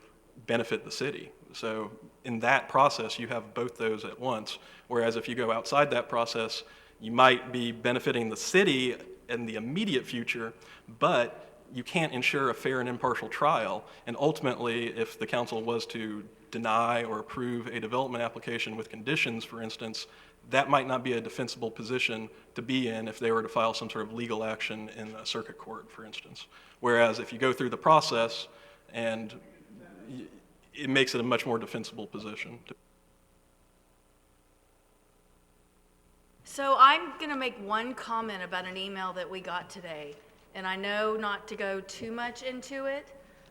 benefit the city. So in that process, you have both those at once. Whereas if you go outside that process, you might be benefiting the city in the immediate future, but you can't ensure a fair and impartial trial. And ultimately, if the council was to deny or approve a development application with conditions, for instance, that might not be a defensible position to be in if they were to file some sort of legal action in a circuit court, for instance. Whereas if you go through the process, and it makes it a much more defensible position. So I'm going to make one comment about an email that we got today. And I know not to go too much into it,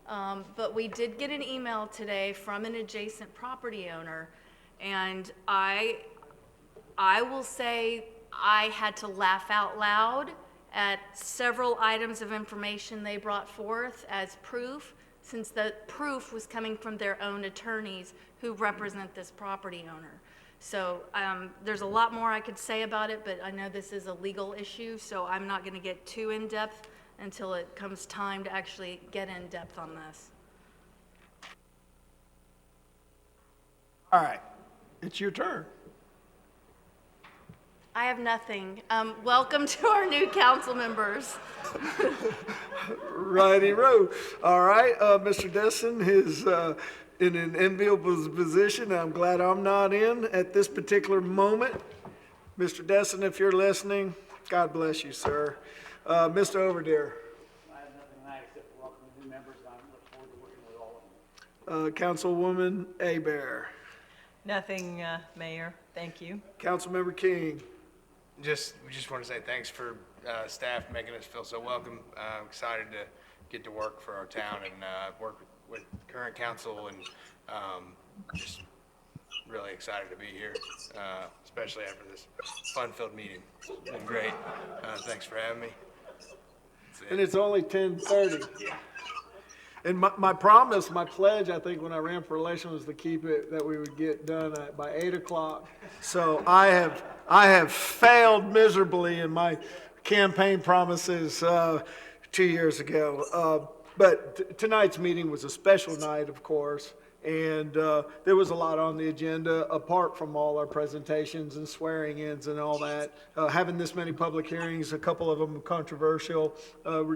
but we did get an email today from an adjacent property owner. And I will say I had to laugh out loud at several items of information they brought forth as proof, since the proof was coming from their own attorneys who represent this property owner. So there's a lot more I could say about it, but I know this is a legal issue, so I'm not going to get too in-depth until it comes time to actually get in-depth on this. All right, it's your turn. I have nothing. Welcome to our new council members. Righty-ro. All right, Mr. Desson is in an enviable position I'm glad I'm not in at this particular moment. Mr. Desson, if you're listening, God bless you, sir. Mr. Overdeer. I have nothing tonight except for welcome new members, and I look forward to working with all of them. Councilwoman Abear. Nothing, Mayor. Thank you. Councilmember King. We just want to say thanks for staff making us feel so welcome. I'm excited to get to work for our town and work with current council and just really excited to be here, especially after this fun-filled meeting. It's been great. Thanks for having me. And it's only 10:30. And my promise, my pledge, I think, when I ran for election was to keep it, that we would get done by 8 o'clock. So I have failed miserably in my campaign promises 2 years ago. But tonight's meeting was a special night, of course, and there was a lot on the agenda, apart from all our presentations and swearing-ins and all that. Having this many public hearings, a couple of them controversial,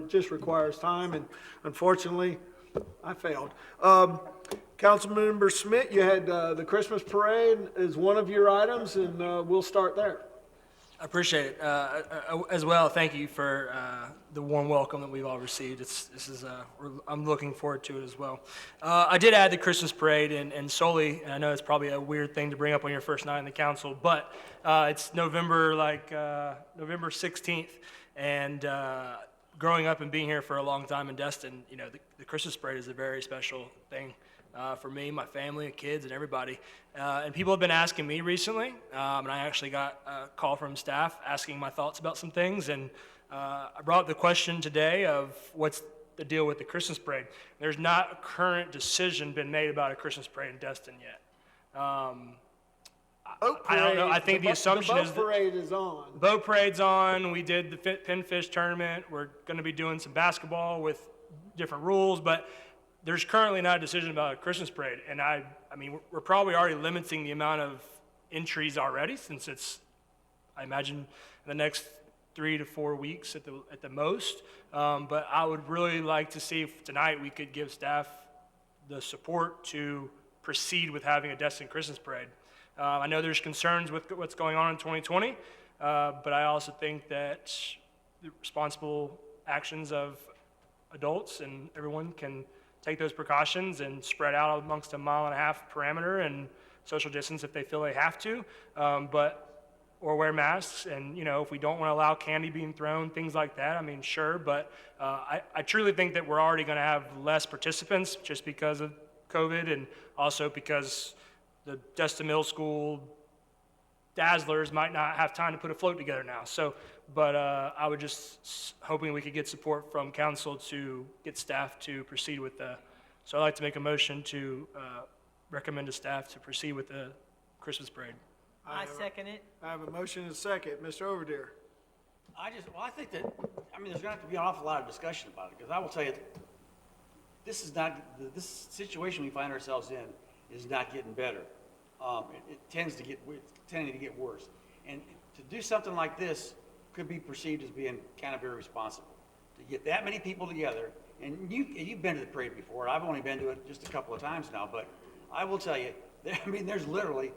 just requires time, and unfortunately, I failed. Councilmember Schmidt, you had the Christmas parade as one of your items, and we'll start there. I appreciate it as well. Thank you for the warm welcome that we've all received. I'm looking forward to it as well. I did add the Christmas parade, and solely, and I know it's probably a weird thing to bring up on your first night in the council, but it's November 16th, and growing up and being here for a long time in Destin, you know, the Christmas parade is a very special thing for me, my family, kids, and everybody. And people have been asking me recently, and I actually got a call from staff asking my thoughts about some things, and I brought up the question today of what's the deal with the Christmas parade. There's not a current decision been made about a Christmas parade in Destin yet. I don't know. I think the assumption is the boat parade is on. The boat parade's on. We did the pinfish tournament. We're going to be doing some basketball with different rules, but there's currently not a decision about a Christmas parade. And I mean, we're probably already limiting the amount of entries already, since it's, I imagine, in the next 3 to 4 weeks at the most. But I would really like to see if tonight we could give staff the support to proceed with having a Destin Christmas parade. I know there's concerns with what's going on in 2020, but I also think that the responsible actions of adults and everyone can take those precautions and spread out amongst a 1.5 mile parameter and social distance if they feel they have to, or wear masks. And, you know, if we don't want to allow candy being thrown, things like that, I mean, sure, but I truly think that we're already going to have less participants just because of COVID, and also because the Destin Middle School Dazzlers might not have time to put a float together now. So, but I would just hoping we could get support from council to get staff to proceed with so I'd like to make a motion to recommend to staff to proceed with the Christmas parade. I second it. I have a motion and a second. Mr. Overdeer. I think that, I mean, there's going to have to be an awful lot of discussion about it, because I will tell you, this situation we find ourselves in is not getting better. It tends to get worse. And to do something like this could be perceived as being kind of irresponsible. To get that many people together, and you've been to the parade before. I've only been to it just a couple of times now, but I will tell you, there's literally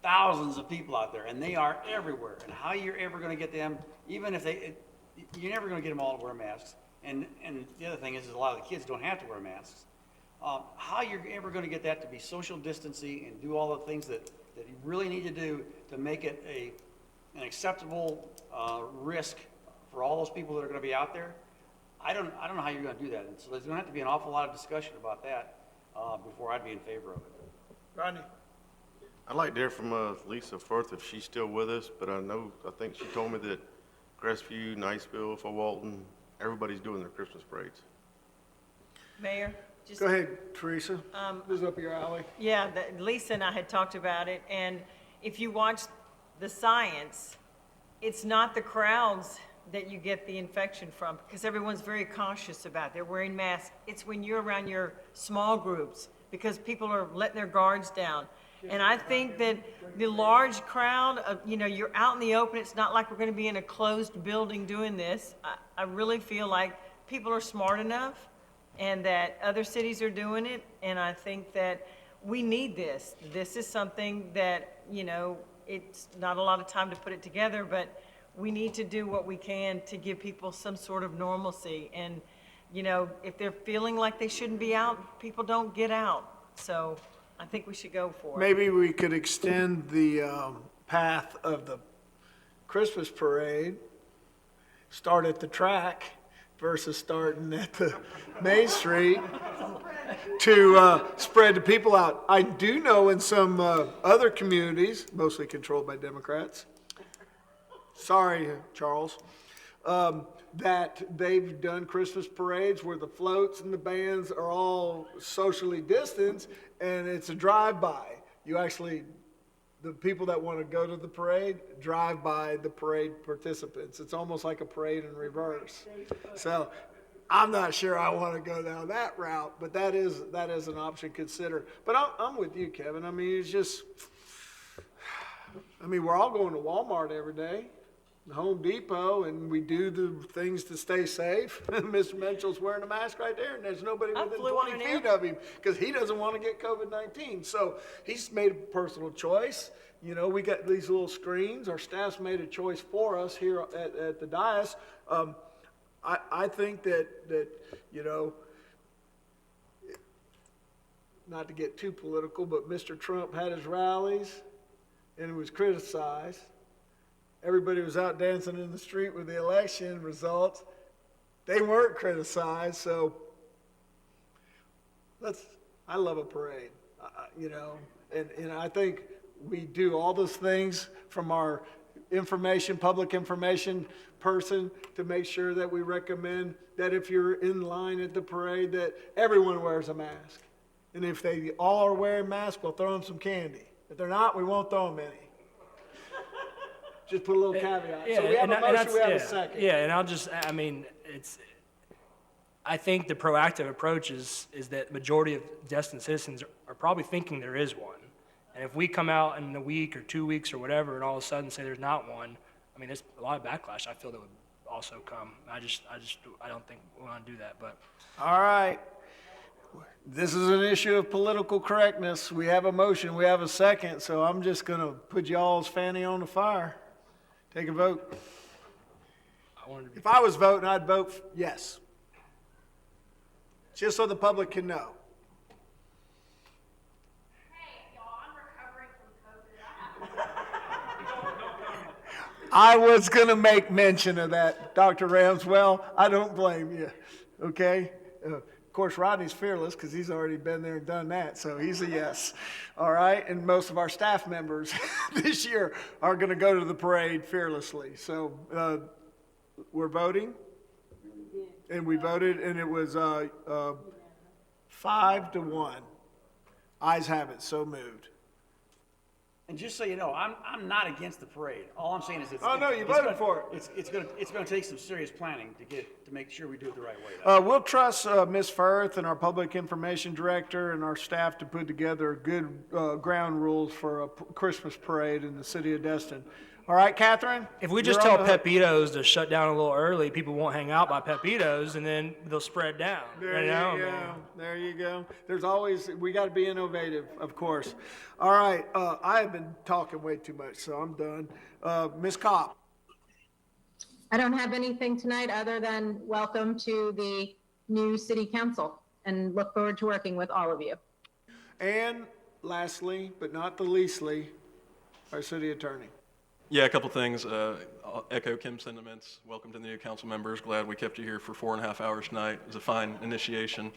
thousands of people out there, and they are everywhere. And how you're ever going to get them, even if you're never going to get them all to wear masks. And the other thing is a lot of the kids don't have to wear masks. How you're ever going to get that to be social distancing and do all the things that you really need to do to make it an acceptable risk for all those people that are going to be out there, I don't know how you're going to do that. And so there's going to have to be an awful lot of discussion about that before I'd be in favor of it. Rodney. I'd like to hear from Lisa Firth if she's still with us, but I think she told me that Crestview, Niceville, Fort Walton, everybody's doing their Christmas parades. Mayor? Go ahead, Teresa. This is up your alley. Yeah, Lisa and I had talked about it, and if you watch the science, it's not the crowds that you get the infection from, because everyone's very cautious about it. They're wearing masks. It's when you're around your small groups, because people are letting their guards down. And I think that the large crowd, you're out in the open. It's not like we're going to be in a closed building doing this. I really feel like people are smart enough, and that other cities are doing it, and I think that we need this. This is something that, it's not a lot of time to put it together, but we need to do what we can to give people some sort of normalcy. And, if they're feeling like they shouldn't be out, people don't get out. So I think we should go for it. Maybe we could extend the path of the Christmas parade, start at the track versus starting at the Main Street to spread the people out. I do know in some other communities, mostly controlled by Democrats, sorry, Charles, that they've done Christmas parades where the floats and the bands are all socially distanced, and it's a drive-by. You actually, the people that want to go to the parade drive by the parade participants. It's almost like a parade in reverse. So I'm not sure I want to go down that route, but that is an option to consider. But I'm with you, Kevin. I mean, it's just, I mean, we're all going to Walmart every day, Home Depot, and we do the things to stay safe. Mr. Mitchell's wearing a mask right there, and there's nobody within 20 feet of him because he doesn't want to get COVID-19. So he's made a personal choice. You know, we got these little screens. Our staff's made a choice for us here at the dais. I think that, you know, not to get too political, but Mr. Trump had his rallies and was criticized. Everybody was out dancing in the street with the election results. They weren't criticized, so I love a parade, you know, and I think we do all those things from our public information person to make sure that we recommend that if you're in line at the parade that everyone wears a mask. And if they all are wearing masks, we'll throw them some candy. If they're not, we won't throw them any. Just put a little caveat. So we have a motion, we have a second. Yeah, and I mean, I think the proactive approach is that majority of Destin citizens are probably thinking there is one. And if we come out in a week or 2 weeks or whatever and all of a sudden say there's not one, I mean, there's a lot of backlash I feel that would also come. I don't think we want to do that, but. All right. This is an issue of political correctness. We have a motion, we have a second, so I'm just going to put y'all's fanny on the fire. Take a vote. If I was voting, I'd vote yes. Just so the public can know. Hey, y'all, I'm recovering from COVID. I was going to make mention of that, Dr. Ramswell. I don't blame you, okay? Of course, Rodney's fearless because he's already been there and done that, so he's a yes. All right, and most of our staff members this year are going to go to the parade fearlessly. So we're voting, and we voted, and it was 5-1. Ayes have it, so moved. And just so you know, I'm not against the parade. All I'm saying is Oh, no, you voted for it. It's gonna take some serious planning to make sure we do it the right way. We'll trust Ms. Firth and our public information director and our staff to put together good ground rules for a Christmas parade in the city of Destin. All right, Catherine? If we just tell Pepitos to shut down a little early, people won't hang out by Pepitos, and then they'll spread down. There you go. There you go. There's always, we got to be innovative, of course. All right, I have been talking way too much, so I'm done. Ms. Kopp. I don't have anything tonight other than welcome to the new city council and look forward to working with all of you. And lastly, but not the leastly, our city attorney. Yeah, a couple things. I'll echo Kim's sentiments. Welcome to the new council members. Glad we kept you here for 4.5 hours tonight. It was a fine initiation.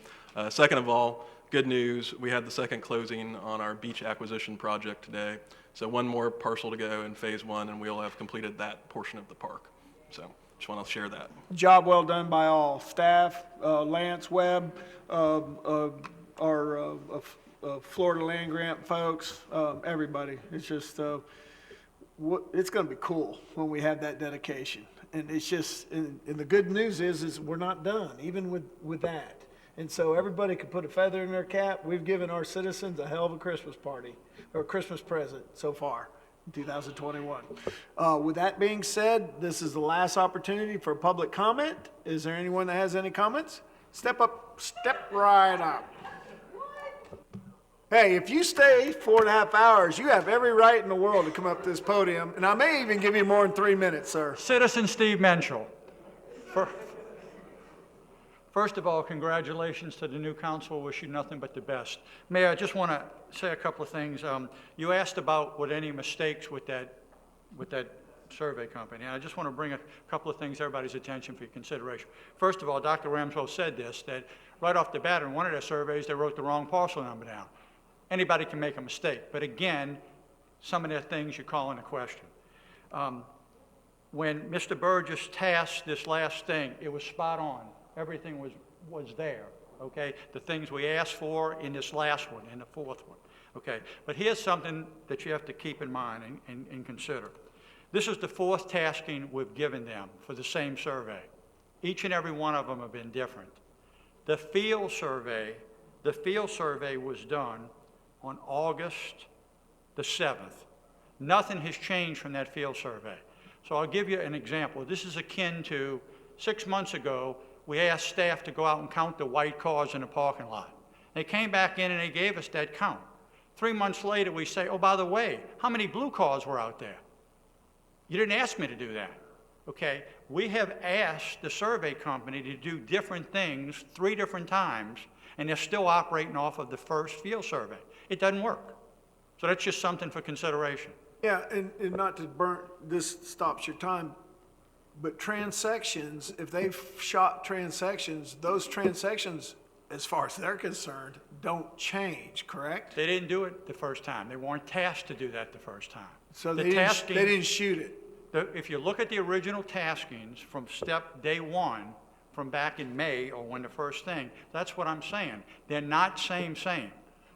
Second of all, good news. We had the second closing on our beach acquisition project today. So one more parcel to go in phase 1, and we'll have completed that portion of the park. So just want to share that. Job well done by all staff, Lance Webb, our Florida land grant folks, everybody. It's just, it's going to be cool when we have that dedication. And it's just, and the good news is we're not done, even with that. And so everybody can put a feather in their cap. We've given our citizens a hell of a Christmas party, or a Christmas present so far in 2021. With that being said, this is the last opportunity for public comment. Is there anyone that has any comments? Step up, step right up. Hey, if you stay 4.5 hours, you have every right in the world to come up to this podium, and I may even give you more than 3 minutes, sir. Citizen Steve Menschel. First of all, congratulations to the new council. Wish you nothing but the best. Mayor, I just want to say a couple of things. You asked about what any mistakes with that survey company. And I just want to bring a couple of things to everybody's attention for your consideration. First of all, Dr. Ramswell said this, that right off the bat in one of their surveys, they wrote the wrong parcel number down. Anybody can make a mistake, but again, some of their things you call into question. When Mr. Burgess tasked this last thing, it was spot on. Everything was there, okay? The things we asked for in this last one, in the fourth one, okay? But here's something that you have to keep in mind and consider. This is the fourth tasking we've given them for the same survey. Each and every one of them have been different. The field survey was done on August the 7th. Nothing has changed from that field survey. So I'll give you an example. This is akin to 6 months ago, we asked staff to go out and count the white cars in the parking lot. They came back in and they gave us that count. 3 months later, we say, oh, by the way, how many blue cars were out there? You didn't ask me to do that, okay? We have asked the survey company to do different things 3 different times, and they're still operating off of the first field survey. It doesn't work. So that's just something for consideration. Yeah, and not to burn, this stops your time, but transections, if they've shot transections, those transections, as far as they're concerned, don't change, correct? They didn't do it the first time. They weren't tasked to do that the first time. So they didn't shoot it. If you look at the original taskings from step day 1, from back in May, or when the first thing, that's what I'm saying. They're not same.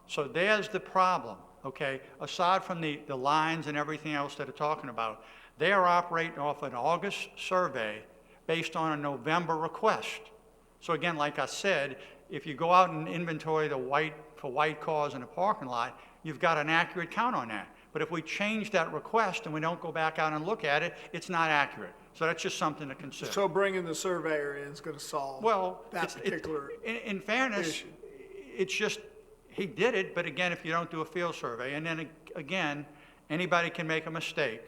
So there's the problem, okay? Aside from the lines and everything else that they're talking about, they are operating off an August survey based on a November request. So again, like I said, if you go out and inventory the white cars in the parking lot, you've got an accurate count on that. But if we change that request and we don't go back out and look at it, it's not accurate. So that's just something to consider. So bringing the surveyor in is going to solve that particular in fairness, issue. It's just, he did it, but again, if you don't do a field survey, and then again, anybody can make a mistake,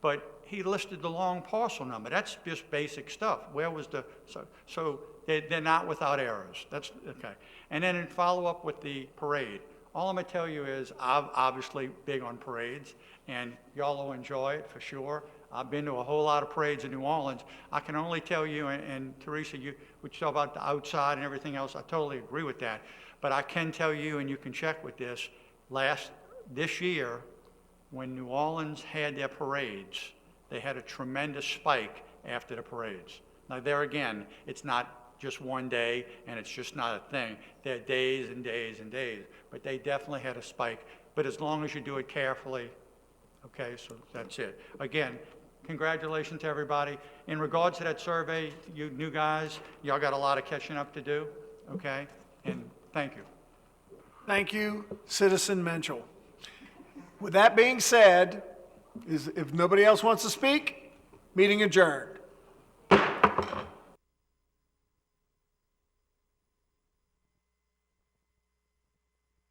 but he listed the long parcel number. That's just basic stuff. Where was the, so they're not without errors. That's, okay. And then in follow-up with the parade, all I'm gonna tell you is I'm obviously big on parades, and y'all will enjoy it for sure. I've been to a whole lot of parades in New Orleans. I can only tell you, and Teresa, you talk about the outside and everything else, I totally agree with that. But I can tell you, and you can check with this, this year, when New Orleans had their parades, they had a tremendous spike after the parades. Now there again, it's not just one day, and it's just not a thing. There are days and days and days, but they definitely had a spike. But as long as you do it carefully, okay, so that's it. Again, congratulations to everybody. In regards to that survey, you new guys, y'all got a lot of catching up to do, okay? And thank you. Thank you, Citizen Menchel. With that being said, if nobody else wants to speak, meeting adjourned.